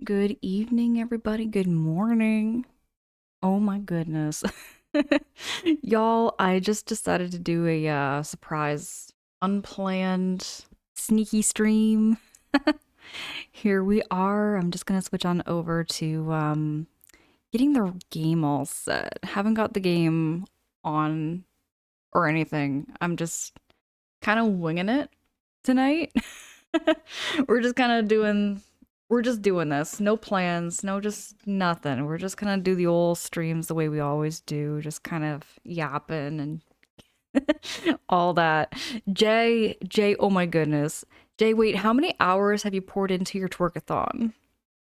Good evening, everybody. Good morning. Oh my goodness. Y'all, I just decided to do a surprise, unplanned, sneaky stream. Here we are. I'm just gonna switch on over to getting the game all set. Haven't got the game on or anything. I'm just kind of winging it tonight. We're just kind of doing we're just doing this. No plans, no just nothing. We're just gonna do the old streams the way we always do, just kind of yapping and all that. Jay, oh my goodness. Jay, wait, how many hours have you poured into your twerkathon?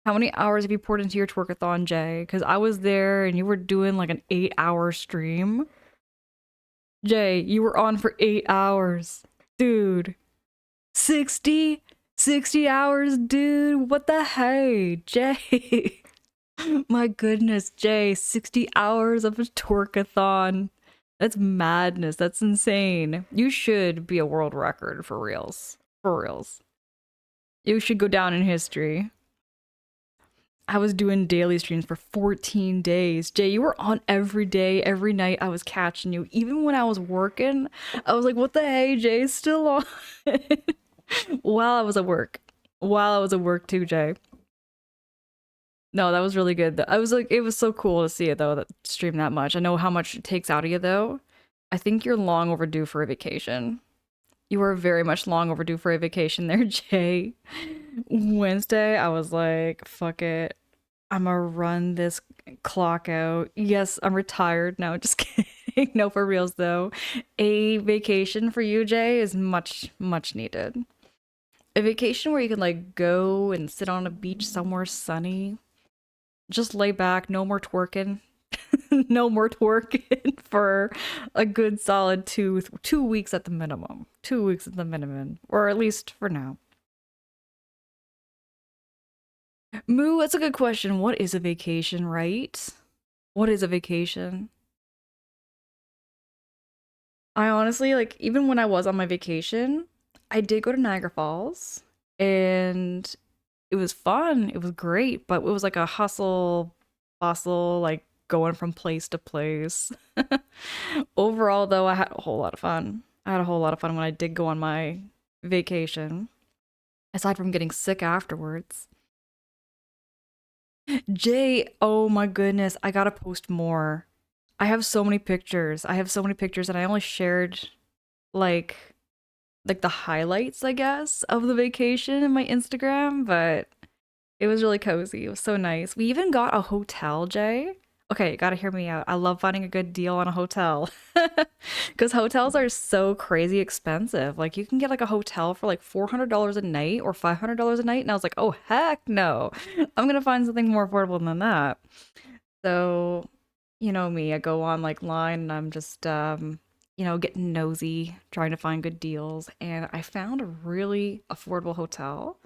How many hours have you poured into your twerkathon, Jay? Because I was there and you were doing like an 8 hour stream. Jay, you were on for 8 hours. Dude, 60? 60 hours, dude. What the hey, Jay? My goodness, Jay, 60 hours of a twerkathon. That's madness. That's insane. You should be a world record for reals. For reals. You should go down in history. I was doing daily streams for 14 days. Jay, you were on every day, every night. I was catching you. Even when I was working, I was like, what the hey, Jay's still on. While I was at work. While I was at work too, Jay. No, that was really good. I was like, it was so cool to see it though, that stream that much. I know how much it takes out of you though. I think you're long overdue for a vacation. You are very much long overdue for a vacation there, Jay. Wednesday, I was like, fuck it. I'm gonna run this clock out. Yes, I'm retired. No, just kidding. No, for reals though. A vacation for you, Jay, is much, much needed. A vacation where you can like go and sit on a beach somewhere sunny, just lay back, no more twerking. No more twerking for a good solid 2 weeks at the minimum. 2 weeks at the minimum, or at least for now. Moo, that's a good question. What is a vacation, right? What is a vacation? I honestly, like, even when I was on my vacation, I did go to Niagara Falls and it was fun. It was great, but it was like a hustle, bustle, like going from place to place. Overall, though, I had a whole lot of fun. I had a whole lot of fun when I did go on my vacation, aside from getting sick afterwards. Jay, oh my goodness, I gotta post more. I have so many pictures. I have so many pictures, and I only shared like the highlights, I guess, of the vacation in my Instagram, but it was really cozy. It was so nice. We even got a hotel, Jay. Okay, gotta hear me out. I love finding a good deal on a hotel. Because hotels are so crazy expensive. Like, you can get like a hotel for like $400 a night or $500 a night. And I was like, oh, heck no. I'm gonna find something more affordable than that. So, you know me, I go on like line and I'm just, getting nosy, trying to find good deals. And I found a really affordable hotel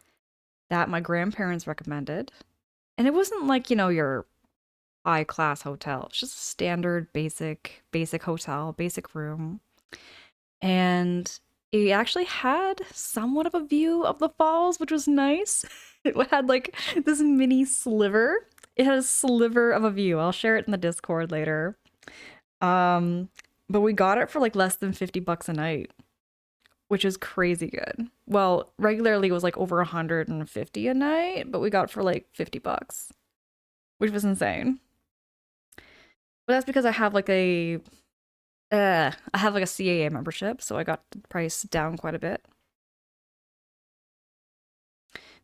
that my grandparents recommended. And it wasn't like, your high class hotel. It's just a standard basic hotel, basic room. And it actually had somewhat of a view of the falls, which was nice. It had like this mini sliver. It had a sliver of a view. I'll share it in the Discord later. Um, but we got it for like less than 50 bucks a night, which is crazy good. Well, regularly it was like over 150 a night, but we got for like 50 bucks, which was insane. But that's because I have like a CAA membership, so I got the price down quite a bit.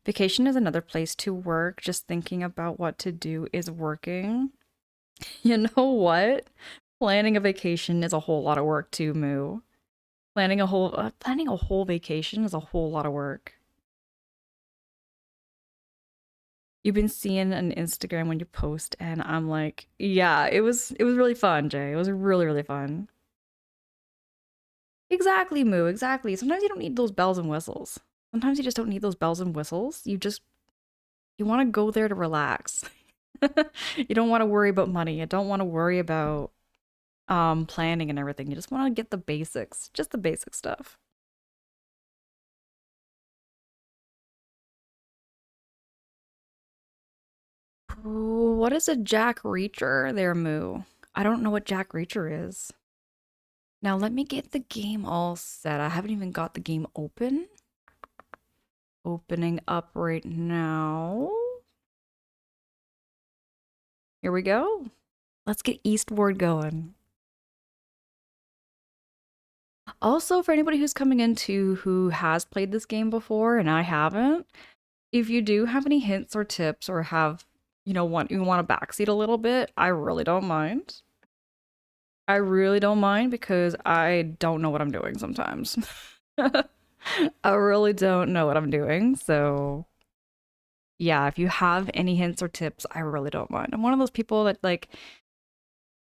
Vacation is another place to work. Just thinking about what to do is working. You know what? Planning a vacation is a whole lot of work too, Moo. Planning a whole vacation is a whole lot of work. You've been seeing an Instagram when you post, and I'm like, yeah, it was really fun, Jay. It was really really fun. Exactly, Moo. Exactly. Sometimes you don't need those bells and whistles. Sometimes you just don't need those bells and whistles. You want to go there to relax. You don't want to worry about money. You don't want to worry about planning and everything. You just want to get the basics, just the basic stuff. Ooh, what is a Jack Reacher there, Moo? I don't know what Jack Reacher is. Now let me get the game all set. I haven't even got the game open. Opening up right now. Here we go. Let's get Eastward going. Also, for anybody who's coming into who has played this game before and I haven't, if you do have any hints or tips or have, you want to backseat a little bit, I really don't mind. I really don't mind because I don't know what I'm doing sometimes. I really don't know what I'm doing. So, yeah, if you have any hints or tips, I really don't mind. I'm one of those people that, like,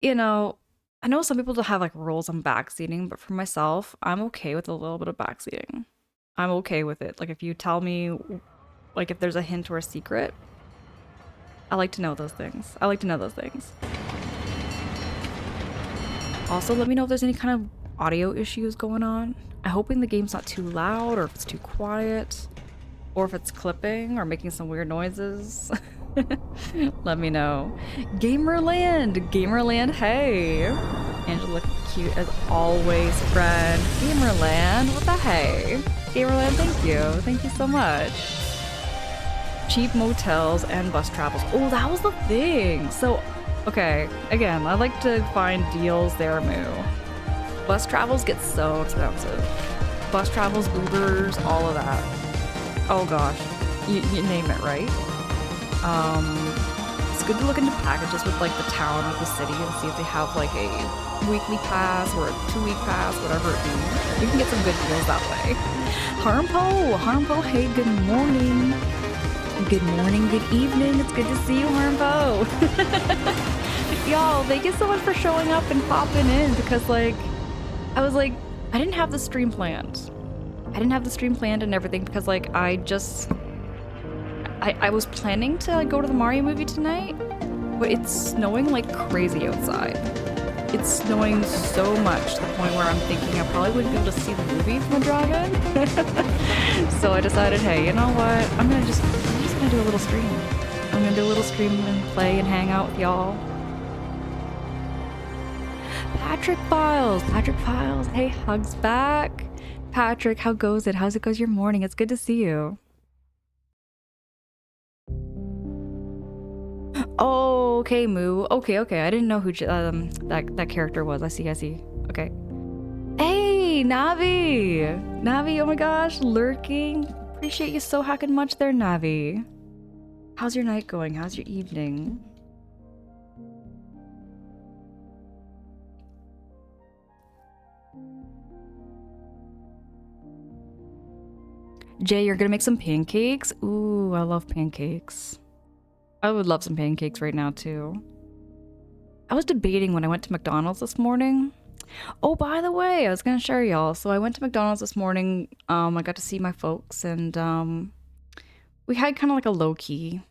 you know, I know some people don't have like rules on backseating, but for myself, I'm okay with a little bit of backseating. I'm okay with it. Like, if you tell me, like, if there's a hint or a secret, I like to know those things. I like to know those things. Also, let me know if there's any kind of audio issues going on. I'm hoping the game's not too loud or if it's too quiet or if it's clipping or making some weird noises. Let me know. Gamerland, hey! Angela looking cute as always, friend. Gamerland, what the hey? Gamerland, thank you so much. Cheap motels and bus travels. Oh, that was the thing. So, okay, again, I like to find deals there, Moo. Bus travels get so expensive. Bus travels, Ubers, all of that. Oh gosh, you name it, right? It's good to look into packages with like the town or the city and see if they have like a weekly pass or a 2-week pass, whatever it be. You can get some good deals that way. Harmpo, hey, good morning. Good morning, good evening. It's good to see you, Harmpo. Y'all, thank you so much for showing up and popping in because I didn't have the stream planned. I didn't have the stream planned and everything because I was planning to go to the Mario movie tonight, but it's snowing like crazy outside. It's snowing so much to the point where I'm thinking I probably wouldn't be able to see the movie from the drive-in. So I decided, hey, you know what? I'm just gonna do a little stream. I'm gonna do a little stream and play and hang out with y'all. Patrick Files, hey, hugs back. Patrick, how goes it? How's it goes your morning? It's good to see you. Oh, okay, Moo. Okay. I didn't know who that character was. I see. Okay. Hey, Navi, oh my gosh, lurking. Appreciate you so heckin' much there, Navi. How's your night going? How's your evening? Jay, you're gonna make some pancakes? Ooh, I love pancakes. I would love some pancakes right now, too. I was debating when I went to McDonald's this morning. Oh, by the way, I was gonna share y'all. So I went to McDonald's this morning. I got to see my folks, and we had kind of like a low key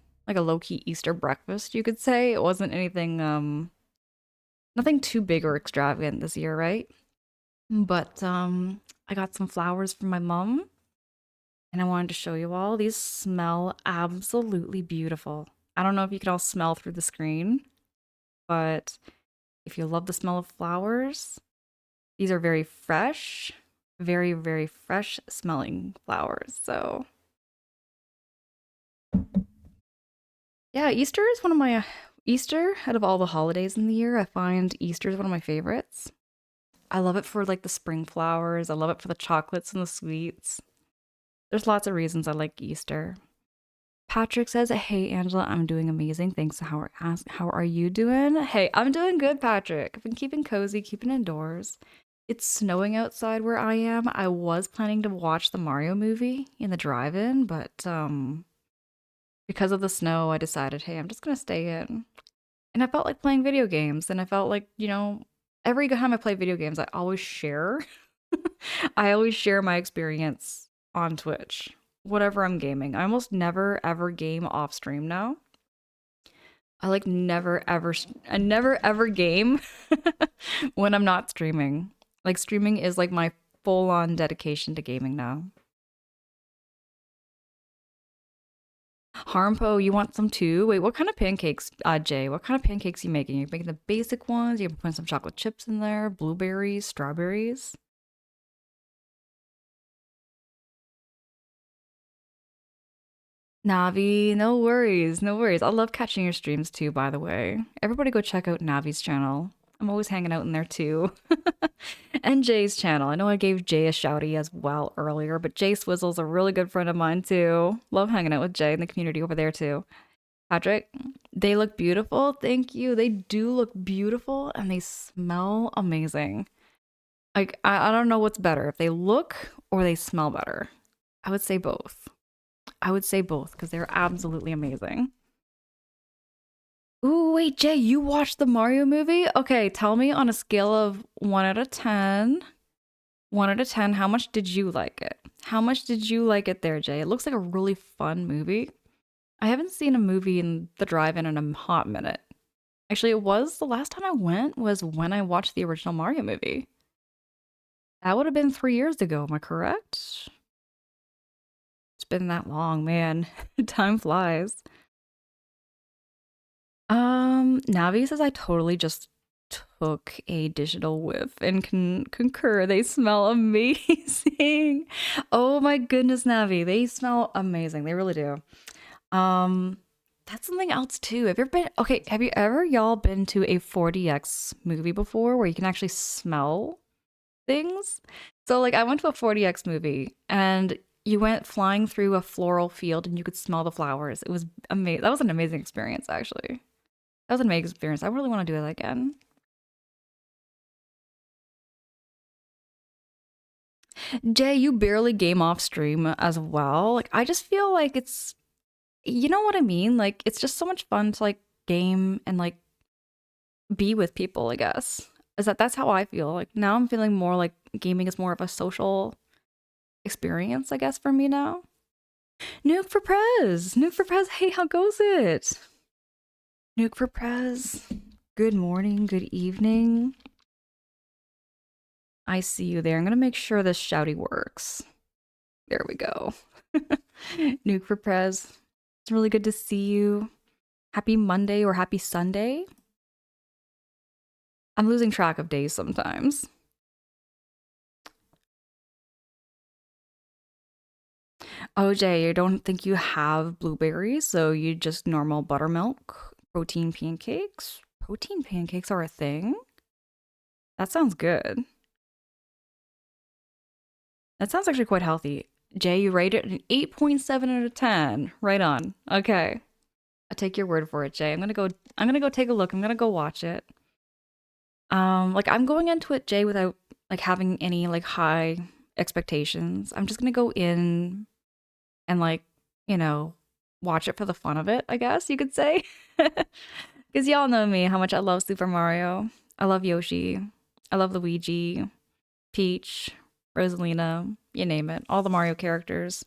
Easter breakfast, you could say. It wasn't anything, nothing too big or extravagant this year, right? But I got some flowers from my mom, and I wanted to show you all. These smell absolutely beautiful. I don't know if you can all smell through the screen, but if you love the smell of flowers, these are very fresh, very, very fresh smelling flowers. So yeah, Easter is one of my Easter out of all the holidays in the year, I find Easter is one of my favorites. I love it for like the spring flowers. I love it for the chocolates and the sweets. There's lots of reasons I like Easter. Patrick says, hey, Angela, I'm doing amazing. Thanks. How are you doing? Hey, I'm doing good, Patrick. I've been keeping cozy, keeping indoors. It's snowing outside where I am. I was planning to watch the Mario movie in the drive-in, but because of the snow, I decided, hey, I'm just going to stay in. And I felt like playing video games, and I felt like, every time I play video games, I always share. I always share my experience on Twitch, whatever I'm gaming. I almost never ever game off stream now. I never ever game when I'm not streaming. Like streaming is like my full-on dedication to gaming now. Harmpo, you want some too? Wait, what kind of pancakes, Jay? What kind of pancakes you making? You making the basic ones? You putting some chocolate chips in there, blueberries, strawberries? Navi, no worries, no worries. I love catching your streams too, by the way. Everybody go check out Navi's channel. I'm always hanging out in there too. And Jay's channel. I know I gave Jay a shouty as well earlier, but Jay Swizzle's a really good friend of mine too. Love hanging out with Jay in the community over there too. Patrick, they look beautiful. Thank you. They do look beautiful and they smell amazing. Like, I don't know what's better, if they look or they smell better. I would say both. I would say both because they're absolutely amazing. Ooh, wait, Jay, you watched the Mario movie? Okay, tell me on a scale of 1 out of 10. 1 out of 10, how much did you like it? How much did you like it there, Jay? It looks like a really fun movie. I haven't seen a movie in the drive-in in a hot minute. Actually, it was the last time I went was when I watched the original Mario movie. That would have been 3 years ago, am I correct? It's been that long, man. Time flies. Navi says I totally just took a digital whiff and can concur. They smell amazing. Oh my goodness, Navi. They smell amazing. They really do. Um, that's something else too. Have you ever been okay, have you ever y'all been to a 4DX movie before where you can actually smell things? So like I went to a 4DX movie and you went flying through a floral field and you could smell the flowers. It was amazing. That was an amazing experience actually. That was an amazing experience. I really want to do that again. Jay, you barely game off stream as well. Like I just feel like it's you know what I mean? Like it's just so much fun to like game and like be with people, I guess. Is that's how I feel. Like now I'm feeling more like gaming is more of a social experience, I guess, for me now. Nuke for Prez. Nuke for Prez. Hey, how goes it? Nuke for Prez. Good morning, good evening. I see you there. I'm gonna make sure this shouty works. There we go. Nuke for Prez. It's really good to see you. Happy Monday or happy Sunday. I'm losing track of days sometimes. OJ, I don't think you have blueberries, so you just normal buttermilk, protein pancakes. Protein pancakes are a thing? That sounds good. That sounds actually quite healthy. Jay, you rate it an 8.7 out of 10. Right on. Okay. I take your word for it, Jay. I'm gonna go take a look. I'm gonna go watch it. Like I'm going into it, Jay, without like having any like high expectations. I'm just gonna go in and like, you know, watch it for the fun of it, I guess you could say. Because y'all know me, how much I love Super Mario. I love Yoshi. I love Luigi, Peach, Rosalina, you name it, all the Mario characters.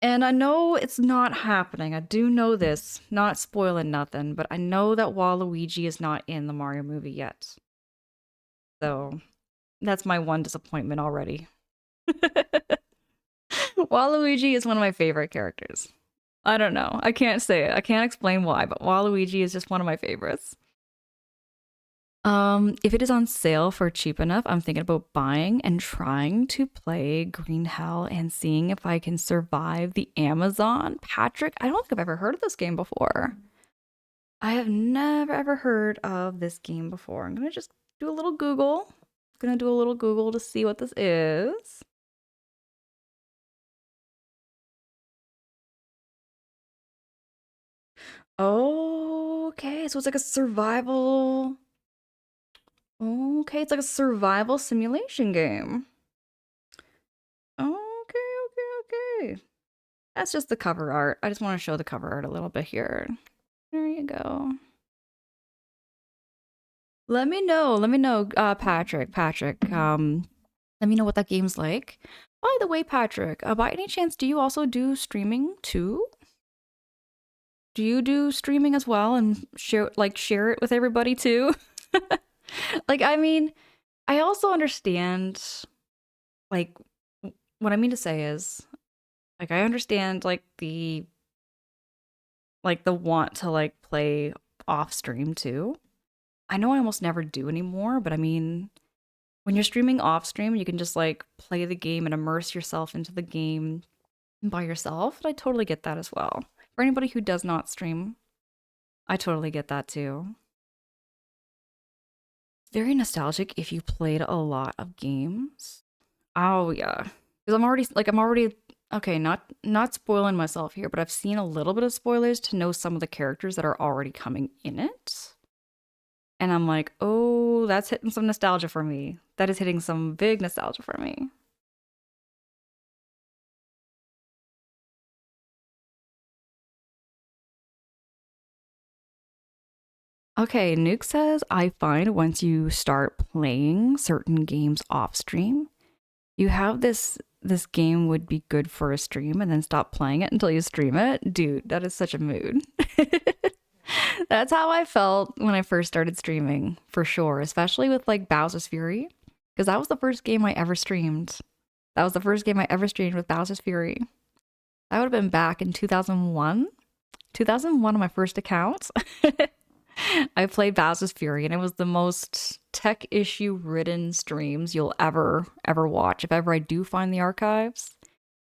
And I know it's not happening. I do know this, not spoiling nothing, but I know that Waluigi is not in the Mario movie yet. So that's my one disappointment already. Waluigi is one of my favorite characters. I don't know. I can't say it. I can't explain why, but Waluigi is just one of my favorites. If it is on sale for cheap enough, I'm thinking about buying and trying to play Green Hell and seeing if I can survive the Amazon. Patrick, I don't think I've ever heard of this game before. I have never ever heard of this game before. I'm gonna just do a little Google. Gonna do a little Google to see what this is. Okay, so it's like a survival. Okay, it's like a survival simulation game. Okay, okay, okay. That's just the cover art. I just want to show the cover art a little bit here. There you go. Let me know, Patrick. Let me know what that game's like. By the way, Patrick, by any chance, do you also do streaming too? Do you do streaming as well and share it with everybody too? Like, I mean, I also understand, like, what I mean to say is, like, I understand, like, the like the want to like play off stream too. I know I almost never do anymore, but I mean, when you're streaming off stream, you can just like play the game and immerse yourself into the game by yourself. And I totally get that as well. For anybody who does not stream, I totally get that too. Very nostalgic if you played a lot of games. Oh yeah. Because I'm already okay, not spoiling myself here, but I've seen a little bit of spoilers to know some of the characters that are already coming in it. And I'm like, oh, that's hitting some nostalgia for me. That is hitting some big nostalgia for me. Okay, Nuke says, I find once you start playing certain games off stream, you have this game would be good for a stream and then stop playing it until you stream it. Dude, that is such a mood. That's how I felt when I first started streaming, for sure, especially with like Bowser's Fury, because that was the first game I ever streamed. That was the first game I ever streamed with Bowser's Fury. That would have been back in 2001. 2001 on my first account. I played Bowser's Fury, and it was the most tech issue ridden streams you'll ever watch. If ever I do find the archives,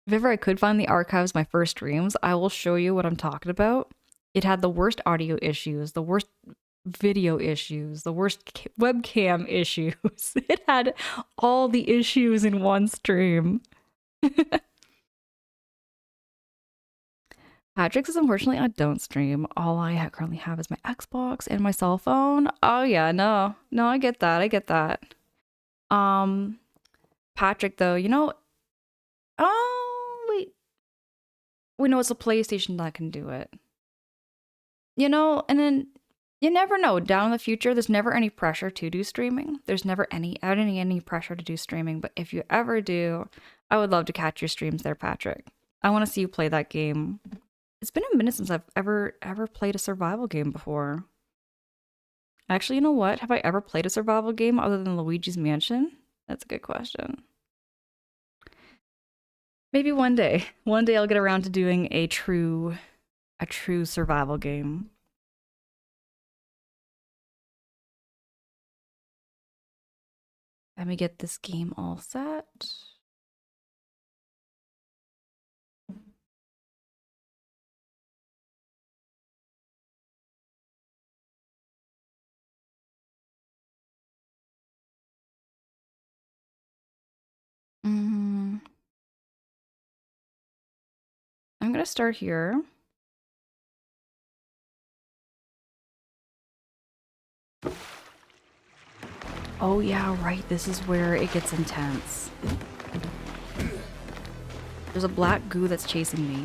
if ever I could find the archives of my first streams, I will show you what I'm talking about. It had the worst audio issues, the worst video issues, the worst webcam issues. It had all the issues in one stream. Patrick says, unfortunately, I don't stream. All I currently have is my Xbox and my cell phone. Oh yeah, no, I get that. I get that. Um, Patrick, though, oh wait, we know it's a PlayStation that can do it. And then you never know. Down in the future, there's never any pressure to do streaming. There's never any pressure to do streaming. But if you ever do, I would love to catch your streams there, Patrick. I want to see you play that game. It's been a minute since I've ever played a survival game before. Actually, you know what? Have I ever played a survival game other than Luigi's Mansion? That's a good question. Maybe one day. One day I'll get around to doing a true survival game. Let me get this game all set. I'm gonna start here. Oh yeah, right. This is where it gets intense. There's a black goo that's chasing me.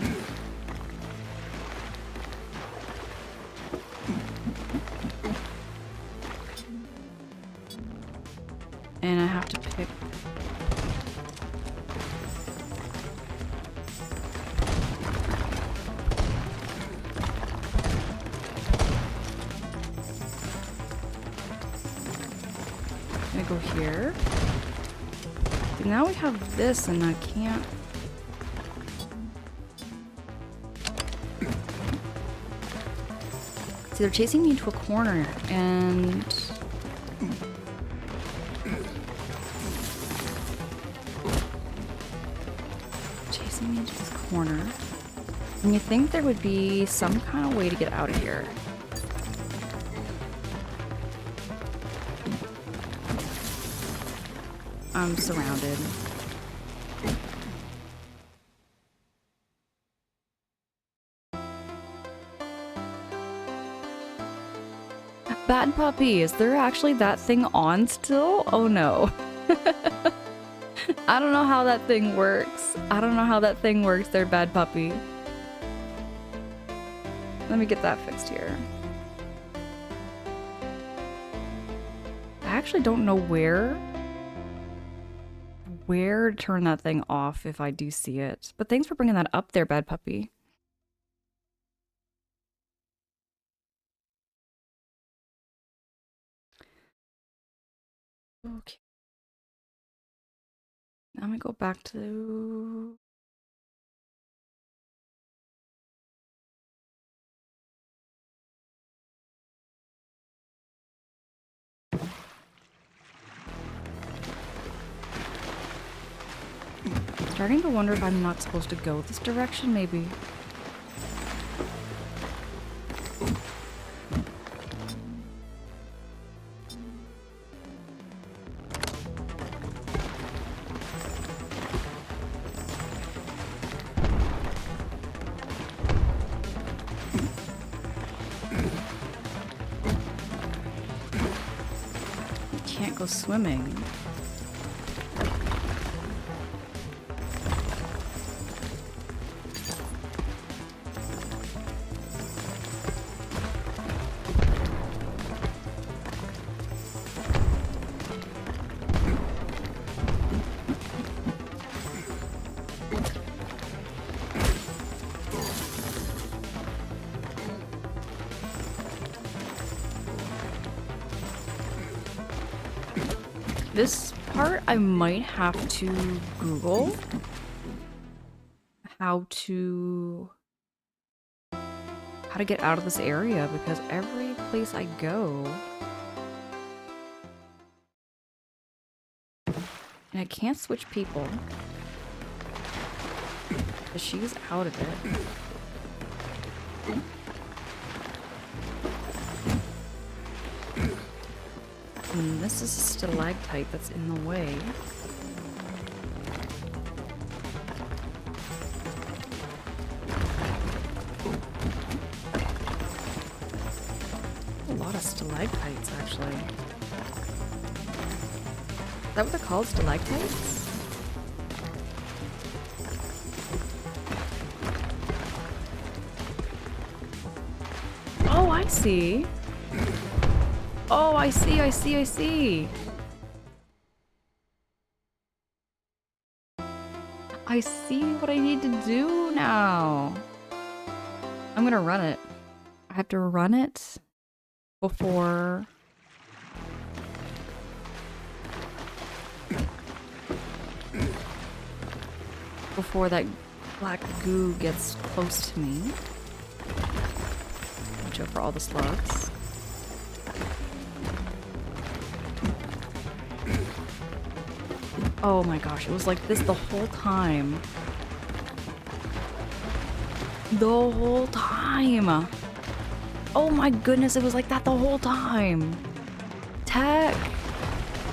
And I have to pick... I'm gonna go here. But now we have this and I can't... See, they're chasing me into a corner and... Chasing me into this corner. And you think there would be some kind of way to get out of here. I'm surrounded. Bad puppy, is there actually that thing on still? Oh no. I don't know how that thing works. I don't know how that thing works there, bad puppy. Let me get that fixed here. I actually don't know where to turn that thing off if I do see it. But thanks for bringing that up there, bad puppy. Okay. Now I'm gonna go back to... starting to wonder if I'm not supposed to go this direction, maybe. Can't go swimming. This part I might have to Google how to get out of this area, because every place I go and I can't switch people because she's out of it. And this is a stalactite that's in the way. A lot of stalactites, actually. Is that what they're called? Stalactites? Oh, I see. Oh, I see, I see, I see. I see what I need to do now. I'm gonna run it. I have to run it before... before that black goo gets close to me. Watch out for all the slugs. Oh my gosh, it was like this the whole time. The whole time! Oh my goodness, it was like that the whole time! Tech!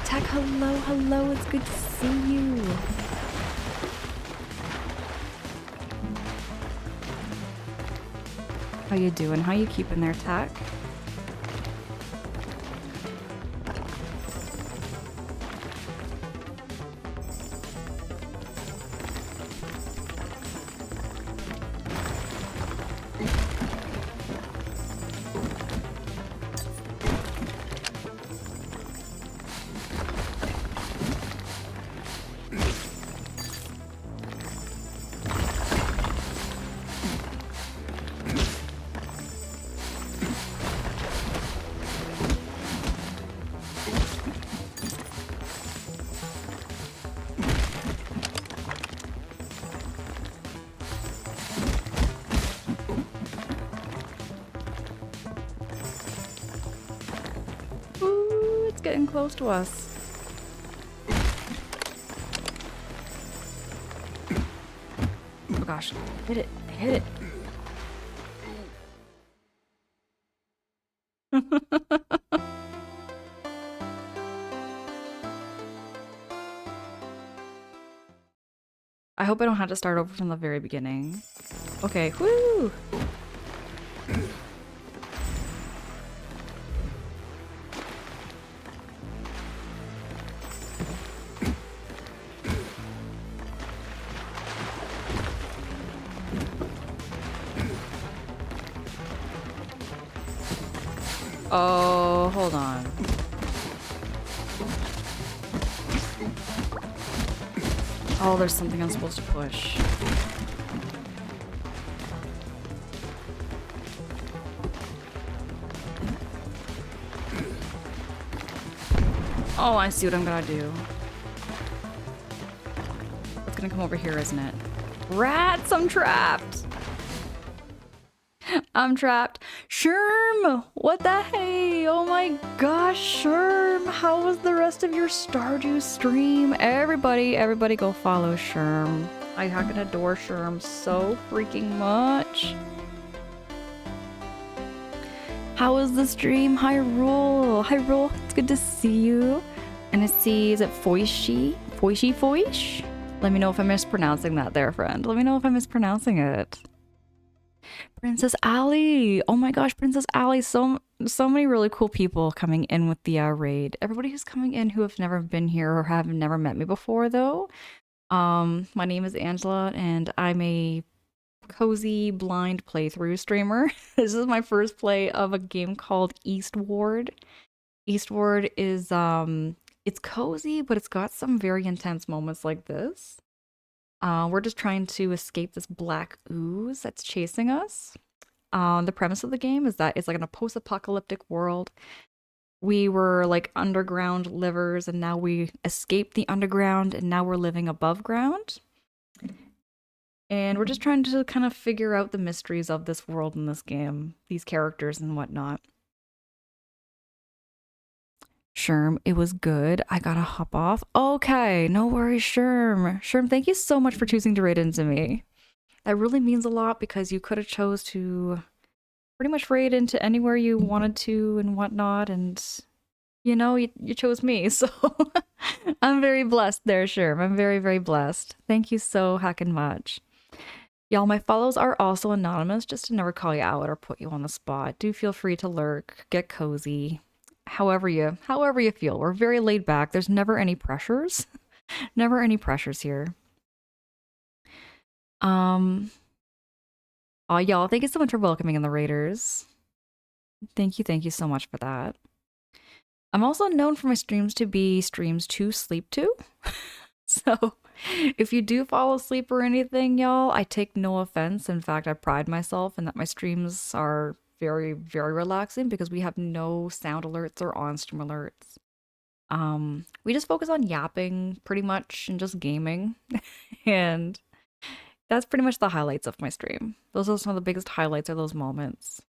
Tech, hello, hello, it's good to see you! How you doing? How you keeping there, Tech? Getting close to us. Oh gosh, hit it, hit it. I hope I don't have to start over from the very beginning. Okay, whoo! Oh, hold on. Oh, there's something I'm supposed to push. Oh, I see what I'm gonna do. It's gonna come over here, isn't it? Rats, I'm trapped! I'm trapped. Shh! Sherm! What the hey? Oh my gosh, Sherm! How was the rest of your Stardew stream? Everybody go follow Sherm. I fucking adore Sherm so freaking much. How was the stream? Hi Rule! Hi Rule, it's good to see you. And I see, is it Foishi? Foish? Let me know if I'm mispronouncing that there, friend. Let me know if I'm mispronouncing it. Princess Ali! Oh my gosh, Princess Ali! So many really cool people coming in with the raid. Everybody who's coming in who have never been here or have never met me before, though. My name is Angela, and I'm a cozy blind playthrough streamer. This is my first play of a game called Eastward. Eastward is it's cozy, but it's got some very intense moments like this. We're just trying to escape this black ooze that's chasing us. The premise of the game is that it's like in a post-apocalyptic world. We were like underground livers, and now we escaped the underground, and now we're living above ground. And we're just trying to kind of figure out the mysteries of this world in this game, these characters and whatnot. Sherm, it was good. I gotta hop off. Okay, no worries, Sherm. Sherm, thank you so much for choosing to raid into me. That really means a lot because you could have chose to pretty much raid into anywhere you wanted to and whatnot, and you know, you chose me, so I'm very blessed there, Sherm. I'm very, very blessed. Thank you so heckin' much. Y'all, my follows are also anonymous, just to never call you out or put you on the spot. Do feel free to lurk, get cozy. However you feel. We're very laid back. There's never any pressures. Never any pressures here. Oh, y'all, thank you so much for welcoming in the raiders. Thank you so much for that. I'm also known for my streams to be streams to sleep to. So if you do fall asleep or anything, y'all, I take no offense. In fact, I pride myself in that my streams are very, very relaxing because we have no sound alerts or on-stream alerts. We just focus on yapping pretty much and just gaming. And that's pretty much the highlights of my stream. Those are some of the biggest highlights of those moments.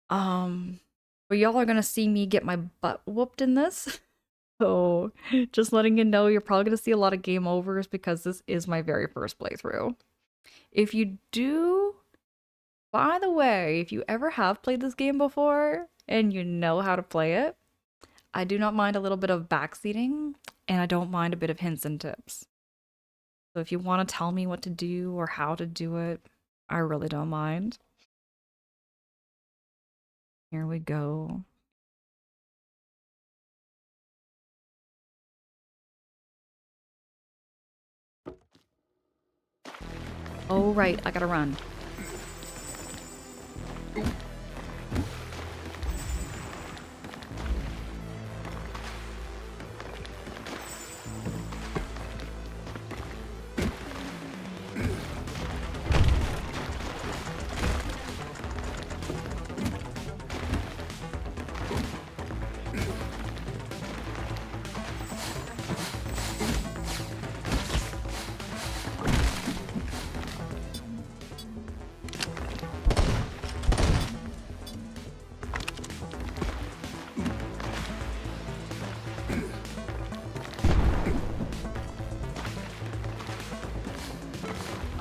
But y'all are gonna see me get my butt whooped in this. So just letting you know, you're probably gonna see a lot of game overs because this is my very first playthrough. If you do, by the way, if you ever have played this game before and you know how to play it, I do not mind a little bit of backseating, and I don't mind a bit of hints and tips. So if you want to tell me what to do or how to do it, I really don't mind. Here we go. Oh, right, I gotta run.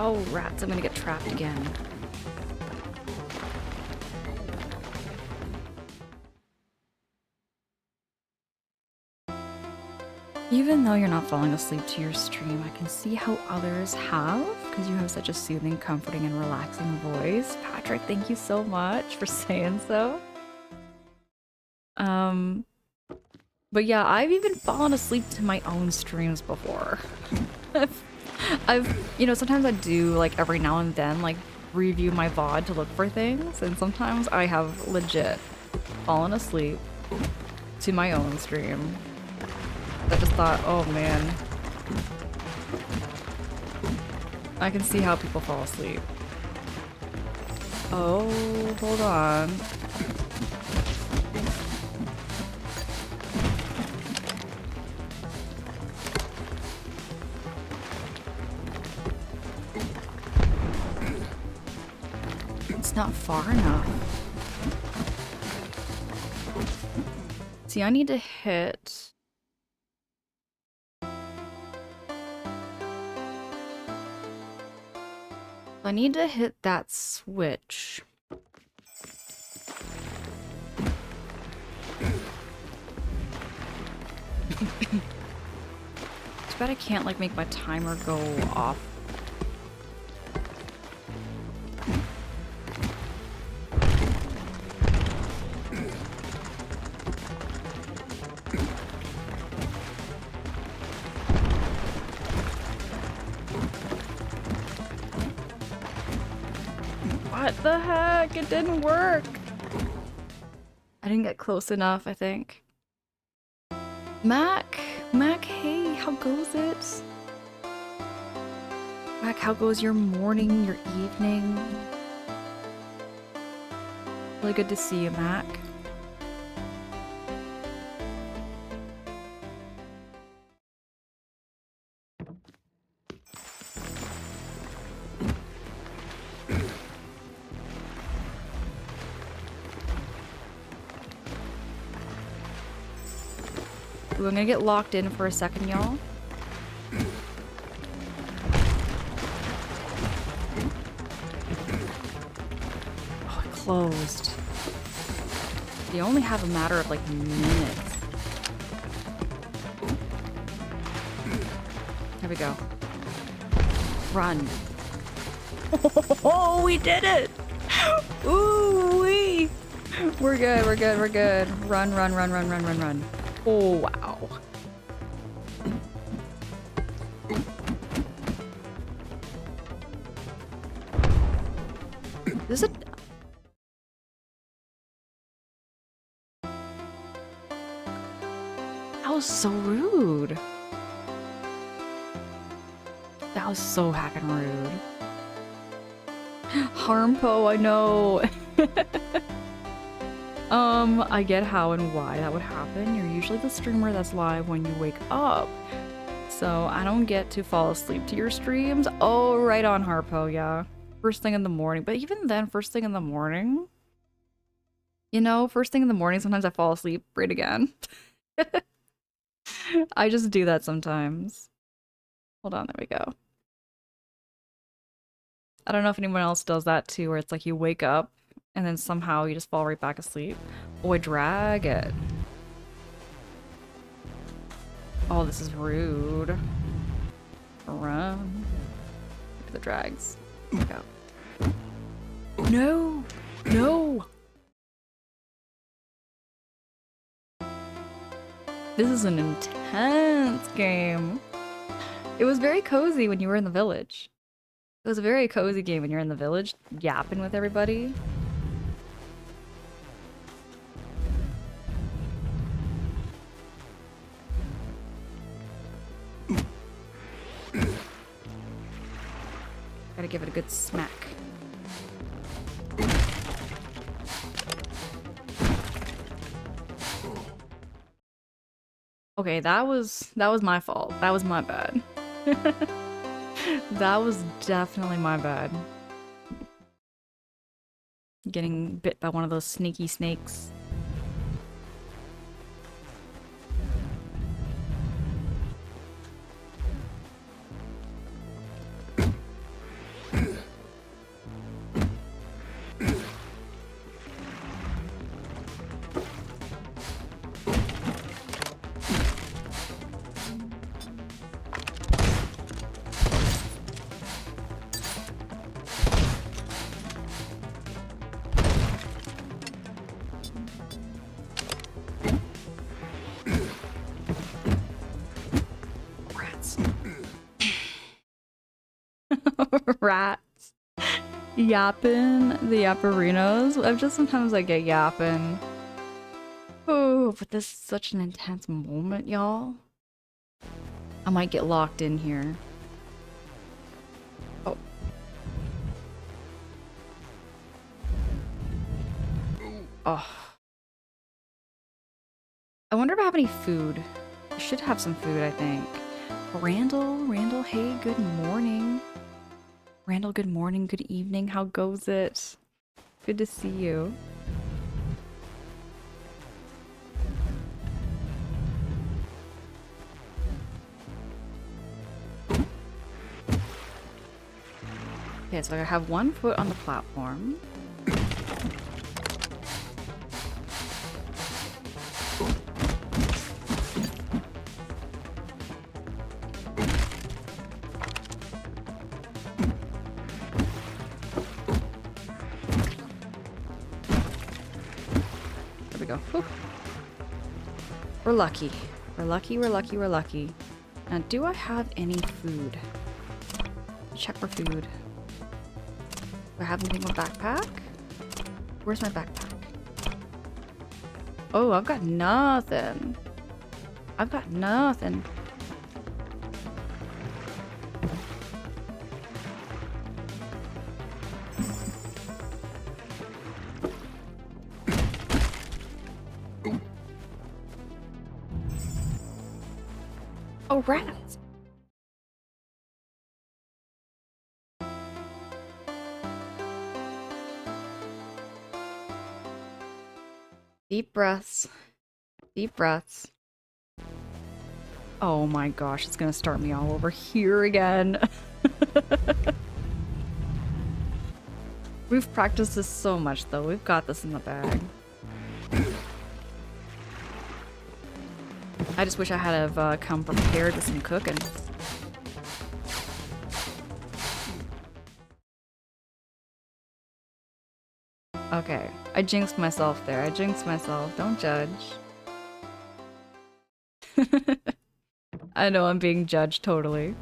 Oh, rats, I'm gonna get trapped again. Even though you're not falling asleep to your stream, I can see how others have, because you have such a soothing, comforting, and relaxing voice. Patrick, thank you so much for saying so. But yeah, I've even fallen asleep to my own streams before. you know, sometimes I do, like, every now and then, like, review my VOD to look for things, and sometimes I have legit fallen asleep to my own stream. I just thought, oh man, I can see how people fall asleep. Oh, hold on. It's not far enough. See, I need to hit... I need to hit that switch. Too bad I can't, like, make my timer go off. What the heck? It didn't work! I didn't get close enough, I think. Mac, hey, how goes it? Mac, how goes your morning, your evening? Really good to see you, Mac. Ooh, I'm gonna get locked in for a second, y'all. Oh, it closed. You only have a matter of, like, minutes. Here we go. Run. Oh, we did it! Ooh, wee! We're good, we're good, we're good. Run, run, run, run, run, run, run. Oh, wow. This is a... That was so rude. That was so hacking rude. Harmpo, I know. I get how and why that would happen. You're usually the streamer that's live when you wake up. So I don't get to fall asleep to your streams. Oh, right on, Harpo, yeah. First thing in the morning. But even then, first thing in the morning? You know, first thing in the morning, sometimes I fall asleep right again. I just do that sometimes. Hold on, there we go. I don't know if anyone else does that too, where it's like you wake up and then somehow you just fall right back asleep. Boy, drag it. Oh, this is rude. Run. Look at the drags. There we go. No! No! This is an intense game. It was very cozy when you were in the village. It was a very cozy game when you're in the village, yapping with everybody. Gotta give it a good smack. Okay, that was my fault. That was my bad. That was definitely my bad. Getting bit by one of those sneaky snakes. Rats. Yappin', the yapperinos. I've just sometimes I get yappin'. Oh, but this is such an intense moment, y'all. I might get locked in here. Oh. Oh. I wonder if I have any food. I should have some food, I think. Randall, hey, good morning. Randall, good morning, good evening, how goes it? good to see you. Okay, so I have 1 foot on the platform. There we go. Whew. We're lucky. We're lucky, we're lucky, we're lucky. Now, do I have any food? Check for food. Do I have anything in my backpack? Where's my backpack? Oh, I've got nothing. I've got nothing. Oh, rats! Deep breaths. Deep breaths. Oh my gosh, it's gonna start me all over here again. We've practiced this so much though. We've got this in the bag. I just wish I had have come prepared with some cooking. Okay, I jinxed myself there. I jinxed myself. Don't judge. I know I'm being judged totally.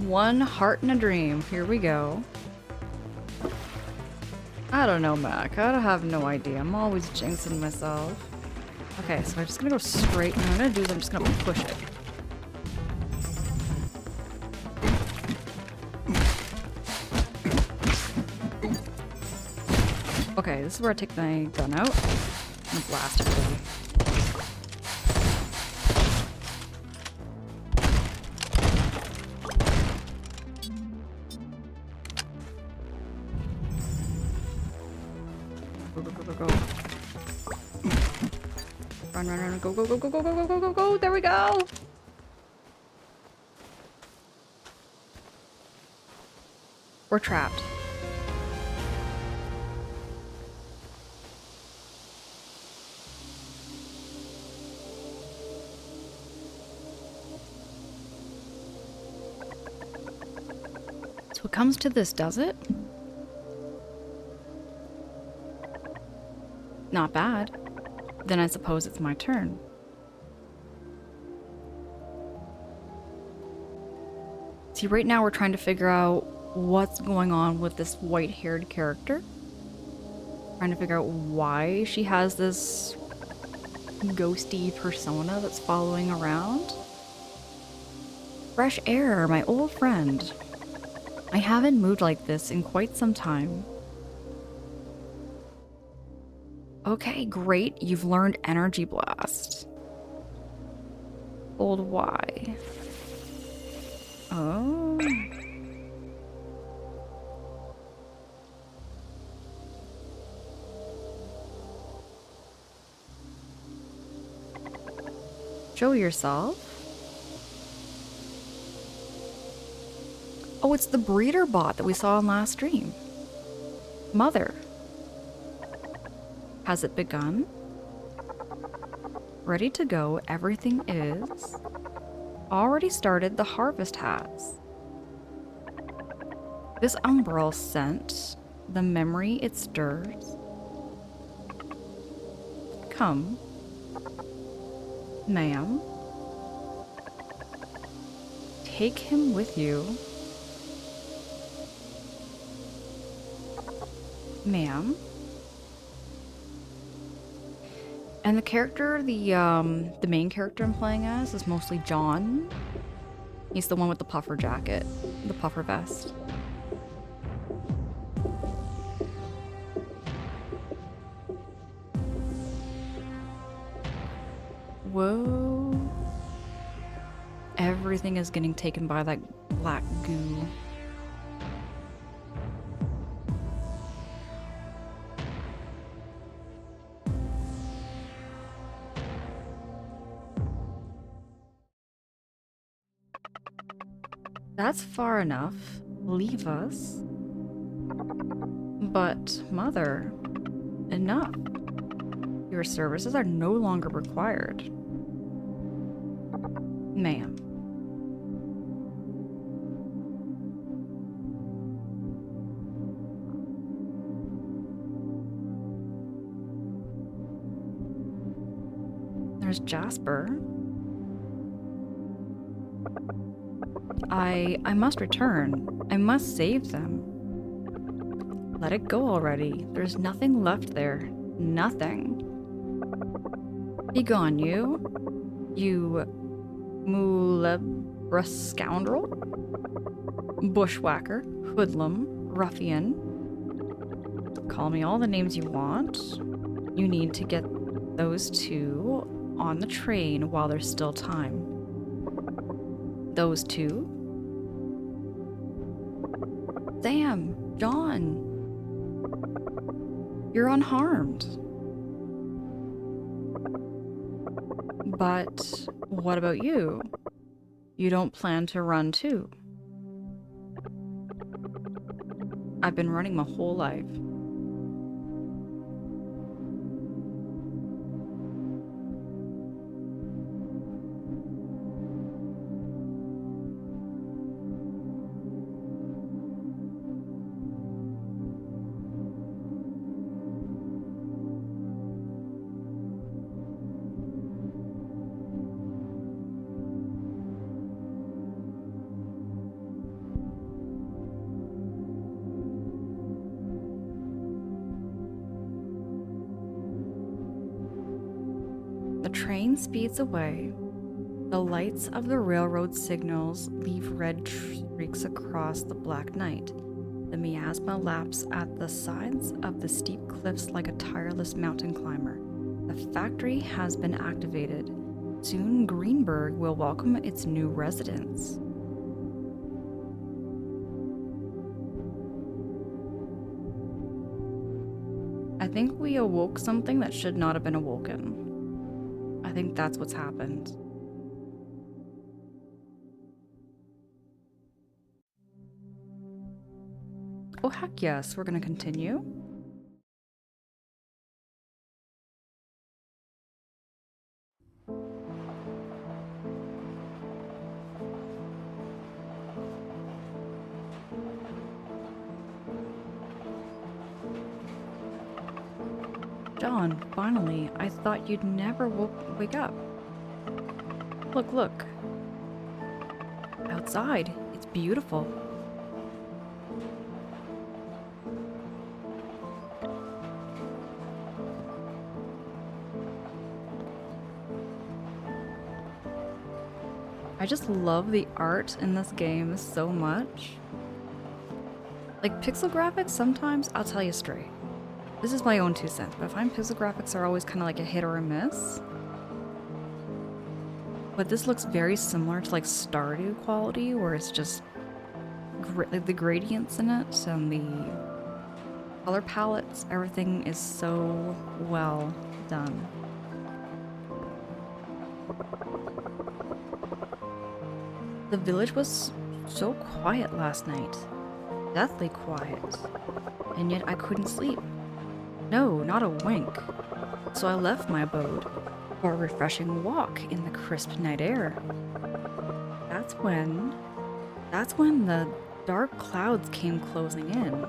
One heart and a dream. Here we go. I don't know, Mac. I have no idea. I'm always jinxing myself. Okay, so I'm just gonna go straight. And what I'm gonna do is I'm just gonna push it. Okay, this is where I take my gun out. I'm gonna blast everybody. Run, run, run, go, go, go, go, go, go, go, go, go, go, there we go! We're trapped. So it comes to this, does it? Not bad. Then I suppose it's my turn. See, right now we're trying to figure out what's going on with this white-haired character. Trying to figure out why she has this ghosty persona that's following around. Fresh air, my old friend. I haven't moved like this in quite some time. Okay, great. You've learned Energy Blast. Old Y. Oh. Show yourself. Oh, it's the breeder bot that we saw in last stream. Mother. Has it begun? Ready to go, everything is. Already started, the harvest has. This umbral scent, the memory it stirs. Come, ma'am. take him with you. Ma'am. And the character, the main character I'm playing as is mostly John. He's the one with the puffer jacket, the puffer vest. Whoa. Everything is getting taken by that black goo. That's far enough. Leave us. But, Mother, enough. Your services are no longer required. Ma'am. There's Jasper. I must return. I must save them. Let it go already. There's nothing left there. Nothing. Be gone, you. You Mulebra scoundrel. Bushwhacker. Hoodlum. Ruffian. Call me all the names you want. You need to get those two on the train while there's still time. Those two? Sam, John, you're unharmed. But what about you? You don't plan to run too? I've been running my whole life. The train speeds away. The lights of the railroad signals leave red streaks across the black night. The miasma laps at the sides of the steep cliffs like a tireless mountain climber. The factory has been activated. Soon Greenberg will welcome its new residents. I think we awoke something that should not have been awoken. I think that's what's happened. Oh heck yes, we're gonna continue. John, finally, I thought you'd never wake up. Look, look. Outside, it's beautiful. I just love the art in this game so much. Like pixel graphics, sometimes I'll tell you straight. This is my own 2 cents, but I find pixel graphics are always kind of like a hit or a miss. But this looks very similar to like Stardew quality, where it's just like the gradients in it and the color palettes, everything is so well done. The village was so quiet last night. Deathly quiet. And yet I couldn't sleep. No, not a wink. So I left my abode for a refreshing walk in the crisp night air. That's when the dark clouds came closing in.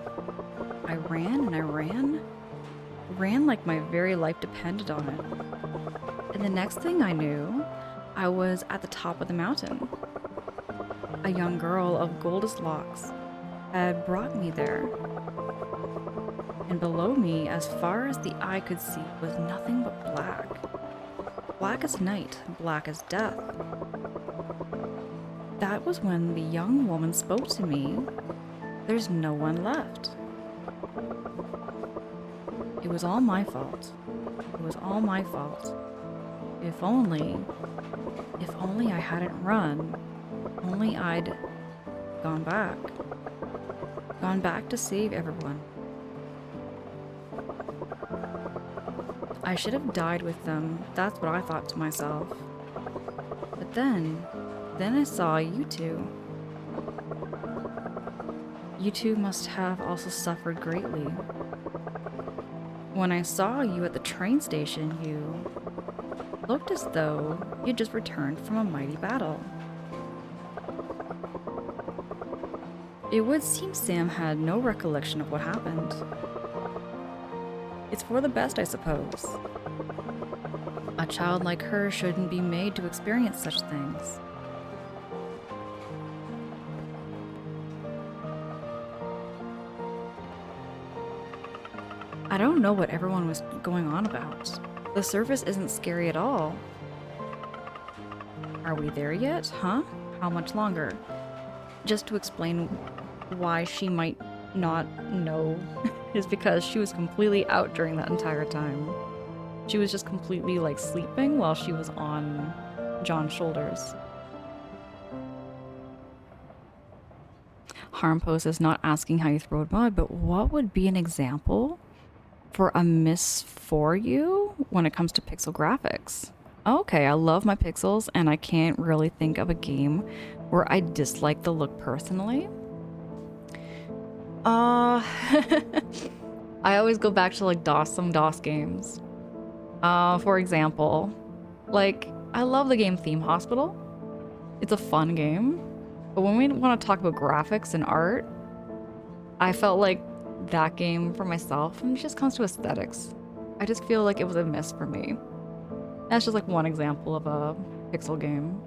I ran and I ran like my very life depended on it. And the next thing I knew, I was at the top of the mountain. a young girl of goldest locks, had brought me there. And below me, as far as the eye could see, was nothing but black. Black as night, black as death. That was when the young woman spoke to me. There's no one left. It was all my fault. It was all my fault. If only I hadn't run. Only I'd gone back. Gone back to save everyone. I should have died with them. That's what I thought to myself. But then I saw you two. You two must have also suffered greatly. When I saw you at the train station, you looked as though you'd just returned from a mighty battle. It would seem Sam had no recollection of what happened. It's for the best, I suppose. A child like her shouldn't be made to experience such things. I don't know what everyone was going on about. The surface isn't scary at all. Are we there yet, huh? How much longer? Just to explain why she might not know is because she was completely out during that entire time. She was just completely like sleeping while she was on John's shoulders. Harmpose is not asking how you throw mud, but what would be an example for a miss for you when it comes to pixel graphics? Okay, I love my pixels and I can't really think of a game where I dislike the look personally. I always go back to like some DOS games. For example, like I love the game Theme Hospital. It's a fun game, but when we want to talk about graphics and art, I felt like that game for myself, and it just comes to aesthetics, I just feel like it was a miss for me. That's just like one example of a pixel game.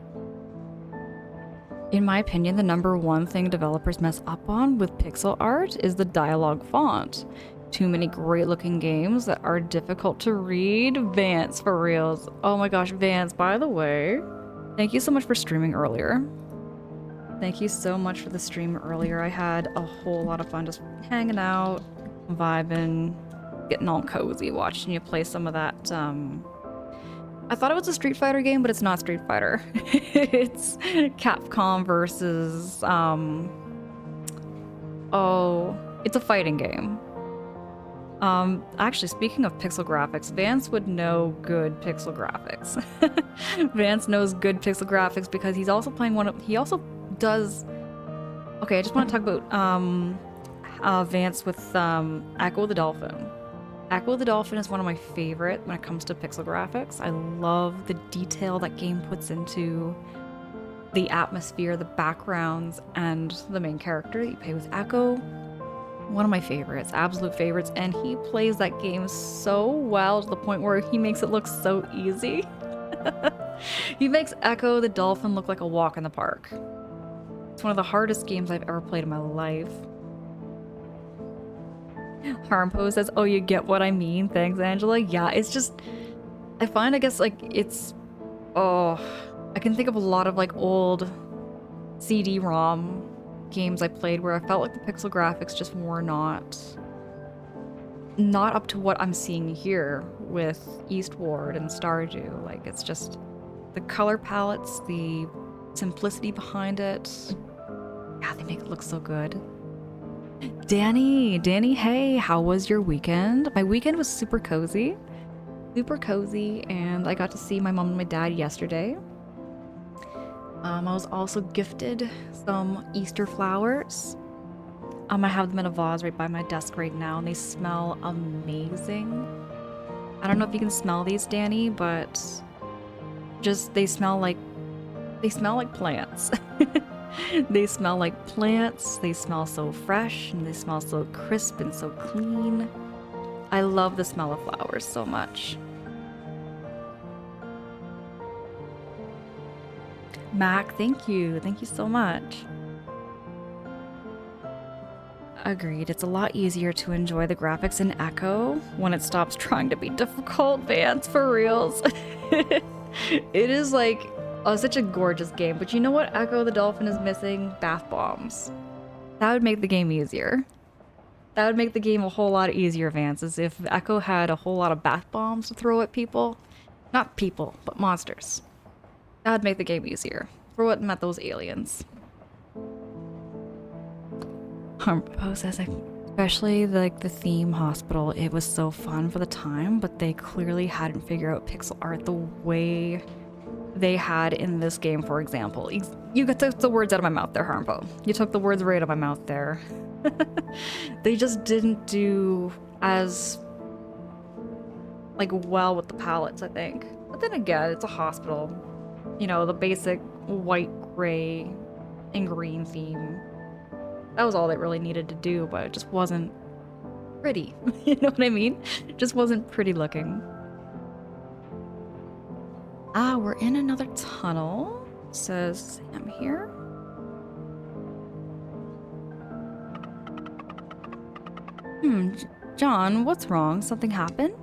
In my opinion, the number one thing developers mess up on with pixel art is the dialogue font. Too many great looking games that are difficult to read. Vance, for reals. Oh my gosh, Vance, by the way, thank you so much for streaming earlier. Thank you so much for the stream earlier. I had a whole lot of fun just hanging out, vibing, getting all cozy, watching you play some of that, I thought it was a Street Fighter game, but it's not Street Fighter. It's Capcom versus, oh, it's a fighting game. Actually, speaking of pixel graphics, Vance would know good pixel graphics. Vance knows good pixel graphics because he's also playing he also does, okay, I just want to talk about, Vance with, Echo the Dolphin. Echo the Dolphin is one of my favorite when it comes to pixel graphics. I love the detail that game puts into the atmosphere, the backgrounds, and the main character that you play with, Echo. One of my favorites, absolute favorites, and he plays that game so well to the point where he makes it look so easy. He makes Echo the Dolphin look like a walk in the park. It's one of the hardest games I've ever played in my life. Harmpo says, oh, you get what I mean? Thanks, Angela. Yeah, it's just, I find, I guess, like, it's, oh, I can think of a lot of, like, old CD-ROM games I played where I felt like the pixel graphics just were not up to what I'm seeing here with Eastward and Stardew. Like, it's just the color palettes, the simplicity behind it. Yeah, they make it look so good. Danny, hey, how was your weekend? My weekend was super cozy, and I got to see my mom and my dad yesterday. I was also gifted some Easter flowers. I have them in a vase right by my desk right now, and they smell amazing. I don't know if you can smell these, Danny, but just they smell like plants. They smell like plants, they smell so fresh, and they smell so crisp and so clean. I love the smell of flowers so much. Mac, thank you. Thank you so much. Agreed. It's a lot easier to enjoy the graphics in Echo when it stops trying to be difficult, Vance, for reals. It is like such a gorgeous game, but you know what Echo the Dolphin is missing? Bath bombs. That would make the game easier. That would make the game a whole lot easier, Vance, as if Echo had a whole lot of bath bombs to throw at people. Not people, but monsters. That would make the game easier. Throw it at those aliens. Harpo says, especially like the theme hospital, it was so fun for the time, but they clearly hadn't figured out pixel art the way they had in this game, for example. You took the words out of my mouth there, Harpo. You took the words right out of my mouth there. They just didn't do as like well with the palettes, I think. But then again, it's a hospital. You know, the basic white, gray, and green theme. That was all they really needed to do, but it just wasn't pretty. You know what I mean? It just wasn't pretty looking. Ah, we're in another tunnel. It says Sam here. John, what's wrong? Something happened?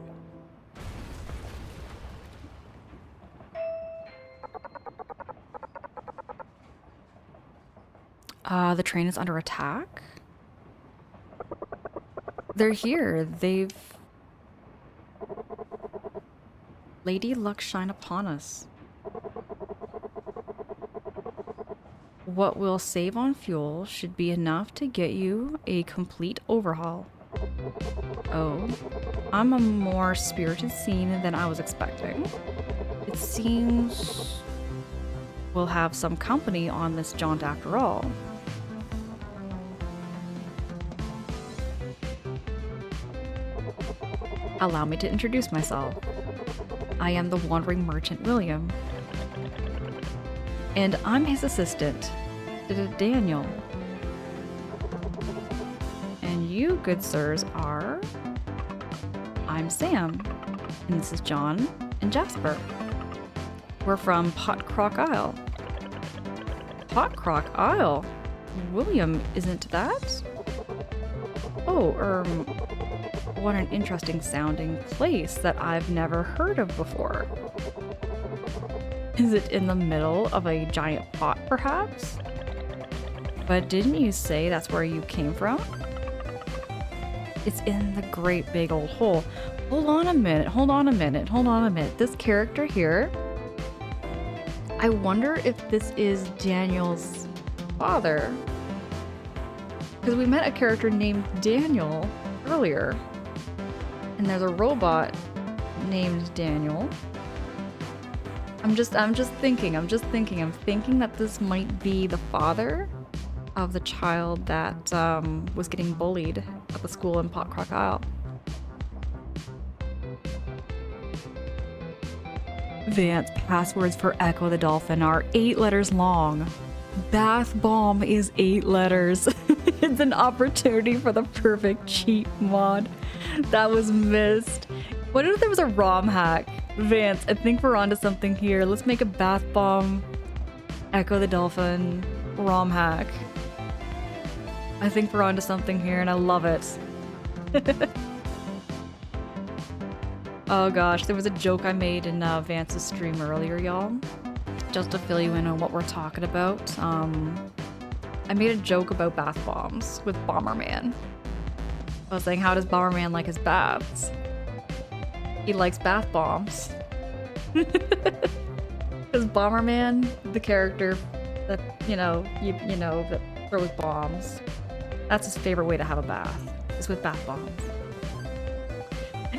The train is under attack? They're here. They've... Lady luck shine upon us. What we'll save on fuel should be enough to get you a complete overhaul. Oh, I'm a more spirited scene than I was expecting. It seems we'll have some company on this jaunt after all. Allow me to introduce myself. I am the wandering merchant William. And I'm his assistant, Daniel. And you, good sirs, are... I'm Sam. And this is John and Jasper. We're from Potcrock Isle. Potcrock Isle? William, isn't that? Oh, what an interesting sounding place that I've never heard of before. Is it in the middle of a giant pot, perhaps? But didn't you say that's where you came from? It's in the great big old hole. Hold on a minute. This character here, I wonder if this is Daniel's father. Because we met a character named Daniel earlier. And there's a robot named Daniel. I'm thinking that this might be the father of the child that was getting bullied at the school in Potcrock Isle. Vance, passwords for Echo the Dolphin are 8 letters long. Bath bomb is 8 letters. It's an opportunity for the perfect cheat mod. That was missed. What if there was a ROM hack? Vance, I think we're onto something here. Let's make a bath bomb Echo the Dolphin ROM hack. I think we're onto something here and I love it. Oh gosh, there was a joke I made in Vance's stream earlier, y'all. Just to fill you in on what we're talking about. I made a joke about bath bombs with Bomberman. I was saying, how does Bomberman like his baths? He likes bath bombs. Because Bomberman, the character that, that throws bombs, that's his favorite way to have a bath, is with bath bombs.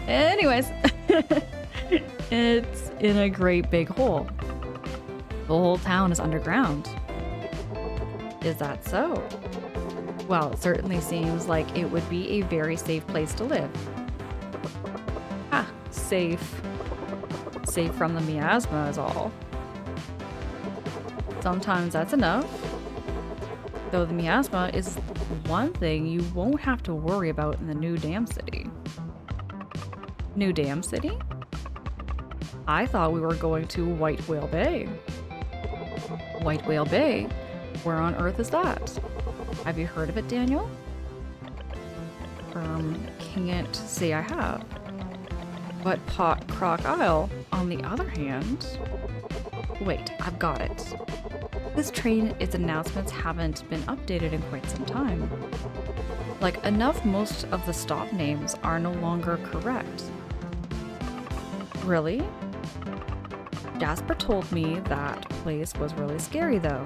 Anyways, it's in a great big hole. The whole town is underground. Is that so? Well, it certainly seems like it would be a very safe place to live. Ah, safe. Safe from the miasma is all. Sometimes that's enough. Though the miasma is one thing you won't have to worry about in the New Dam City. New Dam City? I thought we were going to White Whale Bay. White Whale Bay? Where on earth is that? Have you heard of it, Daniel? Can't say I have. But Pot Croc Isle, on the other hand... Wait, I've got it. This train, its announcements haven't been updated in quite some time. Like, enough most of the stop names are no longer correct. Really? Jasper told me that place was really scary, though.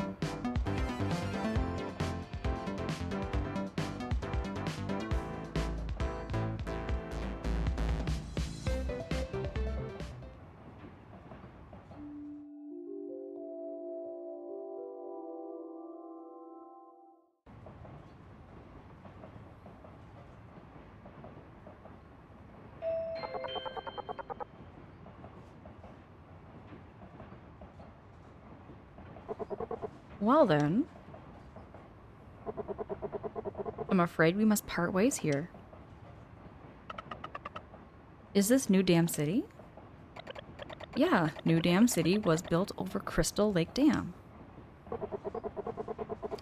Well then, I'm afraid we must part ways here. Is this New Dam City? Yeah, New Dam City was built over Crystal Lake Dam.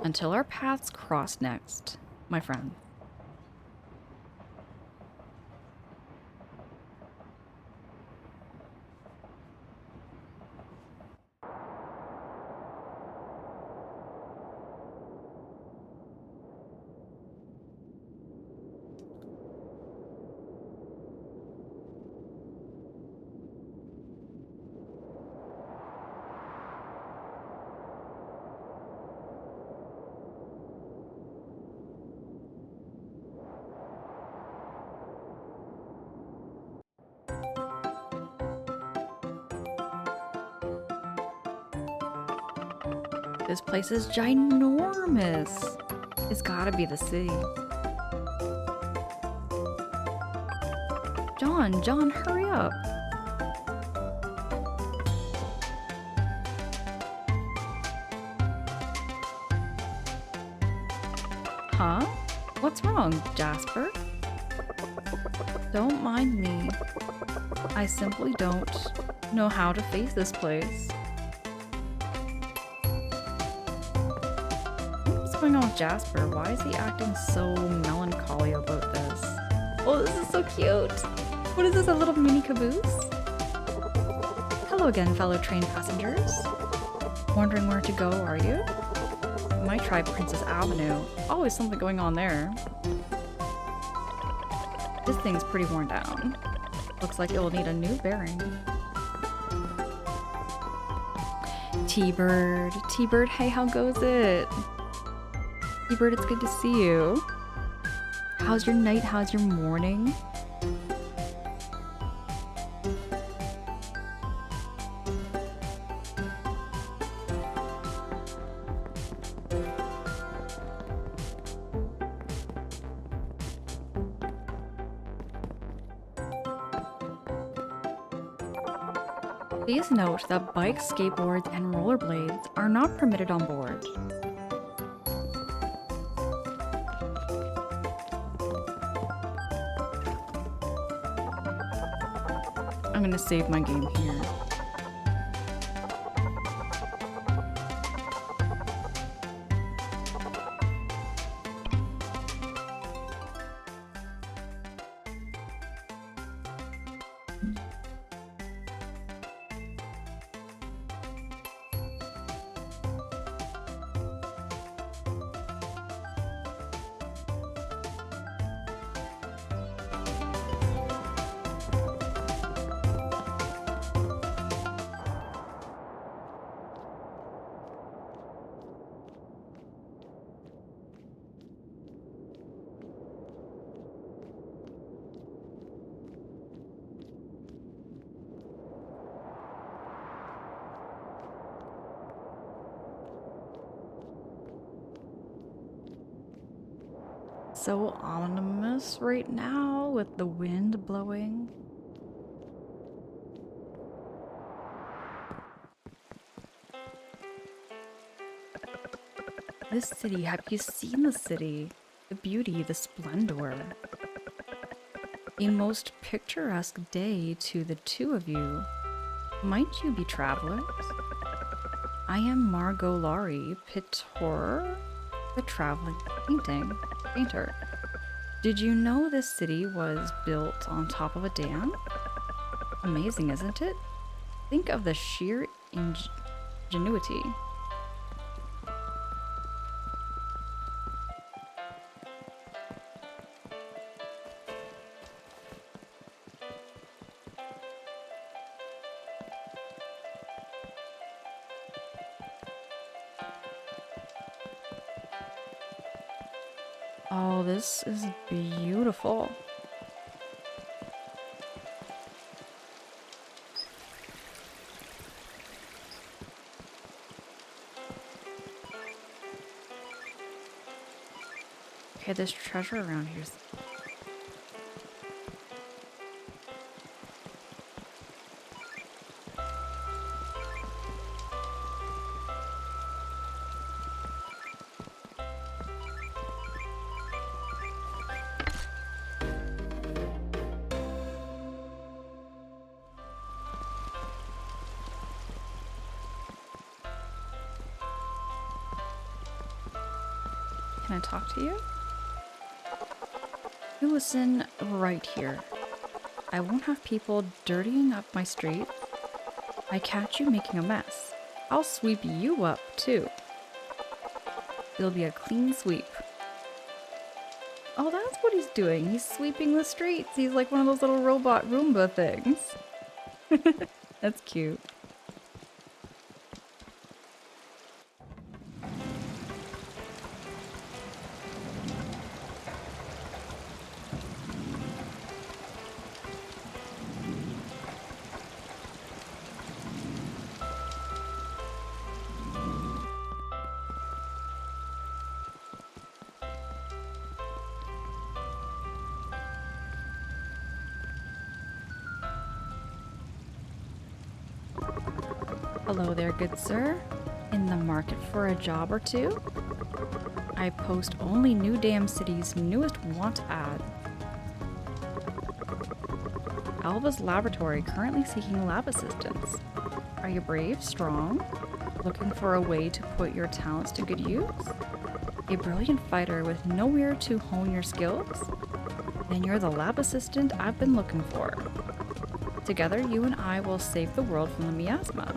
Until our paths cross next, my friend. This place is ginormous. It's gotta be the city. John, hurry up. Huh? What's wrong, Jasper? Don't mind me. I simply don't know how to face this place. What's going on with Jasper? Why is he acting so melancholy about this? Oh, this is so cute! What is this, a little mini caboose? Hello again, fellow train passengers. Wondering where to go, are you? My try Princess Avenue. Always something going on there. This thing's pretty worn down. Looks like it will need a new bearing. T-Bird. T-Bird, hey, how goes it? T-Bird, it's good to see you. How's your night? How's your morning? Please note that bikes, skateboards, and rollerblades are not permitted on board. I'm gonna save my game here. So ominous right now with the wind blowing. This city, have you seen the city? The beauty, the splendor. A most picturesque day to the two of you. Might you be travelers? I am Margot Laurie, Pitor, the traveling painter. Did you know this city was built on top of a dam? Amazing, isn't it? Think of the sheer ingenuity. Oh, this is beautiful. Okay, there's treasure around here. Can I talk to you? You listen right here. I won't have people dirtying up my street. I catch you making a mess. I'll sweep you up, too. It'll be a clean sweep. Oh, that's what he's doing. He's sweeping the streets. He's like one of those little robot Roomba things. That's cute. Hello there, good sir. In the market for a job or two? I post only New Dam City's newest want ad. Alva's Laboratory currently seeking lab assistants. Are you brave, strong, looking for a way to put your talents to good use? A brilliant fighter with nowhere to hone your skills? Then you're the lab assistant I've been looking for. Together, you and I will save the world from the miasma.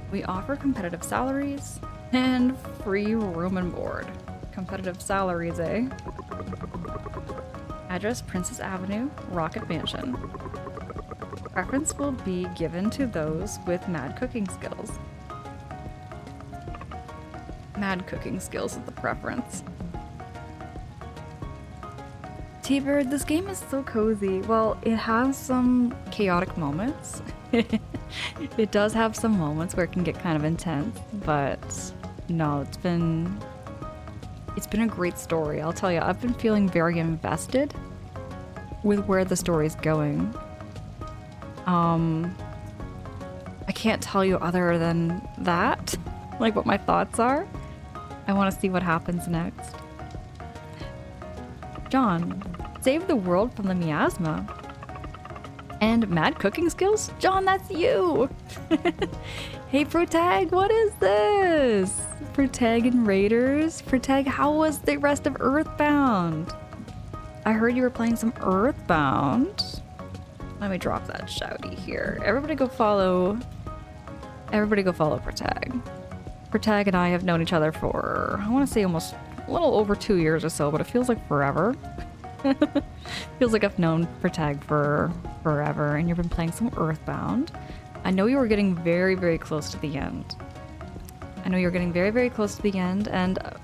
We offer competitive salaries and free room and board. Competitive salaries, eh? Address Princess Avenue, Rocket Mansion. Preference will be given to those with mad cooking skills. Mad cooking skills is the preference. T-Bird, this game is so cozy. Well, it has some chaotic moments. It does have some moments where it can get kind of intense, but no, it's been a great story. I'll tell you, I've been feeling very invested with where the story's going. I can't tell you other than that, like what my thoughts are. I want to see what happens next. John, save the world from the miasma. And mad cooking skills? John, that's you! Hey Protag, what is this? Protag and Raiders? Protag, how was the rest of Earthbound? I heard you were playing some Earthbound. Let me drop that shouty here. Everybody go follow Protag. Protag and I have known each other for, I want to say almost a little over 2 years or so, but it feels like forever. Feels like I've known Protag for forever, and you've been playing some Earthbound. I know you were getting very, very close to the end. And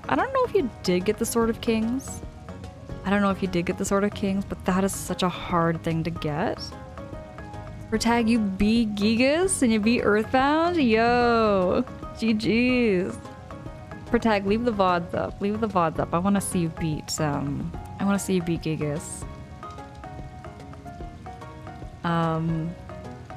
I don't know if you did get the Sword of Kings. But that is such a hard thing to get. Protag, you beat Gigas and you beat Earthbound? Yo! GG's. Protag, leave the VODs up. I want to see you beat Gigas.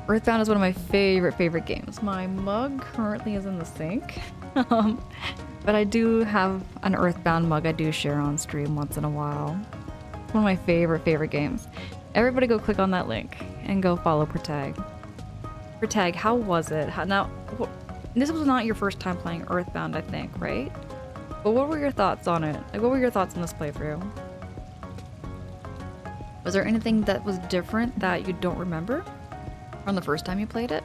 Earthbound is one of my favorite games. My mug currently is in the sink. But I do have an Earthbound mug I do share on stream once in a while. One of my favorite games. Everybody go click on that link and go follow Protag. Protag, how was it? This was not your first time playing Earthbound, I think, right? But what were your thoughts on it? Like, what were your thoughts on this playthrough? Was there anything that was different that you don't remember from the first time you played it?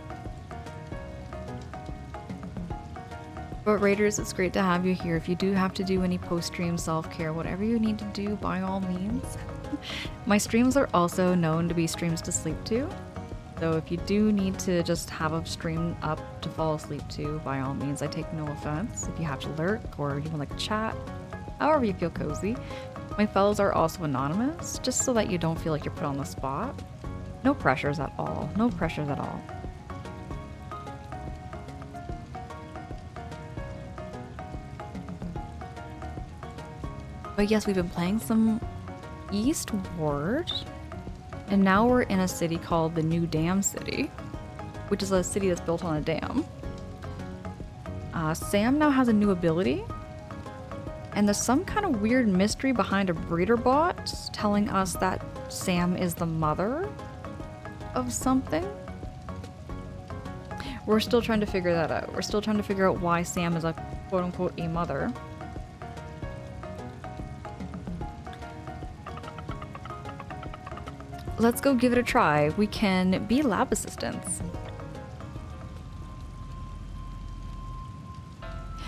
But Raiders, it's great to have you here. If you do have to do any post-stream self-care, whatever you need to do, by all means. My streams are also known to be streams to sleep to. So if you do need to just have a stream up to fall asleep to, by all means, I take no offense. If you have to lurk or you want to chat, however you feel cozy. My fellows are also anonymous, just so that you don't feel like you're put on the spot. No pressures at all. No pressures at all. But yes, we've been playing some Eastward. And now we're in a city called the New Dam City, which is a city that's built on a dam. Sam now has a new ability. And there's some kind of weird mystery behind a breeder bot telling us that Sam is the mother of something. We're still trying to figure that out. We're still trying to figure out why Sam is a quote-unquote a mother. Let's go give it a try. We can be lab assistants.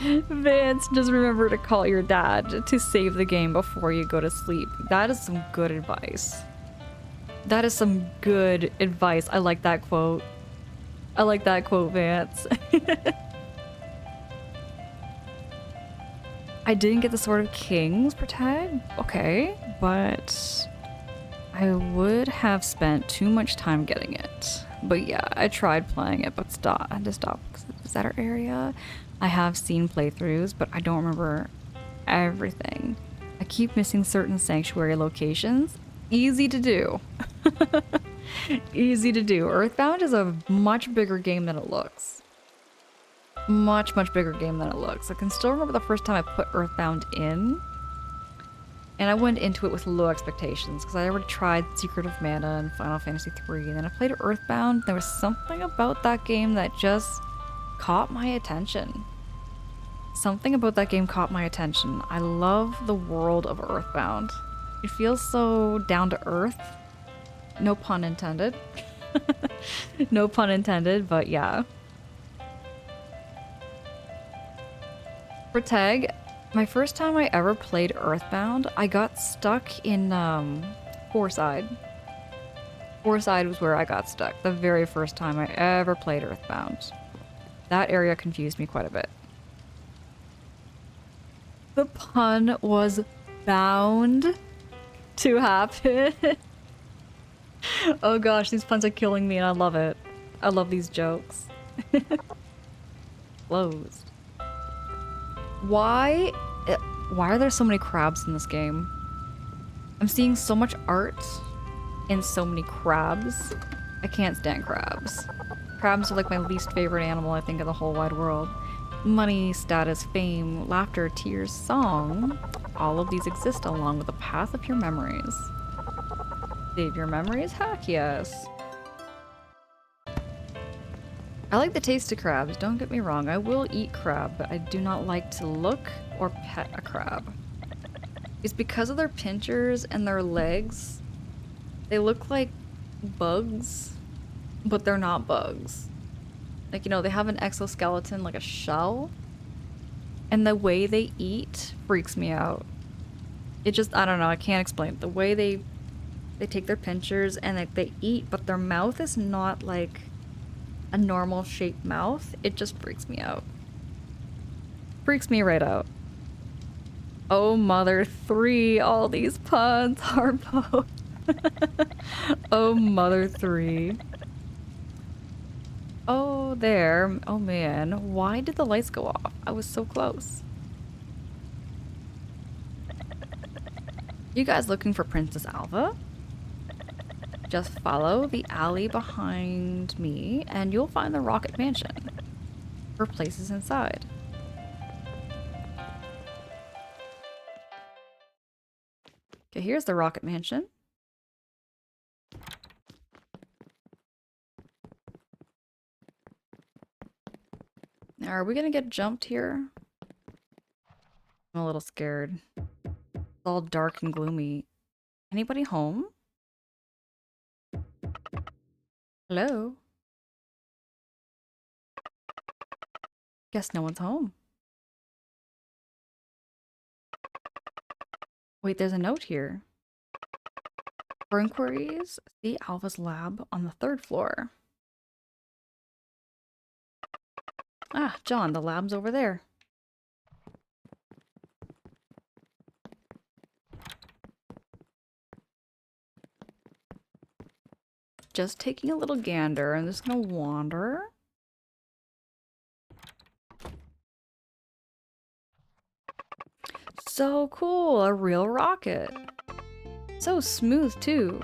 Vance, just remember to call your dad to save the game before you go to sleep. That is some good advice. That is some good advice. I like that quote. I like that quote, Vance. I didn't get the Sword of Kings per tag. Okay, but I would have spent too much time getting it. But yeah, I tried playing it, but I had to stop. Is that our area? I have seen playthroughs, but I don't remember everything. I keep missing certain sanctuary locations. Easy to do. Easy to do. Earthbound is a much bigger game than it looks. Much, much bigger game than it looks. I can still remember the first time I put Earthbound in. And I went into it with low expectations because I already tried Secret of Mana and Final Fantasy III, and then I played Earthbound. There was something about that game that just caught my attention. Something about that game caught my attention. I love the world of Earthbound. It feels so down to earth. No pun intended. No pun intended, but yeah. For tag, my first time I ever played Earthbound, I got stuck in Fourside. Fourside was where I got stuck the very first time I ever played Earthbound. That area confused me quite a bit. The pun was bound to happen. Oh gosh, these puns are killing me and I love it. I love these jokes. Closed. Why are there so many crabs in this game? I'm seeing so much art and so many crabs. I can't stand crabs. Crabs are like my least favorite animal, I think, in the whole wide world. Money, status, fame, laughter, tears, song. All of these exist along with the path of your memories. Save your memories? Heck yes. I like the taste of crabs, don't get me wrong. I will eat crab, but I do not like to look or pet a crab. It's because of their pinchers and their legs. They look like bugs, but they're not bugs. Like, you know, they have an exoskeleton like a shell, and the way they eat freaks me out. It just, I don't know, I can't explain it. The way they take their pinchers and like they eat, but their mouth is not like a normal shaped mouth. It just freaks me out. Freaks me right out. Oh, Mother 3, all these puns, Harpo. Oh, Mother 3. Oh, there. Oh, man. Why did the lights go off? I was so close. You guys looking for Princess Alva? Just follow the alley behind me and you'll find the Rocket Mansion. Her place is inside. Okay, here's the Rocket Mansion. Are we gonna get jumped here? I'm a little scared. It's all dark and gloomy. Anybody home? Hello? Guess no one's home. Wait, there's a note here. For inquiries, see Alva's lab on the 3rd floor. Ah, John, the lab's over there. Just taking a little gander. I'm just gonna wander. So cool, a real rocket. So smooth too.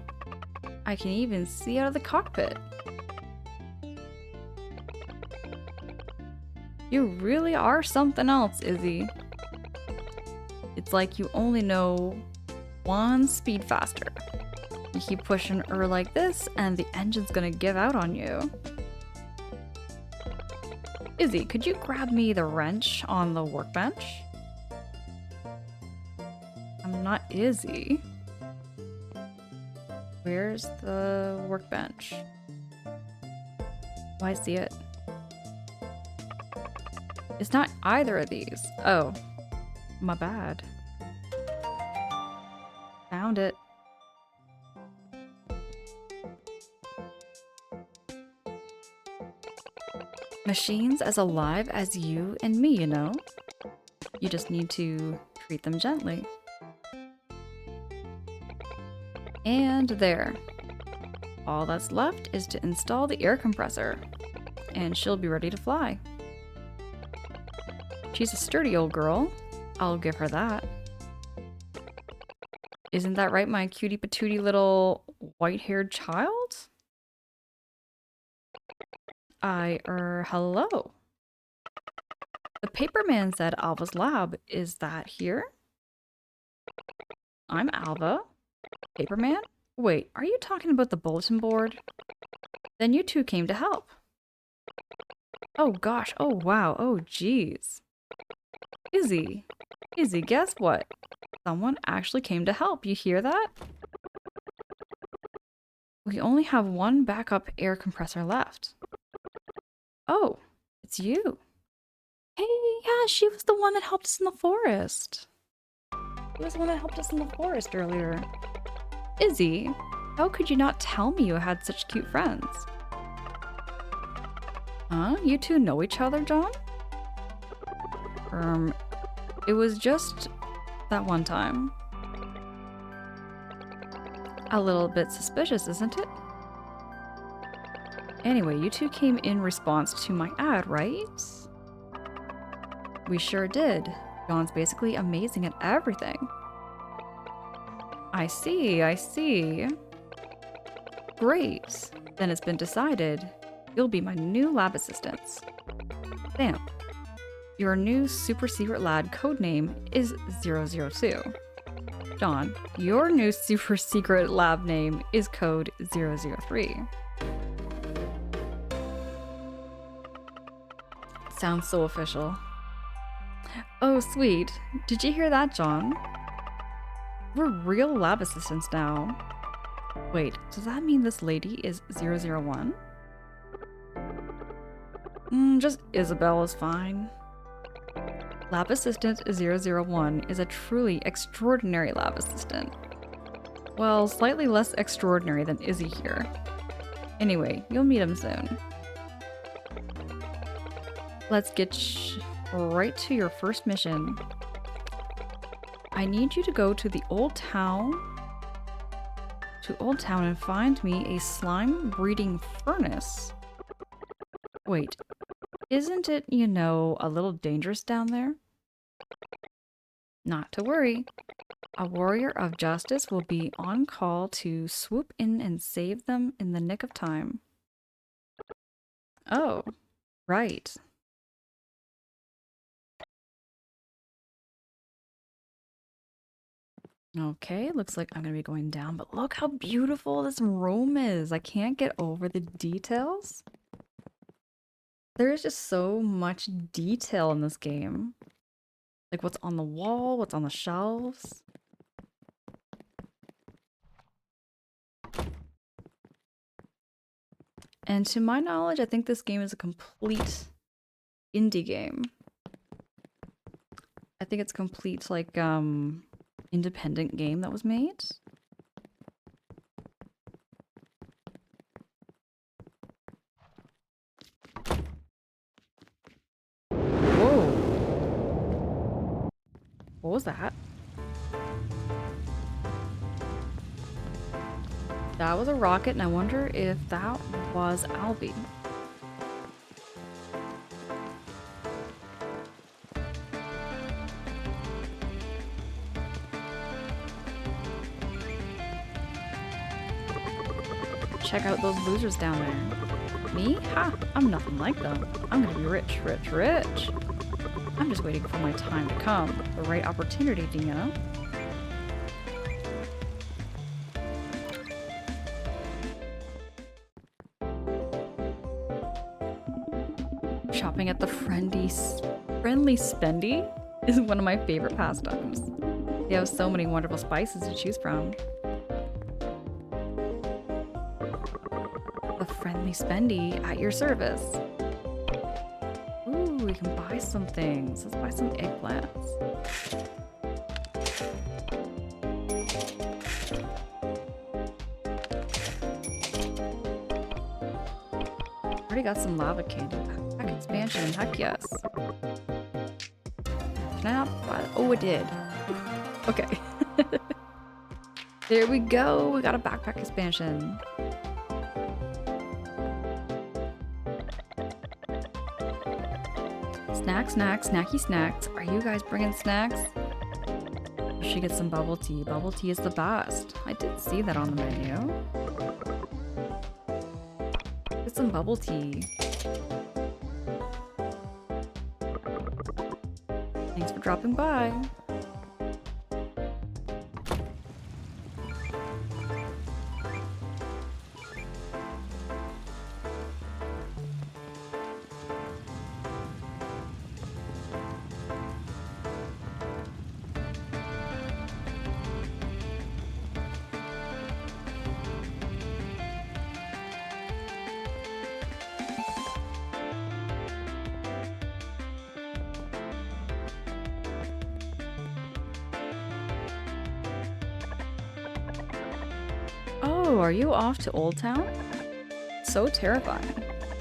I can even see out of the cockpit. You really are something else, Izzy. It's like you only know one speed faster. You keep pushing her like this and the engine's gonna give out on you. Izzy, could you grab me the wrench on the workbench? I'm not Izzy. Where's the workbench? Oh, I see it. It's not either of these. Oh, my bad. Found it. Machines as alive as you and me, you know? You just need to treat them gently. And there. All that's left is to install the air compressor, and she'll be ready to fly. She's a sturdy old girl. I'll give her that. Isn't that right, my cutie patootie little white-haired child? Hello. The paperman said Alva's lab. Is that here? I'm Alva. Paperman? Wait, are you talking about the bulletin board? Then you two came to help. Oh gosh, oh wow, oh geez. Izzy, guess what? Someone actually came to help, you hear that? We only have one backup air compressor left. Oh, it's you. Hey, yeah, she was the one that helped us in the forest. She was the one that helped us in the forest earlier. Izzy, how could you not tell me you had such cute friends? Huh? You two know each other, John? It was just that one time. A little bit suspicious, isn't it? Anyway, you two came in response to my ad, right? We sure did. John's basically amazing at everything. I see, I see. Great. Then it's been decided. You'll be my new lab assistants. Sam, your new super secret lab codename is 002. John, your new super secret lab name is code 003. Sounds so official. Oh, sweet. Did you hear that, John? We're real lab assistants now. Wait, does that mean this lady is 001? Just Isabel is fine. Lab Assistant 001 is a truly extraordinary lab assistant. Well, slightly less extraordinary than Izzy here. Anyway, you'll meet him soon. Let's get right to your first mission. I need you to go to the Old Town and find me a slime breeding furnace. Wait, isn't it, you know, a little dangerous down there? Not to worry. A warrior of justice will be on call to swoop in and save them in the nick of time. Oh, right. Okay, looks like I'm gonna be going down, but look how beautiful this room is. I can't get over the details. There's just so much detail in this game. Like what's on the wall, what's on the shelves. And to my knowledge, I think this game is a complete indie game. I think it's a complete, like, independent game that was made. Whoa. What was that? That was a rocket, and I wonder if that was Albie. Check out those losers down there. Me? Ha! I'm nothing like them. I'm gonna be rich, rich, rich. I'm just waiting for my time to come. The right opportunity, do you know? Shopping at the friendly spendy is one of my favorite pastimes. They have so many wonderful spices to choose from. The friendly spendy at your service. Ooh, we can buy some things. Let's buy some eggplants. Already got some lava candy. Backpack expansion, heck yes. Can I not buy that? Oh, it did. Okay. There we go. We got a backpack expansion. Snacks, snacks, snacky snacks. Are you guys bringing snacks? She gets some bubble tea. Bubble tea is the best. I did see that on the menu. Get some bubble tea. Thanks for dropping by. Oh, are you off to Old Town? So terrifying.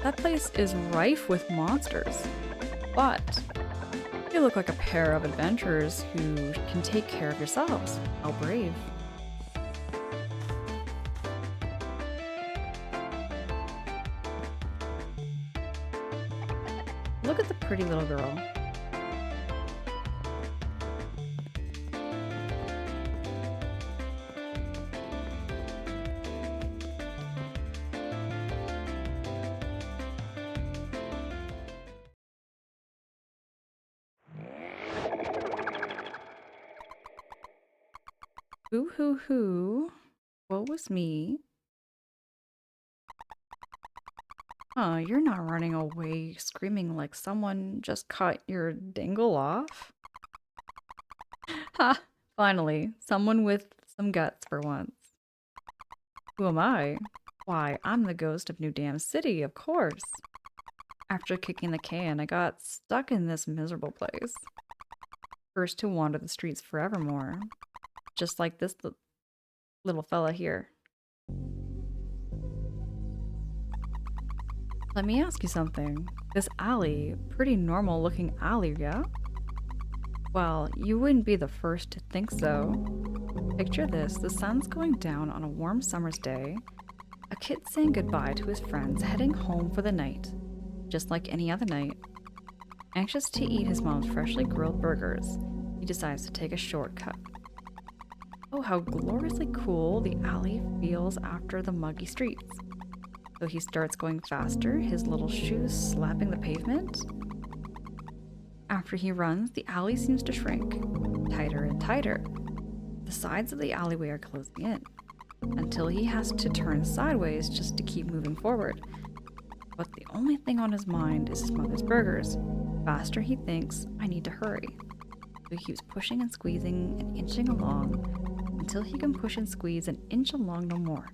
That place is rife with monsters. But you look like a pair of adventurers who can take care of yourselves. How brave. Look at the pretty little girl. Boo hoo hoo. What was me? Huh, you're not running away screaming like someone just cut your dingle off? Ha! Finally, someone with some guts for once. Who am I? Why, I'm the ghost of New Dam City, of course. After kicking the can, I got stuck in this miserable place. First to wander the streets forevermore. Just like this little fella here. Let me ask you something. This alley, pretty normal looking alley, yeah? Well, you wouldn't be the first to think so. Picture this, the sun's going down on a warm summer's day, a kid saying goodbye to his friends heading home for the night, just like any other night. Anxious to eat his mom's freshly grilled burgers, he decides to take a shortcut. Oh, how gloriously cool the alley feels after the muggy streets. So he starts going faster, his little shoes slapping the pavement. After he runs, the alley seems to shrink, tighter and tighter. The sides of the alleyway are closing in, until he has to turn sideways just to keep moving forward. But the only thing on his mind is his mother's burgers. Faster he thinks, I need to hurry. So he keeps pushing and squeezing and inching along until he can push and squeeze and inch along no more.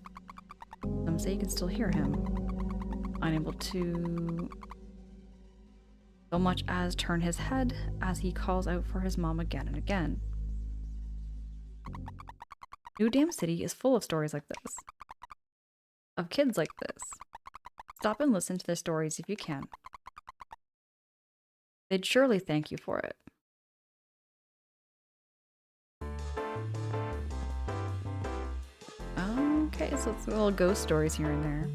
Some say you can still hear him, unable to so much as turn his head as he calls out for his mom again and again. New Dam City is full of stories like this. Of kids like this. Stop and listen to their stories if you can. They'd surely thank you for it. Okay, so it's little ghost stories here and there.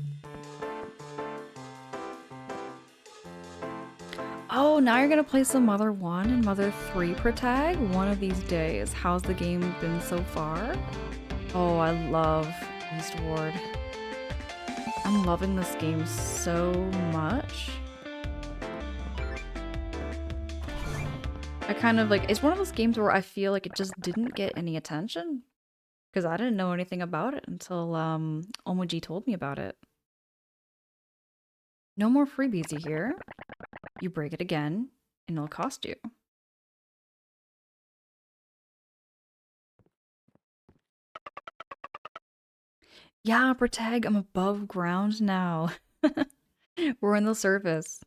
Oh, now you're gonna play some Mother 1 and Mother 3 per tag one of these days. How's the game been so far? Oh, I love Eastward. I'm loving this game so much. I kind of like, it's one of those games where I feel like it just didn't get any attention because I didn't know anything about it until Omoji told me about it. No more freebies, you hear? You break it again, and it'll cost you. Yeah, Protag, I'm above ground now. We're in the surface.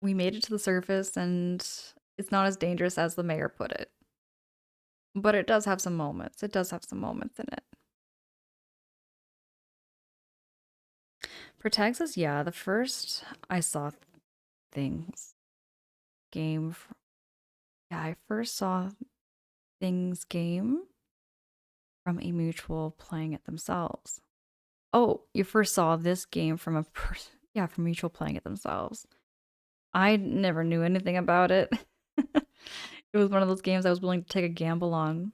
We made it to the surface, and it's not as dangerous as the mayor put it. But it does have some moments. It does have some moments in it. Protag says, yeah, the first I saw things game. Yeah, I first saw things game from a mutual playing it themselves. Oh, you first saw this game from a person. Yeah, from mutual playing it themselves. I never knew anything about it. It was one of those games I was willing to take a gamble on.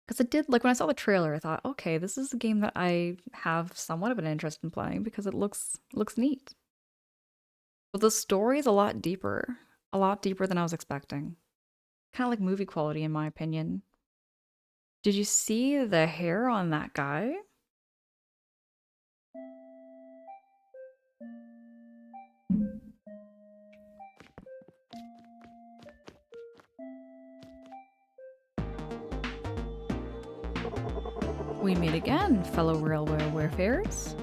Because it did, like when I saw the trailer, I thought, okay, this is a game that I have somewhat of an interest in playing because it looks neat. But the story is a lot deeper than I was expecting. Kind of like movie quality, in my opinion. Did you see the hair on that guy? We meet again, fellow railway wayfarers.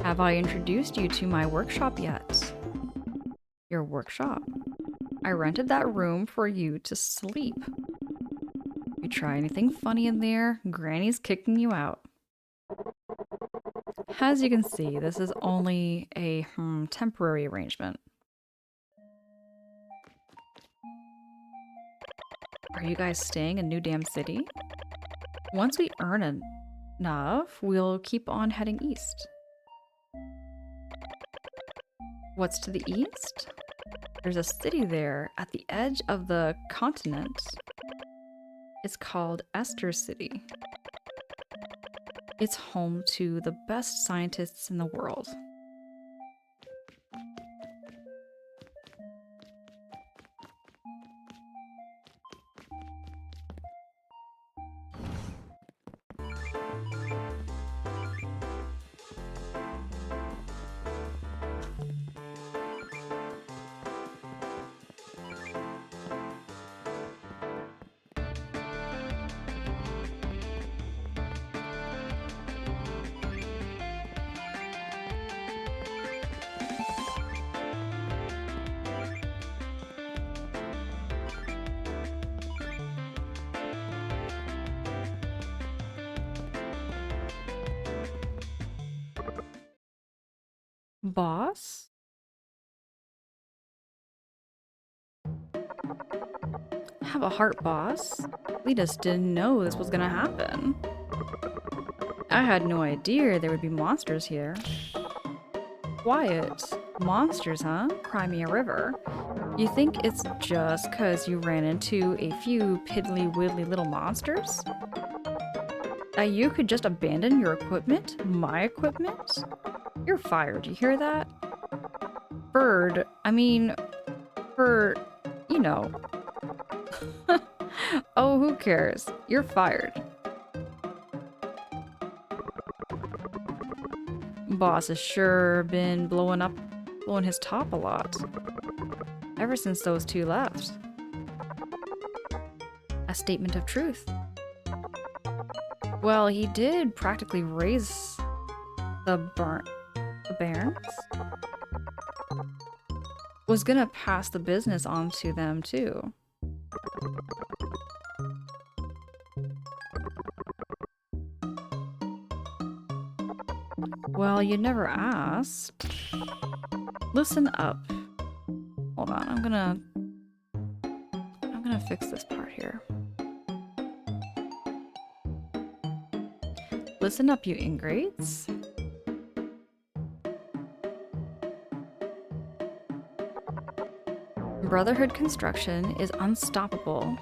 Have I introduced you to my workshop yet? Your workshop? I rented that room for you to sleep. You try anything funny in there, Granny's kicking you out. As you can see, this is only a temporary arrangement. Are you guys staying in New Dam City? Once we earn enough, we'll keep on heading east. What's to the east? There's a city there at the edge of the continent. It's called Esther City. It's home to the best scientists in the world. Boss? Have a heart, boss. We just didn't know this was gonna happen. I had no idea there would be monsters here. Quiet. Monsters, huh? Crimea River. You think it's just 'cause you ran into a few piddly-widdly little monsters? That you could just abandon your equipment? My equipment? You're fired, you hear that? Bird, I mean, for, you know. Oh, who cares? You're fired. Boss has sure been blowing his top a lot. Ever since those two left. A statement of truth. Well, he did practically raise the Barons. Was gonna pass the business on to them too. Well, you never asked. Listen up. Hold on, I'm gonna fix this part here. Listen up, you ingrates. Brotherhood construction is unstoppable,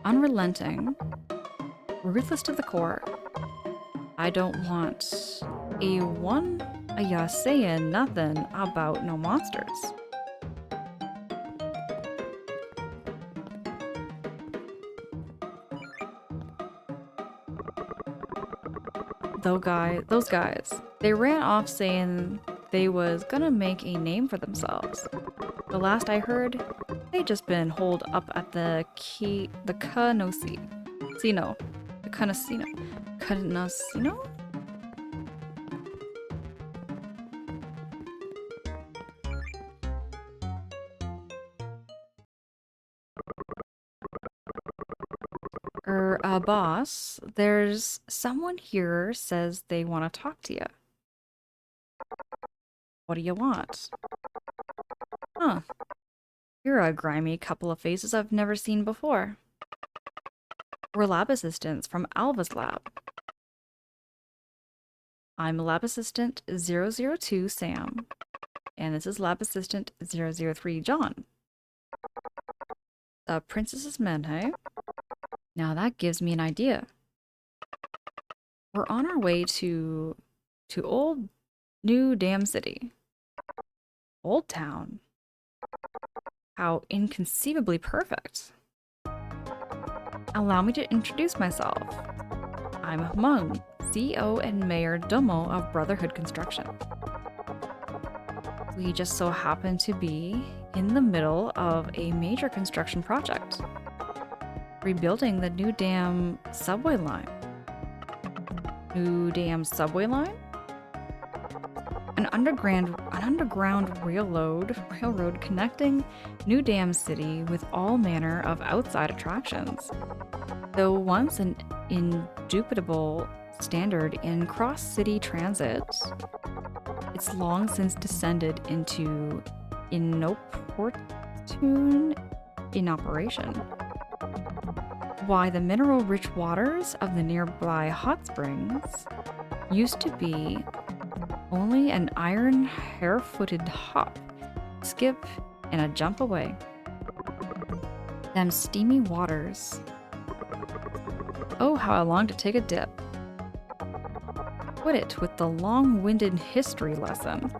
unrelenting, ruthless to the core. I don't want a ya saying nothing about no monsters. Those guys, they ran off saying they was gonna make a name for themselves. The last I heard, they just been holed up at the Canosino. The Canosino? Boss, there's someone here says they want to talk to you. What do you want? Huh. You're a grimy couple of faces I've never seen before. We're lab assistants from Alva's lab. I'm lab assistant 002 Sam, and this is lab assistant 003 John. The princess's men, hey? Now that gives me an idea. We're on our way to Old New Dam City. Old Town. How inconceivably perfect. Allow me to introduce myself. I'm Hmong, CEO and Mayor Domo of Brotherhood Construction. We just so happen to be in the middle of a major construction project. Rebuilding the New Dam subway line. New Dam subway line? An underground railroad connecting New Dam City with all manner of outside attractions. Though once an indubitable standard in cross-city transit, it's long since descended into inopportune inoperation. Why, the mineral-rich waters of the nearby hot springs used to be only an iron hair-footed hop, skip, and a jump away. Them steamy waters. Oh, how I long to take a dip. Quit it with the long-winded history lesson.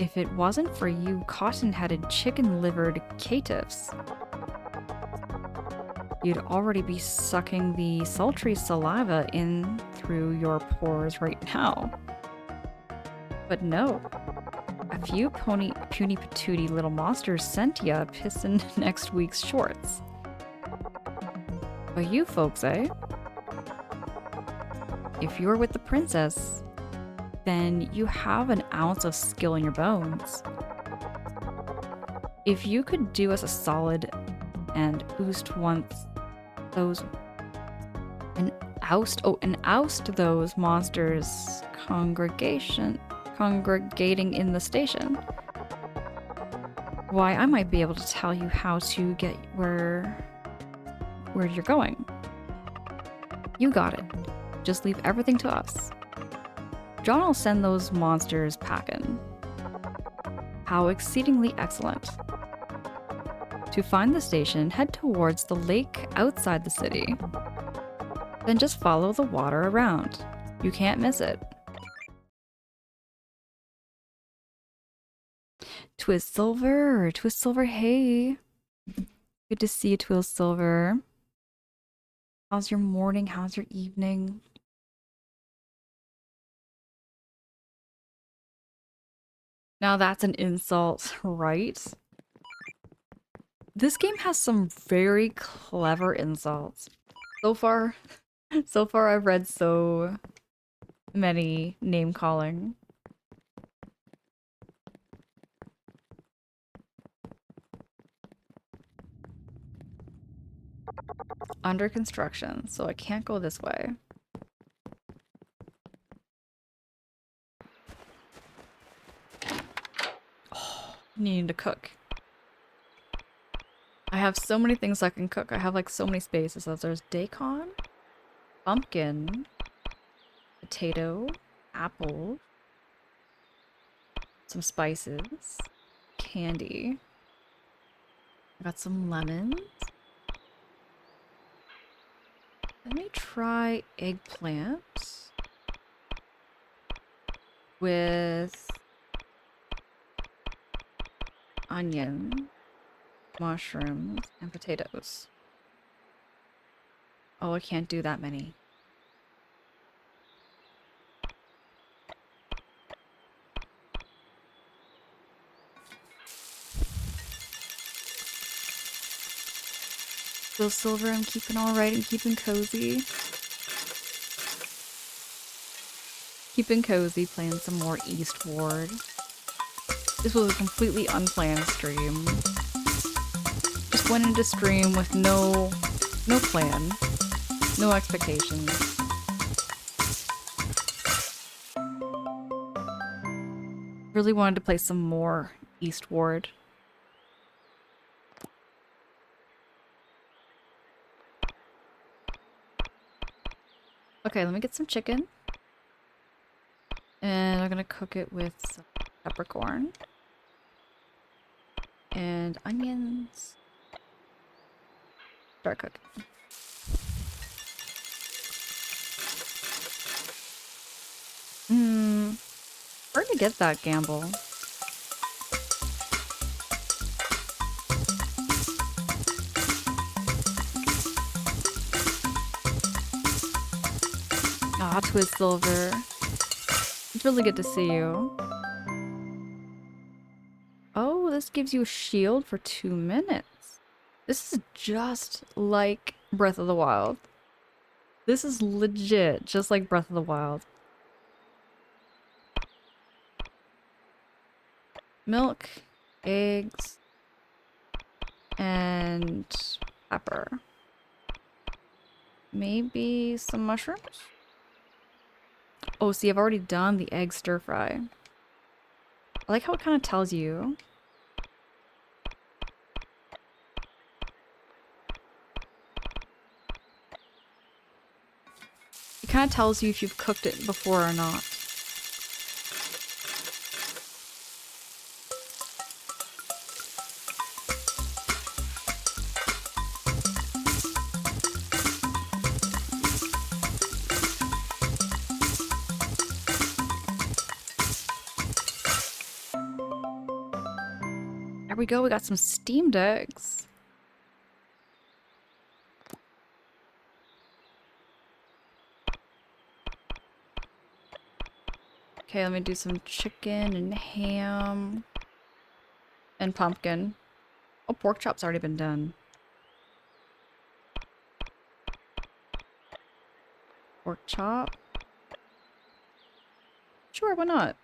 If it wasn't for you cotton-headed, chicken-livered caitiffs, you'd already be sucking the sultry saliva in through your pores right now. But no, a few puny patootie little monsters sent ya pissin' next week's shorts. But you folks, eh? If you're with the princess, then you have an ounce of skill in your bones. If you could do us a solid and oust those monsters congregating in the station, why, I might be able to tell you how to get where you're going. You got it. Just leave everything to us. John will send those monsters packing. How exceedingly excellent. To find the station, head towards the lake outside the city. Then just follow the water around. You can't miss it. Twist Silver, hey. Good to see you, Twist Silver. How's your morning? How's your evening? Now that's an insult, right? This game has some very clever insults. So far, so far I've read so many name calling. Under construction, so I can't go this way. Oh, needing to cook. I have so many things I can cook. I have like so many spaces. So there's daikon, pumpkin, potato, apple, some spices, candy. I got some lemons. Let me try eggplant with onion, mushrooms, and potatoes. Oh, I can't do that many. Still silver, I'm keeping all right and keeping cozy. Keeping cozy, playing some more Eastward. This was a completely unplanned stream. Just went into stream with no plan, no expectations. Really wanted to play some more Eastward. Okay, let me get some chicken. And I'm gonna cook it with some peppercorn. And onions. Start cooking. Where'd you get that, Gamble? Ah, Twist Silver. It's really good to see you. Oh, this gives you a shield for 2 minutes. This is just like Breath of the Wild. This is legit just like Breath of the Wild. Milk, eggs, and pepper. Maybe some mushrooms? Oh, see, I've already done the egg stir fry. I like how it kind of tells you. It kind of tells you if you've cooked it before or not. There we go, we got some steamed eggs. Okay, let me do some chicken and ham and pumpkin. Oh, pork chop's already been done. Pork chop. Sure, why not?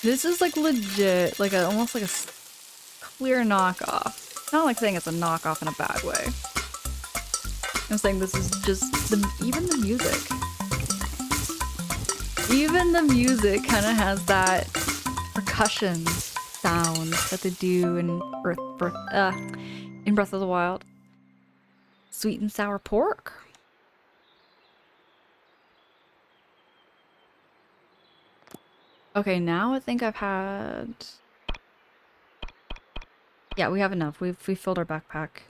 This is like legit, like almost like a clear knockoff. Not like saying it's a knockoff in a bad way. I'm saying this is just even the music. Even the music kind of has that percussion sound that they do in Breath of the Wild. Sweet and sour pork. Okay, now I think I've had... Yeah, we have enough. We filled our backpack.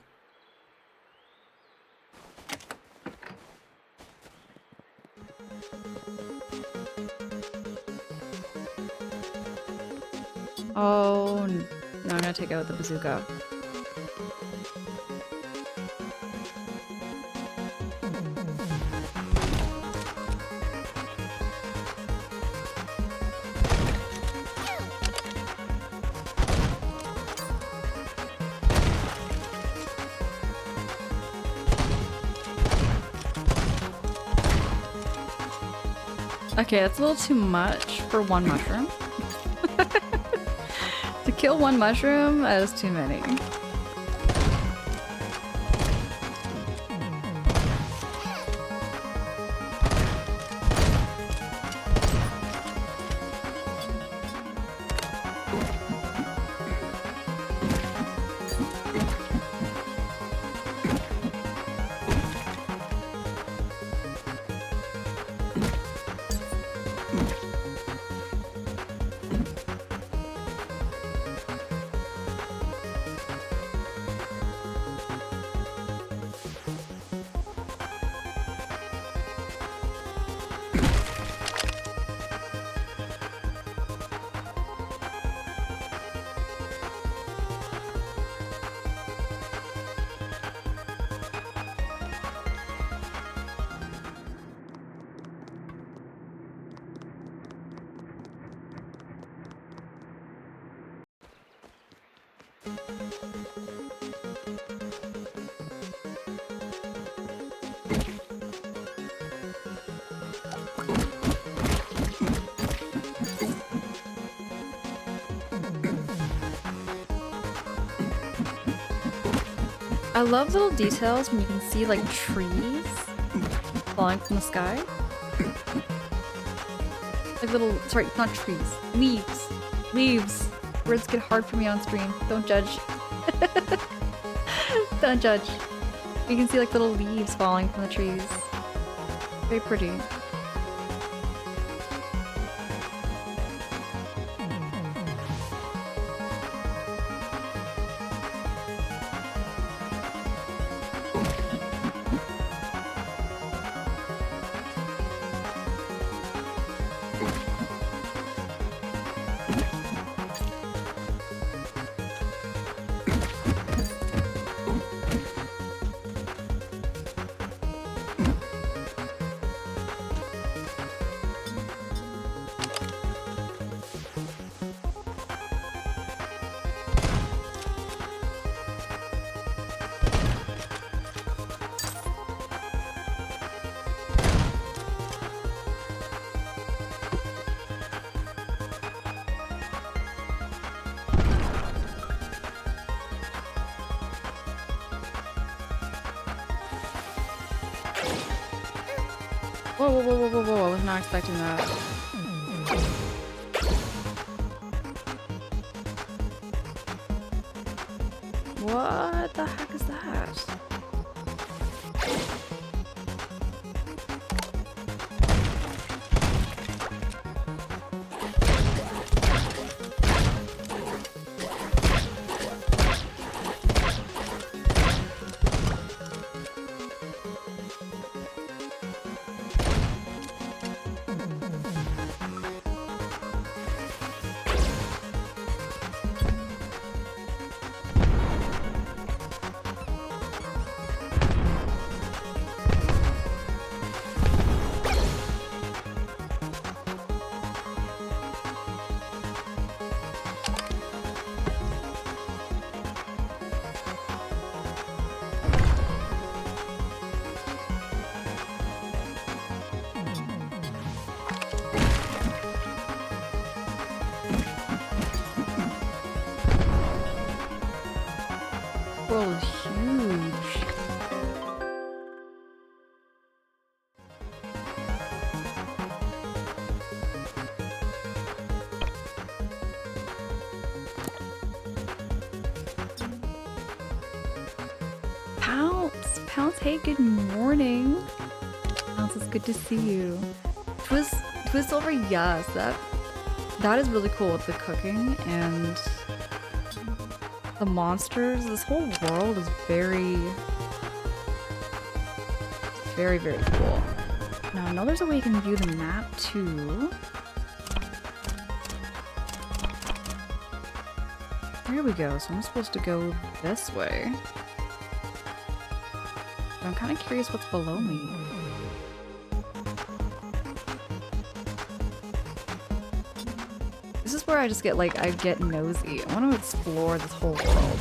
Oh, no, I'm gonna take out the bazooka. Okay, that's a little too much for one mushroom. To kill one mushroom, that is too many. I love little details when you can see like trees falling from the sky. Like little, sorry, not trees, leaves. Leaves. Words get hard for me on stream. Don't judge. Don't judge. You can see like little leaves falling from the trees. Very pretty. Whoa, whoa, whoa, whoa, whoa, whoa, I was not expecting that. What the heck is that? World is huge. Pounce, hey, good morning. Pounce, it's good to see you. Twist Silver, yes, that is really cool with the cooking and the monsters. This whole world is very, very cool. Now I know there's a way you can view the map too. There we go, so I'm supposed to go this way. But I'm kind of curious what's below me. This is where I just get like, I get nosy. I want to explore this whole world.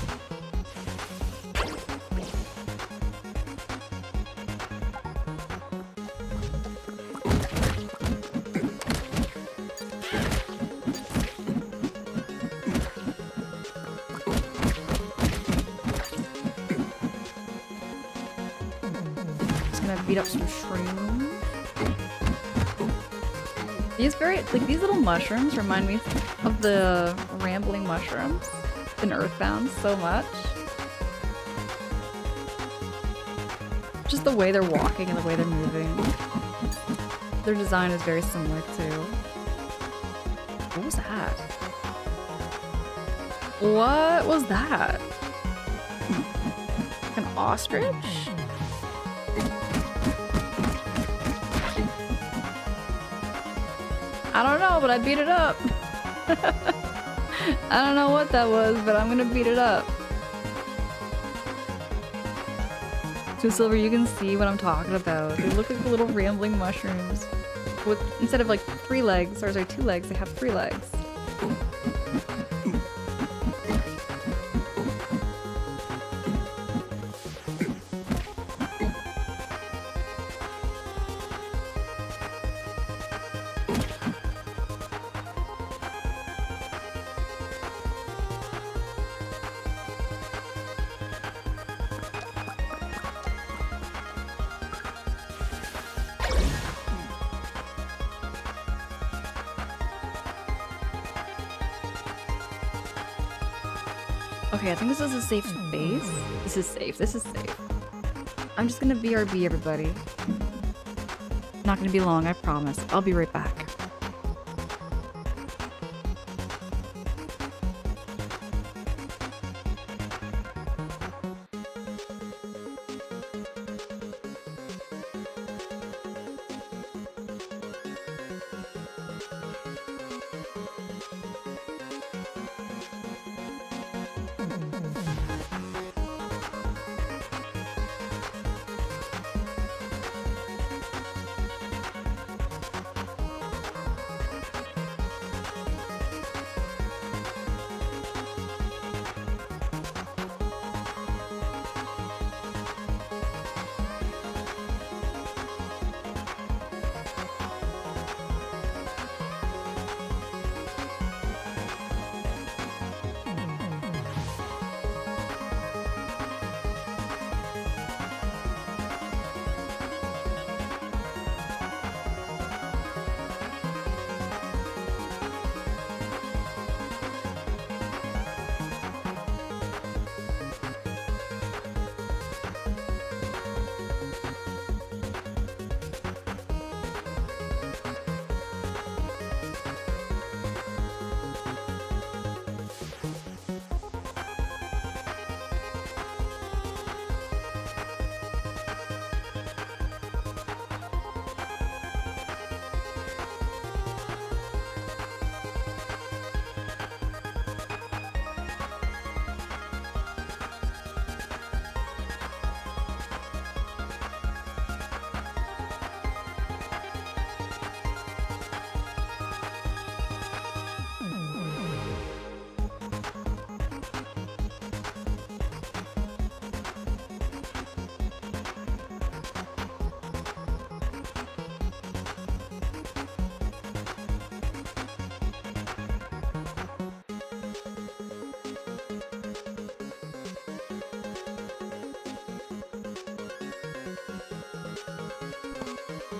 beat up some shrooms. These these little mushrooms remind me of the rambling mushrooms in Earthbound so much. Just the way they're walking and the way they're moving. Their design is very similar too. What was that? What was that? An ostrich? I don't know, but I beat it up. I don't know what that was, but I'm gonna beat it up. So Silver, you can see what I'm talking about. They look like little rambling mushrooms. With instead of like 3 legs, or sorry, 2 legs, they have 3 legs. Okay, I think this is a safe space. This is safe. This is safe. I'm just gonna BRB everybody. Not gonna be long, I promise. I'll be right back.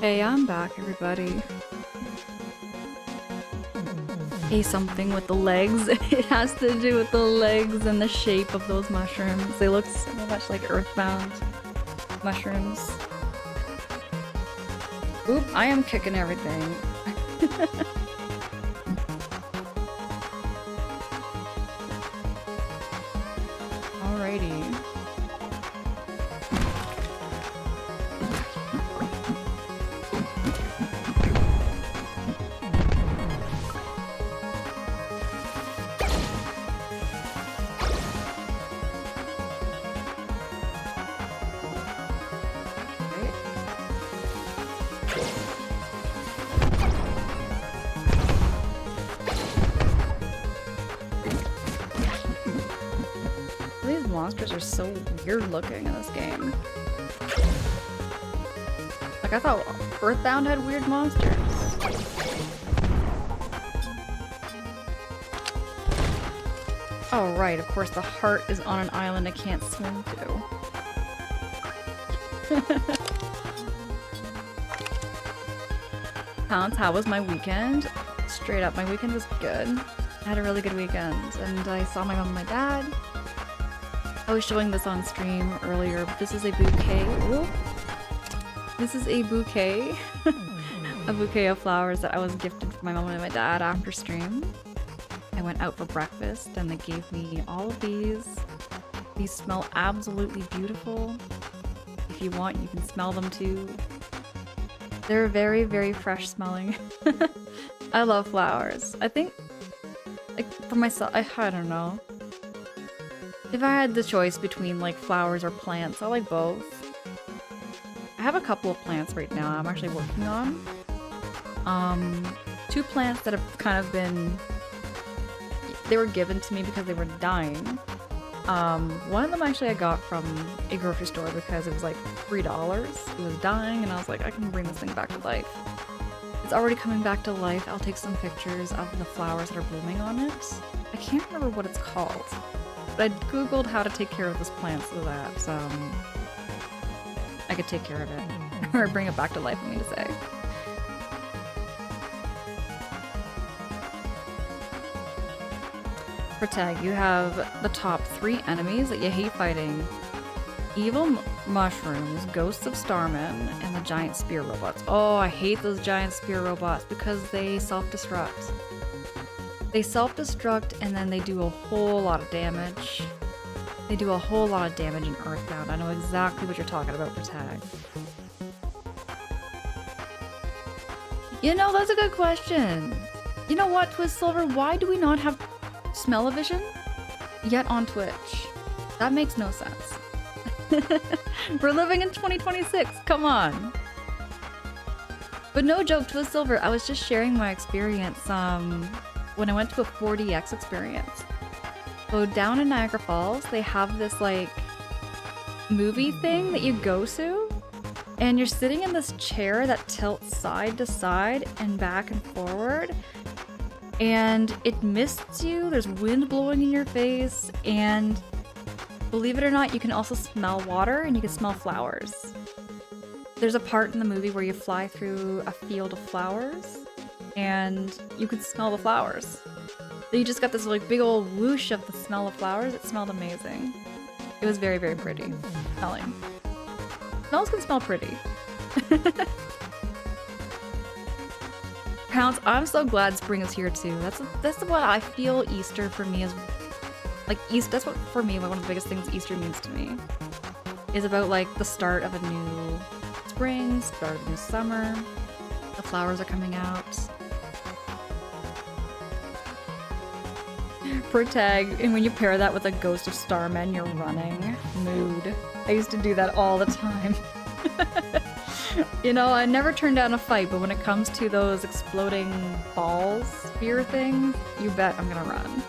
Hey, I'm back, everybody. A something with the legs. It has to do with the legs and the shape of those mushrooms. They look so much like Earthbound mushrooms. Oop, I am kicking everything. Alrighty. Monsters are so weird looking in this game. Like, I thought Earthbound had weird monsters. Oh right, of course the heart is on an island I can't swim to. Pounds, how was my weekend? Straight up, my weekend was good. I had a really good weekend, and I saw my mom and my dad. I was showing this on stream earlier, but this is a bouquet. Ooh. This is a bouquet. A bouquet of flowers that I was gifted from my mom and my dad after stream. I went out for breakfast, and they gave me all of these. These smell absolutely beautiful. If you want, you can smell them too. They're very, very fresh smelling. I love flowers. I think, like, for myself, I don't know. If I had the choice between, like, flowers or plants, I like both. I have a couple of plants right now I'm actually working on. 2 plants that have kind of been... They were given to me because they were dying. One of them actually I got from a grocery store because it was like $3. It was dying and I was like, I can bring this thing back to life. It's already coming back to life. I'll take some pictures of the flowers that are blooming on it. I can't remember what it's called, but I googled how to take care of this plant so that I could take care of it or bring it back to life, I mean to say. For tag, you have the top 3 enemies that you hate fighting. Evil mushrooms, ghosts of starmen, and the giant spear robots. Oh, I hate those giant spear robots because they self-destruct. They self-destruct and then they do a whole lot of damage. They do a whole lot of damage in Earthbound. I know exactly what you're talking about for tag. You know, that's a good question. You know what, Twist Silver? Why do we not have smell-o-vision yet on Twitch? That makes no sense. We're living in 2026, come on. But no joke, Twist Silver, I was just sharing my experience when I went to a 4DX experience. So down in Niagara Falls, they have this like movie thing that you go to, and you're sitting in this chair that tilts side to side and back and forward, and it mists you, there's wind blowing in your face, and believe it or not, you can also smell water and you can smell flowers. There's a part in the movie where you fly through a field of flowers and you can smell the flowers. So you just got this like big old whoosh of the smell of flowers. It smelled amazing. It was very, very pretty smelling. Smells can smell pretty. Pounds, I'm so glad spring is here too. That's what I feel Easter for me is like. That's what for me one of the biggest things Easter means to me is about like the start of a new spring, start of a new summer. The flowers are coming out. Per tag, and when you pair that with a Ghost of Starmen, you're running. Mood. I used to do that all the time. You know, I never turned down a fight, but when it comes to those exploding balls, spear things, you bet I'm gonna run.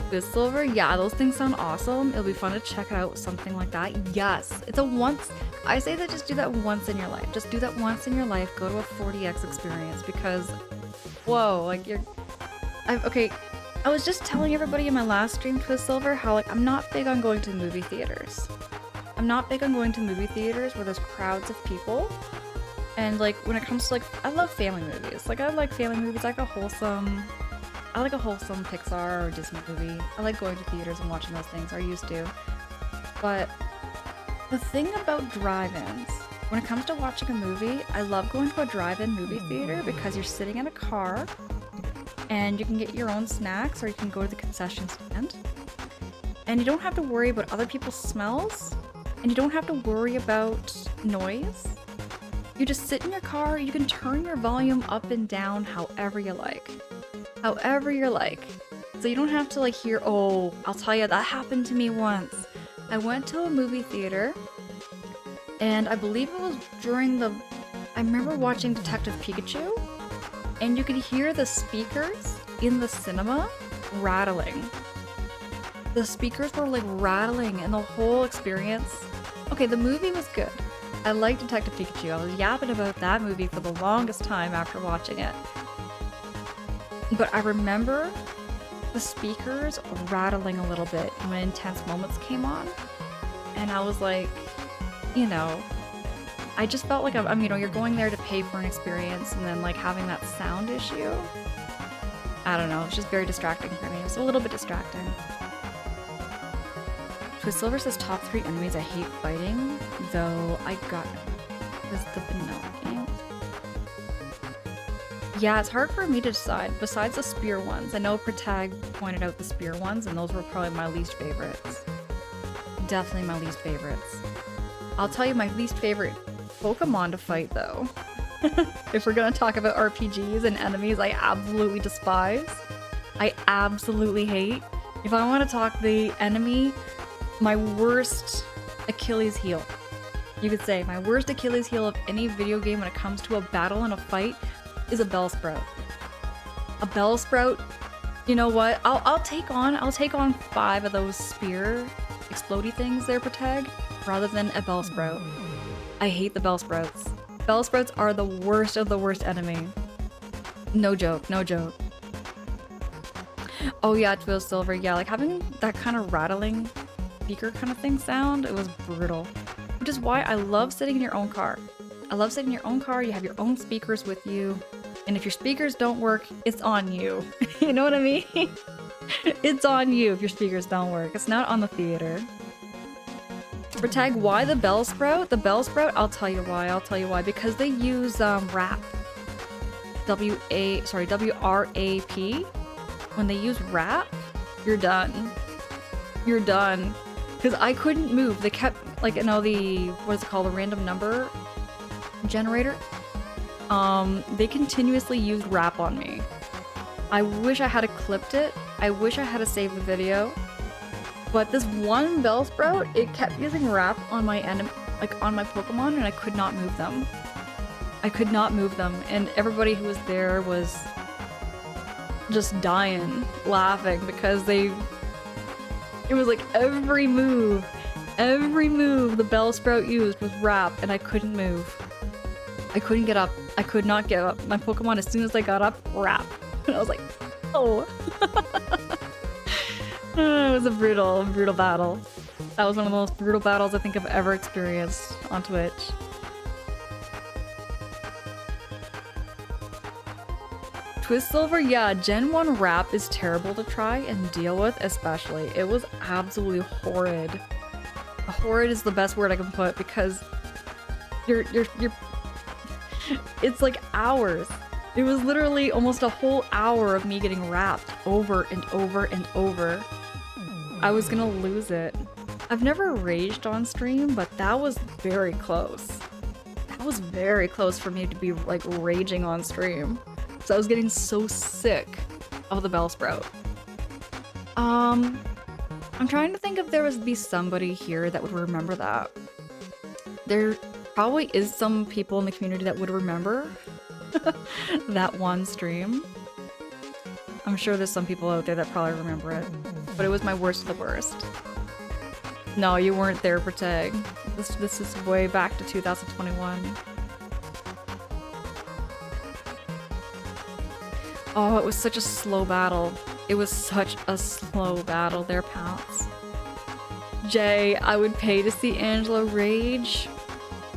This silver, yeah, those things sound awesome. It'll be fun to check out something like that. Yes, it's a once. I say that just do that once in your life. Just do that once in your life. Go to a 4DX experience because, whoa, like okay. I was just telling everybody in my last stream, Twist Silver, how like I'm not big on going to movie theaters. I'm not big on going to movie theaters where there's crowds of people. And like when it comes to like, I love family movies. Like I like family movies. I like a wholesome Pixar or Disney movie. I like going to theaters and watching those things. I used to. But the thing about drive-ins, when it comes to watching a movie, I love going to a drive-in movie theater because you're sitting in a car and you can get your own snacks or you can go to the concession stand. And you don't have to worry about other people's smells and you don't have to worry about noise. You just sit in your car, you can turn your volume up and down however you like. However you're like. So you don't have to like hear, oh, I'll tell you, that happened to me once. I went to a movie theater and I believe it was I remember watching Detective Pikachu and you could hear the speakers in the cinema rattling. The speakers were like rattling and the whole experience. Okay, the movie was good. I liked Detective Pikachu. I was yapping about that movie for the longest time after watching it. But I remember the speakers rattling a little bit when intense moments came on. and I was like, you know, I just felt like I'm, you know, you're going there to pay for an experience, and then like having that sound issue. I don't know, it's just very distracting for me. It's a little bit distracting. Twist Silver says top 3 enemies I hate fighting, though I got was the vanilla game. Yeah, it's hard for me to decide. Besides the spear ones, I know Protag pointed out the spear ones, and those were probably my least favorites. Definitely my least favorites. I'll tell you my least favorite Pokemon to fight, though. If we're gonna talk about RPGs and enemies I absolutely despise, I absolutely hate. If I want to talk the enemy, my worst Achilles heel. You could say my worst Achilles heel of any video game when it comes to a battle and a fight is a Bellsprout. A Bellsprout, you know what? I'll take on 5 of those spear explodey things there, Protag, rather than a Bellsprout. I hate the Bellsprouts. Bellsprouts are the worst of the worst enemy. No joke, no joke. Oh yeah, Twill Silver, yeah, like having that kind of rattling speaker kind of thing sound, it was brutal. Which is why I love sitting in your own car. I love sitting in your own car, you have your own speakers with you, and if your speakers don't work, it's on you. You know what I mean? It's on you if your speakers don't work. It's not on the theater. Protag, why the Bellsprout? The Bellsprout, I'll tell you why. Because they use WRAP. W-R-A-P. When they use WRAP, you're done. You're done. Because I couldn't move. They kept, like, you know, the, what is it called? The random number generator? They continuously used WRAP on me. I wish I had clipped it. I wish I had saved the video. But this one Bellsprout, it kept using WRAP on my enemy, like on my Pokemon, and I could not move them. I could not move them, and everybody who was there was just dying, laughing, because it was like every move the Bellsprout used was WRAP, and I couldn't move. I couldn't get up. I could not get up. My Pokemon, as soon as I got up, WRAP. And I was like, oh. It was a brutal battle. That was one of the most brutal battles I think I've ever experienced on Twitch. Twist Silver, yeah, Gen 1 WRAP is terrible to try and deal with, especially. It was absolutely horrid. Horrid is the best word I can put, because you're it's like hours. It was literally almost a whole hour of me getting wrapped over and over and over. I was gonna lose it. I've never raged on stream, but that was very close. That was very close for me to be like raging on stream. So I was getting so sick of the Bellsprout. I'm trying to think if there would be somebody here that would remember that. There probably is some people in the community that would remember that one stream. I'm sure there's some people out there that probably remember it, but it was my worst of the worst. No, you weren't there, Protag. This is way back to 2021. Oh, it was such a slow battle. It was such a slow battle there, Pounce. Jay, I would pay to see Angela rage.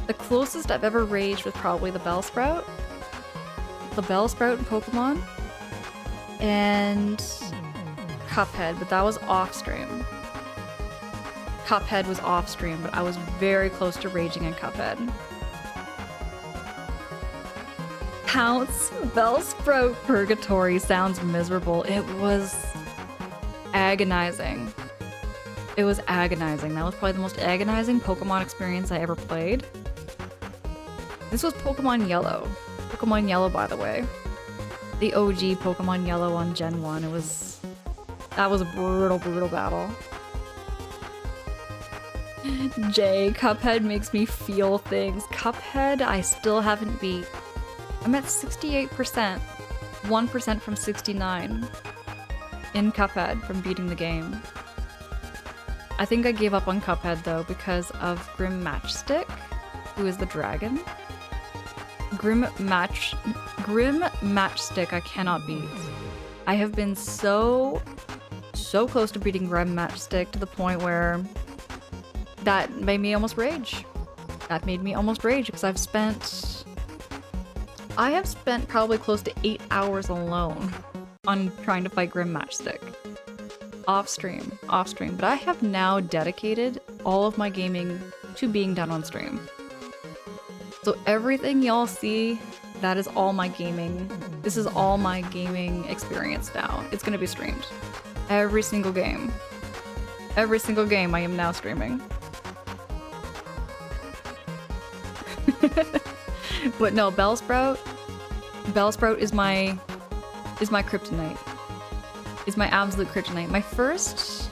The closest I've ever raged was probably the Bellsprout. The Bellsprout in Pokemon. And Cuphead, but that was off stream. Cuphead was off stream, but I was very close to raging in Cuphead. Pounce, Bellsprout Purgatory sounds miserable. It was agonizing. It was agonizing. That was probably the most agonizing Pokemon experience I ever played. This was Pokemon Yellow. Pokemon Yellow, by the way. The OG Pokemon Yellow on Gen 1. That was a brutal battle. Jay, Cuphead makes me feel things. Cuphead, I still haven't beat. I'm at 68%. 1% from 69. In Cuphead from beating the game. I think I gave up on Cuphead though because of Grim Matchstick, who is the dragon. Grim Matchstick I cannot beat. I have been so close to beating Grim Matchstick to the point where That made me almost rage. That made me almost rage because I have spent probably close to 8 hours alone on trying to fight Grim Matchstick. Off stream. But I have now dedicated all of my gaming to being done on stream. So everything y'all see, that is all my gaming. This is all my gaming experience now. It's gonna be streamed. Every single game. Every single game I am now streaming. But no, Bellsprout is my kryptonite. Is my absolute kryptonite. My first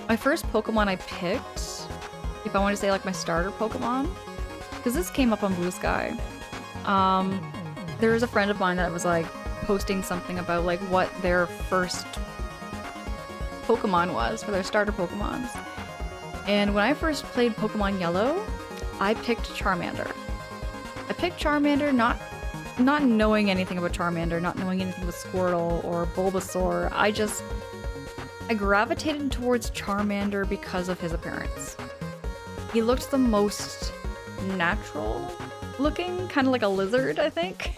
Pokemon I picked, if I want to say like my starter Pokemon, because this came up on Blue Sky. There was a friend of mine that was like posting something about like what their first Pokemon was for their starter Pokemons. And when I first played Pokemon Yellow, I picked Charmander. I picked Charmander not knowing anything about Charmander, not knowing anything about Squirtle or Bulbasaur. I gravitated towards Charmander because of his appearance. He looked the most natural looking, kind of like a lizard, I think.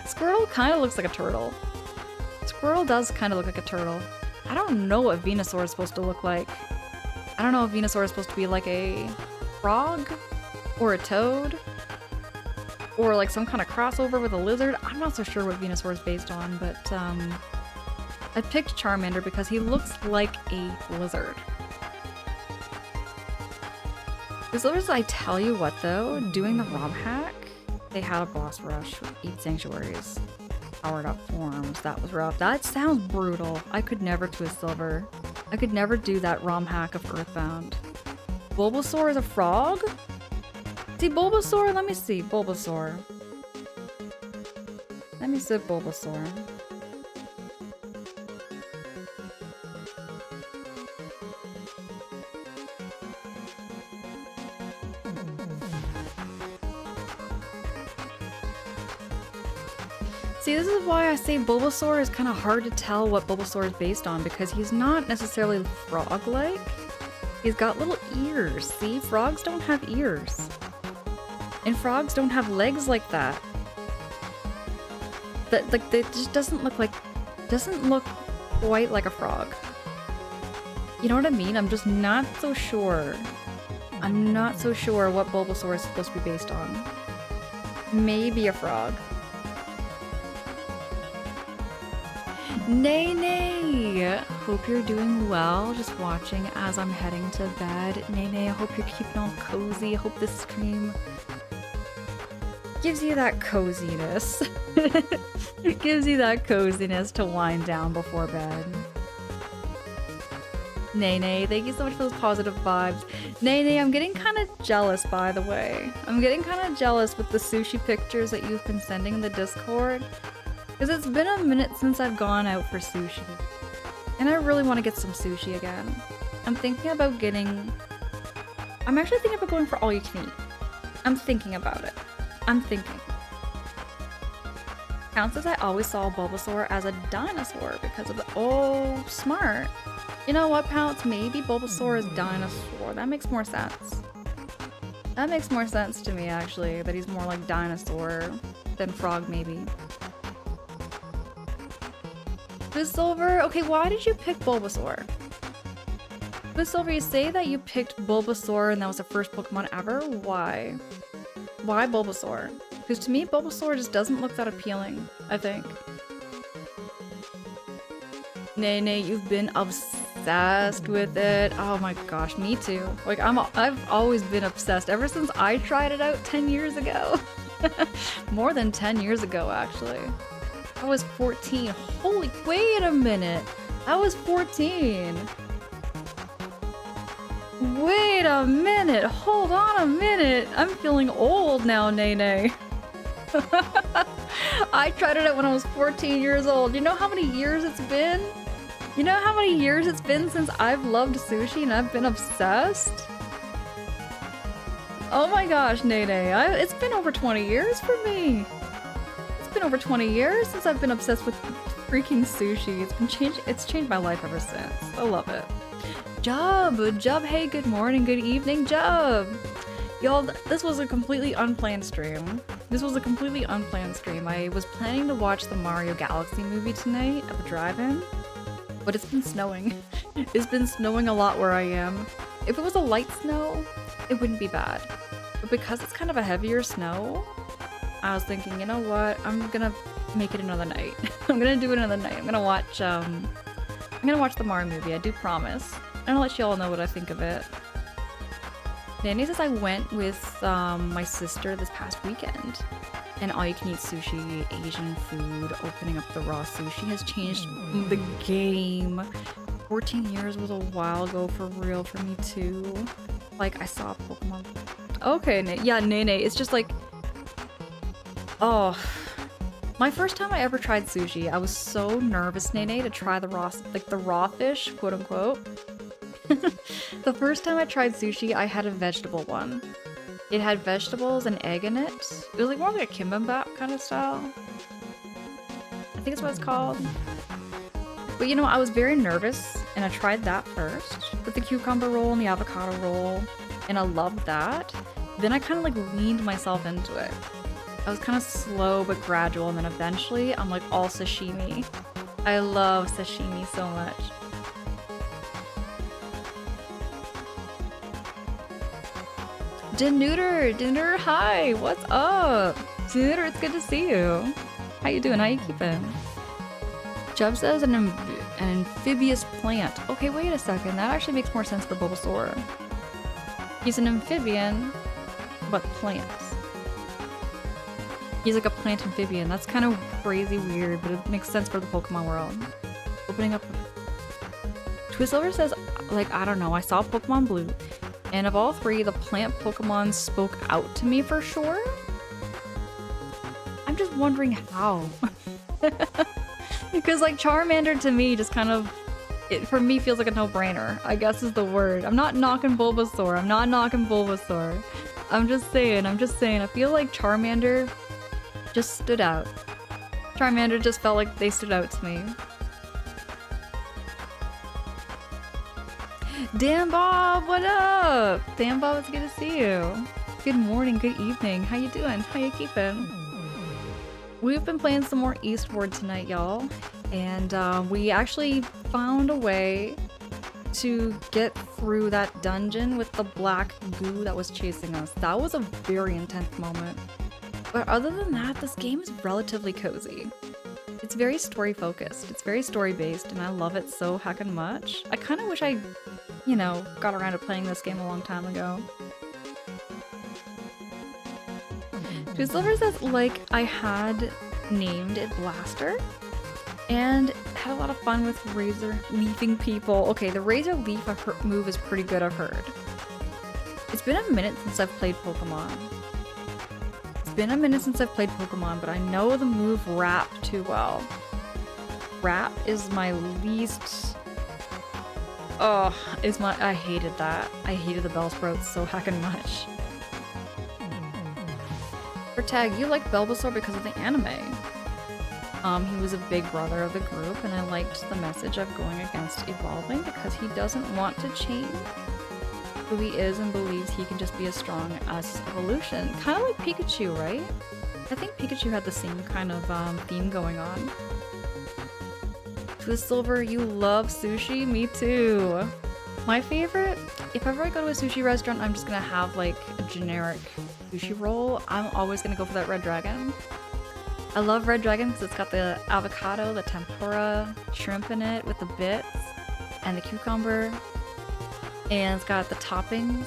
Squirtle kind of looks like a turtle. Squirtle does kind of look like a turtle. I don't know what Venusaur is supposed to look like. I don't know if Venusaur is supposed to be like a frog or a toad or like some kind of crossover with a lizard. I'm not so sure what Venusaur is based on, but I picked Charmander because he looks like a lizard. As long as I tell you what though, doing the ROM hack, they had a boss rush with 8 sanctuaries, powered up forms. That was rough. That sounds brutal. I could never twist silver. I could never do that ROM hack of Earthbound. Bulbasaur is a frog? See Bulbasaur? Let me see Bulbasaur. Let me see Bulbasaur. See, this is why I say Bulbasaur is kind of hard to tell what Bulbasaur is based on, because he's not necessarily frog-like. He's got little ears. See, frogs don't have ears. And frogs don't have legs like that. That like it just doesn't look quite like a frog. You know what I mean? I'm just not so sure. I'm not so sure what Bulbasaur is supposed to be based on. Maybe a frog. Nay, hope you're doing well. Just watching as I'm heading to bed. Nay, I hope you're keeping all cozy. I hope this stream gives you that coziness. It gives you that coziness to wind down before bed. Nay, thank you so much for those positive vibes. Nay, I'm getting kind of jealous, by the way. I'm getting kind of jealous with the sushi pictures that you've been sending in the Discord. Because it's been a minute since I've gone out for sushi. And I really want to get some sushi again. I'm actually thinking about going for all you can eat. I'm thinking about it. I'm thinking. Counts as I always saw Bulbasaur as a dinosaur because of the— oh, smart. You know what, Pounce? Maybe Bulbasaur is dinosaur. That makes more sense. That makes more sense to me, actually, that he's more like dinosaur than frog, maybe. Silver, okay, why did you pick Bulbasaur? Silver, you say that you picked Bulbasaur and that was the first Pokemon ever? Why? Why Bulbasaur? Because to me, Bulbasaur just doesn't look that appealing, I think. Nay, you've been obsessed with it. Oh my gosh, me too. Like, I've always been obsessed ever since I tried it out 10 years ago. More than 10 years ago, actually. I was 14. Holy, wait a minute. I was 14. Wait a minute. Hold on a minute. I'm feeling old now, Nay. I tried it out when I was 14 years old. You know how many years it's been? You know how many years it's been since I've loved sushi and I've been obsessed? Oh my gosh, Nay. It's been over 20 years for me. It's been over 20 years since I've been obsessed with freaking sushi. It's changed my life ever since. I love it. Jub, hey, good morning, good evening, Jub. Y'all, this was a completely unplanned stream. I was planning to watch the Mario Galaxy movie tonight at the drive-in, but it's been snowing. It's been snowing a lot where I am. If it was a light snow, it wouldn't be bad. But because it's kind of a heavier snow, I was thinking, you know what? I'm gonna make it another night. I'm gonna do it another night. I'm gonna watch the Mario movie, I do promise. And I'll let you all know what I think of it. Nanny says I went with my sister this past weekend. And all-you-can-eat sushi, Asian food, opening up the raw sushi has changed the game. 14 years was a while ago for real for me too. Like, I saw Pokemon. Okay, yeah, Nene, it's just like... Oh... My first time I ever tried sushi, I was so nervous, Nene, to try the raw fish, quote-unquote. The first time I tried sushi, I had a vegetable one. It had vegetables and egg in it. It was like more like a kimbap kind of style. I think that's what it's called. But you know, I was very nervous and I tried that first with the cucumber roll and the avocado roll, and I loved that. Then I kind of like leaned myself into it. I was kind of slow but gradual, and then eventually I'm like all sashimi. I love sashimi so much. Denuder, hi, what's up? Denuder, it's good to see you. How you doing? How you keeping? Jub says an amphibious plant. Okay, wait a second. That actually makes more sense for Bulbasaur. He's an amphibian, but plants. He's like a plant amphibian. That's kind of crazy weird, but it makes sense for the Pokemon world. Opening up... Twizzler says, like, I don't know, I saw Pokemon Blue. And of all three, the plant Pokemon spoke out to me for sure. I'm just wondering how. Because like Charmander to me just kind of, it for me feels like a no-brainer, I guess is the word. I'm not knocking Bulbasaur. I'm just saying, I feel like Charmander just stood out. Charmander just felt like they stood out to me. Dan Bob, what up? Dan Bob, it's good to see you. Good morning, good evening. How you doing? How you keeping? We've been playing some more Eastward tonight, y'all. And we actually found a way to get through that dungeon with the black goo that was chasing us. That was a very intense moment. But other than that, this game is relatively cozy. It's very story focused. It's very story based, and I love it so heckin' much. I kind of wish I, you know, got around to playing this game a long time ago. Silver says, like, I had named it Blaster, and had a lot of fun with Razor leafing people. Okay, the Razor Leaf move is pretty good, I've heard. It's been a minute since I've played Pokemon. But I know the move Wrap too well. Wrap is my least... Oh, I hated that. I hated the Bellsprouts so heckin' much. For Tag, you like Bulbasaur because of the anime. He was a big brother of the group, and I liked the message of going against evolving because he doesn't want to change who he is and believes he can just be as strong as his evolution. Kind of like Pikachu, right? I think Pikachu had the same kind of theme going on. Silver, you love sushi? Me too. My favorite, if ever I go to a sushi restaurant, I'm just gonna have like a generic sushi roll. I'm always gonna go for that Red Dragon. I love Red Dragon because it's got the avocado, the tempura, shrimp in it with the bits, and the cucumber. And it's got the toppings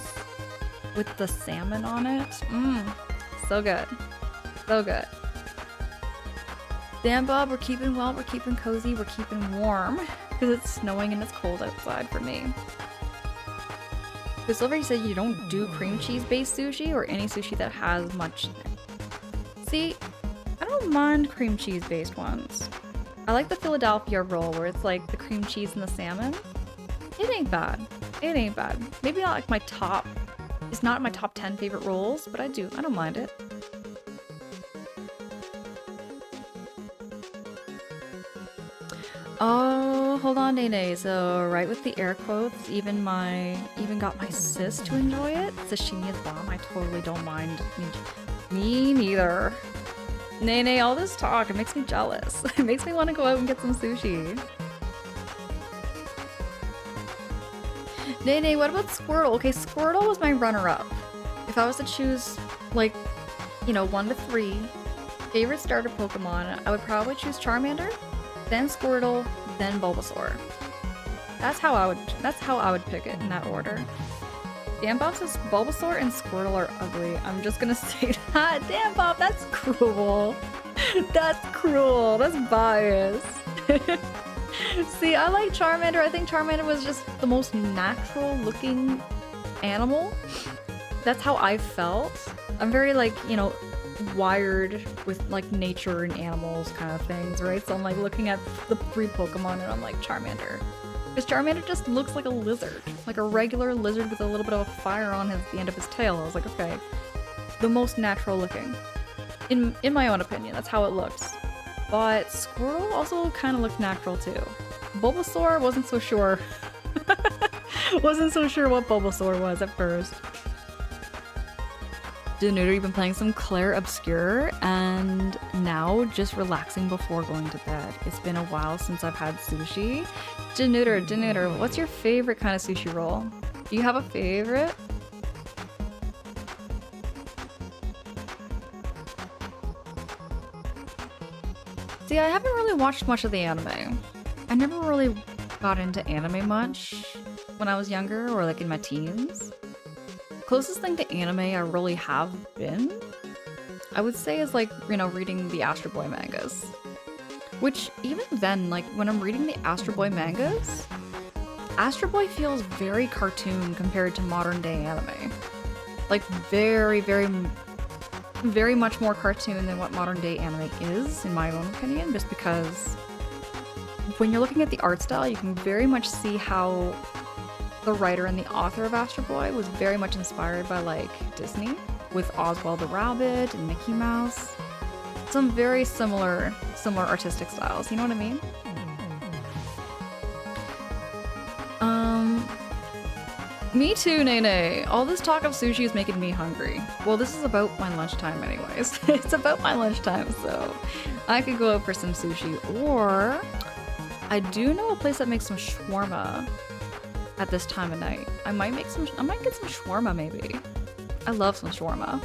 with the salmon on it. Mmm, so good. So good. Dan Bob, we're keeping well, we're keeping cozy, we're keeping warm. Because it's snowing and it's cold outside for me. But Silver, you said you don't do cream cheese based sushi or any sushi that has much in it. See, I don't mind cream cheese based ones. I like the Philadelphia roll where it's like the cream cheese and the salmon. It ain't bad. It ain't bad. Maybe not like my top, it's not my top 10 favorite rolls, but I don't mind it. Oh, hold on, Nene. So, right with the air quotes, even got my sis to enjoy it. Sashimi is bomb. I totally don't mind. Me neither. Nene, all this talk, it makes me jealous. It makes me want to go out and get some sushi. Nene, what about Squirtle? Okay, Squirtle was my runner-up. If I was to choose, like, you know, 1 to 3 favorite starter Pokemon, I would probably choose Charmander, then Squirtle, then Bulbasaur. That's how I would pick it in that order. Dan Bob says Bulbasaur and Squirtle are ugly. I'm just gonna say that. Dan Bob, that's cruel. That's cruel. That's bias. See, I like Charmander. I think Charmander was just the most natural looking animal. That's how I felt. I'm very, like, you know, wired with, like, nature and animals kind of things, right? So I'm, like, looking at the 3 Pokemon and I'm like, Charmander. Because Charmander just looks like a lizard. Like a regular lizard with a little bit of a fire on the end of his tail. I was like, okay. The most natural looking. In my own opinion, that's how it looks. But Squirtle also kind of looked natural too. Bulbasaur, wasn't so sure. Wasn't so sure what Bulbasaur was at first. Danuta, you've been playing some Claire Obscure and now just relaxing before going to bed. It's been a while since I've had sushi. Danuta, what's your favorite kind of sushi roll? Do you have a favorite? See, I haven't really watched much of the anime. I never really got into anime much when I was younger or like in my teens. Closest thing to anime I really have been, I would say, is like, you know, reading the Astro Boy mangas. Which even then, like when I'm reading the Astro Boy mangas, Astro Boy feels very cartoon compared to modern day anime. Like very, very, very much more cartoon than what modern day anime is, in my own opinion, just because when you're looking at the art style, you can very much see how the writer and the author of Astro Boy was very much inspired by, like, Disney, with Oswald the Rabbit and Mickey Mouse. Some very similar artistic styles, you know what I mean? Me too, Nene. All this talk of sushi is making me hungry. Well, this is about my lunchtime anyways. It's about my lunchtime, so I could go out for some sushi, or I do know a place that makes some shawarma at this time of night. I might get some shawarma maybe. I love some shawarma.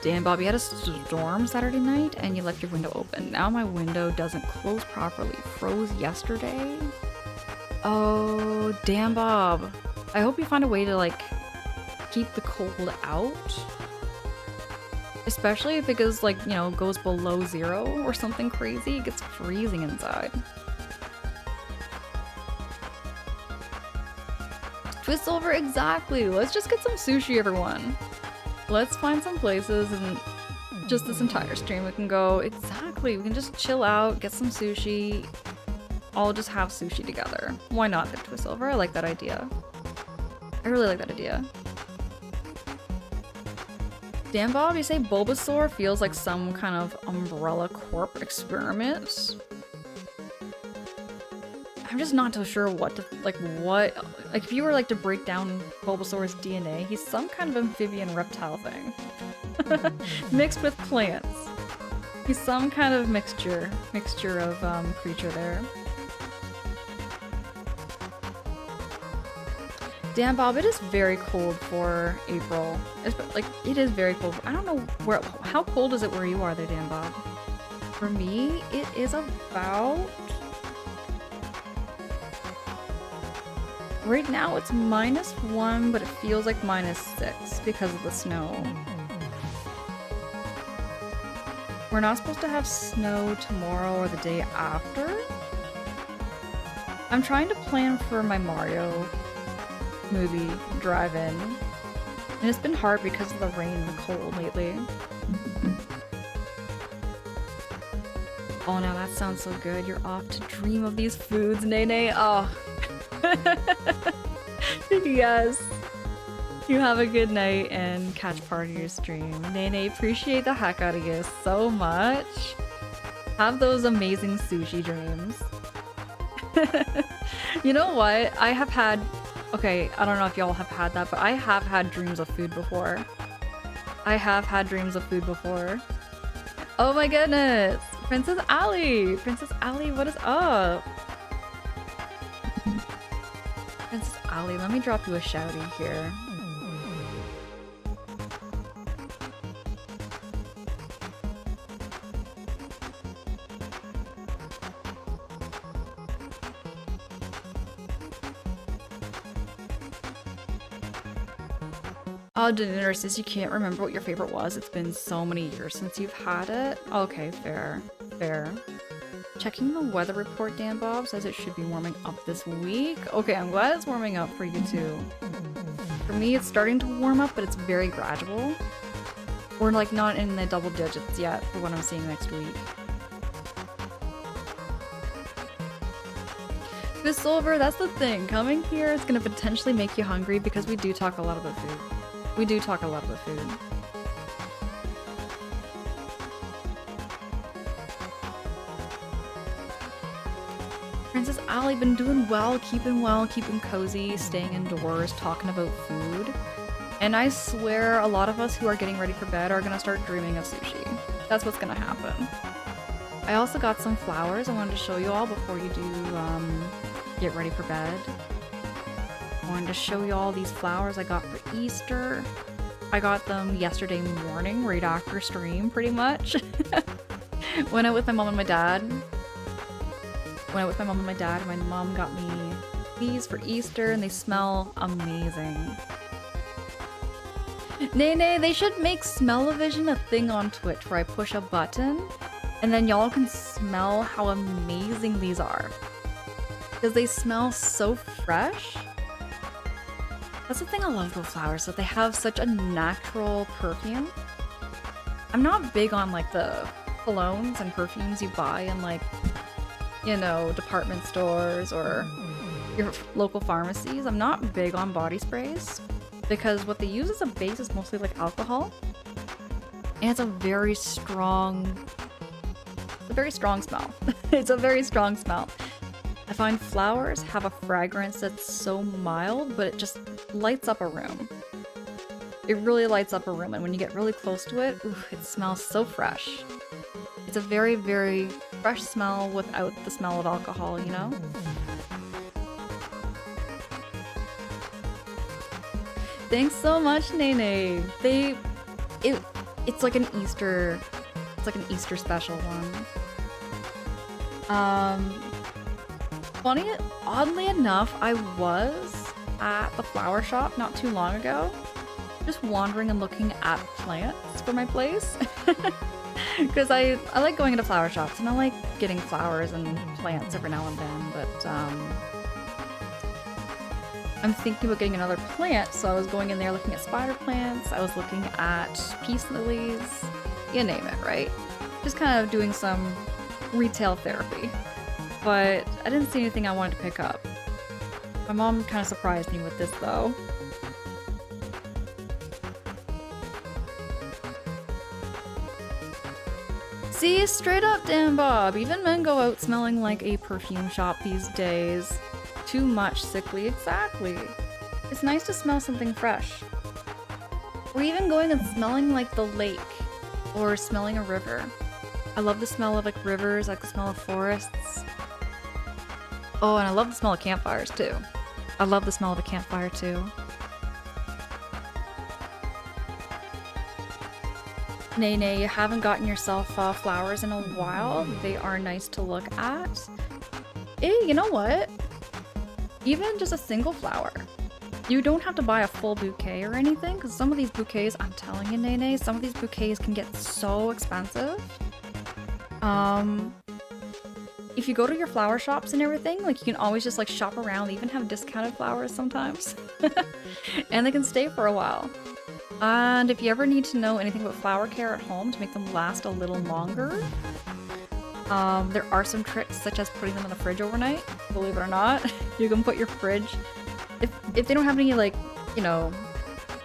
Dan Bob, you had a storm Saturday night and you left your window open. Now my window doesn't close properly. Froze yesterday. Oh, Dan Bob. I hope you find a way to, like, keep the cold out. Especially if it goes, like, you know, goes below 0 or something crazy. It gets freezing inside. Twist over, exactly. Let's just get some sushi, everyone. Let's find some places and just this entire stream we can go. Exactly. We can just chill out, get some sushi. All just have sushi together. Why not the Twist over? I like that idea. I really like that idea. Dan Bob, you say Bulbasaur feels like some kind of Umbrella Corp experiment? I'm just not so sure what to, like, if you were, like, to break down Bulbasaur's DNA, he's some kind of amphibian reptile thing. Mixed with plants. He's some kind of mixture of, creature there. Dan Bob, it is very cold for April. Like, it is very cold. I don't know how cold is it where you are there, Dan Bob? For me, it is about... Right now it's -1, but it feels like -6 because of the snow. We're not supposed to have snow tomorrow or the day after. I'm trying to plan for my Mario movie drive-in, and it's been hard because of the rain and the cold lately. Oh, now that sounds so good. You're off to dream of these foods, Nene. Oh. Yes. You have a good night and catch part of your stream. Nene, appreciate the heck out of you so much. Have those amazing sushi dreams. You know what? I have had... Okay, I don't know if y'all have had that, but I have had dreams of food before. I have had dreams of food before. Oh my goodness! Princess Ali! Princess Ali, what is up? Princess Ali, let me drop you a shouty here. Oh, dinner says you can't remember what your favorite was. It's been so many years since you've had it. Okay, fair. Fair. Checking the weather report, Dan Bob says it should be warming up this week. Okay, I'm glad it's warming up for you too. For me, it's starting to warm up, but it's very gradual. We're like not in the double digits yet for what I'm seeing next week. Good Silver, that's the thing. Coming here is gonna potentially make you hungry because we do talk a lot about food. We do talk a lot about food. Princess Ali been doing well, keeping cozy, staying indoors, talking about food. And I swear a lot of us who are getting ready for bed are gonna start dreaming of sushi. That's what's gonna happen. I also got some flowers I wanted to show you all before you do get ready for bed. I wanted to show you all these flowers I got for Easter. I got them yesterday morning, right after stream, pretty much. Went out with my mom and my dad. And my mom got me these for Easter, and they smell amazing. Nay, they should make smell-o-vision a thing on Twitch where I push a button, and then y'all can smell how amazing these are. Because they smell so fresh. That's the thing I love about flowers, that they have such a natural perfume. I'm not big on like the colognes and perfumes you buy in like, you know, department stores or your local pharmacies. I'm not big on body sprays because what they use as a base is mostly like alcohol. And it's a very strong smell. It's a very strong smell. I find flowers have a fragrance that's so mild, but it just lights up a room. It really lights up a room, and when you get really close to it, ooh, it smells so fresh. It's a very, very fresh smell without the smell of alcohol, you know? Thanks so much, Nene. It's like an Easter special one. Oddly enough, I was at the flower shop not too long ago, just wandering and looking at plants for my place. Because I like going into flower shops and I like getting flowers and plants every now and then, but I'm thinking about getting another plant, so I was going in there looking at spider plants, I was looking at peace lilies, you name it, right? Just kind of doing some retail therapy. But I didn't see anything I wanted to pick up. My mom kind of surprised me with this though. See, straight up, Dan Bob. Even men go out smelling like a perfume shop these days. Too much sickly, exactly. It's nice to smell something fresh. Or even going and smelling like the lake. Or smelling a river. I love the smell of like rivers, I like the smell of forests. Oh, and I love the smell of campfires too. I love the smell of a campfire too. Nay, you haven't gotten yourself flowers in a while. They are nice to look at. You know what? Even just a single flower. You don't have to buy a full bouquet or anything, because some of these bouquets, I'm telling you, Nene, some of these bouquets can get so expensive. If you go to your flower shops and everything, like you can always just like shop around. They even have discounted flowers sometimes. And they can stay for a while. And if you ever need to know anything about flower care at home to make them last a little longer, there are some tricks such as putting them in the fridge overnight. Believe it or not, you can put your fridge, if they don't have any like, you know,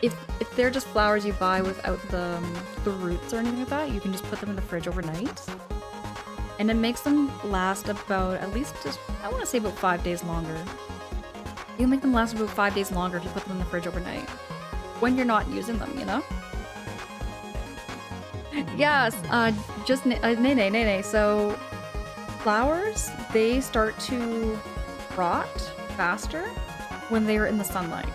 if they're just flowers you buy without the roots or anything like that, you can just put them in the fridge overnight. And it makes them last about, at least just, I want to say about 5 days longer. You can make them last about 5 days longer if you put them in the fridge overnight. When you're not using them, you know? Yes, just, nay. So, flowers, they start to rot faster when they're in the sunlight.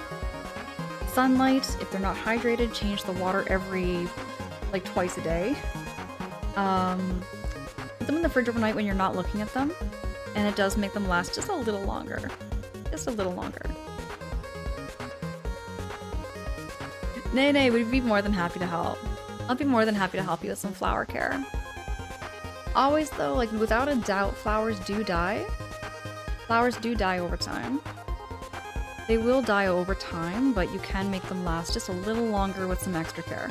Sunlight, if they're not hydrated, change the water every, like, twice a day. Put them in the fridge overnight when you're not looking at them, and it does make them last just a little longer. Just a little longer. Nay, we'd be more than happy to help. I'll be more than happy to help you with some flower care. Always though, like without a doubt, flowers do die. Flowers do die over time. They will die over time, but you can make them last just a little longer with some extra care.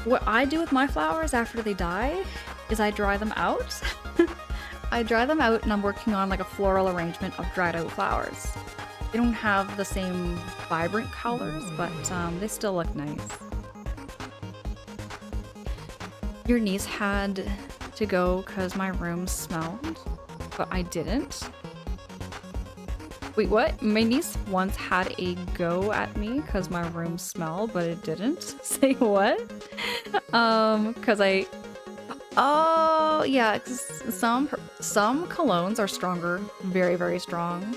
What I do with my flowers after they die is I dry them out. I dry them out and I'm working on like a floral arrangement of dried out flowers. They don't have the same vibrant colors, but they still look nice. Your niece had to go because my room smelled, but I didn't. Wait, what? My niece once had a go at me because my room smelled, but it didn't. Say what? Because I... Oh, yeah, some colognes are stronger. Very, very strong.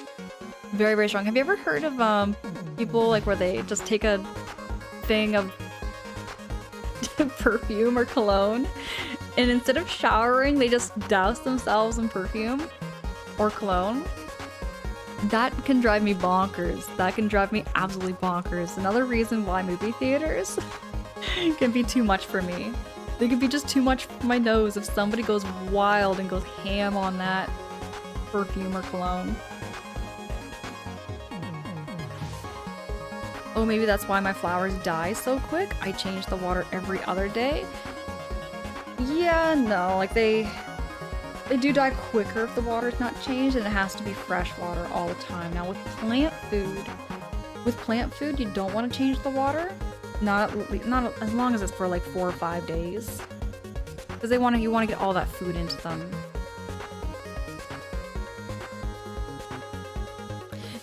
Very, very strong. Have you ever heard of people like where they just take a thing of perfume or cologne and instead of showering they just douse themselves in perfume or cologne? That can drive me bonkers. That can drive me absolutely bonkers. Another reason why movie theaters can be too much for me. They can be just too much for my nose if somebody goes wild and goes ham on that perfume or cologne. Oh, maybe that's why my flowers die so quick. I change the water every other day. Yeah, no, like they do die quicker if the water's not changed, and it has to be fresh water all the time. Now with plant food, you don't want to change the water. Not as long as it's for like 4 or 5 days, because you want to get all that food into them.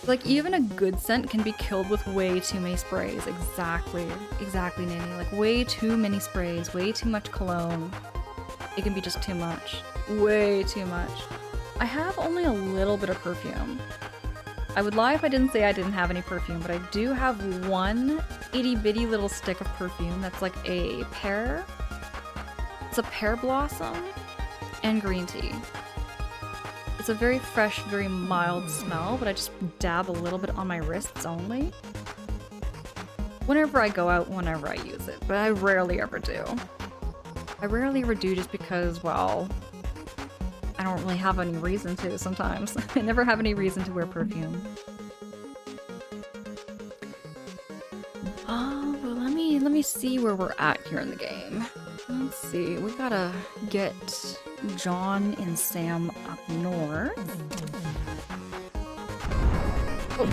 Like, even a good scent can be killed with way too many sprays. Exactly, Nanny. Like, way too many sprays, way too much cologne. It can be just too much. Way too much. I have only a little bit of perfume. I would lie if I didn't say I didn't have any perfume, but I do have one itty-bitty little stick of perfume that's like a pear. It's a pear blossom and green tea. It's a very fresh, very mild smell, but I just dab a little bit on my wrists only. Whenever I go out, whenever I use it, but I rarely ever do. I rarely ever do just because, well, I don't really have any reason to sometimes. I never have any reason to wear perfume. Oh, well, let me see where we're at here in the game. Let's see, we gotta get John and Sam up north. Oh.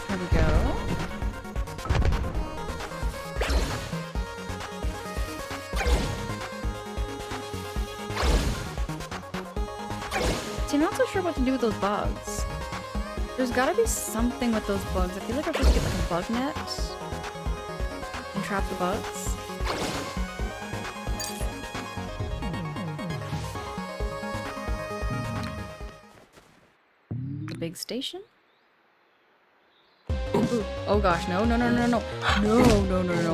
There we go. See, I'm not so sure what to do with those bugs. There's gotta be something with those bugs. I feel like I should get like a bug net and trap the bugs. The big station? Ooh. Oh gosh, no. No.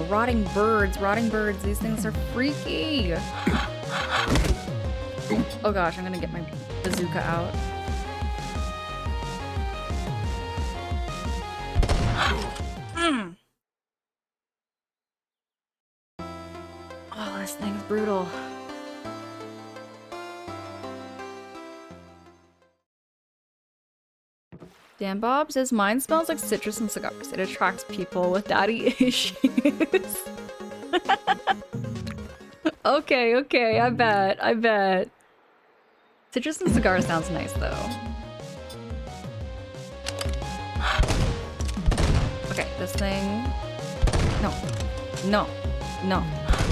Rotting birds. These things are freaky. Oh gosh, I'm gonna get my bazooka out. Oh, this thing's brutal. Dan Bob says mine smells like citrus and cigars. It attracts people with daddy issues. Okay, I bet. Citrus and cigar sounds nice though. Okay, this thing. No. No.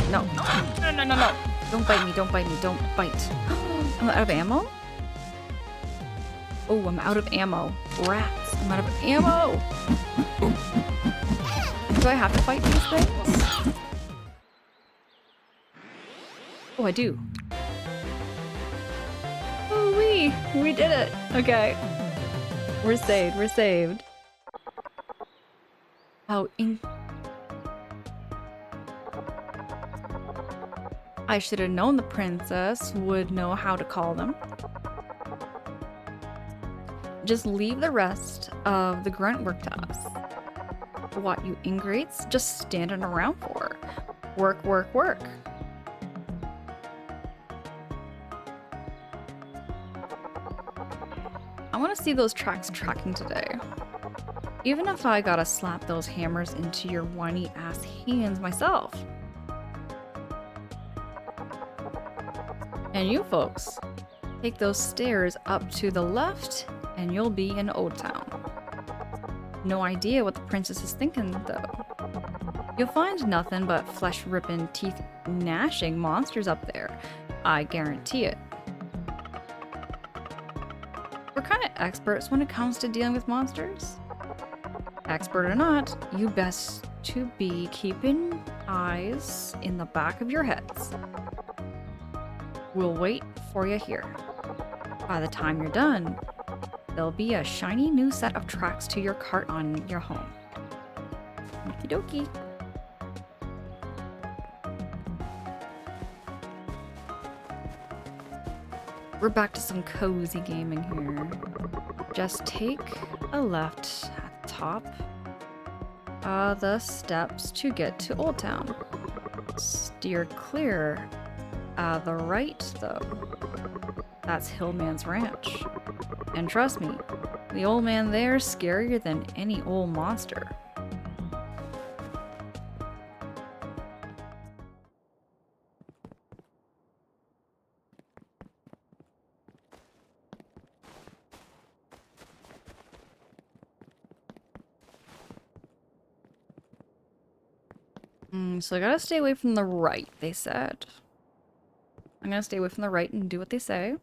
No. No, no, no, no. Don't bite me. Don't bite me. Don't bite. I'm out of ammo? Oh, I'm out of ammo. Rats. I'm out of ammo. Do I have to fight these things? Oh, I do. Oh, we did it. Okay. We're saved. We're saved. How I should have known the princess would know how to call them. Just leave the rest of the grunt work to us. What you ingrates just standing around for? Work, work, work. I want to see those tracks tracking today. Even if I gotta slap those hammers into your whiny ass hands myself. And you folks, take those stairs up to the left and you'll be in Old Town. No idea what the princess is thinking though. You'll find nothing but flesh-ripping, teeth-gnashing monsters up there. I guarantee it. We're kind of experts when it comes to dealing with monsters. Expert or not, you best to be keeping eyes in the back of your heads. We'll wait for you here. By the time you're done, there'll be a shiny new set of tracks to your cart on your home. Okie dokie. We're back to some cozy gaming here. Just take a left at the top the steps to get to Old Town. Steer clear the right though. That's Hillman's ranch. And trust me, the old man there's scarier than any old monster. So I gotta stay away from the right, they said. I'm gonna stay away from the right and do what they say.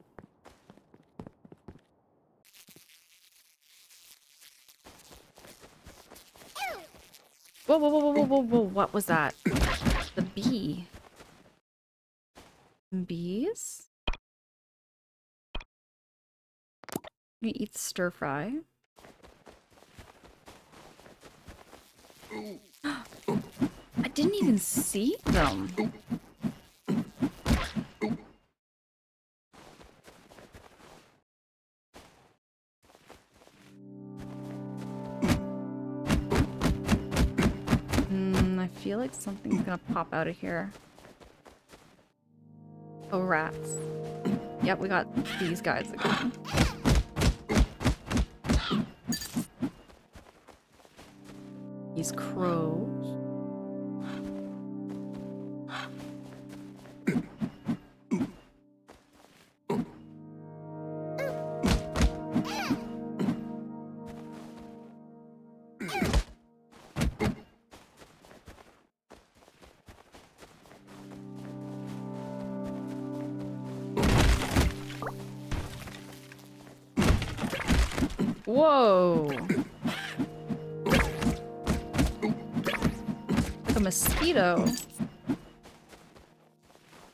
Whoa, whoa, whoa, whoa, whoa, whoa, whoa, what was that? The bee. Bees? You eat stir fry. I didn't even see them. I feel like something's gonna pop out of here. Oh, rats. Yep, we got these guys again. These crows. Whoa! Like a mosquito.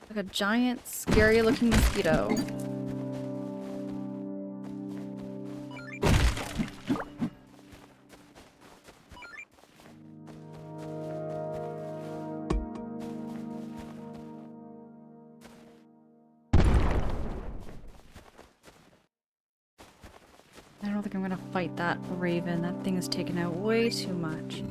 Like a giant, scary looking mosquito. I don't think I'm gonna fight that raven. That thing is taking out way too much.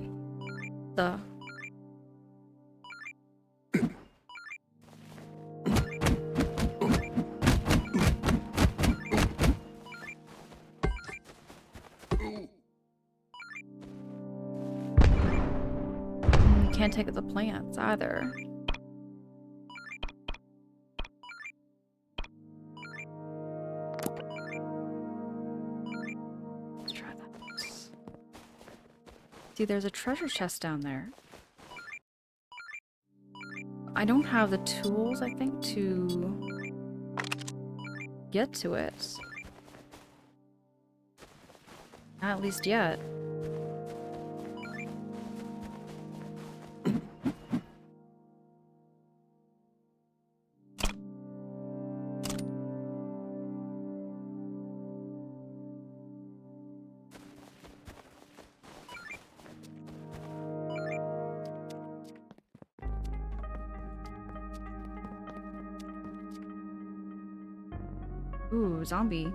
Can't take the plants either. Let's try that. See, there's a treasure chest down there. I don't have the tools, I think, to get to it. Not at least yet. Ooh, zombie.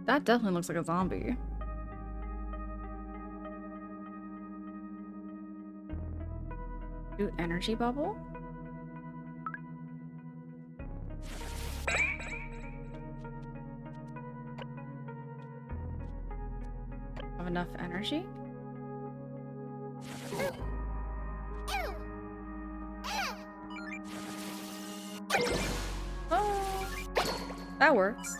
That definitely looks like a zombie. Ooh, energy bubble? Have enough energy? Oh, that works.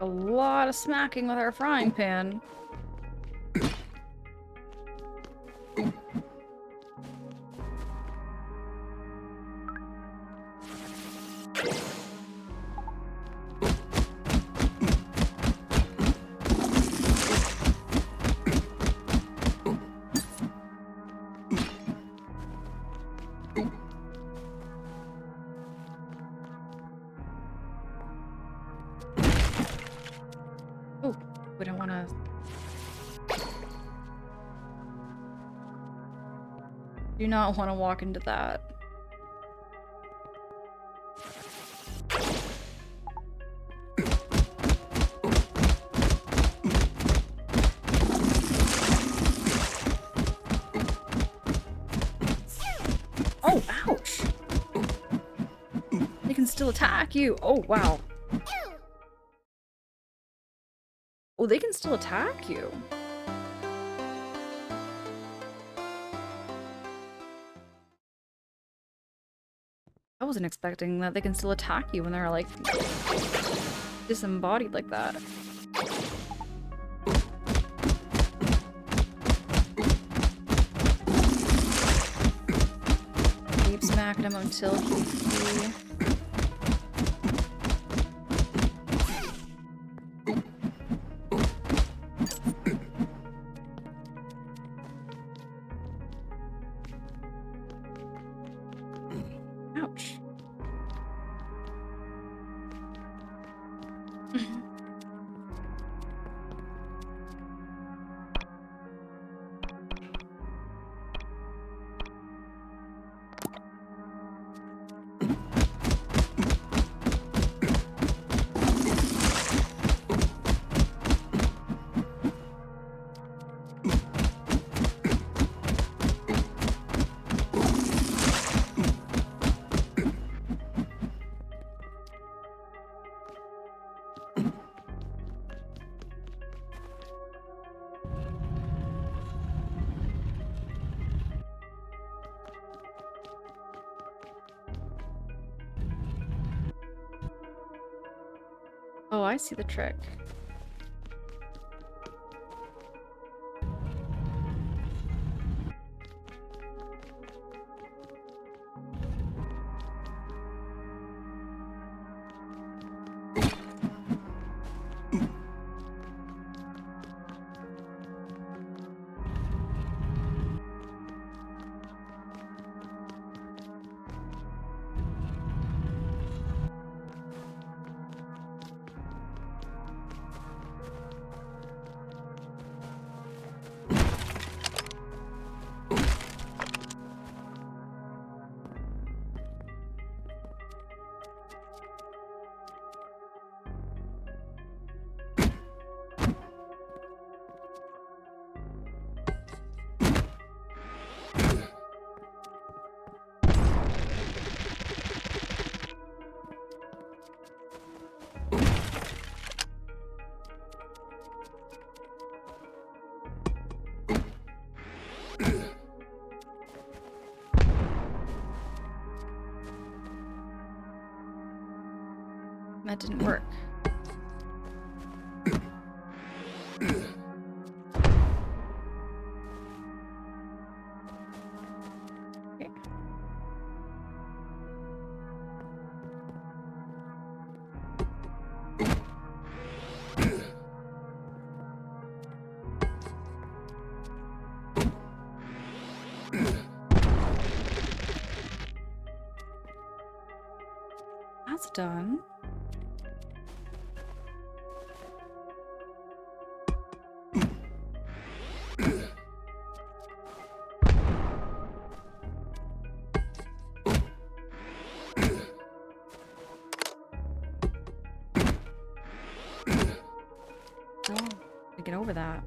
A lot of smacking with our frying pan. Oh, we don't want to... Do not want to walk into that. Oh, ouch! They can still attack you. Oh, wow. Oh, they can still attack you. I wasn't expecting that they can still attack you when they're like disembodied like that. Keep smacking him until he... Ouch. Oh, I see the trick. that didn't work. Okay. That's done. Oh, to get over that.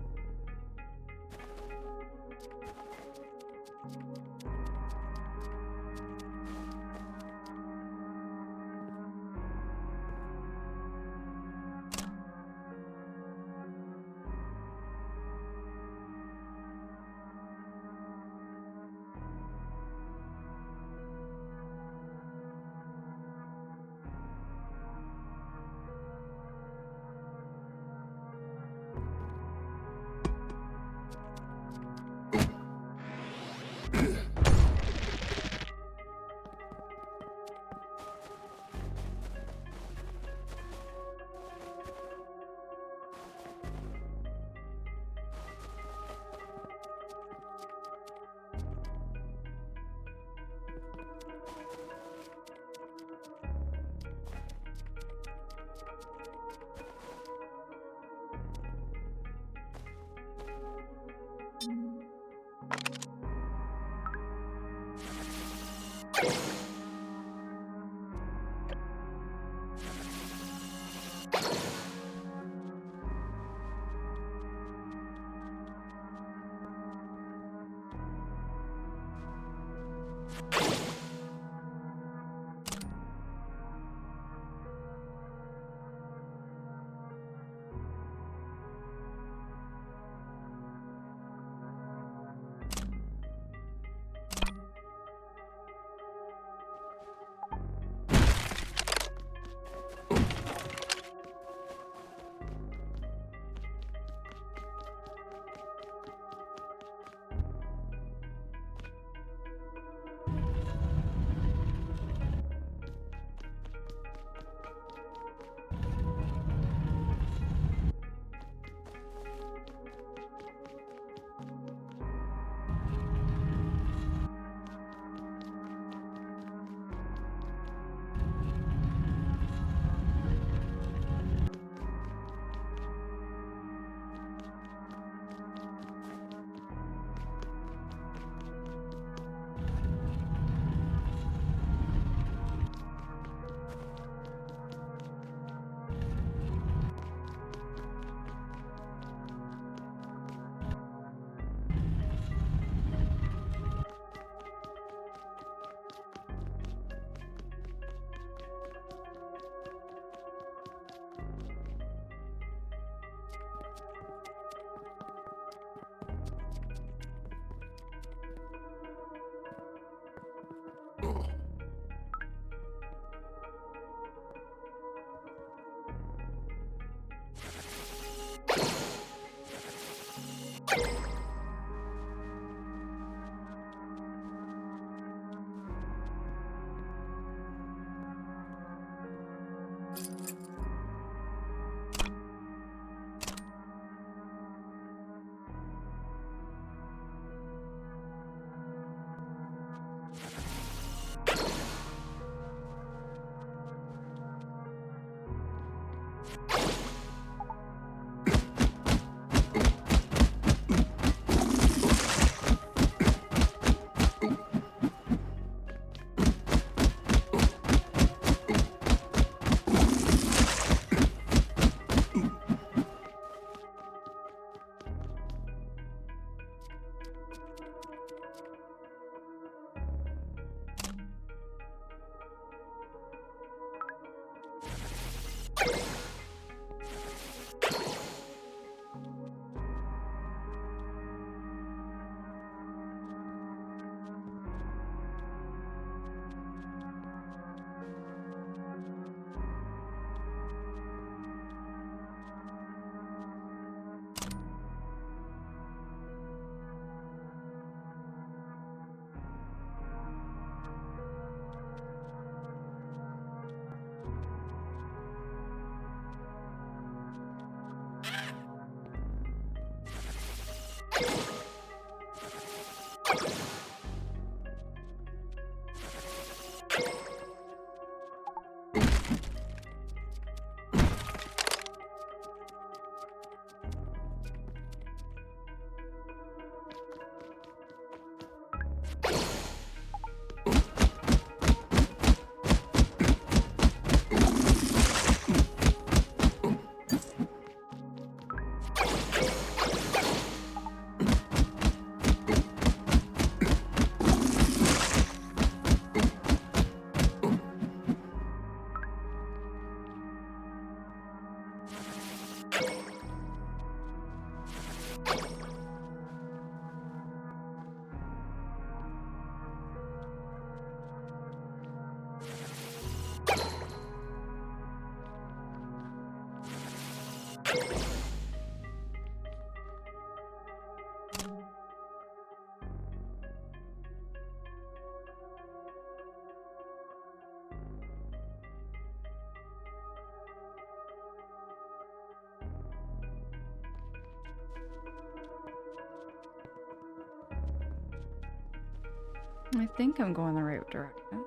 I think I'm going the right direction.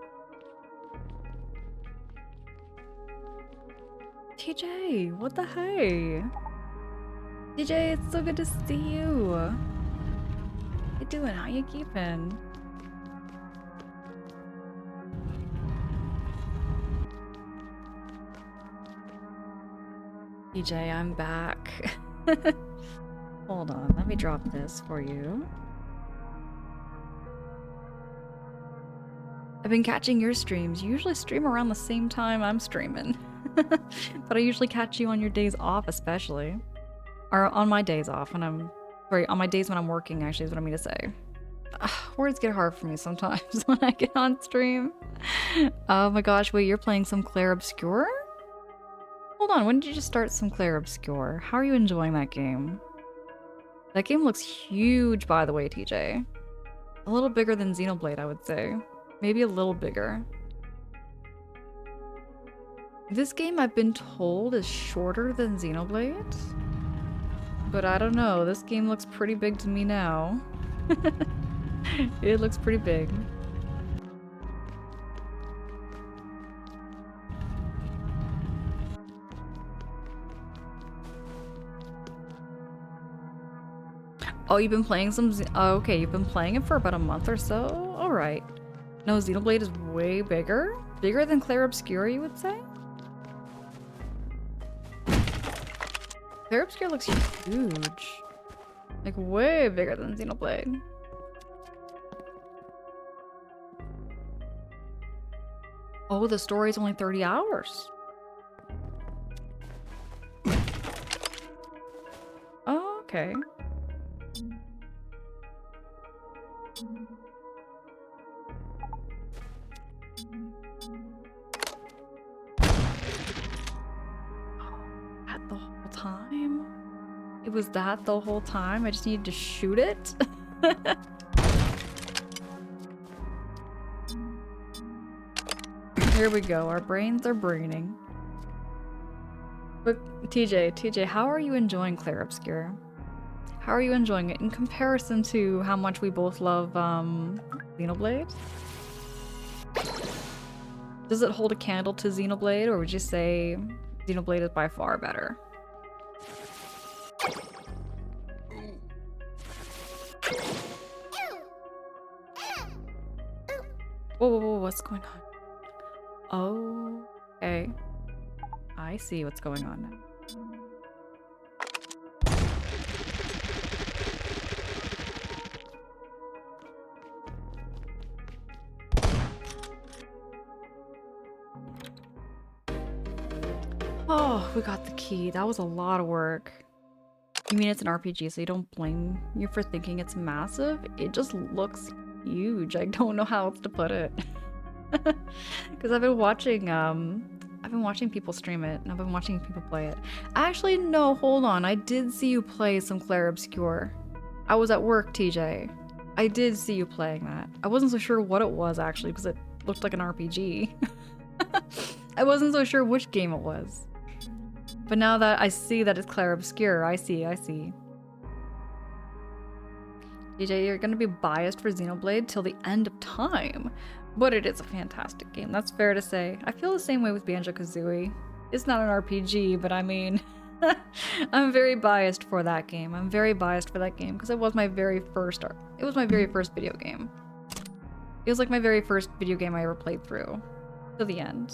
TJ, what the hey? TJ, it's so good to see you. How you doing? How you keeping? TJ, I'm back. Hold on, let me drop this for you. I've been catching your streams. You usually stream around the same time I'm streaming. But I usually catch you on your days off, especially. Or on my days off when I'm... Sorry, on my days when I'm working, actually, is what I mean to say. Words get hard for me sometimes when I get on stream. Oh my gosh, wait, you're playing some Clair Obscur? Hold on, when did you just start some Clair Obscur? How are you enjoying that game? That game looks huge, by the way, TJ. A little bigger than Xenoblade, I would say. Maybe a little bigger. This game, I've been told, is shorter than Xenoblade. But I don't know, this game looks pretty big to me now. It looks pretty big. Oh, you've been playing some... Oh, okay, you've been playing it for about a month or so? Alright. No, Xenoblade is way bigger? Bigger than Clair Obscur, you would say? Clair Obscur looks huge. Like, way bigger than Xenoblade. Oh, the story's only 30 hours. Oh, okay. That the whole time? It was that the whole time? I just needed to shoot it? Here we go, our brains are braining. But TJ, how are you enjoying Clair Obscur? How are you enjoying it in comparison to how much we both love Xenoblade? Does it hold a candle to Xenoblade, or would you say Xenoblade is by far better? Whoa, what's going on? Oh, okay. I see what's going on now. Oh, we got the key. That was a lot of work. You mean it's an RPG, so you don't blame you for thinking it's massive? It just looks huge. I don't know how else to put it. Because I've been watching people stream it, and I've been watching people play it. Actually, no, hold on. I did see you play some Clair Obscur. I was at work, TJ. I did see you playing that. I wasn't so sure what it was, actually, because it looked like an RPG. I wasn't so sure which game it was. But now that I see that it's Clair Obscur, I see. TJ, you're gonna be biased for Xenoblade till the end of time. But it is a fantastic game, that's fair to say. I feel the same way with Banjo-Kazooie. It's not an RPG, but I mean... I'm very biased for that game. Because it was my very first video game. It was like my very first video game I ever played through. To the end.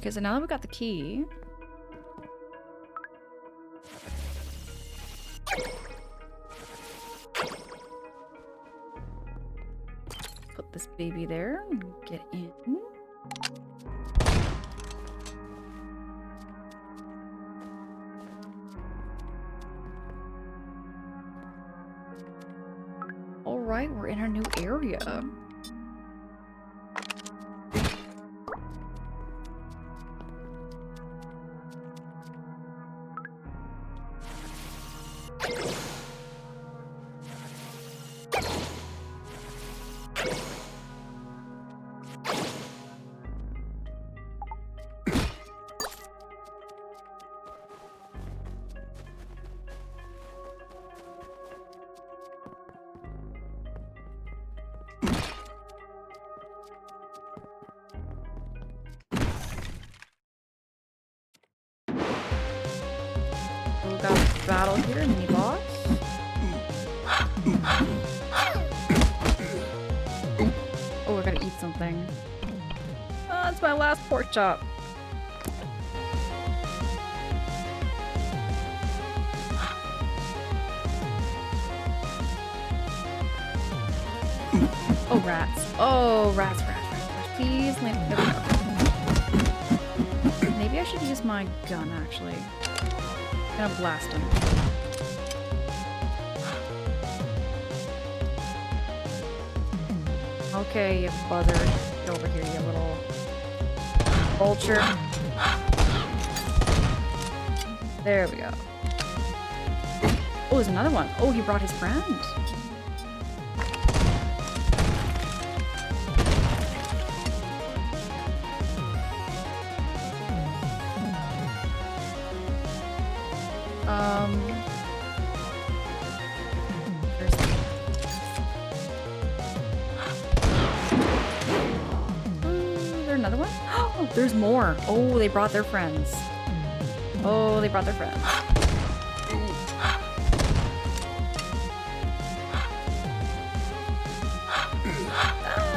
Okay, so now that we got the key. Put this baby there and get in. Alright, we're in our new area. We got a battle here, mini boss. Oh, we're gonna eat something. Oh, it's my last pork chop. Oh, rats. Oh, rats. Please land. Maybe I should use my gun, actually. I'm gonna blast him. Okay, you buzzard. Get over here, you little vulture. There we go. Oh, there's another one. Oh, he brought his friend. Another one? Oh, there's more. Oh, they brought their friends. Oh, they brought their friends.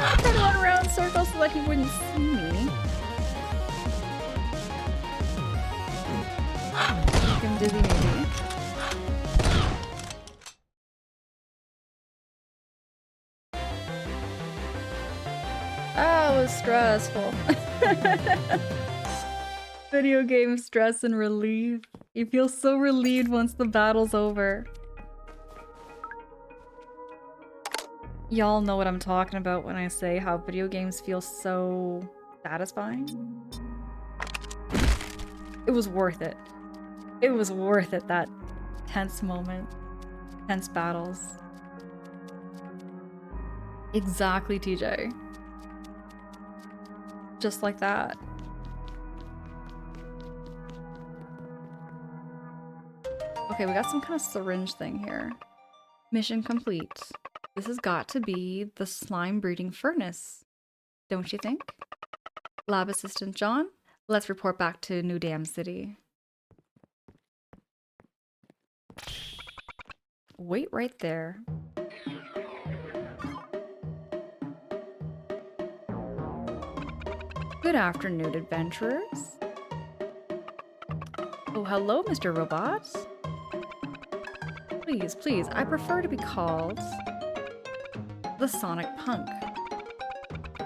I'm trying to run around in circles so that he wouldn't see me. Make him dizzy, maybe. Oh, it was stressful. Video game stress and relief. You feel so relieved once the battle's over. Y'all know what I'm talking about when I say how video games feel so satisfying. It was worth it. It was worth it, that tense moment. Tense battles. Exactly, TJ. Just like that. Okay, we got some kind of syringe thing here. Mission complete. This has got to be the slime breeding furnace, don't you think? Lab assistant John, let's report back to New Dam City. Wait right there. Good afternoon, adventurers. Oh, hello, Mr. Robot. Please, please, I prefer to be called the Sonic Punk.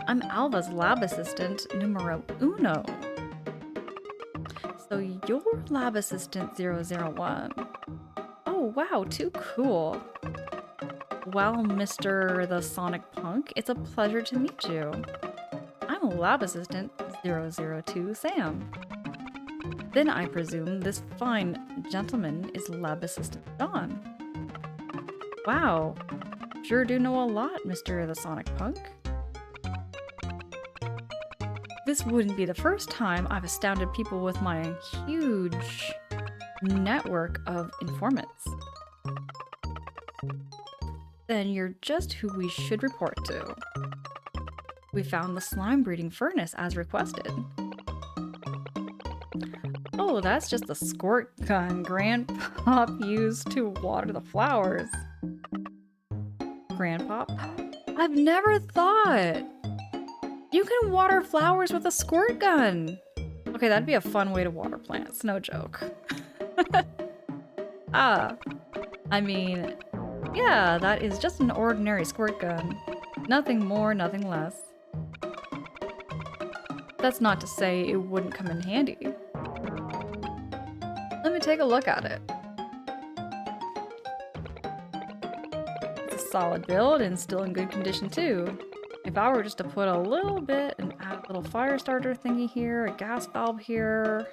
I'm Alva's lab assistant numero uno. So you're lab assistant 001. Oh, wow, too cool. Well, Mr. the Sonic Punk, it's a pleasure to meet you. I'm lab assistant 002 Sam. Then I presume this fine gentleman is lab assistant John. Wow, sure do know a lot, Mr. the Sonic Punk. This wouldn't be the first time I've astounded people with my huge network of informants. Then you're just who we should report to. We found the slime breeding furnace as requested. Oh, that's just the squirt gun Grandpop used to water the flowers. Grandpop? I've never thought! You can water flowers with a squirt gun! Okay, that'd be a fun way to water plants, no joke. Ah, I mean, yeah, that is just an ordinary squirt gun. Nothing more, nothing less. That's not to say it wouldn't come in handy. Let me take a look at it. It's a solid build and still in good condition too. If I were just to put a little bit and add a little fire starter thingy here, a gas valve here.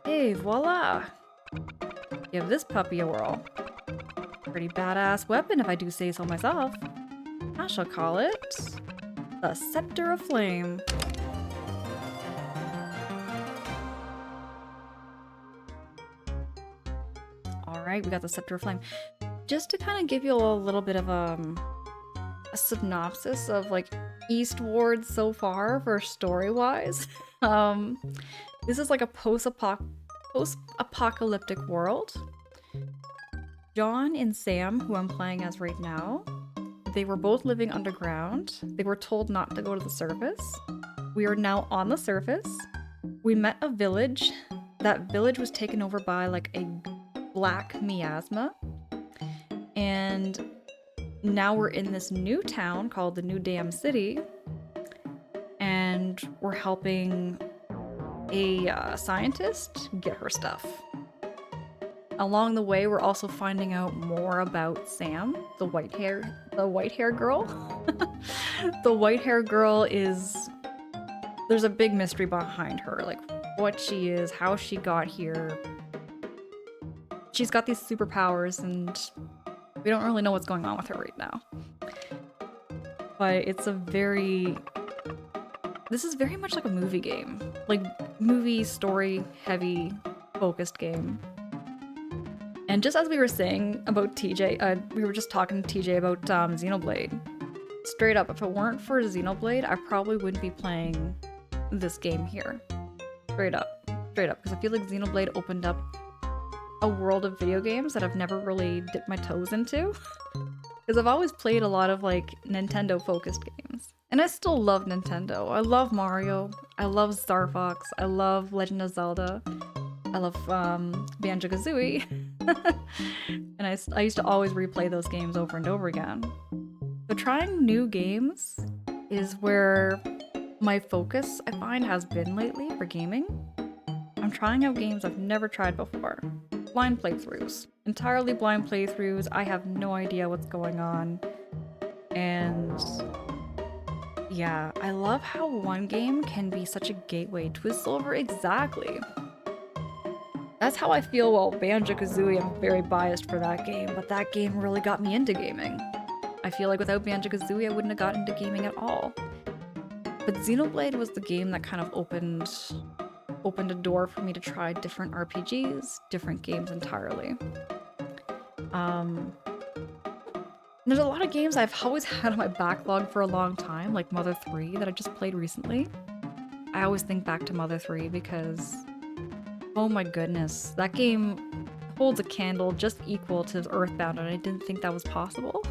Hey, voila! Give this puppy a whirl. Pretty badass weapon if I do say so myself. I shall call it the Scepter of Flame. Alright, we got the Scepter of Flame. Just to kind of give you a little bit of a synopsis of like Eastward so far for story-wise. This is like a post-apocalyptic world. John and Sam, who I'm playing as right now, they were both living underground. They were told not to go to the surface. We are now on the surface. We met a village. That village was taken over by like a black miasma. And now we're in this new town called the New Dam City. And we're helping a scientist get her stuff. Along the way, we're also finding out more about Sam, the white hair girl. The white hair girl is... There's a big mystery behind her, like what she is, how she got here. She's got these superpowers and we don't really know what's going on with her right now. But it's a very... This is very much like a movie game. Like, movie, story, heavy, focused game. And just as we were saying about TJ, we were just talking to TJ about Xenoblade. Straight up, if it weren't for Xenoblade, I probably wouldn't be playing this game here. Straight up. Straight up. Because I feel like Xenoblade opened up a world of video games that I've never really dipped my toes into. Because I've always played a lot of like Nintendo-focused games. And I still love Nintendo. I love Mario. I love Star Fox. I love Legend of Zelda. I love Banjo-Kazooie. And I used to always replay those games over and over again. So trying new games is where my focus, I find, has been lately for gaming. I'm trying out games I've never tried before. Blind playthroughs. Entirely blind playthroughs. I have no idea what's going on. And yeah, I love how one game can be such a gateway to a silver. Exactly. That's how I feel. Well, Banjo-Kazooie, I'm very biased for that game, but that game really got me into gaming. I feel like without Banjo-Kazooie, I wouldn't have gotten into gaming at all. But Xenoblade was the game that kind of opened a door for me to try different RPGs, different games entirely. There's a lot of games I've always had on my backlog for a long time, like Mother 3 that I just played recently. I always think back to Mother 3 because, oh my goodness, that game holds a candle just equal to Earthbound, and I didn't think that was possible.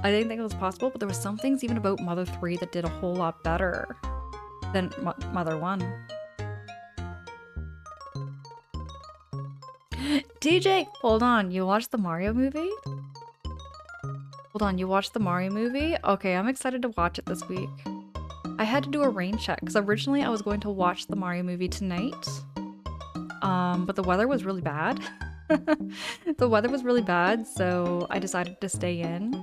I didn't think it was possible, but there were some things even about Mother 3 that did a whole lot better than Mother 1. DJ, hold on, you watched the Mario movie? Hold on, you watched the Mario movie? Okay, I'm excited to watch it this week. I had to do a rain check, because originally I was going to watch the Mario movie tonight. But the weather was really bad. The weather was really bad, so I decided to stay in.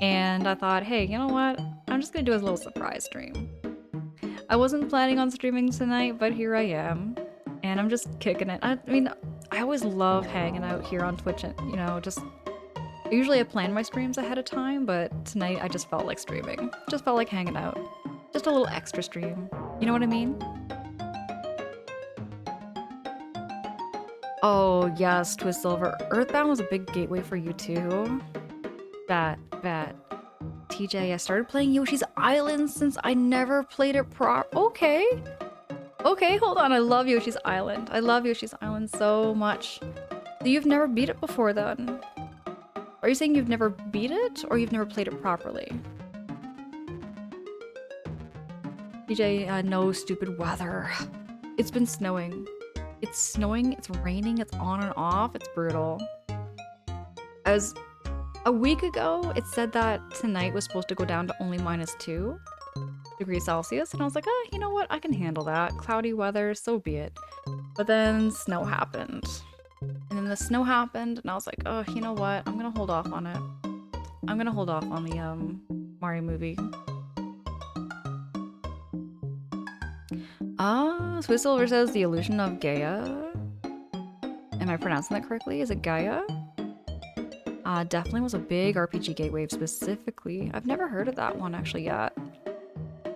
And I thought, hey, you know what? I'm just gonna do a little surprise stream. I wasn't planning on streaming tonight, but here I am. And I'm just kicking it. I mean, I always love hanging out here on Twitch and, you know, just... Usually I plan my streams ahead of time, but tonight I just felt like streaming. Just felt like hanging out. Just a little extra stream. You know what I mean? Oh, yes, Twist Silver. Earthbound was a big gateway for you too. Bet. TJ, I started playing Yoshi's Island since I never played it Okay, hold on. I love Yoshi's Island. I love Yoshi's Island so much. So you've never beat it before then? Are you saying you've never beat it, or you've never played it properly? TJ, no stupid weather. It's been snowing. It's snowing, it's raining, it's on and off, it's brutal. As a week ago, it said that tonight was supposed to go down to only -2 degrees Celsius, and I was like, oh, you know what, I can handle that. Cloudy weather, so be it. But then snow happened. And then the snow happened, and I was like, oh, you know what, I'm gonna hold off on it. I'm gonna hold off on the Mario movie. Swiss Silver says the illusion of Gaia. Am I pronouncing that correctly? Is it Gaia? Definitely was a big RPG gateway specifically. I've never heard of that one actually yet.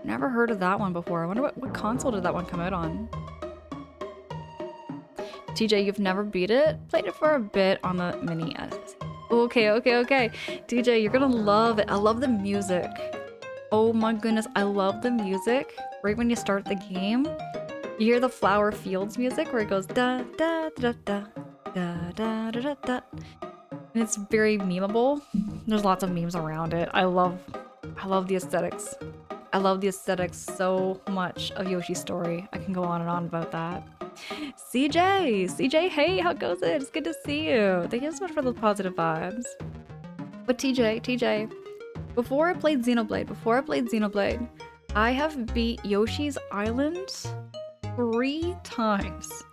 Never heard of that one before. I wonder what console did that one come out on? TJ, you've never beat it? Played it for a bit on the mini S. Okay. TJ, you're gonna love it. I love the music. Oh my goodness, I love the music. Right when you start the game, you hear the Flower Fields music where it goes da da da da da da da da da. And it's very memeable. There's lots of memes around it. I love the aesthetics. I love the aesthetics so much of Yoshi's Story. I can go on and on about that. CJ, hey, how goes it? It's good to see you. Thank you so much for the positive vibes. But TJ, before I played Xenoblade, I have beat Yoshi's Island 3 times.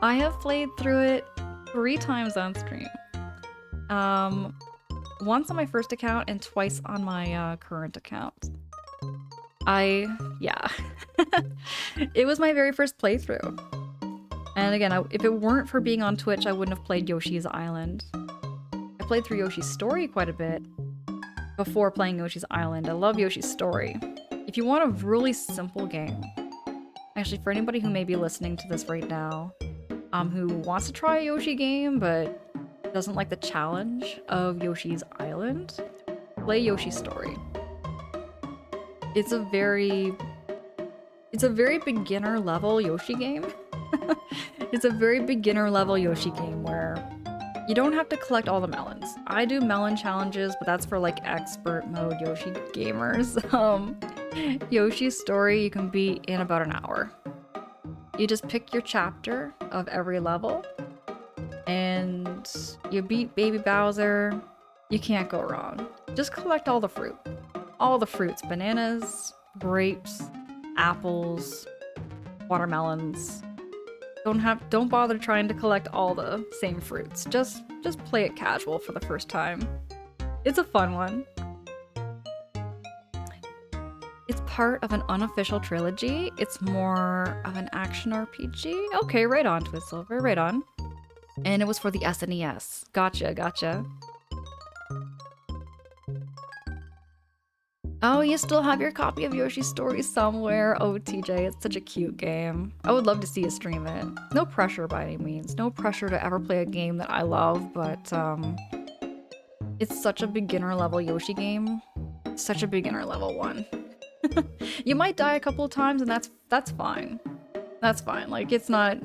I have played through it 3 times on stream. Once on my first account and twice on my current account. Yeah. It was my very first playthrough. And again, if it weren't for being on Twitch, I wouldn't have played Yoshi's Island. I played through Yoshi's Story quite a bit before playing Yoshi's Island. I love Yoshi's Story. If you want a really simple game, actually for anybody who may be listening to this right now, who wants to try a Yoshi game but doesn't like the challenge of Yoshi's Island, play Yoshi's Story. It's a very beginner level Yoshi game. It's a very beginner level Yoshi game where you don't have to collect all the melons. I do melon challenges, but that's for like expert mode Yoshi gamers. Yoshi's Story you can beat in about an hour. You just pick your chapter of every level and you beat Baby Bowser. You can't go wrong. Just collect all the fruit. All the fruits. Bananas, grapes, apples, watermelons. Don't bother trying to collect all the same fruits. Just play it casual for the first time. It's a fun one. It's part of an unofficial trilogy. It's more of an action RPG. Okay, right on, Twistsilver, right on. And it was for the SNES. Gotcha. Oh, you still have your copy of Yoshi's Story somewhere? Oh, TJ, it's such a cute game. I would love to see you stream it. No pressure by any means. No pressure to ever play a game that I love, but it's such a beginner level Yoshi game. Such a beginner level one. You might die a couple of times and that's fine. That's fine. Like it's not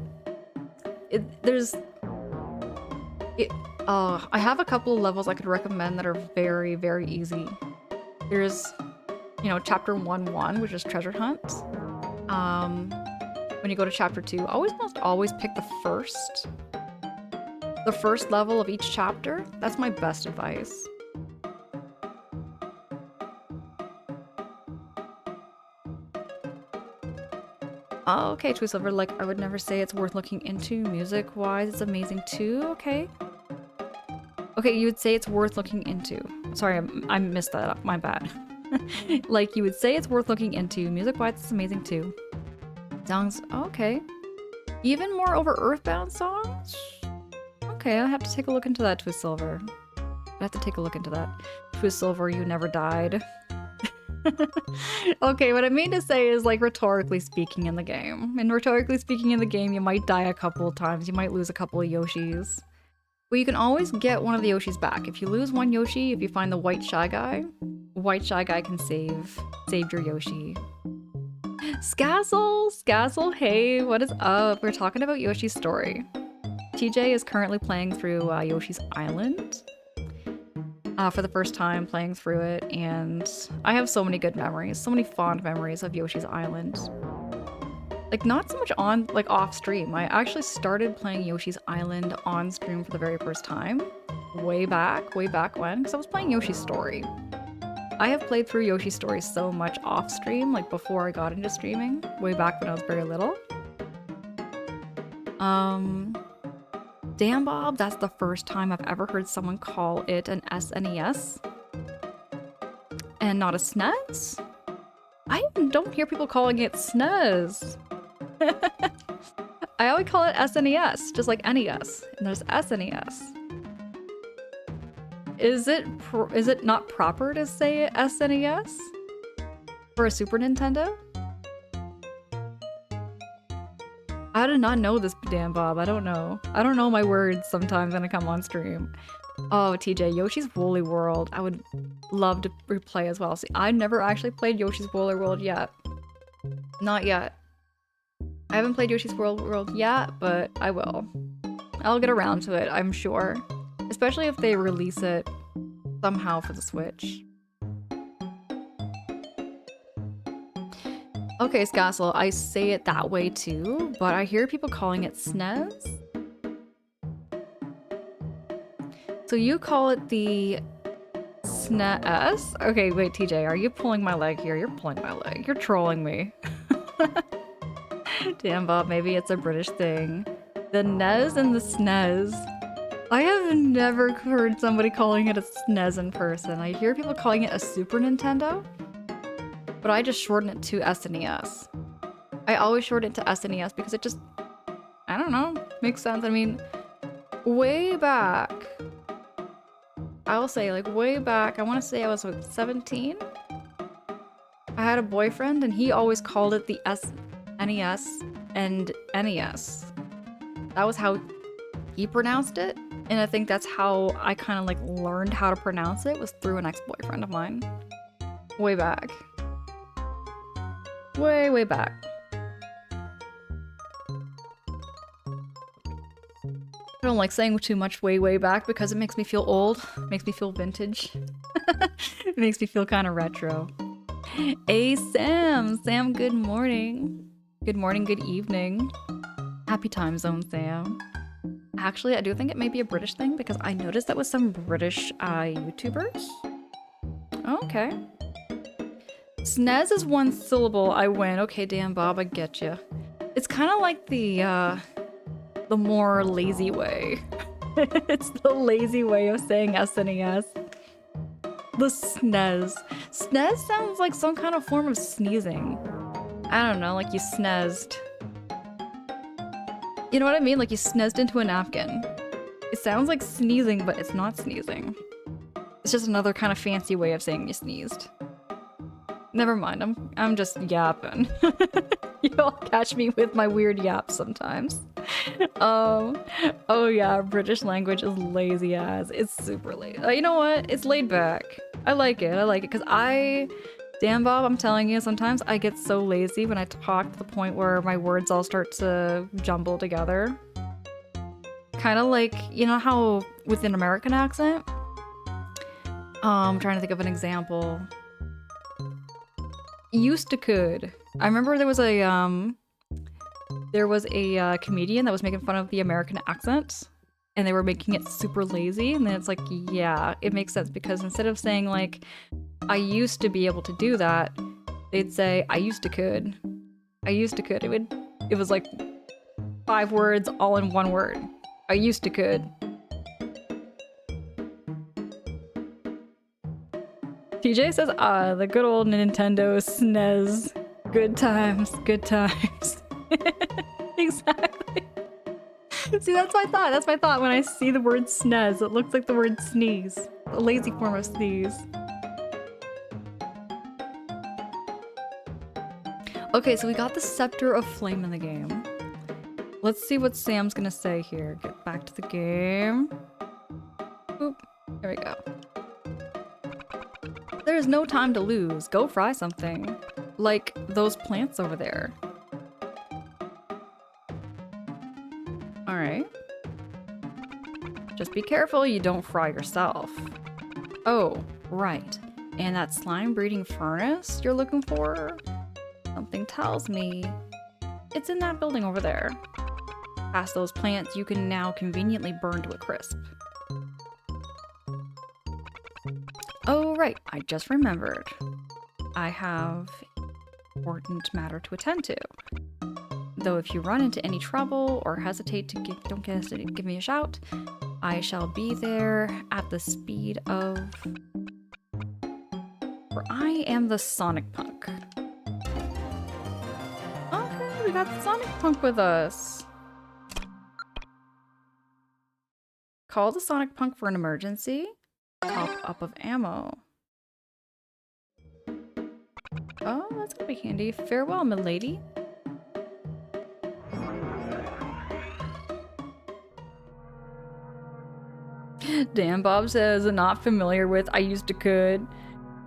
I have a couple of levels I could recommend that are very, very easy. There's, chapter 1-1, which is treasure hunt. When you go to chapter 2, must always pick the first level of each chapter. That's my best advice. Oh, okay, True Silver, like, I would never say it's worth looking into. Music-wise, it's amazing too. Okay. Okay, you would say it's worth looking into. Sorry, I missed that up. My bad. Like, you would say it's worth looking into. Music-wise, it's amazing too. Songs, okay. Even more over Earthbound songs? Okay, I have to take a look into that, Twist Silver. I have to take a look into that. Twist Silver, you never died. Okay, what I mean to say is, like, rhetorically speaking in the game. And rhetorically speaking in the game, you might die a couple of times. You might lose a couple of Yoshis. But you can always get one of the Yoshis back. If you lose one Yoshi, if you find the White Shy Guy can save your Yoshi. Skazzle, hey, what is up? We're talking about Yoshi's Story. TJ is currently playing through Yoshi's Island. for the first time playing through it, and I have so many good memories, so many fond memories of Yoshi's Island. Like, not so much on, like, off stream. I actually started playing Yoshi's Island on stream for the very first time. Way back when, because I was playing Yoshi's Story. I have played through Yoshi's Story so much off stream, like before I got into streaming, way back when I was very little. Damn Bob, that's the first time I've ever heard someone call it an SNES. And not a SNES? I don't hear people calling it SNES. I always call it SNES, just like NES, and there's SNES. Is it not proper to say SNES for a Super Nintendo? I did not know this, damn Bob. I don't know. I don't know my words sometimes when I come on stream. Oh, TJ, Yoshi's Woolly World. I would love to replay as well. See, I never actually played Yoshi's Woolly World yet. Not yet. I haven't played Yoshi's Woolly World yet, but I will. I'll get around to it, I'm sure. Especially if they release it somehow for the Switch. Okay, Scassel, I say it that way too, but I hear people calling it SNES. So you call it the SNES? Okay, wait, TJ, are you pulling my leg here? You're pulling my leg. You're trolling me. Damn, Bob, maybe it's a British thing. The NES and the SNES. I have never heard somebody calling it a SNES in person. I hear people calling it a Super Nintendo, but I just shorten it to SNES. I always shorten it to SNES because it just, I don't know, makes sense. I mean, way back, I'll say like way back, I want to say I was like 17. I had a boyfriend and he always called it the SNES and NES. That was how he pronounced it. And I think that's how I kind of like learned how to pronounce it, was through an ex-boyfriend of mine. Way back. Way back. I don't like saying too much way back because it makes me feel old. It makes me feel vintage. It makes me feel kind of retro. Hey Sam! Sam, good morning. Good morning, good evening. Happy time zone, Sam. Actually, I do think it may be a British thing because I noticed that with some British YouTubers. Okay. SNES is one syllable. I win. Okay, damn Bob, I get you. It's kind of like the more lazy way. It's the lazy way of saying SNES. The SNES. SNES sounds like some kind of form of sneezing. I don't know, like you sneezed. You know what I mean? Like you sneezed into a napkin. It sounds like sneezing, but it's not sneezing. It's just another kind of fancy way of saying you sneezed. Never mind, I'm just yapping. You'll catch me with my weird yaps sometimes. Oh yeah, British language is lazy as. It's super lazy. You know what? It's laid back. I like it, because damn Bob, I'm telling you, sometimes I get so lazy when I talk to the point where my words all start to jumble together. Kind of like, you know how with an American accent? I'm trying to think of an example. Used to could. I remember there was a comedian that was making fun of the American accent, and they were making it super lazy, and then it's like, yeah, it makes sense because instead of saying like, I used to be able to do that, they'd say, I used to could. I used to could. It was like 5 words all in one word. I used to could. TJ says, the good old Nintendo SNES. Good times, good times. Exactly. See, that's my thought. That's my thought when I see the word SNES. It looks like the word sneeze. A lazy form of sneeze. Okay, so we got the Scepter of Flame in the game. Let's see what Sam's gonna say here. Get back to the game. Oop. Here we go. There's no time to lose. Go fry something. Like those plants over there. Alright. Just be careful you don't fry yourself. Oh, right. And that slime breeding furnace you're looking for? Something tells me it's in that building over there. Past those plants you can now conveniently burn to a crisp. Oh, right. I just remembered. I have important matter to attend to. Though if you run into any trouble or hesitate to don't hesitate to give me a shout, I shall be there at the speed of... For I am the Sonic Punk. Okay, we got the Sonic Punk with us. Call the Sonic Punk for an emergency. Top up of ammo. Oh, that's gonna be handy. Farewell, milady. Dan Bob says, not familiar with, I used to could.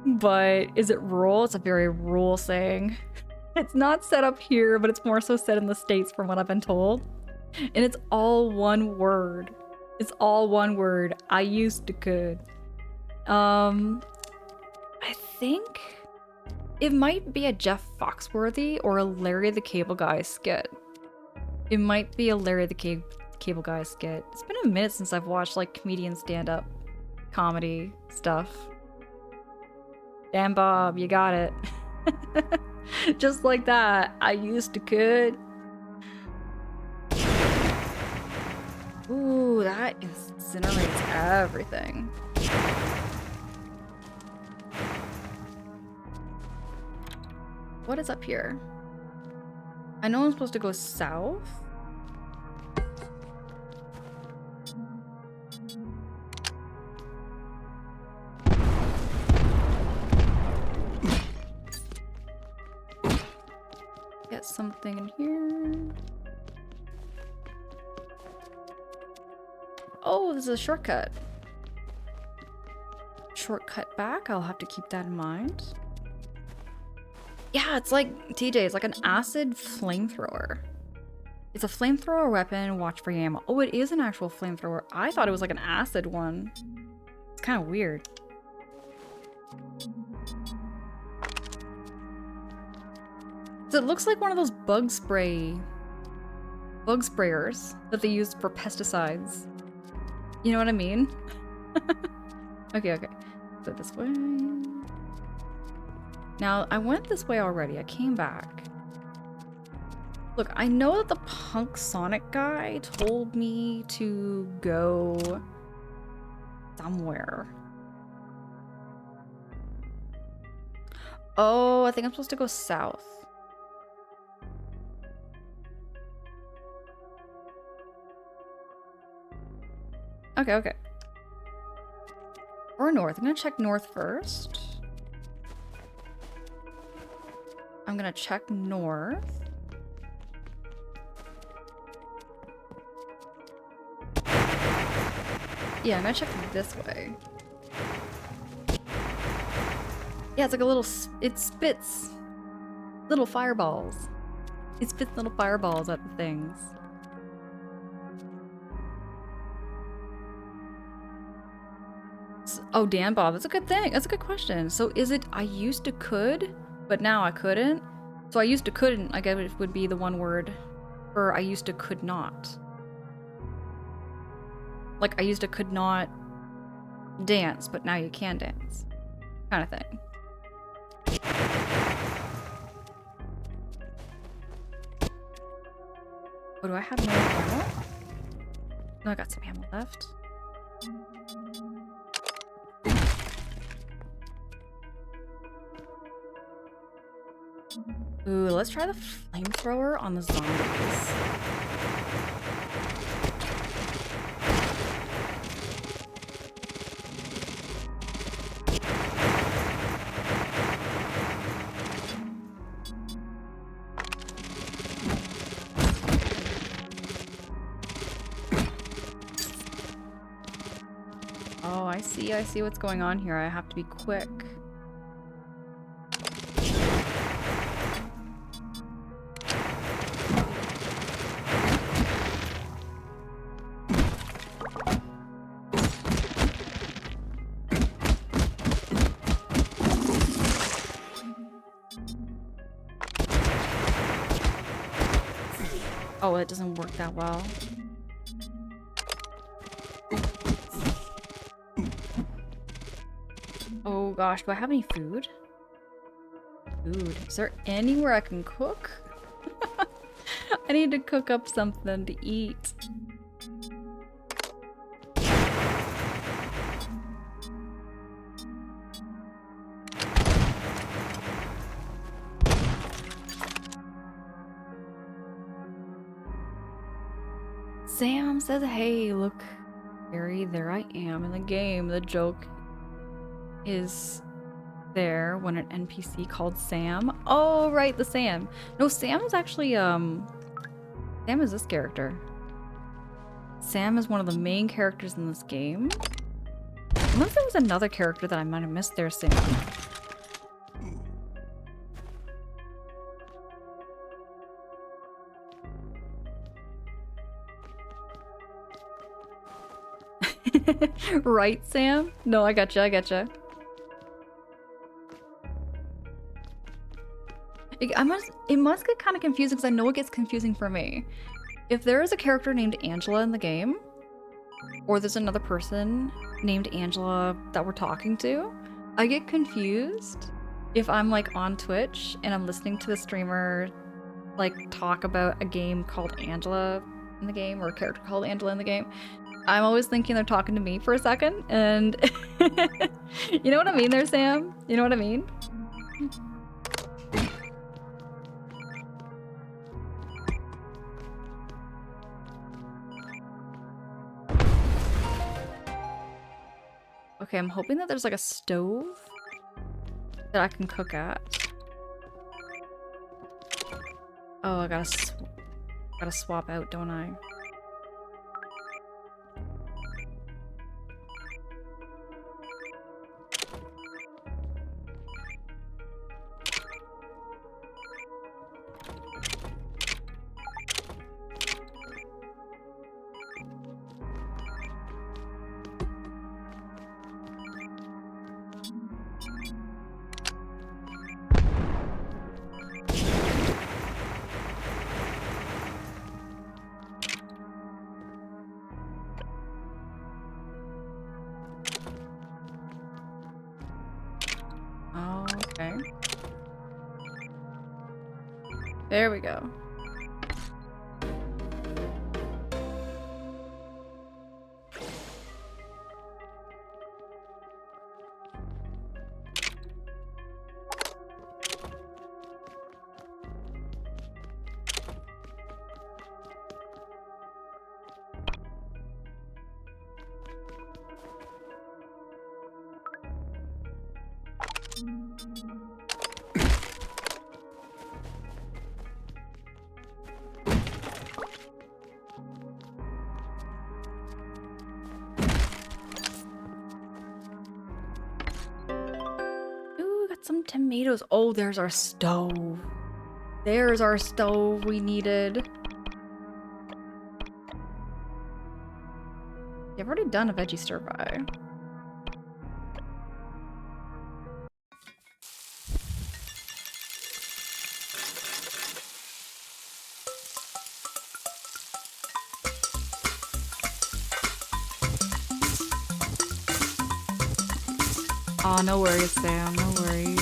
But is it rural? It's a very rural saying. It's not set up here, but it's more so said in the States from what I've been told. And it's all one word. It's all one word. I used to could. I think it might be a Jeff Foxworthy or a Larry the Cable Guy skit. It might be a Larry the Cable Guy skit. It's been a minute since I've watched like comedian stand-up comedy stuff. Damn, Bob, you got it. Just like that. I used to could. Ooh, that incinerates everything. What is up here? I know I'm supposed to go south. Get something in here. Oh, this is a shortcut. Shortcut back. I'll have to keep that in mind. Yeah, it's like TJ. It's like an acid flamethrower. It's a flamethrower weapon. Watch for ammo. Oh, it is an actual flamethrower. I thought it was like an acid one. It's kind of weird. So it looks like one of those bug sprayers that they use for pesticides. You know what I mean? Okay. So this way. Now, I went this way already. I came back. Look, I know that the punk Sonic guy told me to go somewhere. Oh, I think I'm supposed to go south. Okay. Or north. I'm gonna check north first. I'm gonna check north. Yeah, I'm gonna check this way. Yeah, it's like a little, it spits little fireballs. It spits little fireballs at the things. Oh, Dan Bob, that's a good thing. That's a good question. So is it I used to could, but now I couldn't? So I used to couldn't, I guess it would be the one word for I used to could not. Like I used to could not dance, but now you can dance. Kind of thing. Oh, do I have no ammo? No, I got some ammo left. Ooh, let's try the flamethrower on the zombies. Oh, I see what's going on here. I have to be quick. Oh, it doesn't work that well. Oh gosh, do I have any food? Food. Is there anywhere I can cook? I need to cook up something to eat. Sam says, hey, look, Harry, there I am in the game. The joke is there when an NPC called Sam. Oh, right, the Sam. No, Sam is actually, Sam is this character. Sam is one of the main characters in this game. Unless there was another character that I might have missed there, Sam. Right, Sam? No, I gotcha, I gotcha. It must get kind of confusing because I know it gets confusing for me. If there is a character named Angela in the game, or there's another person named Angela that we're talking to, I get confused if I'm like on Twitch and I'm listening to the streamer like talk about a game called Angela in the game or a character called Angela in the game. I'm always thinking they're talking to me for a second, and you know what I mean there, Sam? You know what I mean? Okay, I'm hoping that there's like a stove that I can cook at. Oh, I gotta swap out, don't I? Okay. There we go. Some tomatoes. Oh, there's our stove. There's our stove we needed. I've already done a veggie stir fry. Oh, no worries, Sam. No worries.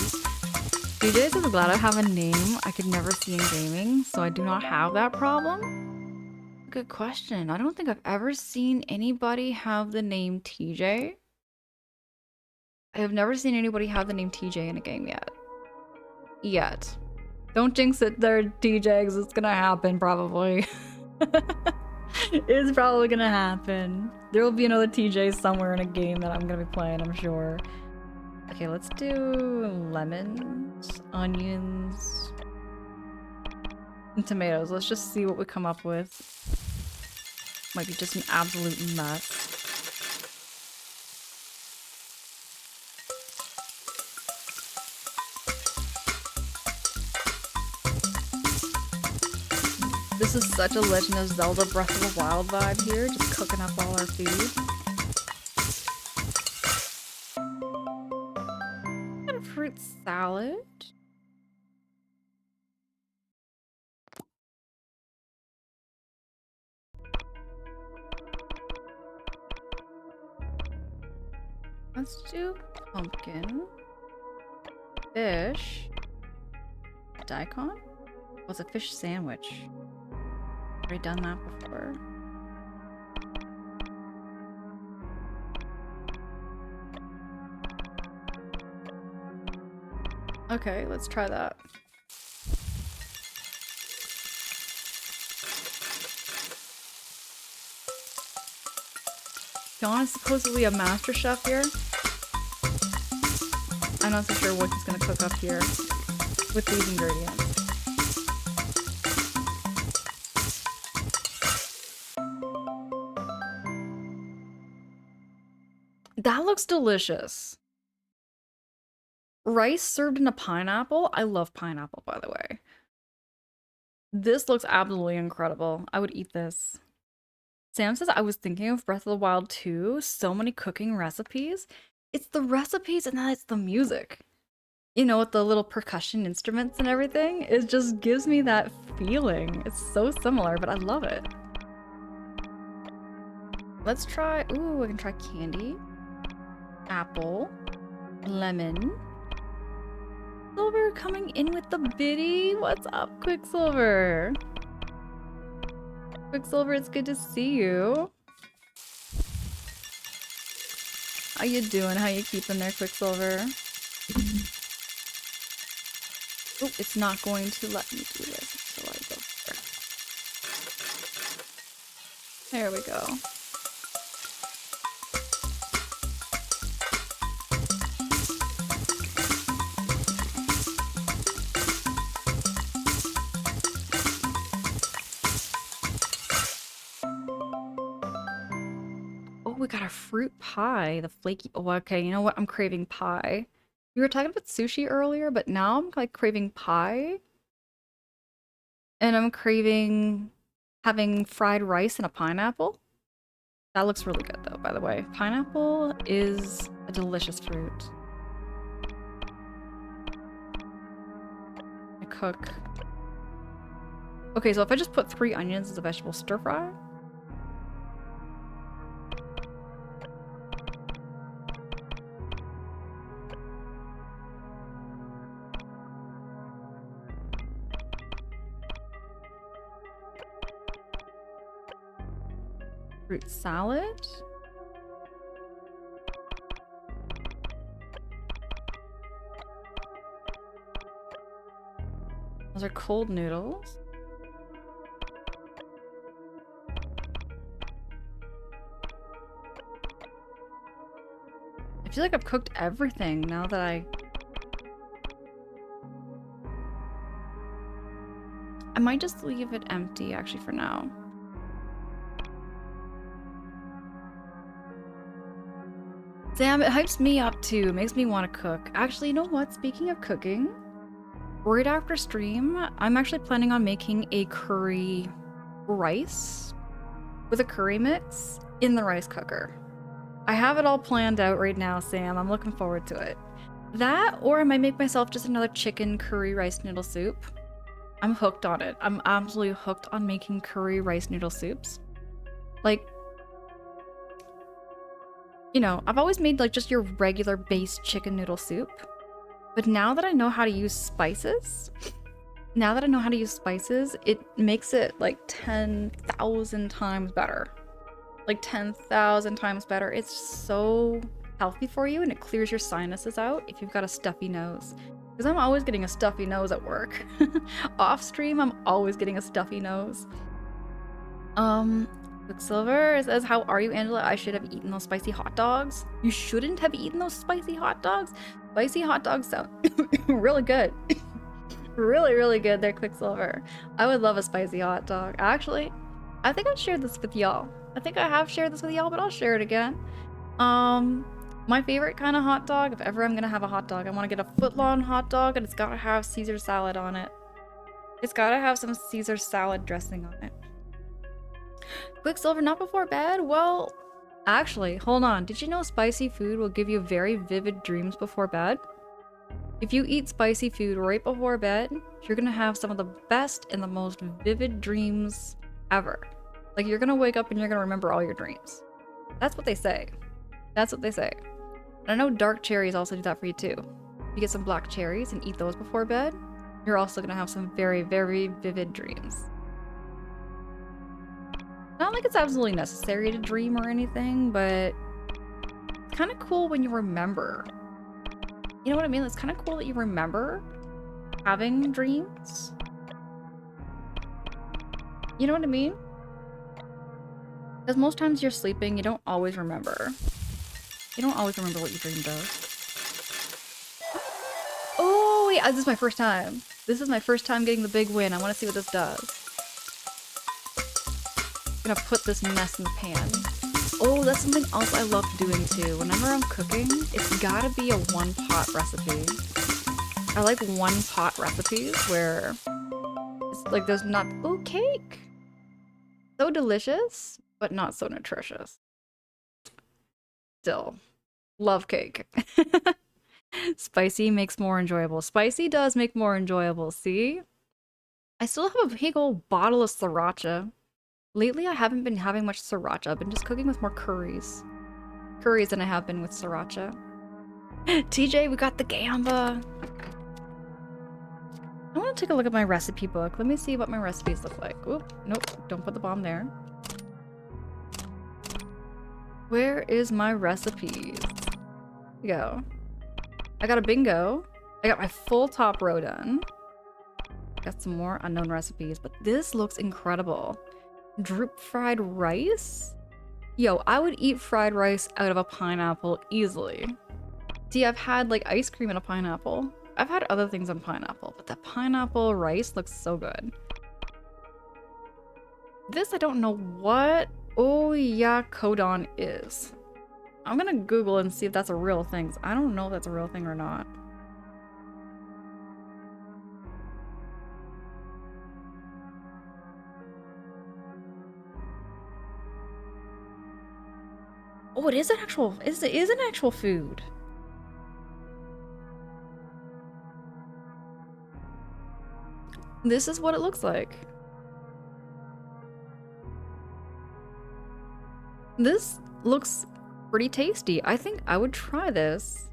DJ is glad I have a name I could never see in gaming, so I do not have that problem. Good question. I don't think I've ever seen anybody have the name TJ. I have never seen anybody have the name TJ in a game yet. Don't jinx it there, TJ, because it's gonna happen probably. It's probably gonna happen. There will be another TJ somewhere in a game that I'm gonna be playing, I'm sure. Okay, let's do lemons, onions, and tomatoes. Let's just see what we come up with. Might be just an absolute mess. This is such a Legend of Zelda Breath of the Wild vibe here, just cooking up all our food. And a fruit salad. Let's do pumpkin, fish, daikon? What's a fish sandwich? Already done that before. Okay, let's try that. John is supposedly a master chef here. I'm not so sure what he's gonna cook up here with these ingredients. That looks delicious. Rice served in a pineapple? I love pineapple, by the way. This looks absolutely incredible. I would eat this. Sam says, I was thinking of Breath of the Wild 2. So many cooking recipes. It's the recipes and then it's the music. You know, with the little percussion instruments and everything. It just gives me that feeling. It's so similar, but I love it. Let's try, ooh, I can try candy. Apple. Lemon. Quicksilver coming in with the biddy. What's up, Quicksilver? Quicksilver, it's good to see you. How you doing? How you keeping there, Quicksilver? Oh, it's not going to let me do this, so I go there. There we go. We got a fruit pie, the flaky. Oh, okay, you know what? I'm craving pie. We were talking about sushi earlier, but now I'm like craving pie. And I'm craving having fried rice and a pineapple. That looks really good though, by the way. Pineapple is a delicious fruit. I cook. Okay, so if I just put 3 onions as a vegetable stir fry. Fruit salad. Those are cold noodles. I feel like I've cooked everything now that I might just leave it empty actually for now. Damn, it hypes me up too. It makes me want to cook. Actually, you know what? Speaking of cooking, right after stream, I'm actually planning on making a curry rice with a curry mix in the rice cooker. I have it all planned out right now, Sam. I'm looking forward to it. That, or I might make myself just another chicken curry rice noodle soup. I'm hooked on it. I'm absolutely hooked on making curry rice noodle soups. Like, you know, I've always made like just your regular base chicken noodle soup. But now that I know how to use spices, it makes it like 10,000 times better. Like 10,000 times better. It's so healthy for you and it clears your sinuses out if you've got a stuffy nose. Because I'm always getting a stuffy nose at work. Off stream, I'm always getting a stuffy nose. Quicksilver says, how are you, Angela? I should have eaten those spicy hot dogs. You shouldn't have eaten those spicy hot dogs. Spicy hot dogs sound really good. Really, really good there, Quicksilver. I would love a spicy hot dog. Actually, I think I've shared this with y'all. I think I have shared this with y'all, but I'll share it again. My favorite kind of hot dog, if ever I'm gonna have a hot dog, I want to get a foot-long hot dog and it's gotta have Caesar salad on it. It's gotta have some Caesar salad dressing on it. Quicksilver, not before bed? Well, actually, hold on. Did you know spicy food will give you very vivid dreams before bed? If you eat spicy food right before bed, you're gonna have some of the best and the most vivid dreams ever. Like, you're gonna wake up and you're gonna remember all your dreams. That's what they say. That's what they say. I know dark cherries also do that for you too. You get some black cherries and eat those before bed, you're also gonna have some very, very vivid dreams. Not like it's absolutely necessary to dream or anything, but it's kind of cool when you remember. You know what I mean? It's kind of cool that you remember having dreams. You know what I mean? Because most times you're sleeping, you don't always remember. You don't always remember what you dreamed of. Oh, yeah, this is my first time. This is my first time getting the big win. I want to see what this does. I'm gonna put this mess in the pan. Oh, that's something else I love doing too. Whenever I'm cooking, it's gotta be a one-pot recipe. I like one-pot recipes where it's like there's not— ooh, cake! So delicious, but not so nutritious. Still, love cake. Spicy makes more enjoyable. Spicy does make more enjoyable, see? I still have a big old bottle of sriracha. Lately, I haven't been having much sriracha. I've been just cooking with more curries. Curries than I have been with sriracha. TJ, we got the gamba! I want to take a look at my recipe book. Let me see what my recipes look like. Oop, nope, don't put the bomb there. Where is my recipes? Here we go. I got a bingo. I got my full top row done. Got some more unknown recipes, but this looks incredible. Droop fried rice? Yo, I would eat fried rice out of a pineapple easily. See, I've had like ice cream in a pineapple. I've had other things on pineapple, but the pineapple rice looks so good. This, I don't know what oyakodon is. I'm gonna Google and see if that's a real thing. I don't know if that's a real thing or not. Oh, it is an actual— it is an actual food. This is what it looks like. This looks pretty tasty. I think I would try this.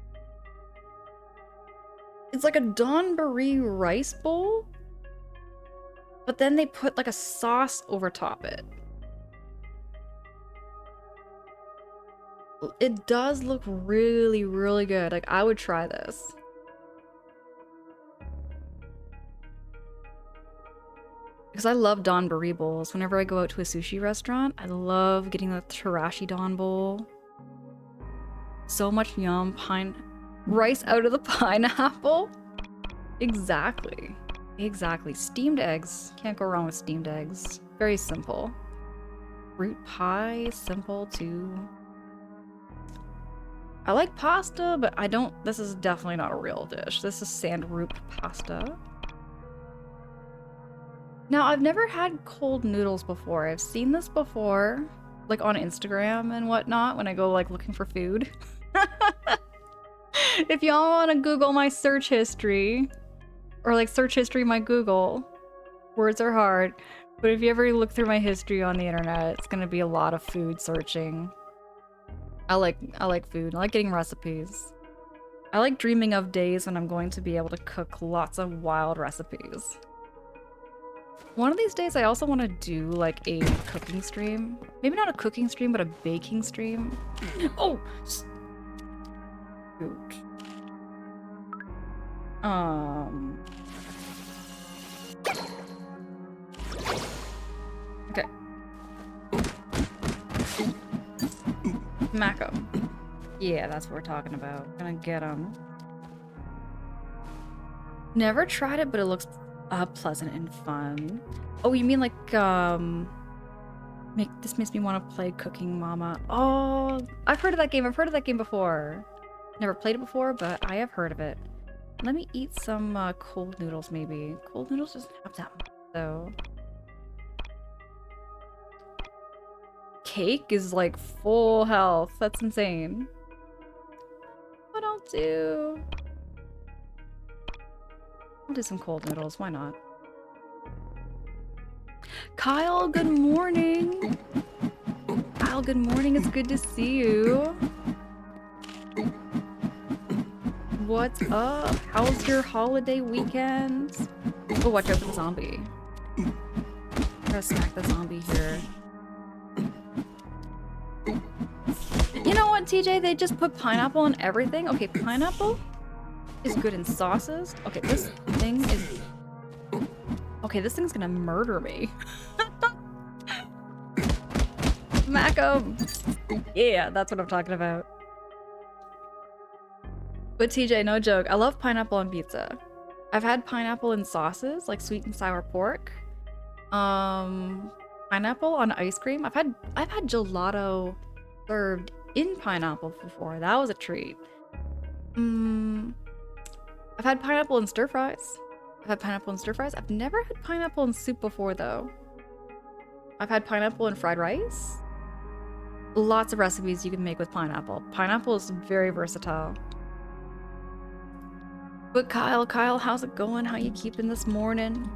It's like a donburi rice bowl, but then they put like a sauce over top it. It does look really, really good. Like, I would try this. Because I love donburi bowls. Whenever I go out to a sushi restaurant, I love getting the tarashi don bowl. So much yum. Rice out of the pineapple. Exactly. Exactly. Steamed eggs. Can't go wrong with steamed eggs. Very simple. Fruit pie. Simple too. I like pasta, but I don't— this is definitely not a real dish. This is sandroop pasta. Now, I've never had cold noodles before. I've seen this before, like on Instagram and whatnot, when I go like looking for food. If y'all want to Google my search history, or like search history my Google, words are hard, but if you ever look through my history on the internet, it's gonna be a lot of food searching. I like food. I like getting recipes. I like dreaming of days when I'm going to be able to cook lots of wild recipes. One of these days, I also want to do like a cooking stream. Maybe not a cooking stream, but a baking stream. Oh! Shoot. Okay. Smack 'em. Yeah, that's what we're talking about. Gonna get 'em. Never tried it, but it looks pleasant and fun. Oh, you mean like, this makes me want to play Cooking Mama. Oh, I've heard of that game. I've heard of that game before. Never played it before, but I have heard of it. Let me eat some cold noodles, maybe. Cold noodles doesn't have that much, though. Cake is like full health. That's insane. What I'll do... I'll do some cold noodles. Why not? Kyle, good morning. Kyle, good morning. It's good to see you. what's up? How's your holiday weekend? Oh, watch out for the zombie. Gotta smack the zombie here. You know what, TJ? They just put pineapple on everything. Okay, pineapple is good in sauces. Okay, this thing is... Okay, this thing's gonna murder me. Smack him! Yeah, that's what I'm talking about. But TJ, no joke, I love pineapple on pizza. I've had pineapple in sauces, like sweet and sour pork. Pineapple on ice cream. I've had gelato served in pineapple before. That was a treat. I've had pineapple in stir fries. I've never had pineapple in soup before though. I've had pineapple in fried rice. Lots of recipes you can make with pineapple. Pineapple is very versatile. But Kyle, how's it going? How you keeping this morning?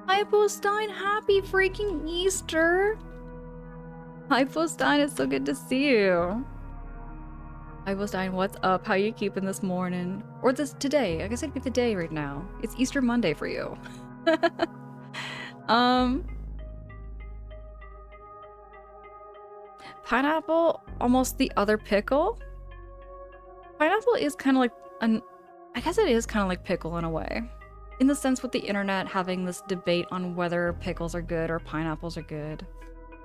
Hypostein, happy freaking Easter! Hypostein, it's so good to see you. Hypostein, what's up? How you keeping this morning? Or today? I guess it'd be the day right now. It's Easter Monday for you. Pineapple, almost the other pickle. Pineapple is kind of like I guess it is kind of like pickle in a way. In the sense with the internet having this debate on whether pickles are good or pineapples are good.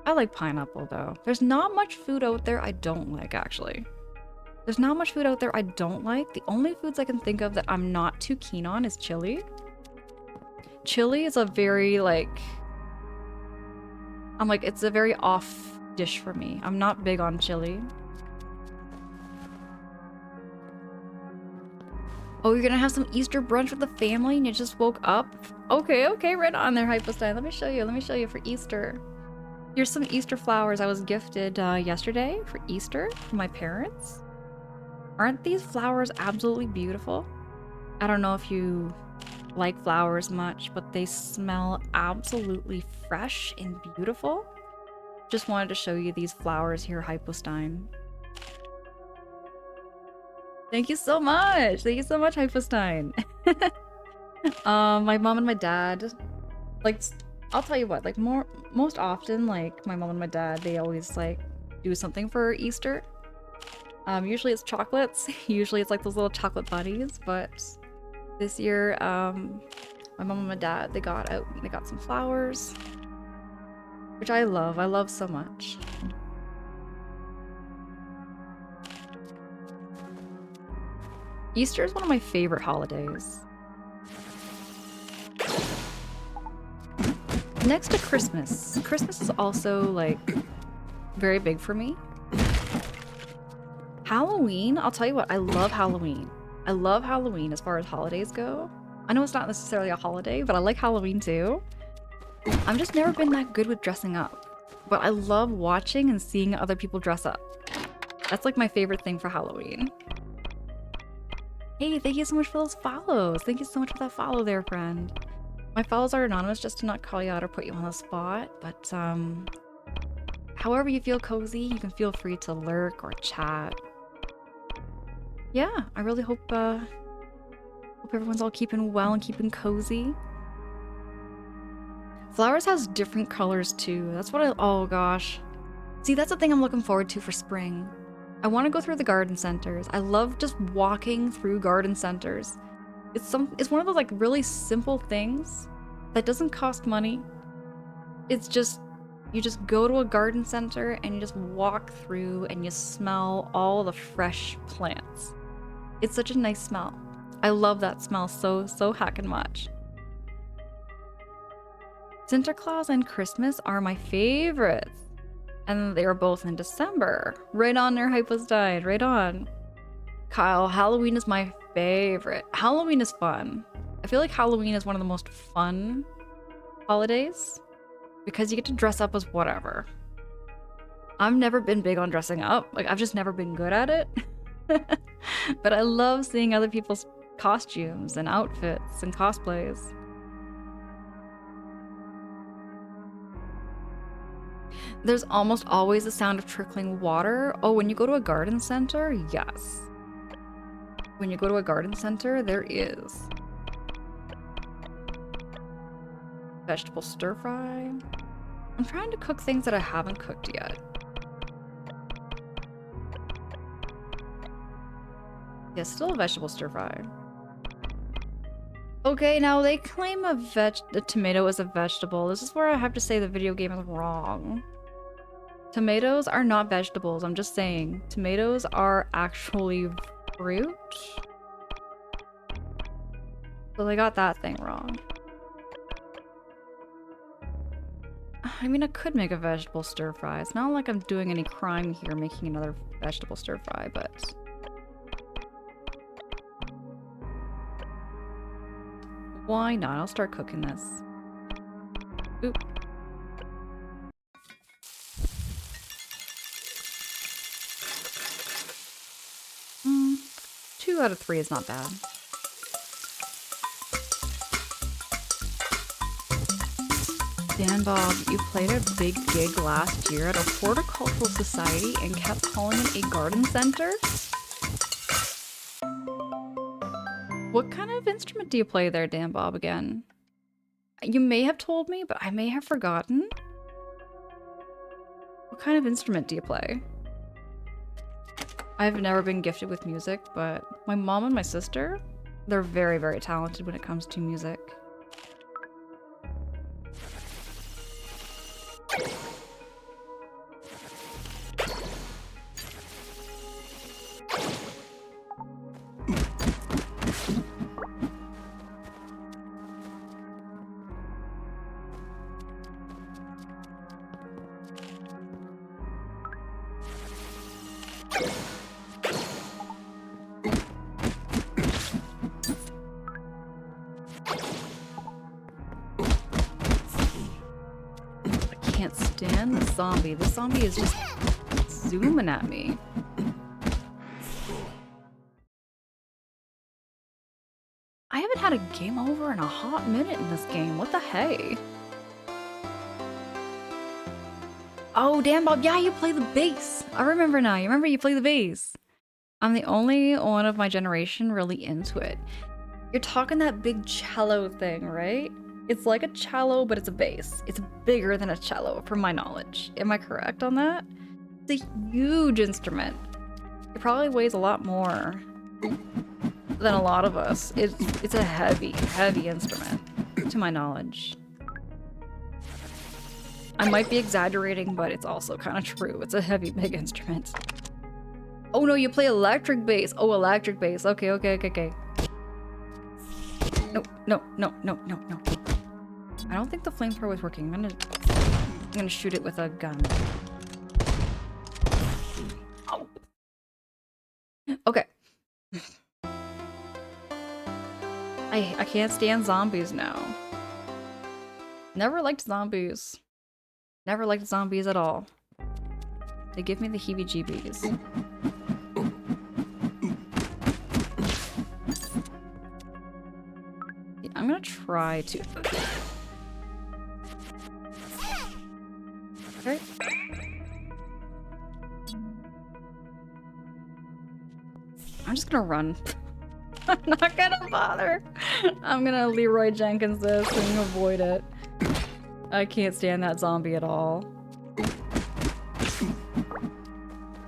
I like pineapple though. There's not much food out there I don't like actually. There's not much food out there I don't like. The only foods I can think of that I'm not too keen on is chili. Chili is a very it's a very off dish for me. I'm not big on chili. Oh, you're gonna have some Easter brunch with the family and you just woke up? Okay, right on there, Hypostein. Let me show you for Easter. Here's some Easter flowers I was gifted yesterday for Easter from my parents. Aren't these flowers absolutely beautiful? I don't know if you like flowers much, but they smell absolutely fresh and beautiful. Just wanted to show you these flowers here, Hypostein. Thank you so much! Thank you so much, Hypostein. My mom and my dad, I'll tell you what, most often, my mom and my dad, they always, do something for Easter. Usually it's chocolates. Usually it's, those little chocolate bunnies, but this year, my mom and my dad, they got some flowers, which I love so much. Easter is one of my favorite holidays. Next to Christmas. Christmas is also, very big for me. Halloween, I'll tell you what, I love Halloween. I love Halloween as far as holidays go. I know it's not necessarily a holiday, but I like Halloween too. I've just never been that good with dressing up. But I love watching and seeing other people dress up. That's my favorite thing for Halloween. Hey, thank you so much for those follows. Thank you so much for that follow there, friend. My follows are anonymous just to not call you out or put you on the spot, but however you feel cozy, you can feel free to lurk or chat. Yeah, I really hope everyone's all keeping well and keeping cozy. Flowers has different colors too. That's what oh gosh. See, that's the thing I'm looking forward to for spring. I want to go through the garden centers. I love just walking through garden centers. It's one of those really simple things that doesn't cost money. It's just, you just go to a garden center and you just walk through and you smell all the fresh plants. It's such a nice smell. I love that smell so heckin' much. Sinterklaas and Christmas are my favorites. And they are both in December. Right on there, Hypostein, right on. Kyle, Halloween is my favorite. Halloween is fun. I feel like Halloween is one of the most fun holidays because you get to dress up as whatever. I've never been big on dressing up. I've just never been good at it. But I love seeing other people's costumes and outfits and cosplays. There's almost always the sound of trickling water. Oh, when you go to a garden center? Yes. When you go to a garden center, there is. Vegetable stir fry. I'm trying to cook things that I haven't cooked yet. Yeah, still a vegetable stir fry. Okay, now they claim a tomato is a vegetable. This is where I have to say the video game is wrong. Tomatoes are not vegetables, I'm just saying. Tomatoes are actually fruit. So they got that thing wrong. I mean, I could make a vegetable stir fry. It's not like I'm doing any crime here making another vegetable stir fry, but... why not? I'll start cooking this. Oop. Mm, 2 out of 3 is not bad. Dan Bob, you played a big gig last year at a horticultural society and kept calling it a garden center? What kind of instrument do you play there, Dan Bob, again? You may have told me, but I may have forgotten. What kind of instrument do you play? I've never been gifted with music, but my mom and my sister, they're very, very talented when it comes to music. Zombie. This zombie is just zooming at me. I haven't had a game over in a hot minute in this game. What the hey? Oh, damn, Bob. Yeah, you play the bass. I remember now. You remember you play the bass. I'm the only one of my generation really into it. You're talking that big cello thing, right? It's like a cello, but it's a bass. It's bigger than a cello, from my knowledge. Am I correct on that? It's a huge instrument. It probably weighs a lot more than a lot of us. It's a heavy, heavy instrument, to my knowledge. I might be exaggerating, but it's also kind of true. It's a heavy, big instrument. Oh no, you play electric bass. Oh, electric bass. Okay, okay, okay, okay. No, no, no, no, no, no. I don't think the flamethrower is working. I'm gonna shoot it with a gun. Oh. Okay. I can't stand zombies now. Never liked zombies. Never liked zombies at all. They give me the heebie-jeebies. I'm gonna try to... Okay. I'm just gonna run. I'm not gonna bother. I'm gonna Leroy Jenkins this and avoid it. I can't stand that zombie at all.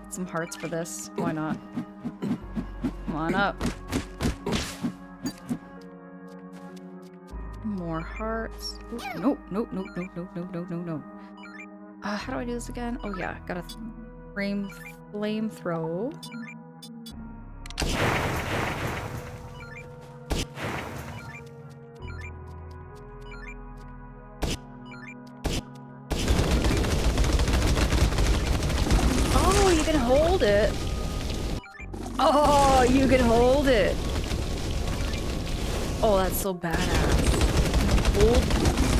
Some hearts for this. Why not? Come on up. More hearts. Ooh, nope, nope, nope, nope, nope, nope, nope, nope, nope. How do I do this again? Oh yeah, gotta flame throw. Oh, you can hold it. Oh, you can hold it. Oh, that's so badass.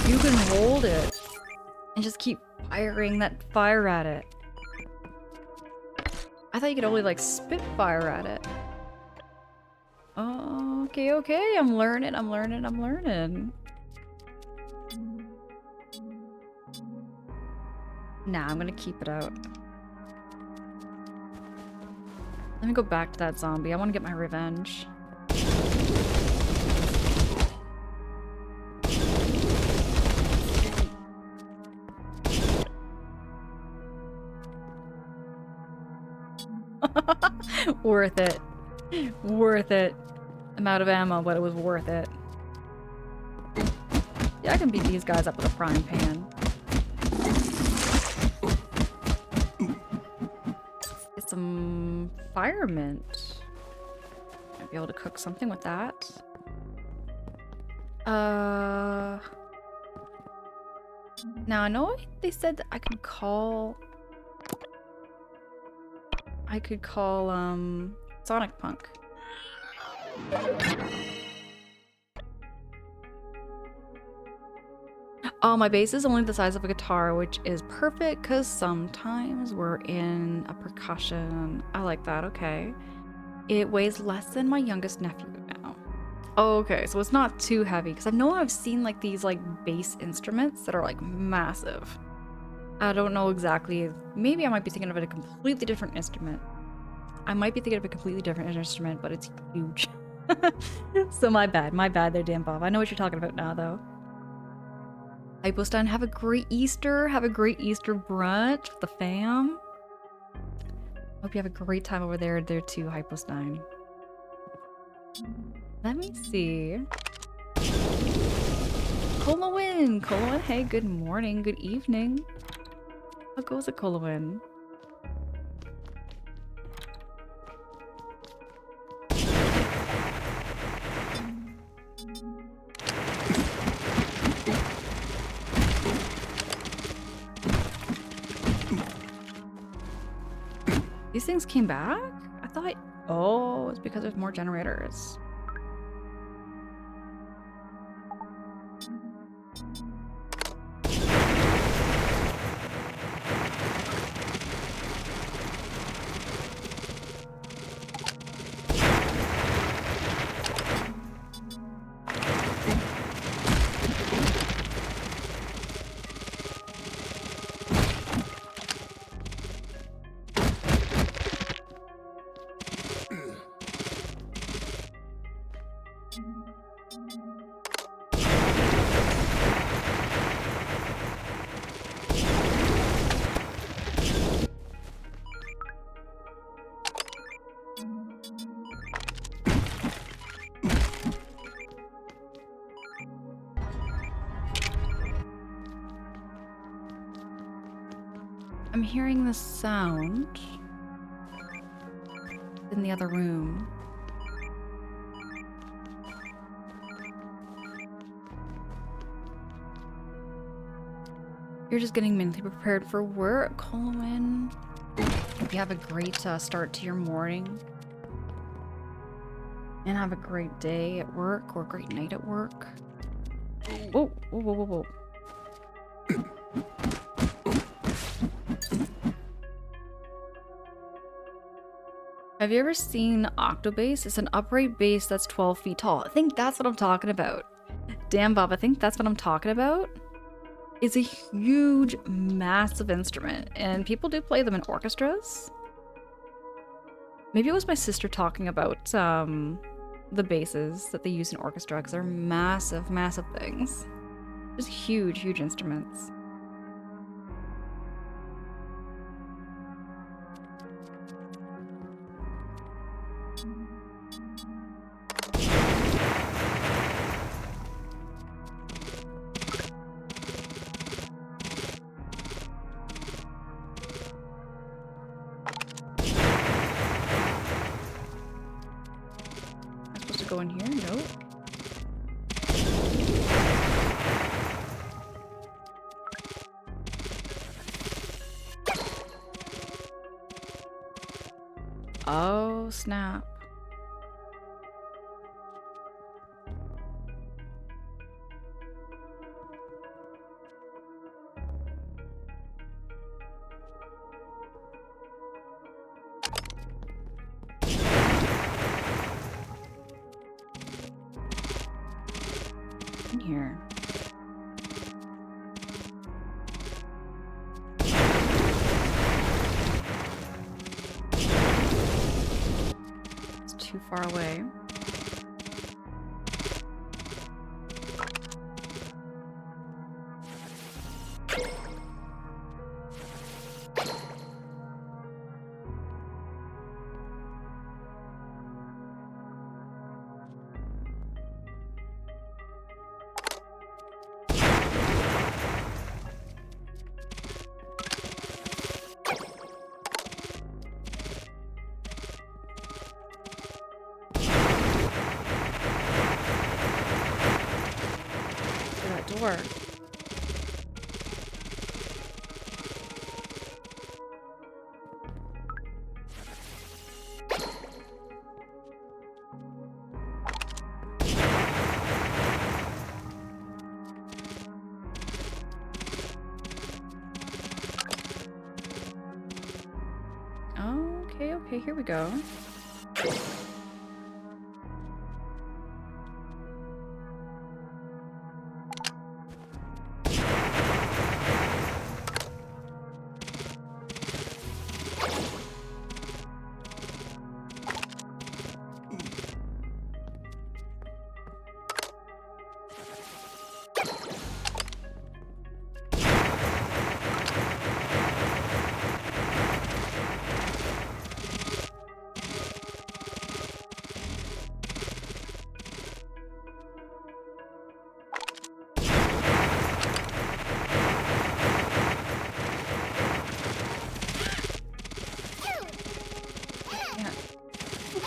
You can hold it and just keep firing that fire at it. I thought you could only like spit fire at it. Oh, okay, okay. I'm learning, I'm learning, I'm learning. Nah, I'm gonna keep it out. Let me go back to that zombie. I want to get my revenge. Worth it. Worth it. I'm out of ammo, but it was worth it. Yeah, I can beat these guys up with a frying pan. Get some fire mint. Might be able to cook something with that. Now I know they said that I could call Sonic Punk. Oh, my bass is only the size of a guitar, which is perfect because sometimes we're in a percussion. I like that, okay. It weighs less than my youngest nephew now. Okay, so it's not too heavy because I know I've seen like these like bass instruments that are like massive. I don't know exactly. Maybe I might be thinking of a completely different instrument. I might be thinking of a completely different instrument, but it's huge. So my bad there, Dan Bob. I know what you're talking about now, though. Hypostein, have a great Easter. Have a great Easter brunch with the fam. Hope you have a great time over there too, Hypostein. Let me see. Colowin, hey, good morning, good evening. How goes it, Colowin? These things came back? I thought, oh, it's because there's more generators. I'm hearing the sound in the other room. You're just getting mentally prepared for work, Colin. Hope you have a great start to your morning. And have a great day at work or a great night at work. Whoa, whoa, whoa, whoa, whoa. Have you ever seen Octobase? It's an upright base that's 12 feet tall. I think that's what I'm talking about. Damn, Bob, I think that's what I'm talking about. It's a huge, massive instrument, and people do play them in orchestras. Maybe it was my sister talking about the basses that they use in orchestra, because they're massive, massive things. Just huge, huge instruments. Go in here? Nope. Oh, snap. Here. far away. Door. Oh, okay, here we go.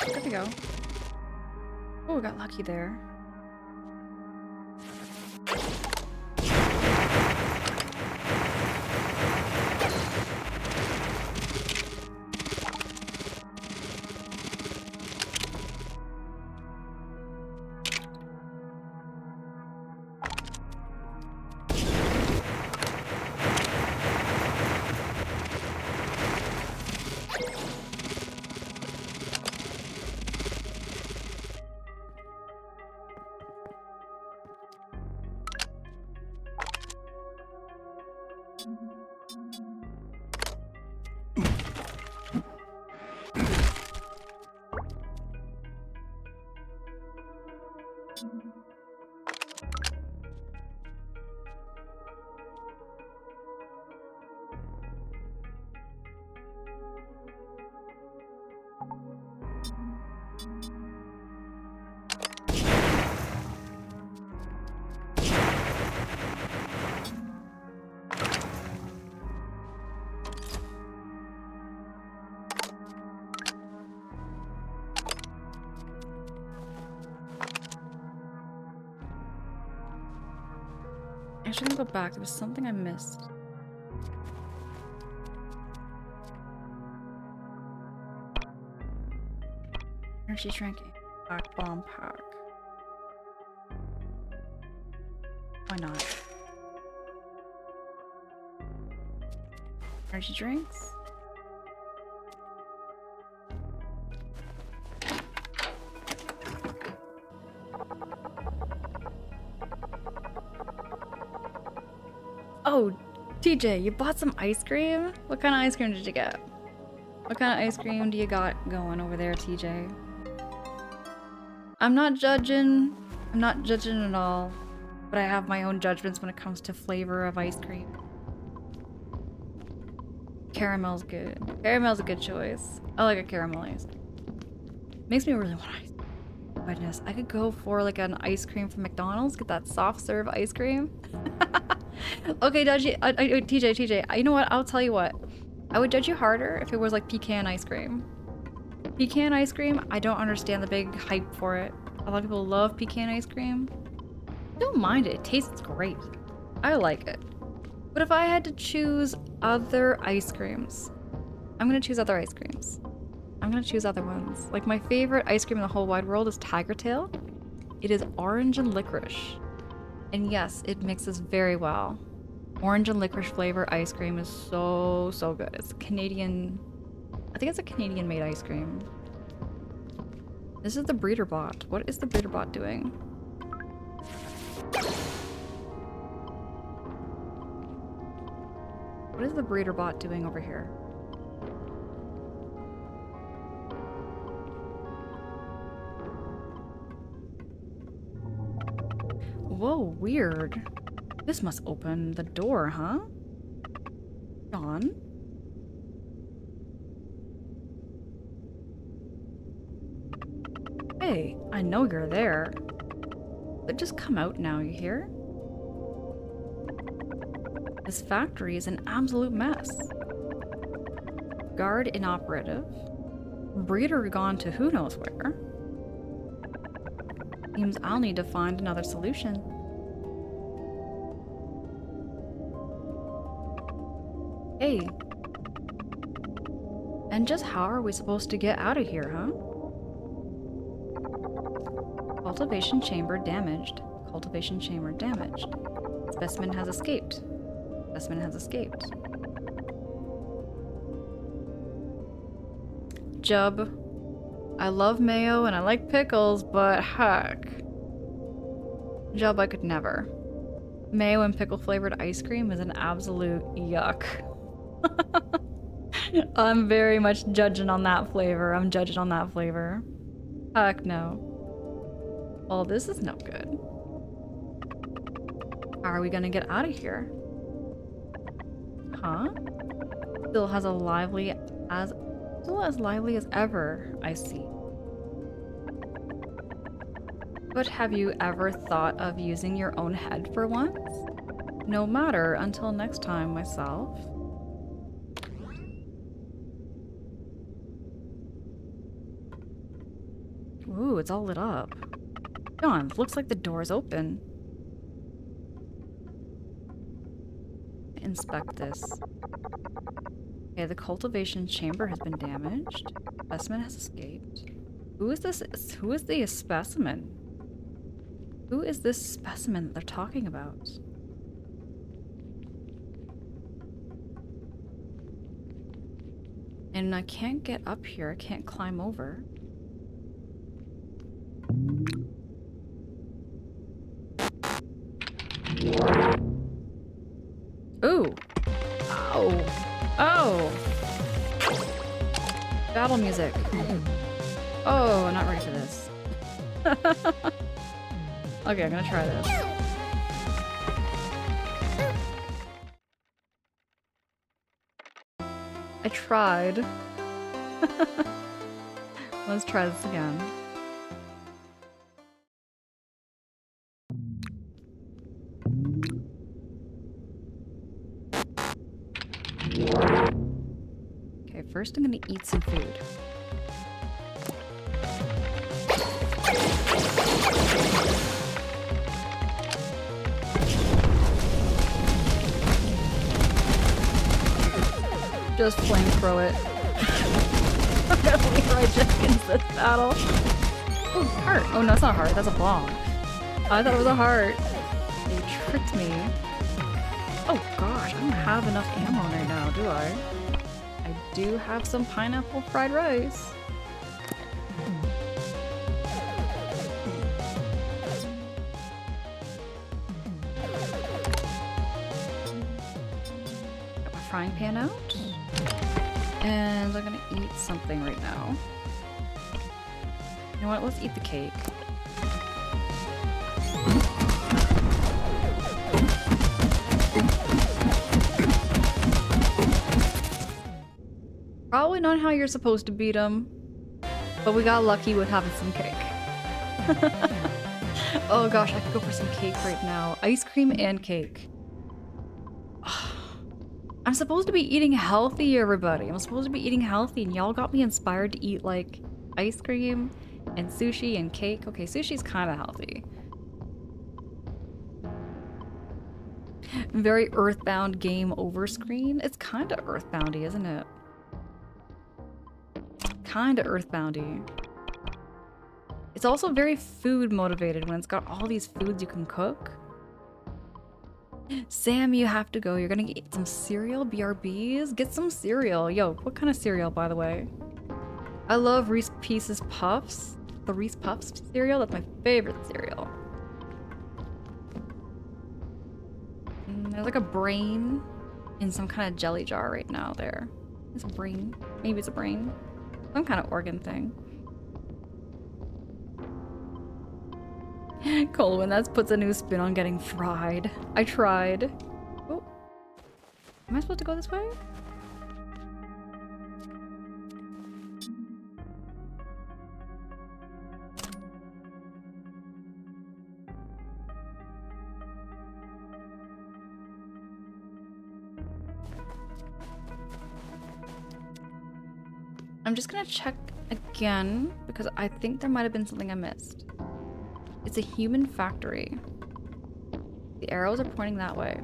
There we go. Oh, we got lucky there. I shouldn't go back. There was something I missed. Energy drink, pack, bomb pack. Why not? Energy drinks? Oh, TJ, you bought some ice cream? What kind of ice cream did you get? What kind of ice cream do you got going over there, TJ? I'm not judging. I'm not judging at all. But I have my own judgments when it comes to flavor of ice cream. Caramel's good. Caramel's a good choice. I like a caramel ice cream. Makes me really want ice cream. Goodness, I could go for like an ice cream from McDonald's. Get that soft serve ice cream. Okay, TJ, you know what? I'll tell you what. I would judge you harder if it was like pecan ice cream. Pecan ice cream, I don't understand the big hype for it. A lot of people love pecan ice cream. Don't mind it. It tastes great. I like it. But if I had to choose other ice creams, I'm gonna choose other ice creams. I'm gonna choose other ones. Like my favorite ice cream in the whole wide world is Tiger Tail. It is orange and licorice. And yes, it mixes very well. Orange and licorice flavor ice cream is so, so good. It's Canadian. I think it's a Canadian made ice cream. This is the breeder bot. What is the breeder bot doing? What is the breeder bot doing over here? whoa, weird. This must open the door, huh? John? Hey, I know you're there. But just come out now, you hear? This factory is an absolute mess. Guard inoperative. Breeder gone to who knows where. Seems I'll need to find another solution. Hey. And just how are we supposed to get out of here, huh? Cultivation chamber damaged. Cultivation chamber damaged. Specimen has escaped. Specimen has escaped. Jub. I love mayo and I like pickles, but heck. Jub, I could never. Mayo and pickle flavored ice cream is an absolute yuck. I'm very much judging on that flavor. I'm judging on that flavor. Heck no. Well, this is no good. How are we gonna get out of here? Huh? Still as lively as ever, I see. But have you ever thought of using your own head for once? No matter, until next time, myself. Ooh, it's all lit up. John, looks like the door's open. Inspect this. Okay, the cultivation chamber has been damaged. Specimen has escaped. Who is this? Who is the specimen? Who is this specimen that they're talking about? And I can't get up here. I can't climb over. Ooh. Ow. Oh. Battle music. Oh, I'm not ready for this. Okay, I'm gonna try this. I tried. Let's try this again. Okay, first I'm gonna eat some food. Just flamethrow it. I'm gonna reject into this battle. Oh, heart. Oh no, it's not a heart. That's a bomb. I thought it was a heart. They tricked me. Oh gosh, I don't have enough ammo right now, do I? I do have some pineapple fried rice. Got my frying pan out. And I'm gonna eat something right now. You know what? Let's eat the cake. Probably not how you're supposed to beat them, but we got lucky with having some cake. Oh gosh, I could go for some cake right now. Ice cream and cake. I'm supposed to be eating healthy, everybody. I'm supposed to be eating healthy, and y'all got me inspired to eat, like, ice cream and sushi and cake. Okay, sushi's kind of healthy. Very Earthbound game over screen. It's kind of Earthboundy, isn't it? Kind of Earthboundy. It's also very food motivated when it's got all these foods you can cook. Sam, you have to go. You're gonna get some cereal, BRBs. Get some cereal. Yo, what kind of cereal, by the way? I love Reese Pieces Puffs. The Reese Puffs cereal, that's my favorite cereal. There's like a brain in some kind of jelly jar right now there. It's a brain. Maybe it's a brain. Some kind of organ thing. Colwyn, that puts a new spin on getting fried. I tried. Oh. Am I supposed to go this way? I'm just gonna check again because I think there might have been something I missed. It's a human factory. The arrows are pointing that way.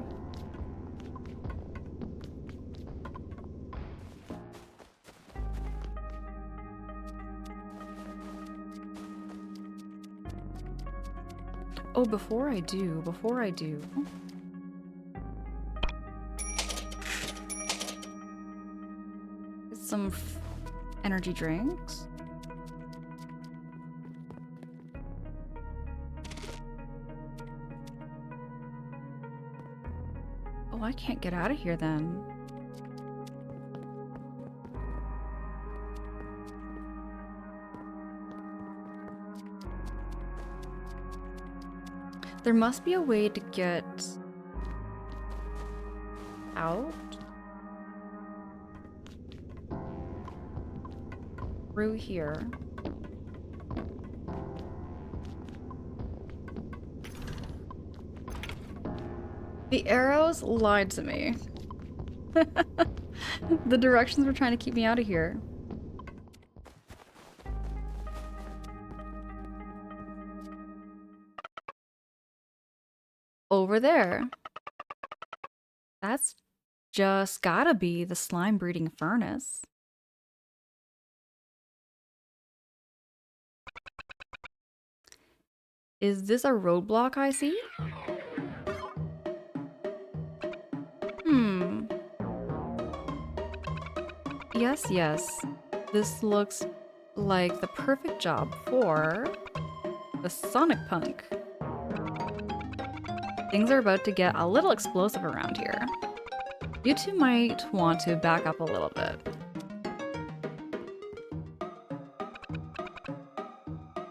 Oh, before I do. Some energy drinks. Oh, I can't get out of here then. There must be a way to get out through here. The arrows lied to me. The directions were trying to keep me out of here. Over there. That's just gotta be the slime breeding furnace. Is this a roadblock I see? Yes. This looks like the perfect job for the Sonic Punk. Things are about to get a little explosive around here. You two might want to back up a little bit.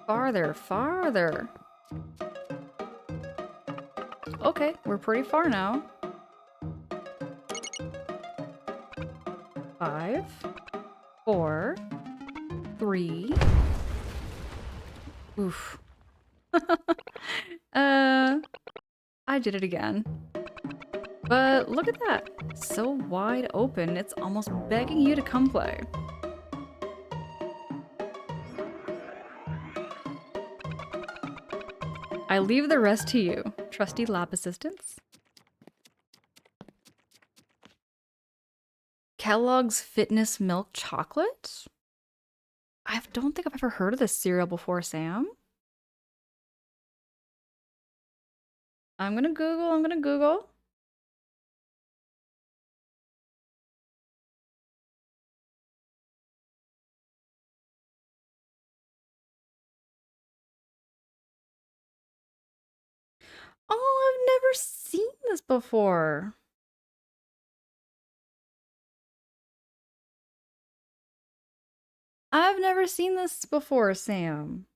Farther. Okay, we're pretty far now. 5, 4, 3. Oof. I did it again. But look at that. So wide open, it's almost begging you to come play. I leave the rest to you, trusty lab assistants. Kellogg's Fitness Milk Chocolate? I don't think I've ever heard of this cereal before, Sam. I'm gonna Google. Oh, I've never seen this before. I've never seen this before, Sam.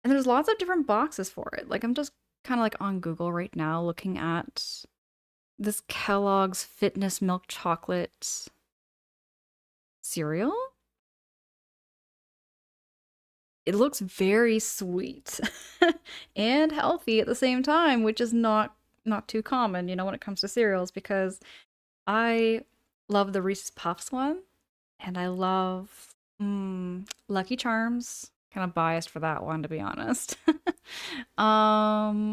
And there's lots of different boxes for it. Like, I'm just kind of like on Google right now looking at this Kellogg's Fitness Milk Chocolate cereal. It looks very sweet and healthy at the same time, which is not too common, you know, when it comes to cereals, because I love the Reese's Puffs one, and I love Lucky Charms. Kind of biased for that one, to be honest. I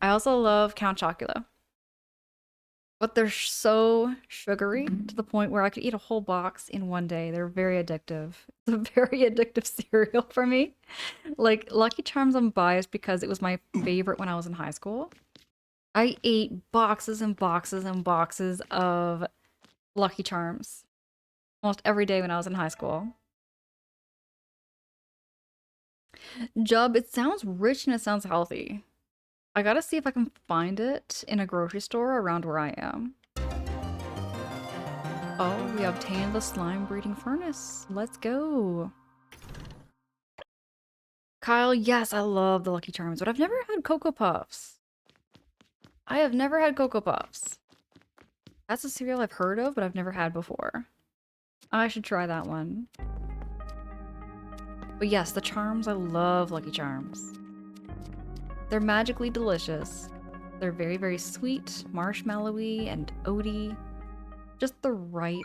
also love Count Chocula. But they're so sugary to the point where I could eat a whole box in one day. They're very addictive. It's a very addictive cereal for me. Like, Lucky Charms, I'm biased because it was my favorite when I was in high school. I ate boxes and boxes and boxes of Lucky Charms almost every day when I was in high school. Jub, it sounds rich and it sounds healthy. I gotta see if I can find it in a grocery store around where I am. Oh, we obtained the slime breeding furnace. Let's go. Kyle, yes, I love the Lucky Charms, but I've never had Cocoa Puffs. I have never had Cocoa Puffs. That's a cereal I've heard of, but I've never had before. I should try that one. But yes, the charms, I love Lucky Charms. They're magically delicious. They're very, very sweet, marshmallowy, and oaty. Just the right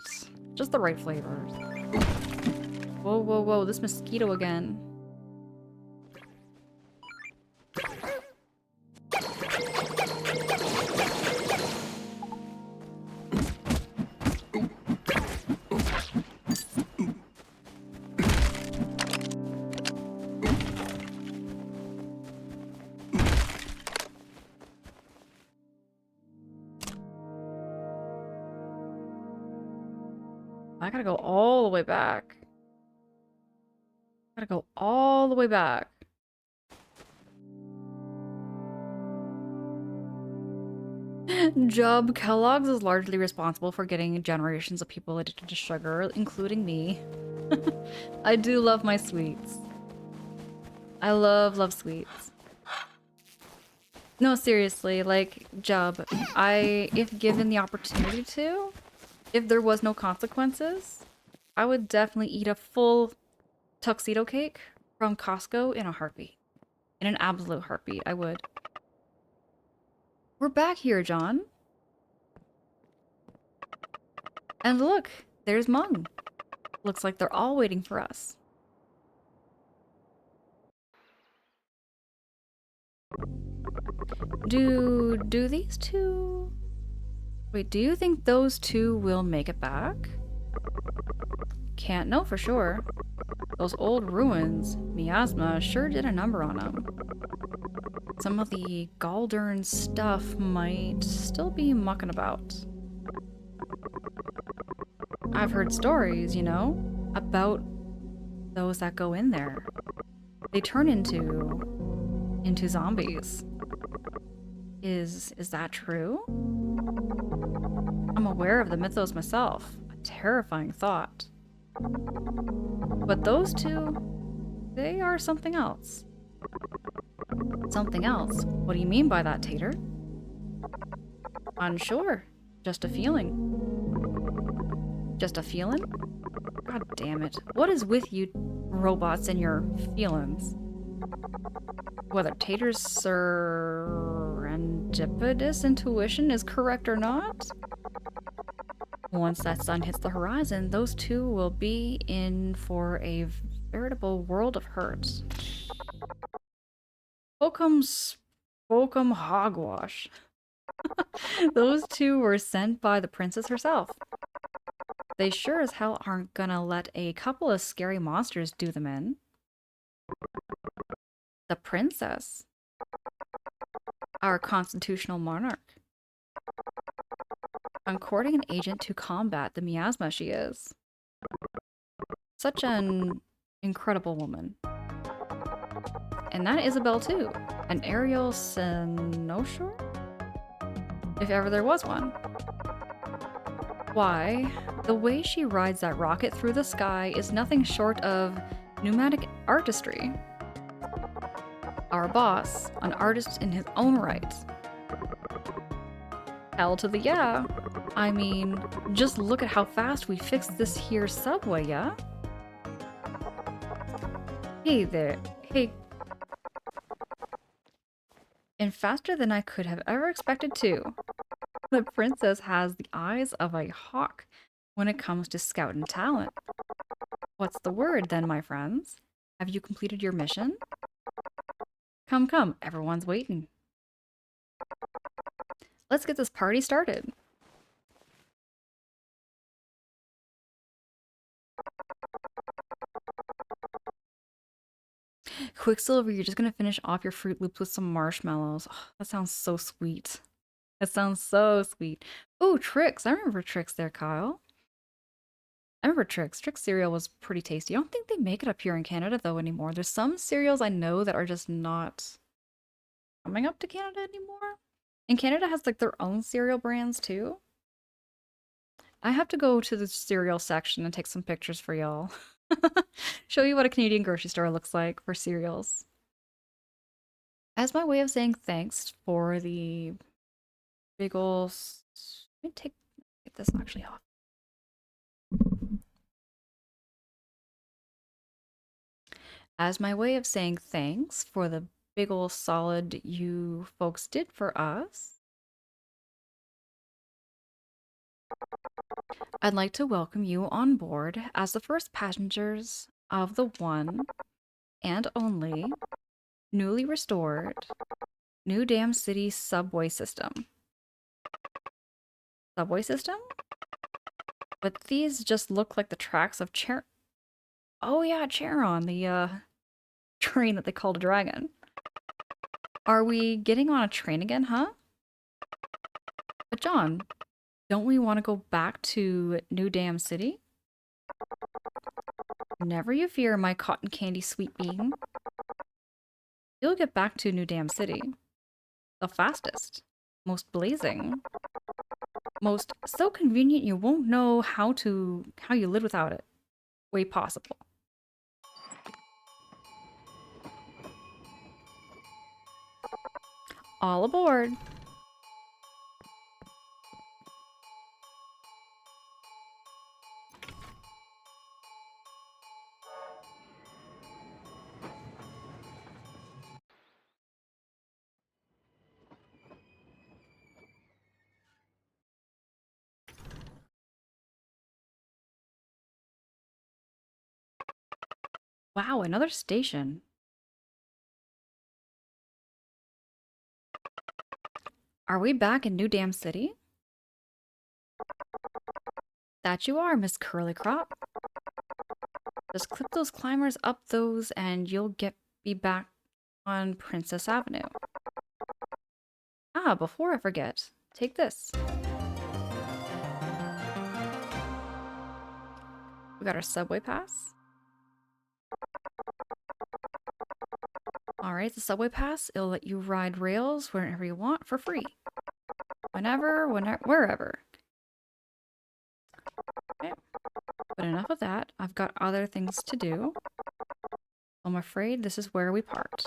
flavors. Whoa, whoa, whoa, this mosquito again. I gotta go all the way back. Gotta go all the way back. Job Kellogg's is largely responsible for getting generations of people addicted to sugar, including me. I do love my sweets. I love sweets. No, seriously, like, Jub, if given the opportunity to, if there was no consequences, I would definitely eat a full tuxedo cake from Costco in a heartbeat. In an absolute heartbeat, I would. We're back here, John. And look, there's Mung. Looks like they're all waiting for us. Do these two... Wait, do you think those two will make it back? Can't know for sure. Those old ruins, miasma sure did a number on them. Some of the Galdern stuff might still be mucking about. I've heard stories, you know, about those that go in there. They turn into zombies. Is that true? I'm aware of the mythos myself. A terrifying thought. But those two, they are something else. Something else? What do you mean by that, Tater? Unsure. Just a feeling. Just a feeling? God damn it. What is with you robots and your feelings? Whether Tater's serendipitous intuition is correct or not? Once that sun hits the horizon, those two will be in for a veritable world of hurt. Spokum hogwash. Those two were sent by the princess herself. They sure as hell aren't gonna let a couple of scary monsters do them in. The princess. Our constitutional monarch. I'm courting an agent to combat the miasma she is. Such an incredible woman. And that Isabel too. An aerial cynosure? If ever there was one. Why, the way she rides that rocket through the sky is nothing short of pneumatic artistry. Our boss, an artist in his own right. Hell to the yeah. I mean, just look at how fast we fixed this here subway, yeah? Hey there. Hey. And faster than I could have ever expected to. The princess has the eyes of a hawk when it comes to scouting talent. What's the word then, my friends? Have you completed your mission? Come, everyone's waiting. Let's get this party started. Quicksilver, you're just gonna finish off your Fruit Loops with some marshmallows. Oh, that sounds so sweet. That sounds so sweet. Oh, Trix. I remember Trix there, Kyle. I remember Trix. Trix cereal was pretty tasty. I don't think they make it up here in Canada, though, anymore. There's some cereals I know that are just not coming up to Canada anymore. And Canada has, like, their own cereal brands, too. I have to go to the cereal section and take some pictures for y'all. Show you what a Canadian grocery store looks like for cereals. As my way of saying thanks for the big ol' let me get this actually off. As my way of saying thanks for the big ol' solid you folks did for us, I'd like to welcome you on board as the first passengers of the one and only newly restored New Dam City subway system. Subway system? But these just look like the tracks of Oh yeah, Charon, the train that they called a dragon. Are we getting on a train again, huh? But John, don't we want to go back to New Dam City? Never you fear, my cotton candy sweet bean. You'll get back to New Dam City. The fastest. Most blazing. Most so convenient you won't know how you live without it. Way possible. All aboard. Wow, another station. Are we back in New Dam City? That you are, Miss Curlycrop. Just clip those climbers up those and you'll be back on Princess Avenue. Ah, before I forget, take this. We got our subway pass. Alright, the subway pass. It'll let you ride rails whenever you want for free. Whenever, wherever. Okay. But enough of that. I've got other things to do. I'm afraid this is where we part.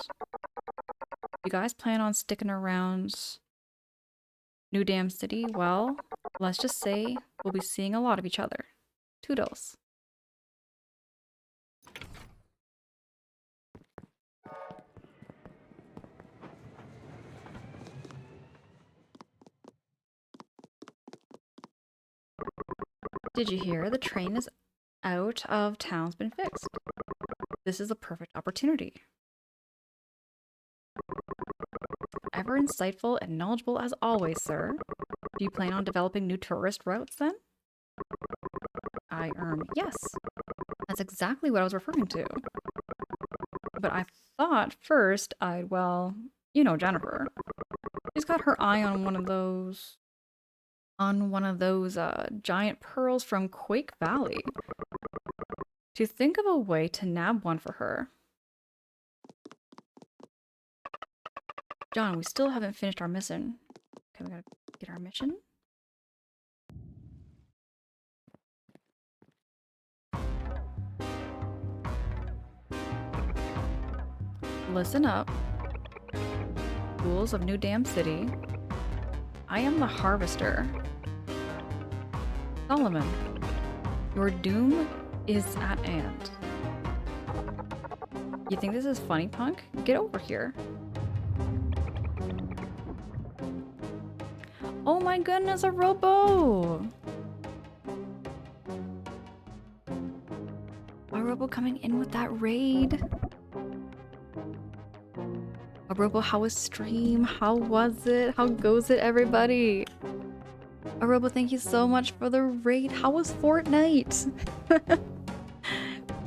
You guys plan on sticking around New Dam City? Well, let's just say we'll be seeing a lot of each other. Toodles. Did you hear? The train is out of town's been fixed. This is a perfect opportunity. Ever insightful and knowledgeable as always, sir. Do you plan on developing new tourist routes then? Yes. That's exactly what I was referring to. But I thought first well, you know Jennifer. She's got her eye on one of those giant pearls from Quake Valley. To think of a way to nab one for her. John, we still haven't finished our mission. Okay, we gotta get our mission. Listen up. Ghouls of New Dam City. I am the Harvester. Solomon, your doom is at hand. You think this is funny, punk? Get over here. Oh my goodness, a robo! A robo coming in with that raid. A robo, how was stream? How was it? How goes it, everybody? Arobo, thank you so much for the raid. How was Fortnite?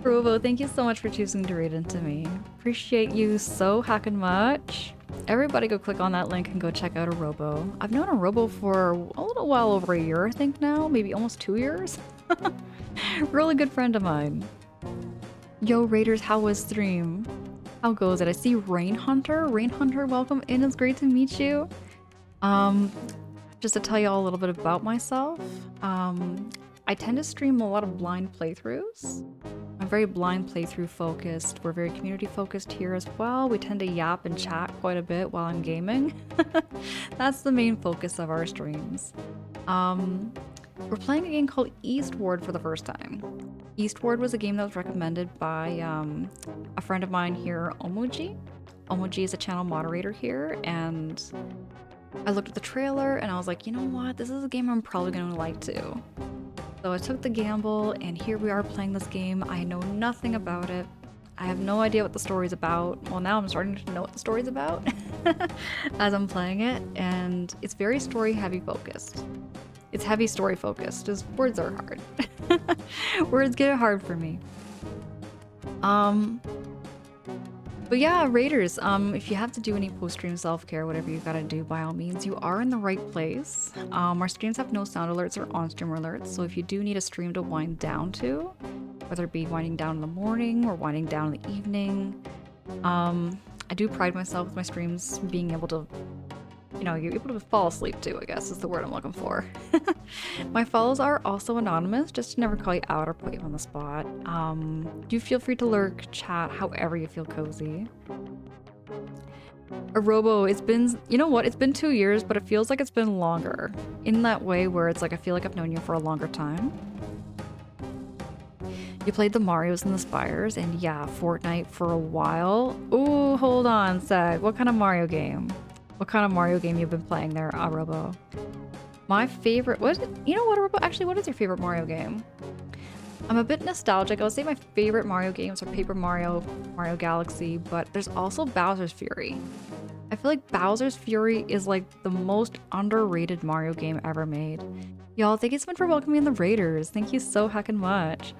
Arobo, thank you so much for choosing to raid into me. Appreciate you so heckin' much. Everybody go click on that link and go check out Arobo. I've known Arobo for a little while over a year, I think now. Maybe almost 2 years. Really good friend of mine. Yo, Raiders, how was stream? How goes it? I see Rain Hunter. Rain Hunter, welcome in. It's great to meet you. Just to tell you all a little bit about myself, I tend to stream a lot of blind playthroughs. I'm very blind playthrough focused. We're very community focused here as well. We tend to yap and chat quite a bit while I'm gaming. That's the main focus of our streams. We're playing a game called Eastward for the first time. Eastward was a game that was recommended by a friend of mine here, Omoji. Omoji is a channel moderator here, and I looked at the trailer and I was like, you know what? This is a game I'm probably going to like too. So I took the gamble, and here we are playing this game. I know nothing about it. I have no idea what the story's about. Well, now I'm starting to know what the story's about as I'm playing it, and it's very story heavy focused. It's heavy story focused, just words are hard. Words get hard for me. But yeah, Raiders, if you have to do any post-stream self-care, whatever you gotta do, by all means, you are in the right place. Our streams have no sound alerts or on-stream alerts, so if you do need a stream to wind down to, whether it be winding down in the morning or winding down in the evening, I do pride myself with my streams being able to, you know, you're able to fall asleep too, I guess is the word I'm looking for. My follows are also anonymous, just to never call you out or put you on the spot. Do feel free to lurk, chat, however you feel cozy. Arobo, it's been, you know what, it's been 2 years, but it feels like it's been longer. In that way where it's like, I feel like I've known you for a longer time. You played the Marios and the Spires, and yeah, Fortnite for a while. Ooh, hold on, Sag, what kind of Mario game? What kind of Mario game you've been playing there, Arobo? My favorite, you know what, Arobo? Actually, what is your favorite Mario game? I'm a bit nostalgic. I would say my favorite Mario games are Paper Mario, Mario Galaxy, but there's also Bowser's Fury. I feel like Bowser's Fury is like the most underrated Mario game ever made. Y'all, thank you so much for welcoming in the Raiders. Thank you so heckin' much.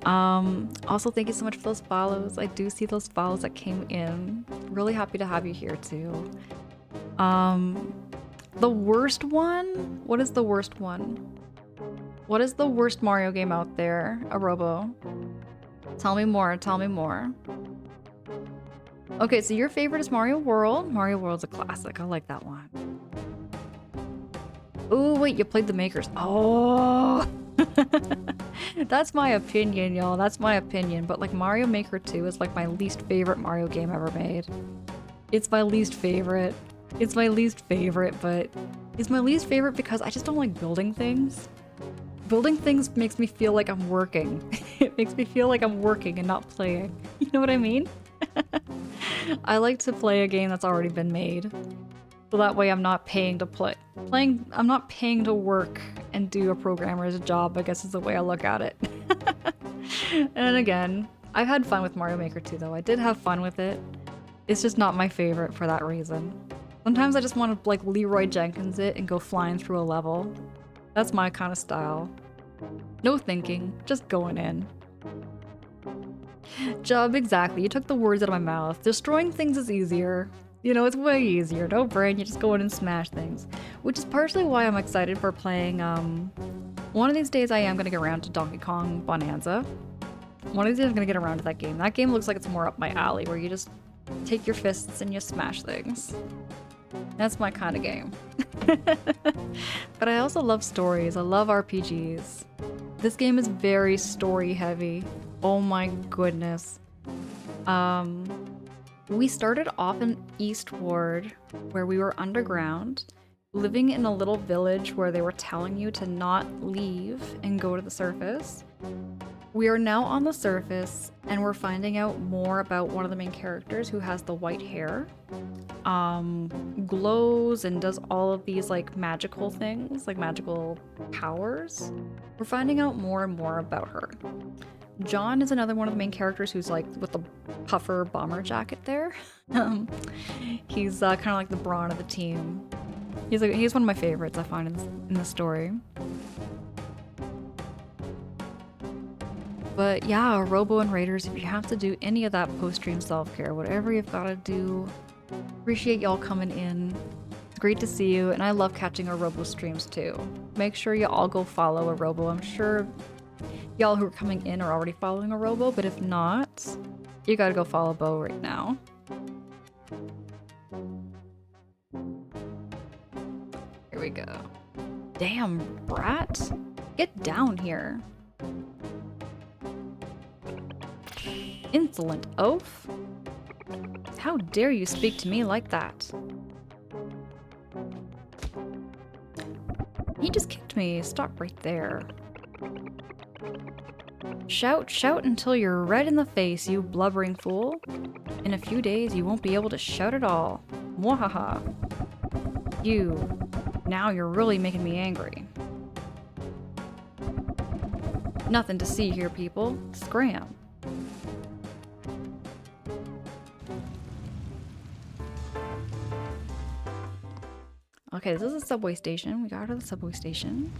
Also, thank you so much for those follows. I do see those follows that came in. Really happy to have you here too. The worst one? What is the worst one? What is the worst Mario game out there, Arobo? Tell me more, tell me more. Okay, so your favorite is Mario World. Mario World's a classic, I like that one. Oh, wait, you played the Makers. Oh! That's my opinion, y'all, that's my opinion. But like Mario Maker 2 is like my least favorite Mario game ever made. It's my least favorite. It's my least favorite, but it's my least favorite because I just don't like building things. Building things makes me feel like I'm working. It makes me feel like I'm working and not playing. You know what I mean? I like to play a game that's already been made. So that way I'm not paying to play. I'm not paying to work and do a programmer's job, I guess is the way I look at it. And again, I've had fun with Mario Maker 2 though. I did have fun with it. It's just not my favorite for that reason. Sometimes I just want to like Leroy Jenkins it and go flying through a level. That's my kind of style. No thinking, just going in. Job, exactly. You took the words out of my mouth. Destroying things is easier. You know, it's way easier. No brain, you just go in and smash things. Which is partially why I'm excited for playing, one of these days I am going to get around to Donkey Kong Bonanza. One of these days I'm going to get around to that game. That game looks like it's more up my alley, where you just take your fists and you smash things. That's my kind of game. But I also love stories. I love RPGs. This game is very story heavy. Oh my goodness. We started off in Eastward, where we were underground, living in a little village where they were telling you to not leave and go to the surface. We are now on the surface, and we're finding out more about one of the main characters who has the white hair, glows and does all of these like magical things, like magical powers. We're finding out more and more about her. John is another one of the main characters who's like with the puffer bomber jacket there. He's kind of like the brawn of the team. He's one of my favorites I find in the story. But yeah, Robo and Raiders, if you have to do any of that post-stream self-care, whatever you've got to do, appreciate y'all coming in. It's great to see you, and I love catching our Robo streams too. Make sure you all go follow a Robo. I'm sure y'all who are coming in are already following a Robo, but if not, you gotta go follow Bo right now. Here we go. Damn, Brat. Get down here. Insolent oaf! How dare you speak to me like that? He just kicked me. Stop right there. Shout, shout until you're red in the face, you blubbering fool. In a few days, you won't be able to shout at all. Mwahaha. You. Now you're really making me angry. Nothing to see here, people. Scram. Okay, this is a subway station. We got to the subway station.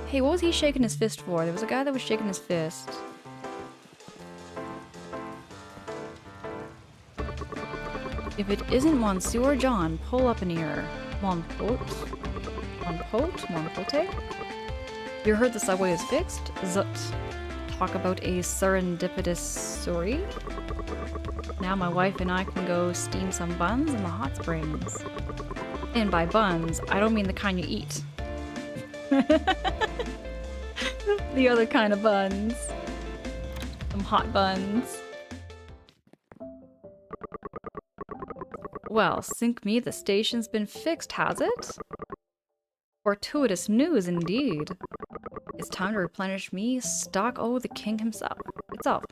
Hey, what was he shaking his fist for? There was a guy that was shaking his fist. If it isn't Monsieur John, pull up an ear. Monpote? You heard the subway is fixed? Zut. Talk about a serendipitous story. Now my wife and I can go steam some buns in the hot springs. And by buns, I don't mean the kind you eat. The other kind of buns. Some hot buns. Well, sink me, the station's been fixed, has it? Fortuitous news indeed. It's time to replenish me stock o' the king himself. Itself.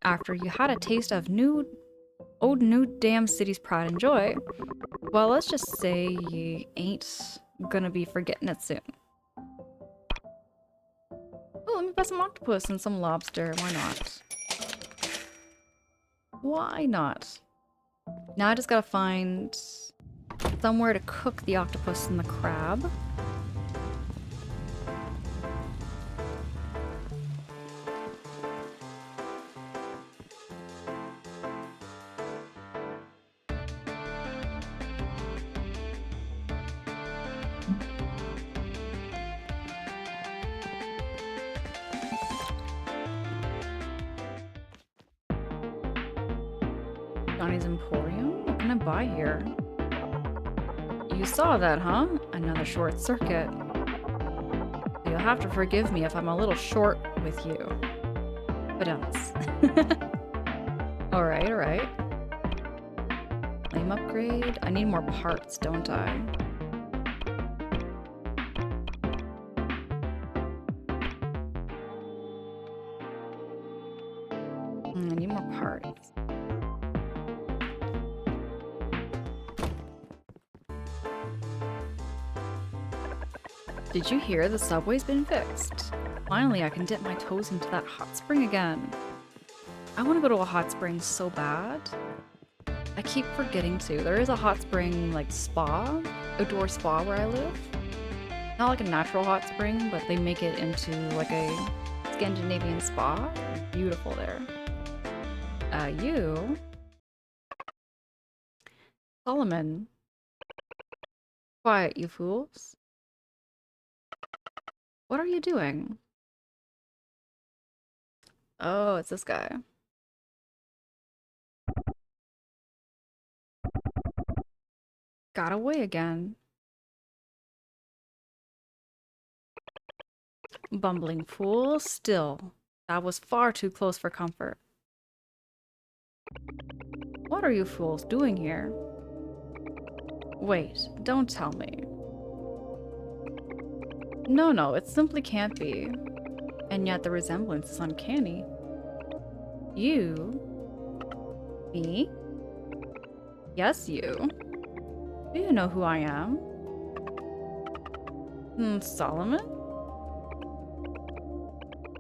After you had a taste of new damn city's pride and joy, well, let's just say you ain't gonna be forgetting it soon. Oh, let me buy some octopus and some lobster. Why not? Why not? Now I just gotta find somewhere to cook the octopus and the crab. Johnny's Emporium? What can I buy here? You saw that, huh? Another short circuit. You'll have to forgive me if I'm a little short with you. But else. Alright, alright. Flame upgrade? I need more parts, don't I? I need more parts. Did you hear the subway's been fixed? Finally, I can dip my toes into that hot spring again. I want to go to a hot spring so bad. I keep forgetting to. There is a hot spring, like, spa, outdoor spa where I live. Not like a natural hot spring, but they make it into, like, a Scandinavian spa. Beautiful there. You? Solomon. Quiet, you fools. What are you doing? Oh, it's this guy. Got away again. Bumbling fool, still. That was far too close for comfort. What are you fools doing here? Wait, don't tell me. No, it simply can't be. And yet the resemblance is uncanny. You? Me? Yes, you. Do you know who I am? Solomon?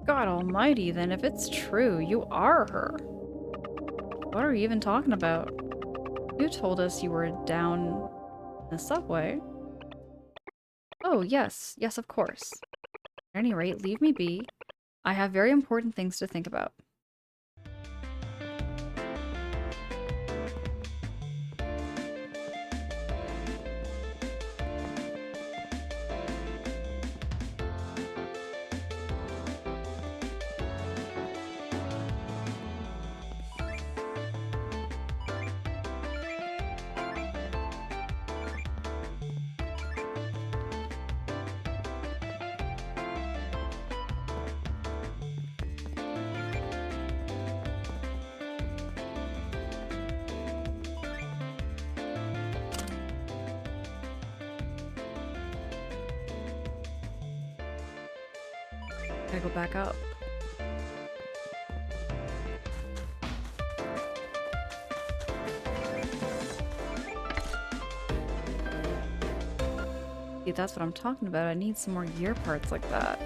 God almighty, then if it's true, you are her. What are you even talking about? You told us you were down in the subway. Oh, yes, of course. At any rate, leave me be. I have very important things to think about. Gotta go back up. See, that's what I'm talking about. I need some more gear parts like that.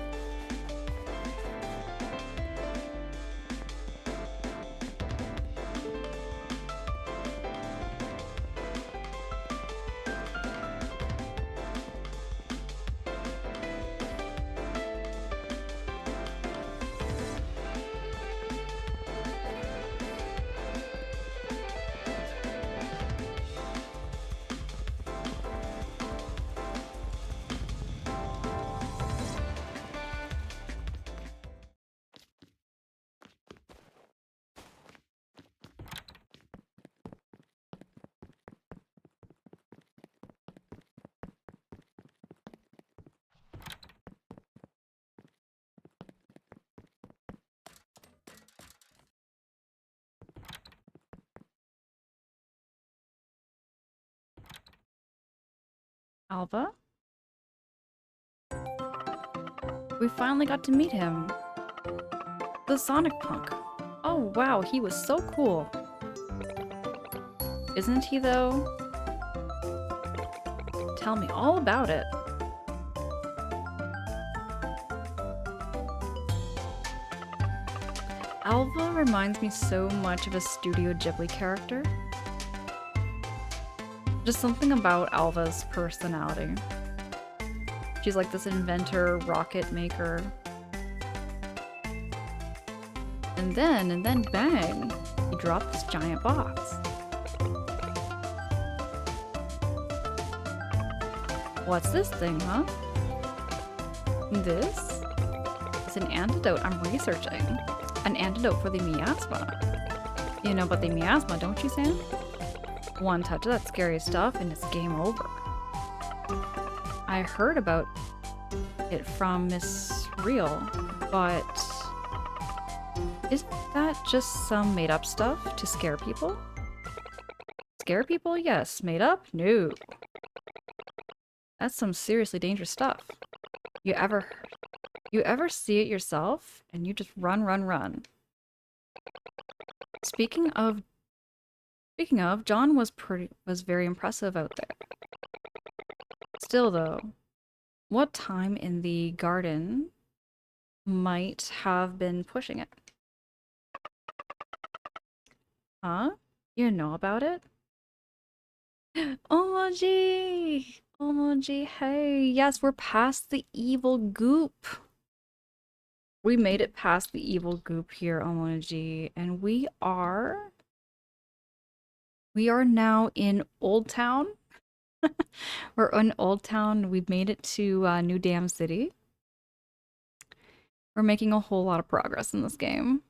Alva? We finally got to meet him. The Sonic Punk. Oh wow, he was so cool. Isn't he though? Tell me all about it. Alva reminds me so much of a Studio Ghibli character. Just something about Alva's personality. She's like this inventor, rocket maker. And then bang, he dropped this giant box. What's this thing, huh? This is an antidote I'm researching. An antidote for the miasma. You know about the miasma, don't you, Sam? One touch of that scary stuff and it's game over. I heard about it from Miss Real, but isn't that just some made-up stuff to scare people? Scare people? Yes. Made up? No. That's some seriously dangerous stuff. You ever see it yourself and you just run, run, run. Speaking of, John was very impressive out there. Still though, what time in the garden might have been pushing it? Huh? You know about it? OMG! OMG, hey! Yes, we're past the evil goop! We made it past the evil goop here, OMG, and we are now in Old Town. We're in Old Town. We've made it to New Dam City. We're making a whole lot of progress in this game.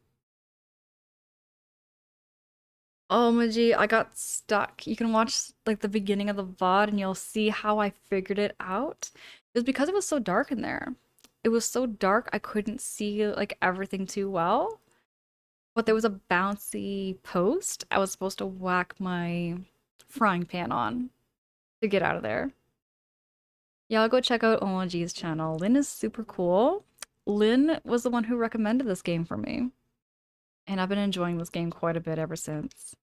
Oh my gee, I got stuck. You can watch like the beginning of the VOD and you'll see how I figured it out. It was because it was so dark in there. It was so dark I couldn't see like everything too well. But there was a bouncy post I was supposed to whack my frying pan on to get out of there. Yeah, I'll go check out OMG's channel. Lynn is super cool. Lynn was the one who recommended this game for me. And I've been enjoying this game quite a bit ever since.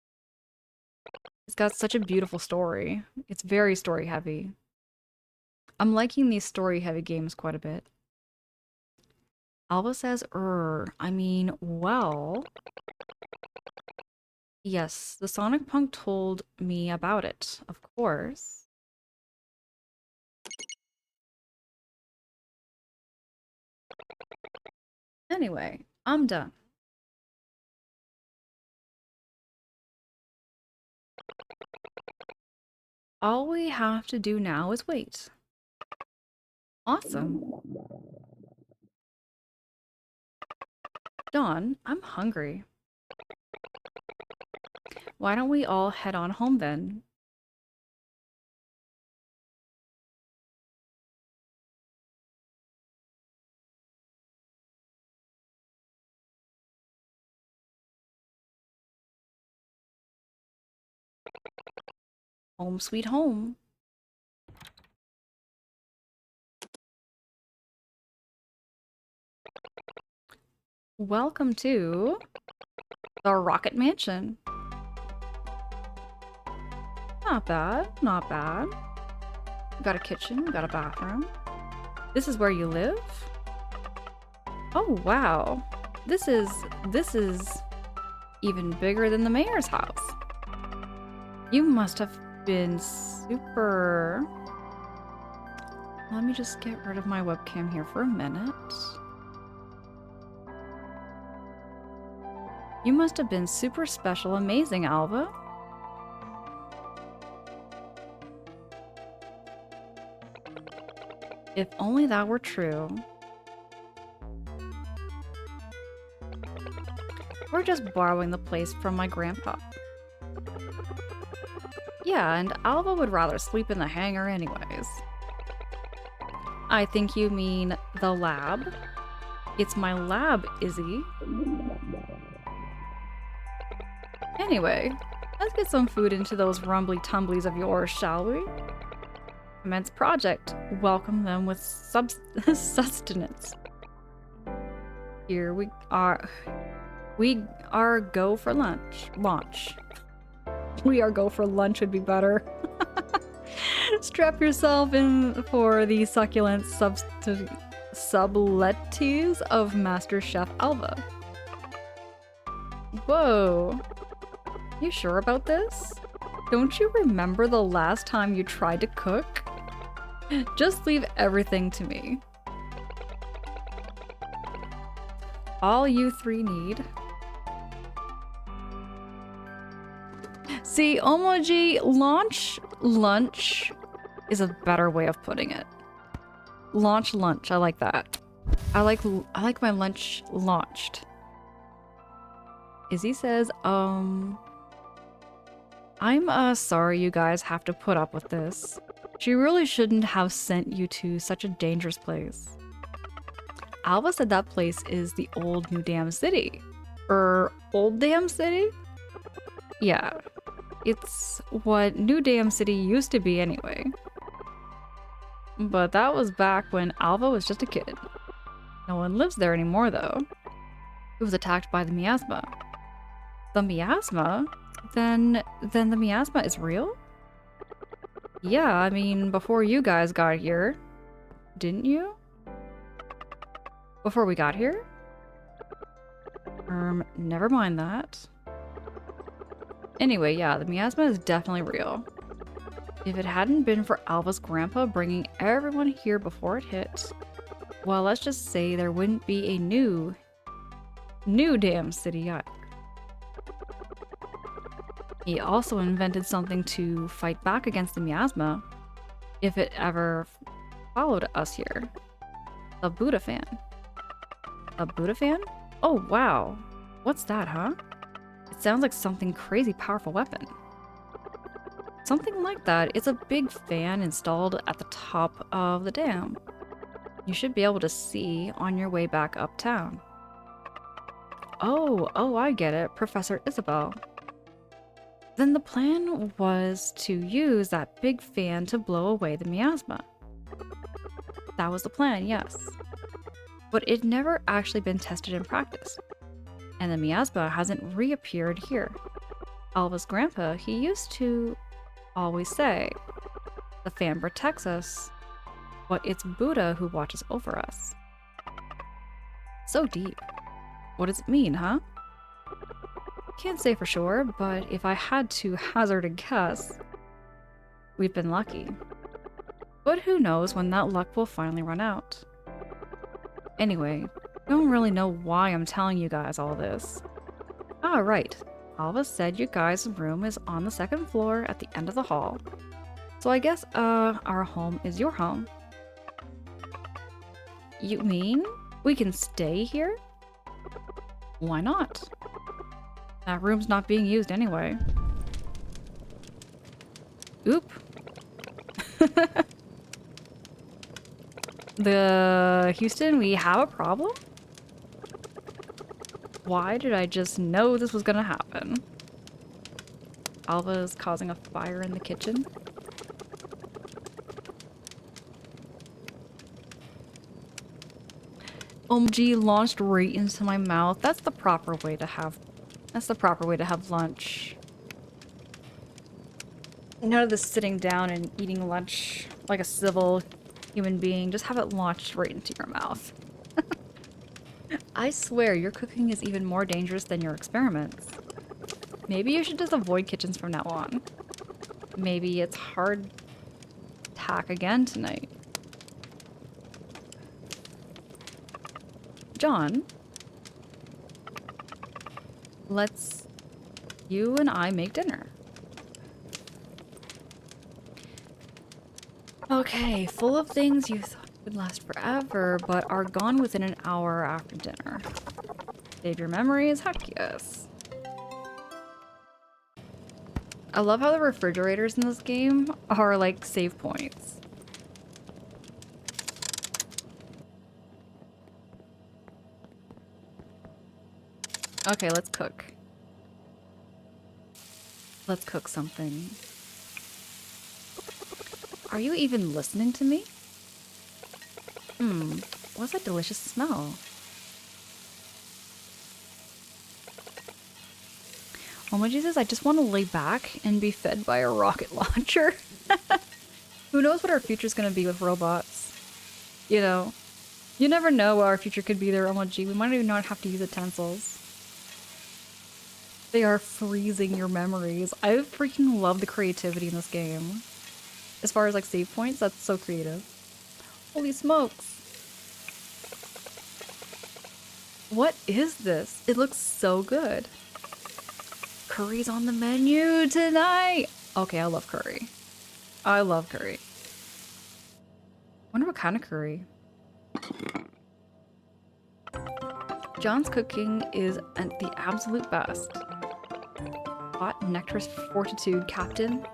It's got such a beautiful story. It's very story heavy. I'm liking these story heavy games quite a bit. Alva says, I mean, well... Yes, the Sonic Punk told me about it, of course. Anyway, I'm done. All we have to do now is wait. Awesome. Dawn, I'm hungry. Why don't we all head on home then? Home sweet home. Welcome to the Rocket Mansion. Not bad, not bad. We got a kitchen, we got a bathroom. This is where you live? Oh, wow. This is even bigger than the mayor's house. You must have been super... Let me just get rid of my webcam here for a minute. You must have been super special, amazing, Alva. If only that were true. We're just borrowing the place from my grandpa. Yeah, and Alva would rather sleep in the hangar anyways. I think you mean the lab. It's my lab, Izzy. Anyway, let's get some food into those rumbly tumblies of yours, shall we? Commence project. Welcome them with sustenance. Here we are. We are go for lunch. Launch. We are go for lunch would be better. Strap yourself in for the succulent subletities of Master Chef Alva. Whoa. You sure about this? Don't you remember the last time you tried to cook? Just leave everything to me. All you three need. See, Omoji, launch lunch is a better way of putting it. Launch lunch, I like that. I like my lunch launched. Izzy says, I'm sorry you guys have to put up with this. She really shouldn't have sent you to such a dangerous place. Alva said that place is the old New Dam City. Old Dam City? Yeah. It's what New Dam City used to be anyway. But that was back when Alva was just a kid. No one lives there anymore though. It was attacked by the miasma. The miasma? Then the miasma is real? Yeah, I mean, before you guys got here. Didn't you? Before we got here? Never mind that. Anyway, yeah, the miasma is definitely real. If it hadn't been for Alva's grandpa bringing everyone here before it hit, well, let's just say there wouldn't be a new Dam City either. He also invented something to fight back against the miasma, if it ever followed us here. The Buddha fan. A Buddha fan? Oh, wow. What's that, huh? It sounds like something crazy powerful weapon. Something like that. It's a big fan installed at the top of the dam. You should be able to see on your way back uptown. Oh, I get it. Professor Isabel. Then the plan was to use that big fan to blow away the miasma. That was the plan, yes. But it never actually been tested in practice. And the miasma hasn't reappeared here. Alva's grandpa, he used to always say, the fan protects us, but it's Buddha who watches over us. So deep. What does it mean, huh? Can't say for sure, but if I had to hazard a guess, we've been lucky. But who knows when that luck will finally run out. Anyway, I don't really know why I'm telling you guys all this. Ah, right. Alva said your guys' room is on the second floor at the end of the hall. So I guess, our home is your home. You mean we can stay here? Why not? That room's not being used anyway. Oop. Houston, we have a problem? Why did I just know this was gonna happen? Alva is causing a fire in the kitchen. OMG launched right into my mouth. That's the proper way to have lunch. None of this sitting down and eating lunch like a civil human being. Just have it launched right into your mouth. I swear, your cooking is even more dangerous than your experiments. Maybe you should just avoid kitchens from now on. Maybe it's hard tack again tonight. John, let's you and I make dinner. Okay, full of things you thought would last forever, but are gone within an hour after dinner. Save your memories? Heck yes. I love how the refrigerators in this game are like save points. Okay, let's cook. Let's cook something. Are you even listening to me? What's that delicious smell? Oh my Jesus, I just want to lay back and be fed by a rocket launcher. Who knows what our future's gonna be with robots? You know, you never know what our future could be there. Oh my G, we might even not have to use utensils. They are freezing your memories. I freaking love the creativity in this game. As far as like save points, that's so creative. Holy smokes. What is this? It looks so good. Curry's on the menu tonight. Okay, I love curry. I love curry. Wonder what kind of curry. John's cooking is the absolute best. Hot nectarous fortitude, Captain.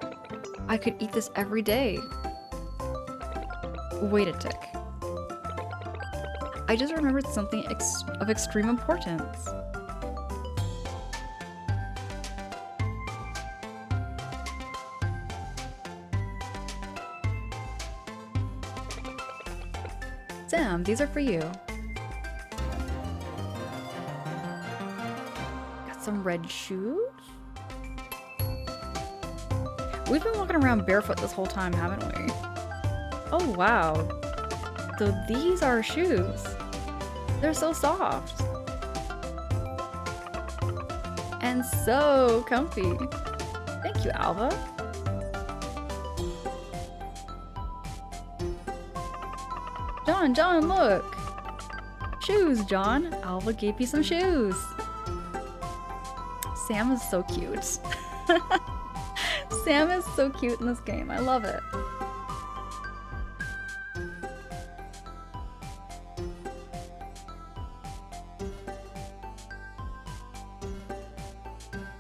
I could eat this every day. Wait a tick. I just remembered something of extreme importance. Sam, these are for you. Got some red shoes? We've been walking around barefoot this whole time, haven't we? Oh, wow. So these are shoes. They're so soft. And so comfy. Thank you, Alva. John, look! Shoes, John. Alva gave you some shoes. Sam is so cute. Sam is so cute in this game. I love it.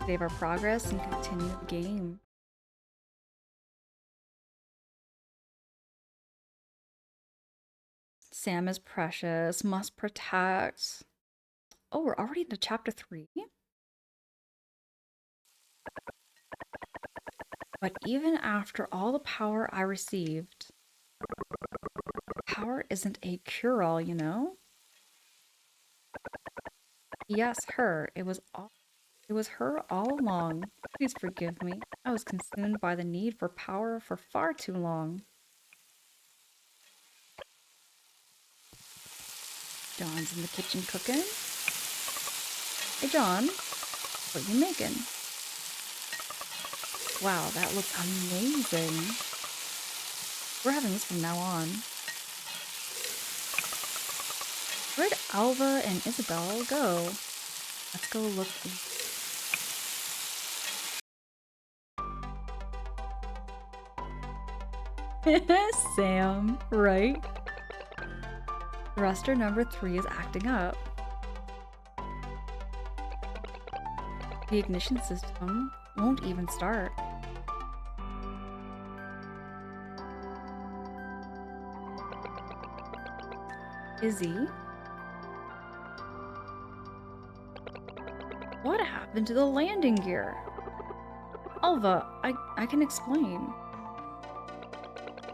Save our progress and continue the game. Sam is precious, must protect. Oh, we're already into chapter 3? But even after all the power I received, power isn't a cure-all, you know? Yes, her. It was her all along. Please forgive me. I was consumed by the need for power for far too long. John's in the kitchen cooking. Hey, John. What you making? Wow, that looks amazing. We're having this from now on. Where'd Alva and Isabel go? Let's go look. Sam, right? Thruster number 3 is acting up. The ignition system won't even start. Izzy? What happened to the landing gear? Alva, I can explain.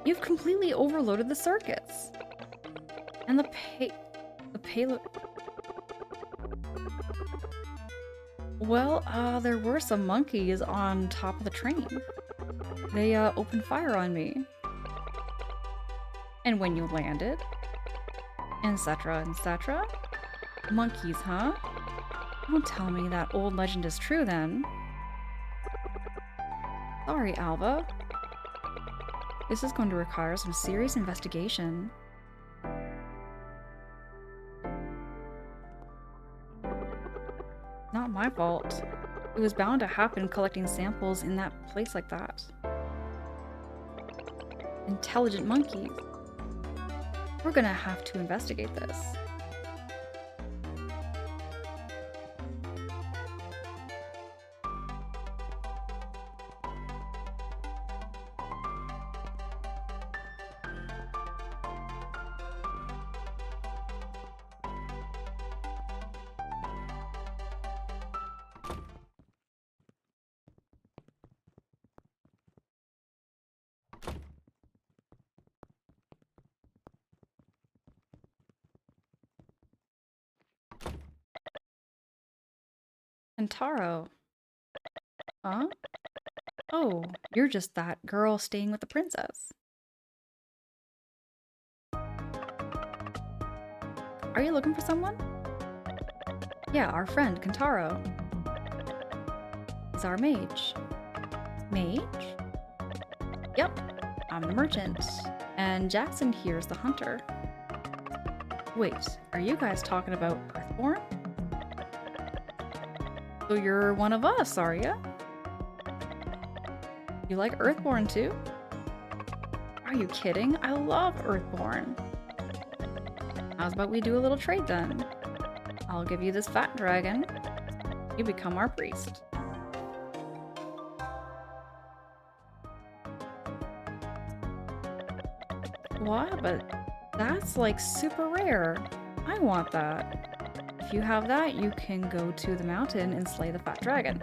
You've completely overloaded the circuits. And The payload... Well, there were some monkeys on top of the train. They, opened fire on me. And when you landed, etc., etc. Monkeys, huh? Don't tell me that old legend is true, then. Sorry, Alva. This is going to require some serious investigation. Not my fault. It was bound to happen collecting samples in that place like that. Intelligent monkeys. We're gonna have to investigate this. And Taro. Huh? Oh, you're just that girl staying with the princess. Are you looking for someone? Yeah, our friend, Kentaro. He's our mage. Mage? Yep, I'm the merchant. And Jackson here's the hunter. Wait, are you guys talking about Earthborn? So you're one of us, are ya? You like Earthborn too? Are you kidding? I love Earthborn. How's about we do a little trade then? I'll give you this fat dragon. You become our priest. What? But that's like super rare. I want that. If you have that, you can go to the mountain and slay the fat dragon.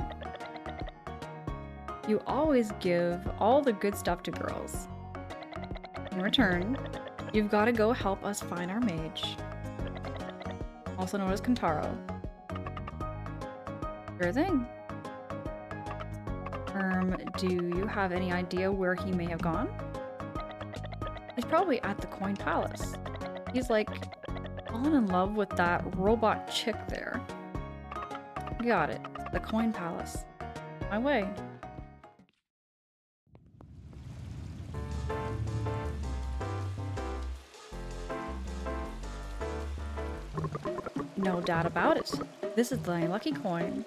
You always give all the good stuff to girls. In return, you've got to go help us find our mage, also known as Kentaro. Sure thing. Do you have any idea where he may have gone? He's probably at the Coin Palace. He's like fallen in love with that robot chick there. Got it. The Coin Palace. My way. No doubt about it. This is the lucky coin.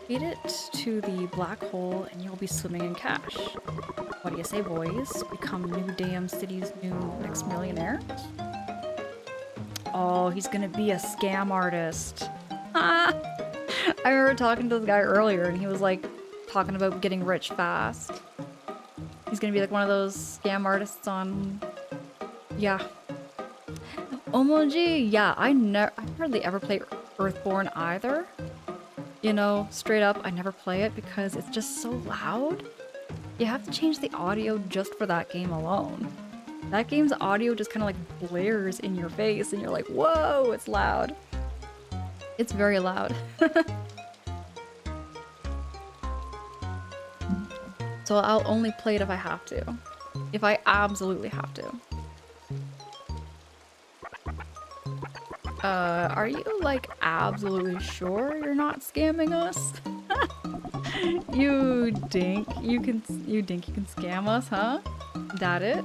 Feed it to the black hole and you'll be swimming in cash. What do you say, boys? Become New Dam City's new next millionaire? Oh, he's gonna be a scam artist. I remember talking to this guy earlier and he was like talking about getting rich fast. He's gonna be like one of those scam artists on... Yeah. Omoji, yeah, I hardly ever play Earthborn either. You know, straight up, I never play it because it's just so loud. You have to change the audio just for that game alone. That game's audio just kind of like blares in your face and you're like, whoa, it's loud. It's very loud. So I'll only play it if I have to. If I absolutely have to. Are you like absolutely sure you're not scamming us? You dink, you think you can scam us, huh? That it?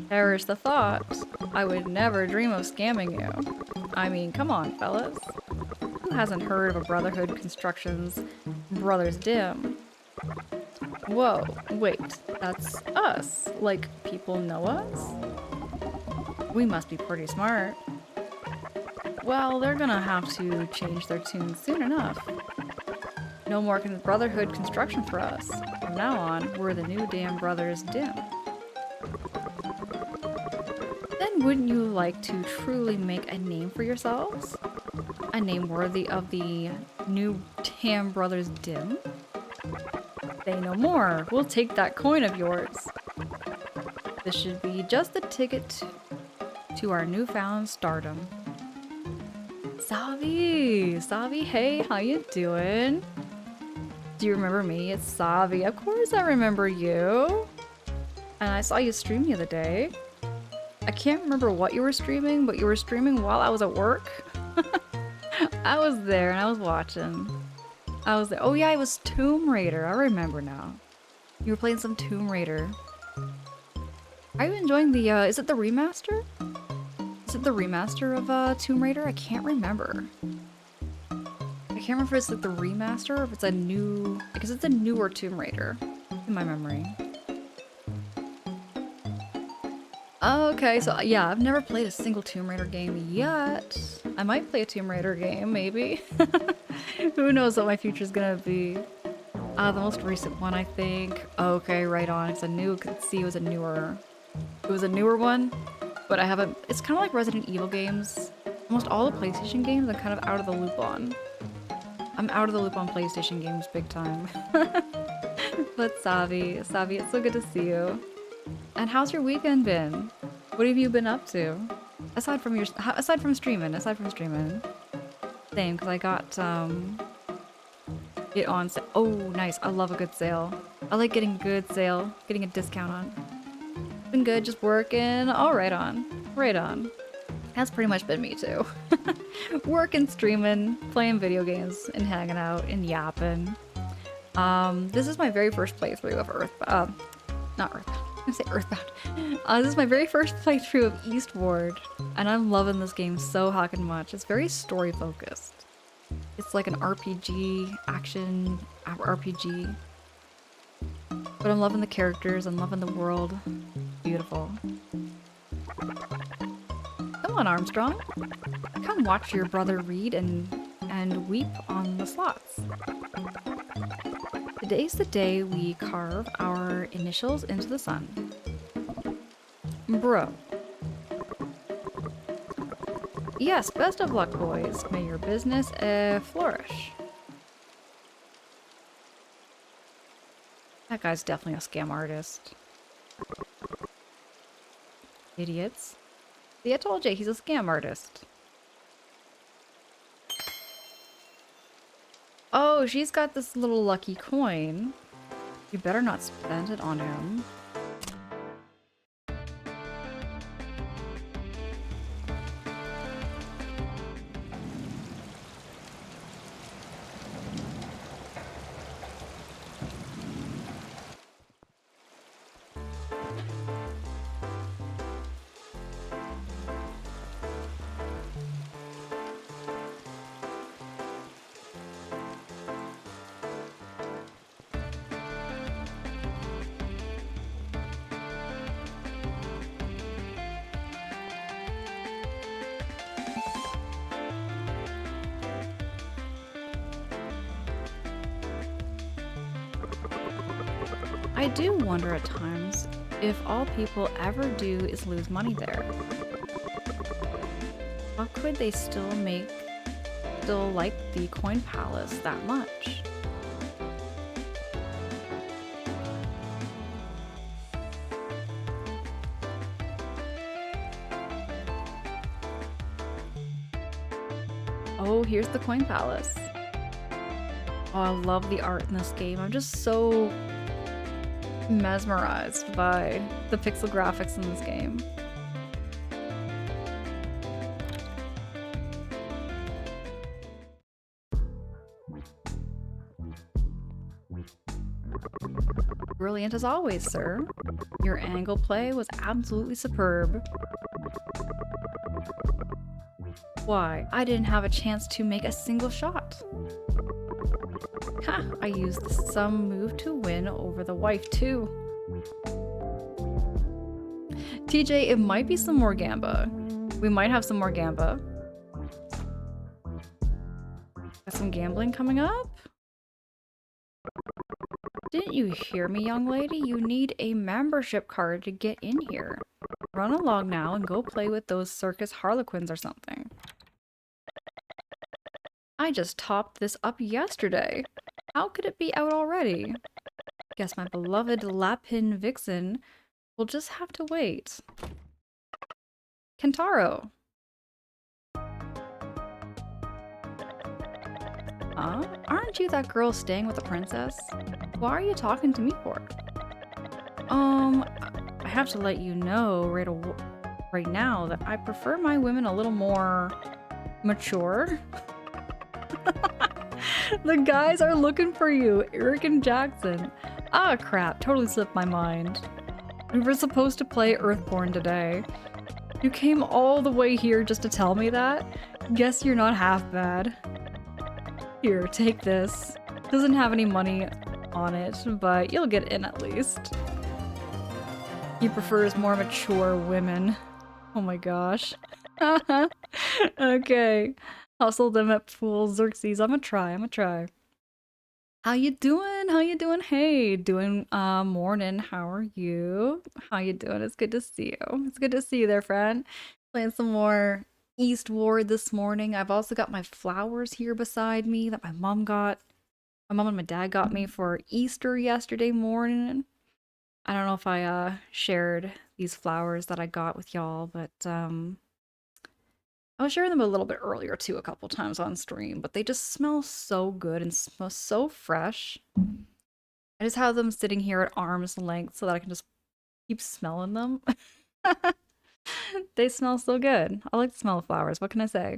Perish the thought. I would never dream of scamming you. I mean, come on, fellas. Who hasn't heard of a Brotherhood Constructions Brothers Dim? Whoa, wait, that's us. Like, people know us? We must be pretty smart. Well, they're gonna have to change their tune soon enough. No more Brotherhood construction for us. From now on, we're the New Dam Brothers Dim. Then wouldn't you like to truly make a name for yourselves? A name worthy of the New Dam Brothers Dim? Say no more. We'll take that coin of yours. This should be just the ticket to our newfound stardom. Savi! Savi, hey, how you doing? Do you remember me? It's Savi. Of course I remember you. And I saw you stream the other day. I can't remember what you were streaming, but you were streaming while I was at work. I was there and I was watching. I was there. Oh yeah, it was Tomb Raider. I remember now. You were playing some Tomb Raider. Are you enjoying the, is it the remaster? Is it the remaster of, Tomb Raider? I can't remember. I can't remember if it's like the remaster or if it's a new, because it's a newer Tomb Raider in my memory. Okay, so yeah, I've never played a single Tomb Raider game yet. I might play a Tomb Raider game, maybe. Who knows what my future's gonna be. The most recent one, I think. Okay, right on. It's a new, let's see, it was a newer one, but I haven't, it's kind of like Resident Evil games. Almost all the PlayStation games I'm kind of out of the loop on. I'm out of the loop on PlayStation games big time. But Savi, it's so good to see you. And how's your weekend been? What have you been up to? Aside from streaming. Same, because I got, it on sale. Oh, nice. I love a good sale. I like getting a good sale, getting a discount on. Been good, just working. Oh, right on. Right on. That's pretty much been me too. Working, streaming, playing video games, and hanging out, and yapping. This is my very first playthrough of not Earthbound. I'm gonna say Earthbound. This is my very first playthrough of Eastward, and I'm loving this game so hockin' much. It's very story focused. It's like an RPG, action RPG. But I'm loving the characters, I'm loving the world. Beautiful. Come on, Armstrong. Come watch your brother read and weep on the slots. Today's the day we carve our initials into the sun. Bro. Yes, best of luck, boys. May your business flourish. That guy's definitely a scam artist. Idiots. See, I told you, he's a scam artist. Oh, she's got this little lucky coin. You better not spend it on him. I do wonder at times if all people ever do is lose money there. How could they still like the coin palace that much? Oh, here's the coin palace. Oh, I love the art in this game. I'm just so mesmerized by the pixel graphics in this game. Brilliant as always, sir. Your angle play was absolutely superb. Why, I didn't have a chance to make a single shot. Ha! I used the sum move to win over the wife too. TJ, it might be some more Gamba. We might have some more Gamba. Got some gambling coming up? Didn't you hear me, young lady? You need a membership card to get in here. Run along now and go play with those circus harlequins or something. I just topped this up yesterday. How could it be out already? Guess my beloved Lapin Vixen We'll just have to wait. Kentaro. Huh? Aren't you that girl staying with the princess? Why are you talking to me for? I have to let you know right now that I prefer my women a little more mature. The guys are looking for you, Eric and Jackson. Ah, crap, totally slipped my mind. We were supposed to play Earthborn today. You came all the way here just to tell me that? Guess you're not half bad. Here, take this. Doesn't have any money on it, but you'll get in at least. He prefers more mature women. Oh my gosh. Okay. Hustle them at Pool Xerxes. I'ma try. How you doing? How you doing? Hey, doing morning. How are you? How you doing? It's good to see you. It's good to see you there, friend. Playing some more Eastward this morning. I've also got my flowers here beside me that my mom got. My mom and my dad got me for Easter yesterday morning. I don't know if I shared these flowers that I got with y'all, but I was sharing them a little bit earlier too, a couple times on stream, but they just smell so good and smell so fresh. I just have them sitting here at arm's length so that I can just keep smelling them. They smell so good. I like the smell of flowers. What can I say?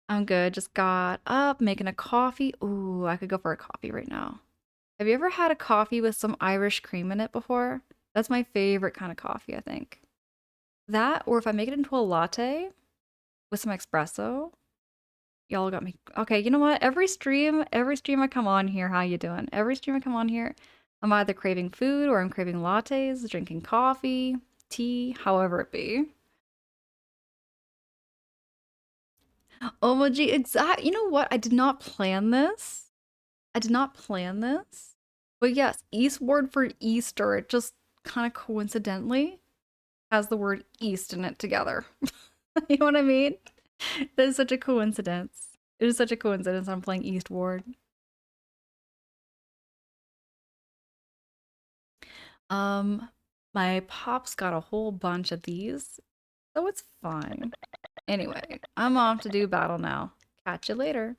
I'm good. Just got up, making a coffee. Ooh, I could go for a coffee right now. Have you ever had a coffee with some Irish cream in it before? That's my favorite kind of coffee, I think. That, or if I make it into a latte with some espresso. Y'all got me. Okay, you know what? Every stream I come on here, how you doing? Every stream I come on here, I'm either craving food or I'm craving lattes, drinking coffee, tea, however it be. Oh my gee, exact. You know what? I did not plan this. But yes, Eastward for Easter. It just kind of coincidentally has the word East in it together. You know what I mean? That is such a coincidence. It is such a coincidence I'm playing Eastward. My pop's got a whole bunch of these, so it's fine. Anyway, I'm off to do battle now. Catch you later.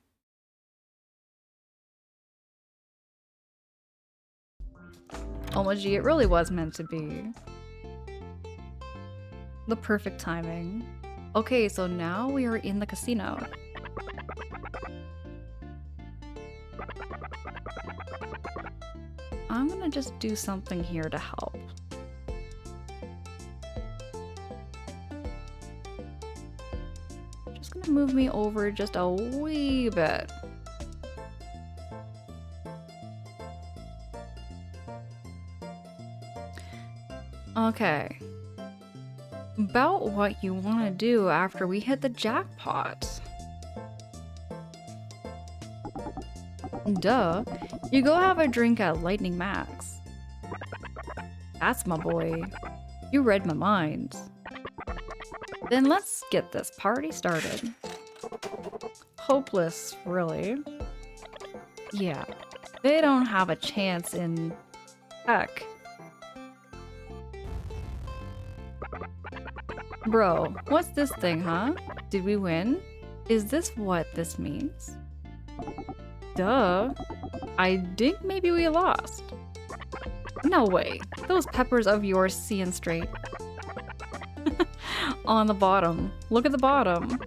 Oh my gee, it really was meant to be. The perfect timing. Okay, so now we are in the casino. I'm gonna just do something here to help. Just gonna move me over just a wee bit. Okay. About what you want to do after we hit the jackpot. Duh. You go have a drink at Lightning Max. That's my boy. You read my mind. Then let's get this party started. Hopeless, really. Yeah. They don't have a chance in heck. Bro, what's this thing, huh? Did we win? Is this what this means? Duh. I think maybe we lost. No way. Those peppers of yours seeing straight. On the bottom. Look at the bottom.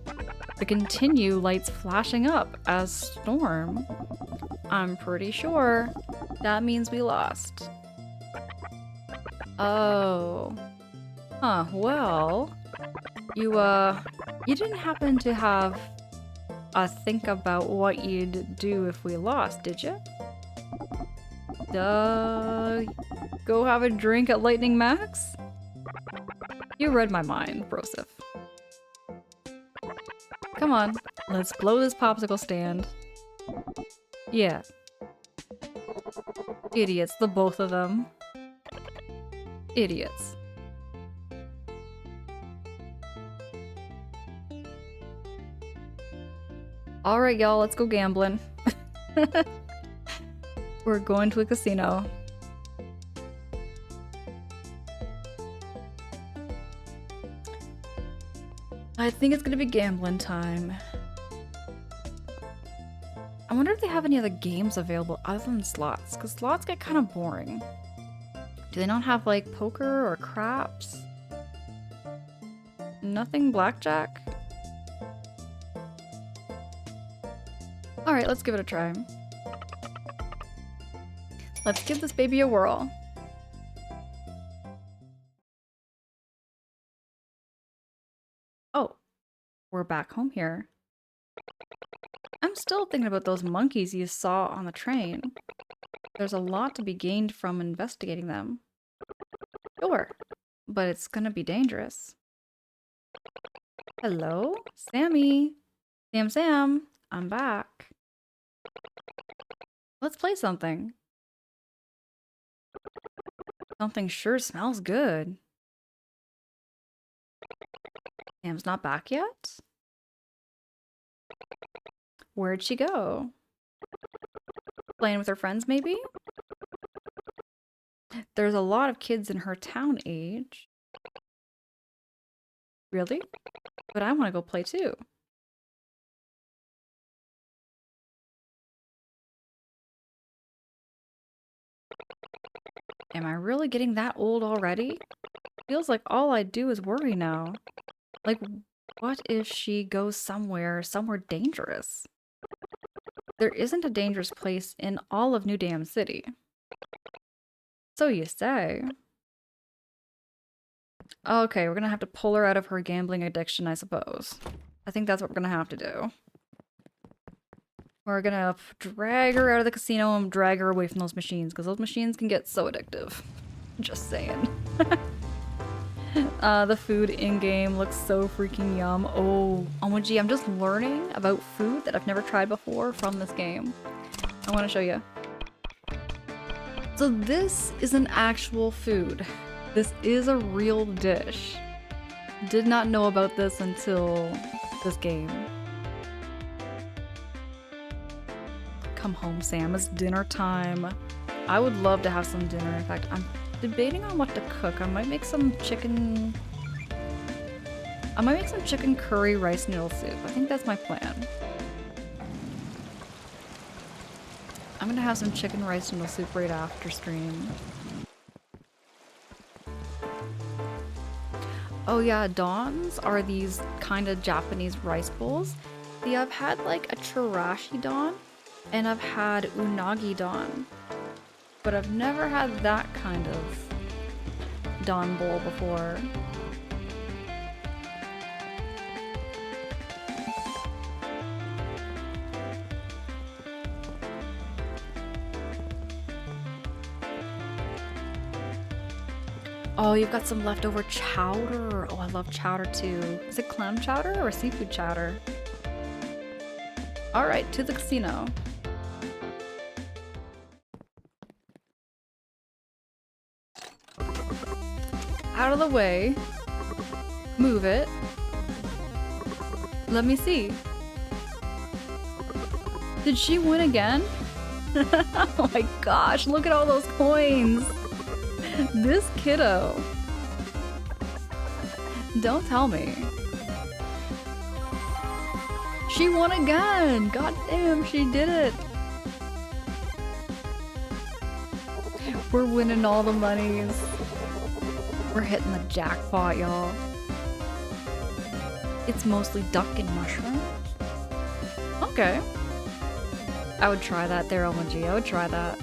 The continue lights flashing up as storm. I'm pretty sure that means we lost. Oh. Huh, well. You didn't happen to have a think about what you'd do if we lost, did you? Go have a drink at Lightning Max? You read my mind, Broseph. Come on, let's blow this popsicle stand. Yeah. Idiots, the both of them. Idiots. Alright, y'all, let's go gambling. We're going to a casino. I think it's gonna be gambling time. I wonder if they have any other games available other than slots, because slots get kind of boring. Do they not have like poker or craps? Nothing blackjack? Alright, let's give it a try. Let's give this baby a whirl. Oh, we're back home here. I'm still thinking about those monkeys you saw on the train. There's a lot to be gained from investigating them. Sure, but it's gonna be dangerous. Hello? Sammy? Sam, I'm back. Let's play something. Something sure smells good. Sam's not back yet? Where'd she go? Playing with her friends, maybe? There's a lot of kids in her town age. Really? But I want to go play too. Am I really getting that old already? Feels like all I do is worry now. Like, what if she goes somewhere dangerous? There isn't a dangerous place in all of New Dam City. So you say. Okay, we're gonna have to pull her out of her gambling addiction, I suppose. I think that's what we're gonna have to do. We're gonna drag her out of the casino and drag her away from those machines, because those machines can get so addictive. Just saying. The food in-game looks so freaking yum. Oh, OMG, I'm just learning about food that I've never tried before from this game. I want to show you. So this is an actual food. This is a real dish. Did not know about this until this game. Come home, Sam. It's dinner time. I would love to have some dinner. In fact, I'm debating on what to cook. I might make some chicken... I might make some chicken curry rice noodle soup. I think that's my plan. I'm gonna have some chicken rice noodle soup right after stream. Oh yeah, Dons are these kind of Japanese rice bowls. See, I've had like a chirashi don, and I've had unagi don, but I've never had that kind of don bowl before. Oh, you've got some leftover chowder. Oh, I love chowder too. Is it clam chowder or seafood chowder? All right, to the casino. Out of the way. Move it. Let me see. Did she win again? Oh my gosh, look at all those coins. This kiddo. Don't tell me. She won again! God damn, she did it! We're winning all the monies. We're hitting the jackpot, y'all. It's mostly duck and mushrooms. Okay. I would try that there, OMG. I would try that.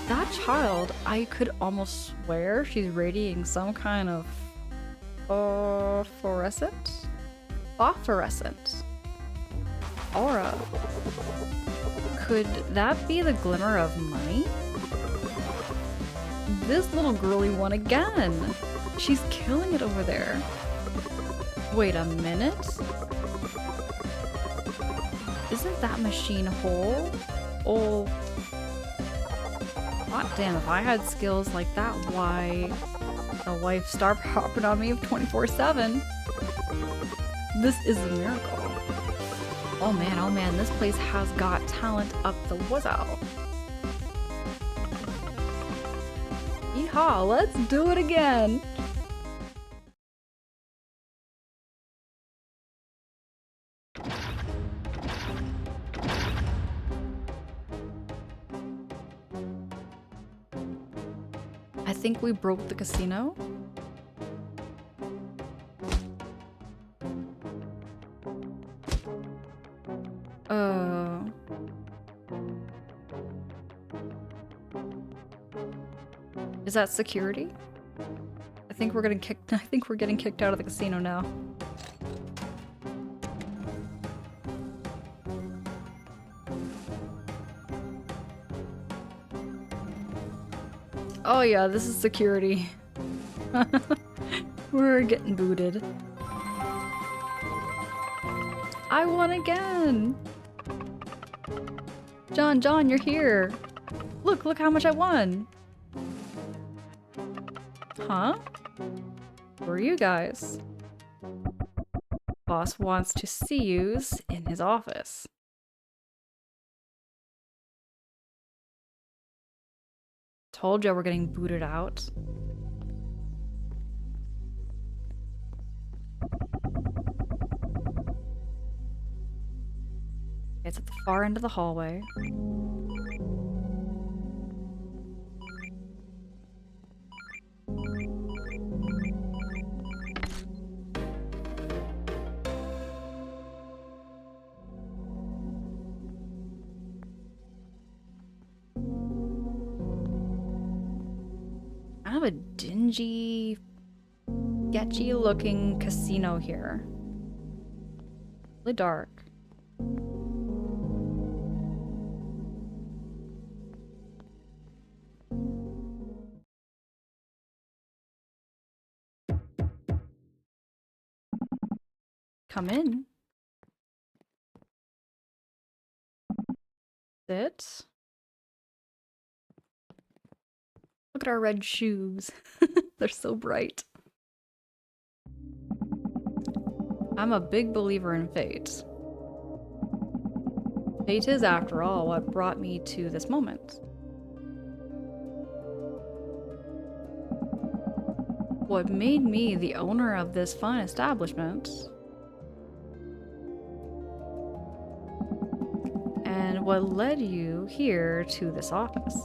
That child, I could almost swear she's radiating some kind of phosphorescent aura. Could that be the glimmer of money? This little girlie won again. She's killing it over there. Wait a minute. Isn't that machine whole? Oh. God damn, if I had skills like that, why the wife star popping on me 24/7? This is a miracle. Oh man, this place has got talent up the wazoo. Yeehaw, let's do it again! I think we broke the casino. Is that security? I think we're getting kicked. I think we're getting kicked out of the casino now. Oh yeah, this is security. We're getting booted. I won again! John, you're here! Look how much I won! Huh? Who are you guys? Boss wants to see yous in his office. Told ya we're getting booted out. It's at the far end of the hallway. Kind of a dingy, sketchy looking casino here. Really dark. Come in. Sit. Look at our red shoes. They're so bright. I'm a big believer in fate. Fate is, after all, what brought me to this moment. What made me the owner of this fine establishment. And what led you here to this office.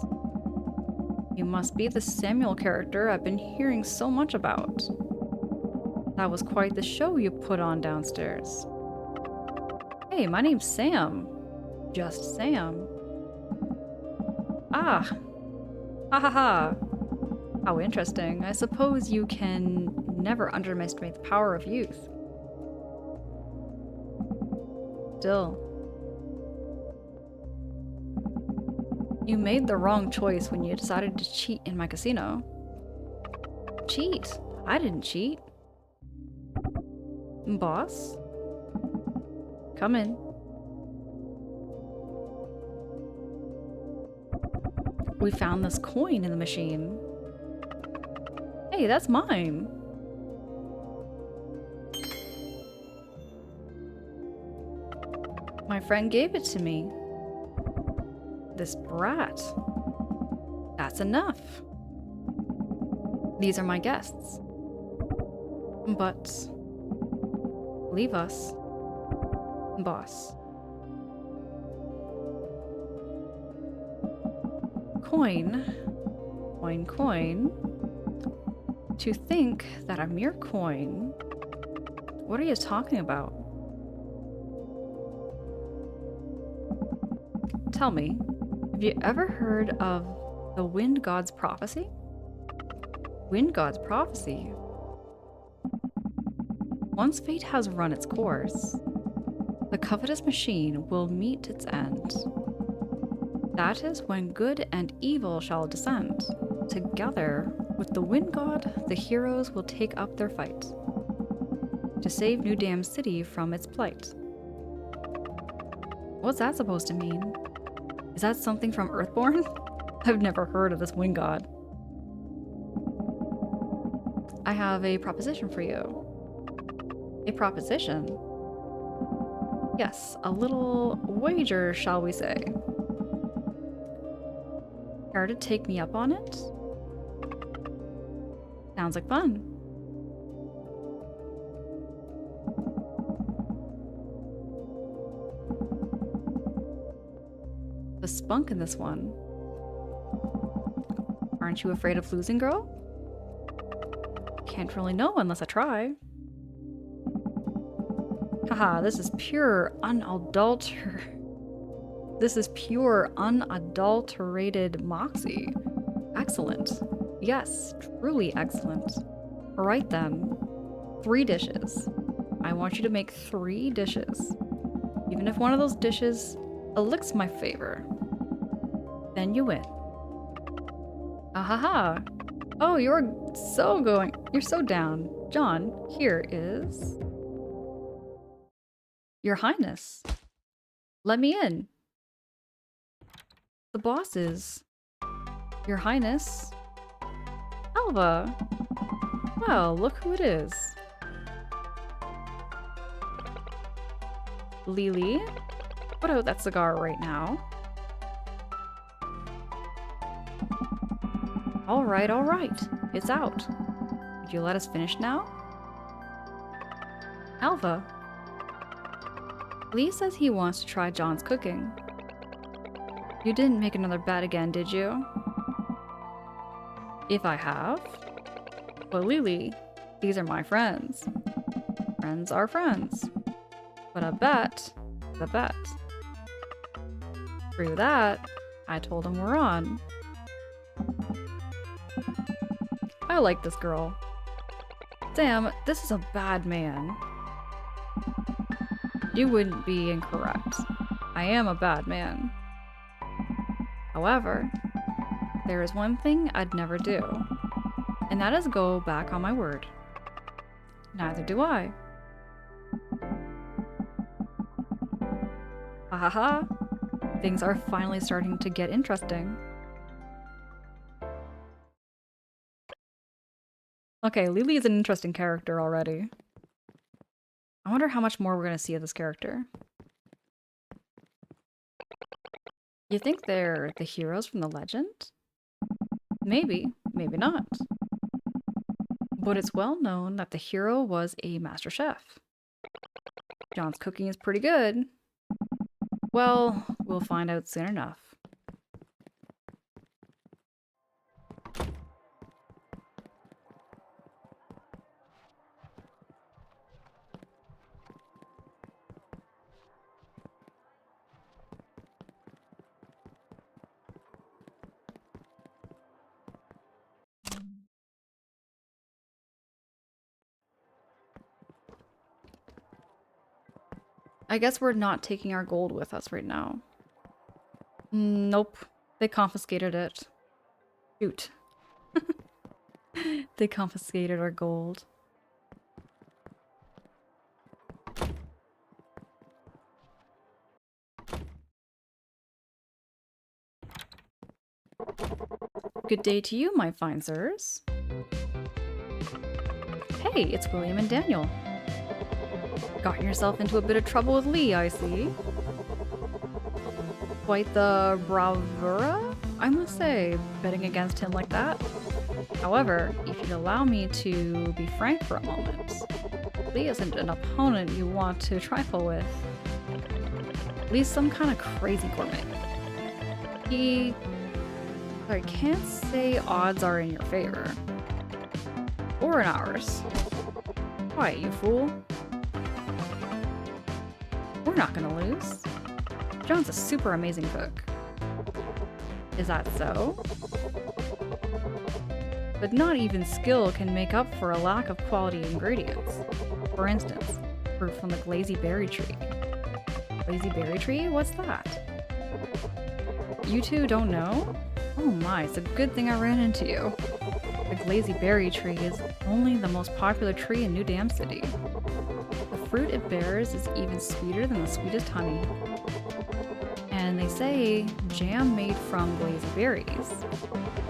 You must be the Samuel character I've been hearing so much about. That was quite the show you put on downstairs. Hey, my name's Sam. Just Sam. Ah. Ha ha ha. How interesting. I suppose you can never underestimate the power of youth. Still. You made the wrong choice when you decided to cheat in my casino. Cheat? I didn't cheat. Boss? Come in. We found this coin in the machine. Hey, that's mine. My friend gave it to me. This brat. That's enough. These are my guests. But leave us, boss. Coin. To think that a mere coin. What are you talking about? Tell me, have you ever heard of the Wind God's prophecy? Wind God's prophecy? Once fate has run its course, the covetous machine will meet its end. That is when good and evil shall descend. Together with the Wind God, the heroes will take up their fight to save New Dam City from its plight. What's that supposed to mean? Is that something from Earthborn? I've never heard of this Wind God. I have a proposition for you. A proposition? Yes, a little wager, shall we say. Care to take me up on it? Sounds like fun. The spunk in this one. Aren't you afraid of losing, girl? Can't really know unless I try. Haha, this is pure unadulterated moxie. Excellent. Yes, truly excellent. Alright then. 3 dishes. I want you to make 3 dishes. Even if one of those dishes elicits my favor, then you win. Ahaha. Oh, you're so down. John, here is... Your Highness. Let me in. The boss is... Your Highness. Alva. Well, look who it is. Lily. Put out that cigar right now. Alright. It's out. Would you let us finish now? Alva. Lee says he wants to try John's cooking. You didn't make another bet again, did you? If I have? But Lily, these are my friends. Friends are friends. But a bet is a bet. Through that, I told him we're on. I like this girl. Damn, this is a bad man. You wouldn't be incorrect. I am a bad man. However, there is one thing I'd never do, and that is go back on my word. Neither do I. Ha ha ha. Things are finally starting to get interesting. Okay, Lily is an interesting character already. I wonder how much more we're going to see of this character. You think they're the heroes from the legend? Maybe, maybe not. But it's well known that the hero was a master chef. John's cooking is pretty good. Well, we'll find out soon enough. I guess we're not taking our gold with us right now. Nope. They confiscated it. Shoot. They confiscated our gold. Good day to you, my fine sirs. Hey, it's William and Daniel. Gotten yourself into a bit of trouble with Lee, I see. Quite the bravura, I must say, betting against him like that. However, if you'd allow me to be frank for a moment, Lee isn't an opponent you want to trifle with. Lee's some kind of crazy gourmet. I can't say odds are in your favor. Or in ours. Quiet, you fool. We're not gonna lose. John's a super amazing cook. Is that so? But not even skill can make up for a lack of quality ingredients. For instance, fruit from the glazy berry tree. Glazy berry tree? What's that? You two don't know? Oh my, it's a good thing I ran into you. The glazy berry tree is only the most popular tree in New Dam City. The fruit it bears is even sweeter than the sweetest honey. And they say jam made from glazy berries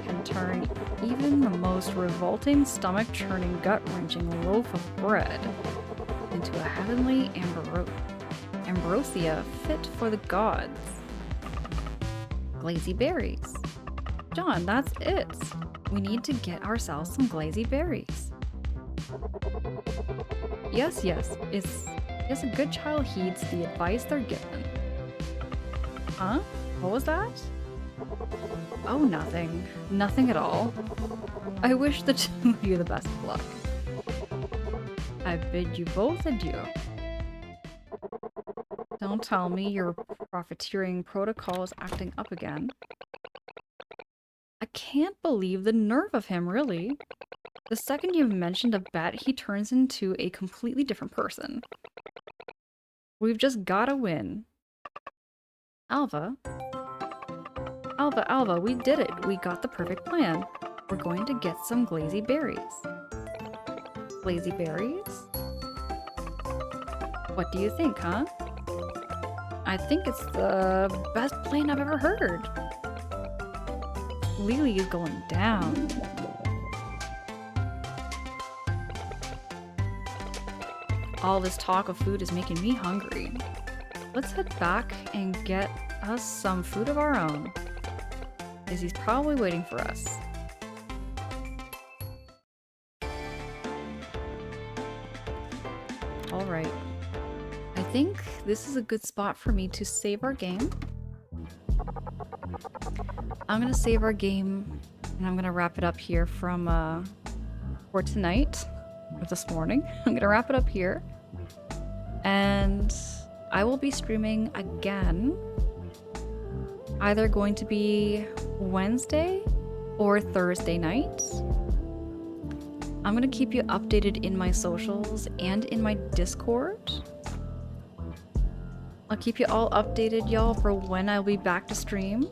can turn even the most revolting, stomach-churning, gut-wrenching loaf of bread into a heavenly ambrosia fit for the gods. Glazy berries. John, that's it. We need to get ourselves some glazy berries. Yes, it's a good child heeds the advice they're given. Huh? What was that? Oh, nothing. Nothing at all. I wish the two of you the best of luck. I bid you both adieu. Don't tell me your profiteering protocol is acting up again. I can't believe the nerve of him, really. The second you've mentioned a bet, he turns into a completely different person. We've just gotta win. Alva? Alva, we did it. We got the perfect plan. We're going to get some glazy berries. Glazy berries? What do you think, huh? I think it's the best plan I've ever heard. Lily is going down. All this talk of food is making me hungry. Let's head back and get us some food of our own. Izzy's probably waiting for us. Alright. I think this is a good spot for me to save our game. I'm gonna save our game and I'm gonna wrap it up here from for tonight or this morning. I'm gonna wrap it up here. And I will be streaming again. Either going to be Wednesday or Thursday night. I'm gonna keep you updated in my socials and in my Discord. I'll keep you all updated, y'all, for when I'll be back to stream.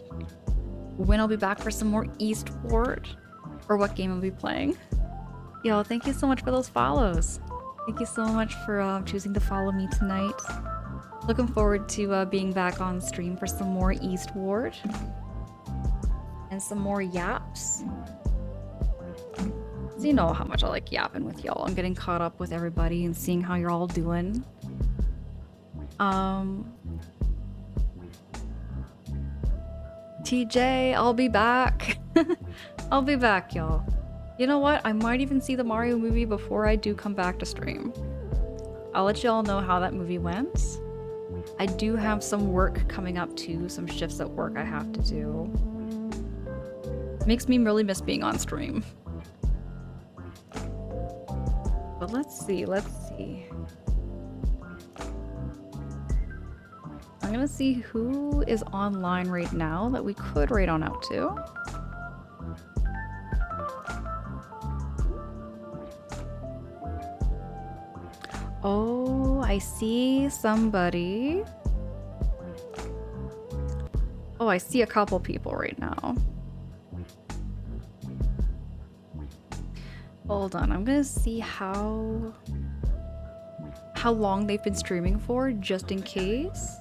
When I'll be back for some more Eastward. Or what game I'll be playing. Y'all, thank you so much for those follows. Thank you so much for choosing to follow me tonight. Looking forward to being back on stream for some more Eastward. And some more yaps. So you know how much I like yapping with y'all. I'm getting caught up with everybody and seeing how you're all doing. TJ, I'll be back. I'll be back, y'all. You know what? I might even see the Mario movie before I do come back to stream. I'll let y'all know how that movie went. I do have some work coming up too, some shifts at work I have to do. Makes me really miss being on stream. But let's see. I'm gonna see who is online right now that we could raid on out to. Oh, I see somebody. Oh, I see a couple people right now. Hold on, I'm gonna see how long they've been streaming for, just in case.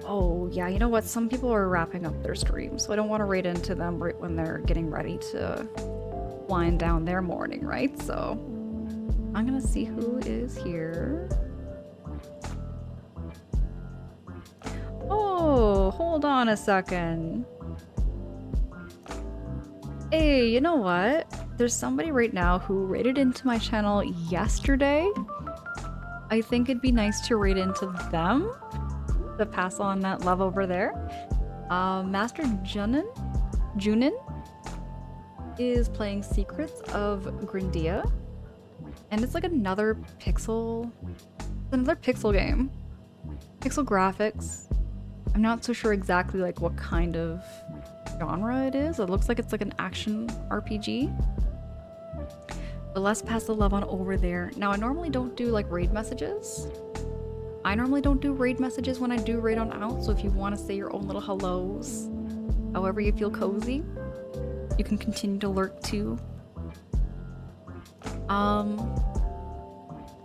Oh, yeah, you know what? Some people are wrapping up their streams, so I don't want to raid into them right when they're getting ready to wind down their morning, right? So I'm gonna see who is here. Oh, hold on a second. Hey, you know what? There's somebody right now who raided into my channel yesterday. I think it'd be nice to raid into them. To pass on that love over there. Master Junin is playing Secrets of Grindia. And it's like another pixel game. Pixel graphics. I'm not so sure exactly like what kind of genre it is. It looks like it's like an action RPG. But let's pass the love on over there. Now I normally don't do like raid messages. I normally don't do raid messages when I do raid on out, so if you want to say your own little hellos, however you feel cozy, you can continue to lurk too.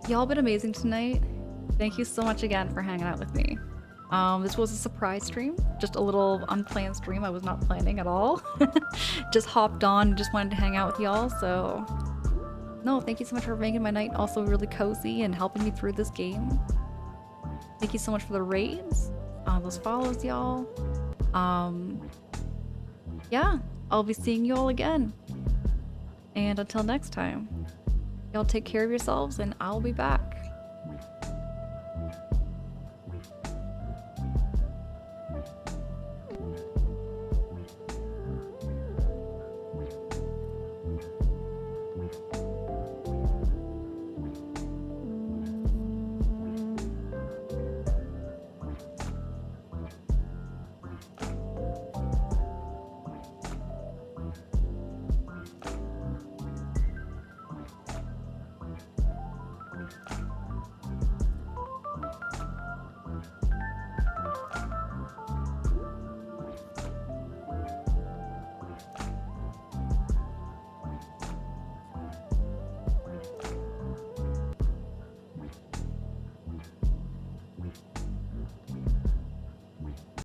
Y'all been amazing tonight. Thank you so much again for hanging out with me. This was a surprise stream, just a little unplanned stream. I was not planning at all. Just hopped on, just wanted to hang out with y'all, so... No, thank you so much for making my night also really cozy and helping me through this game. Thank you so much for the raids, those follows, y'all. Yeah, I'll be seeing you all again. And until next time, y'all take care of yourselves and I'll be back.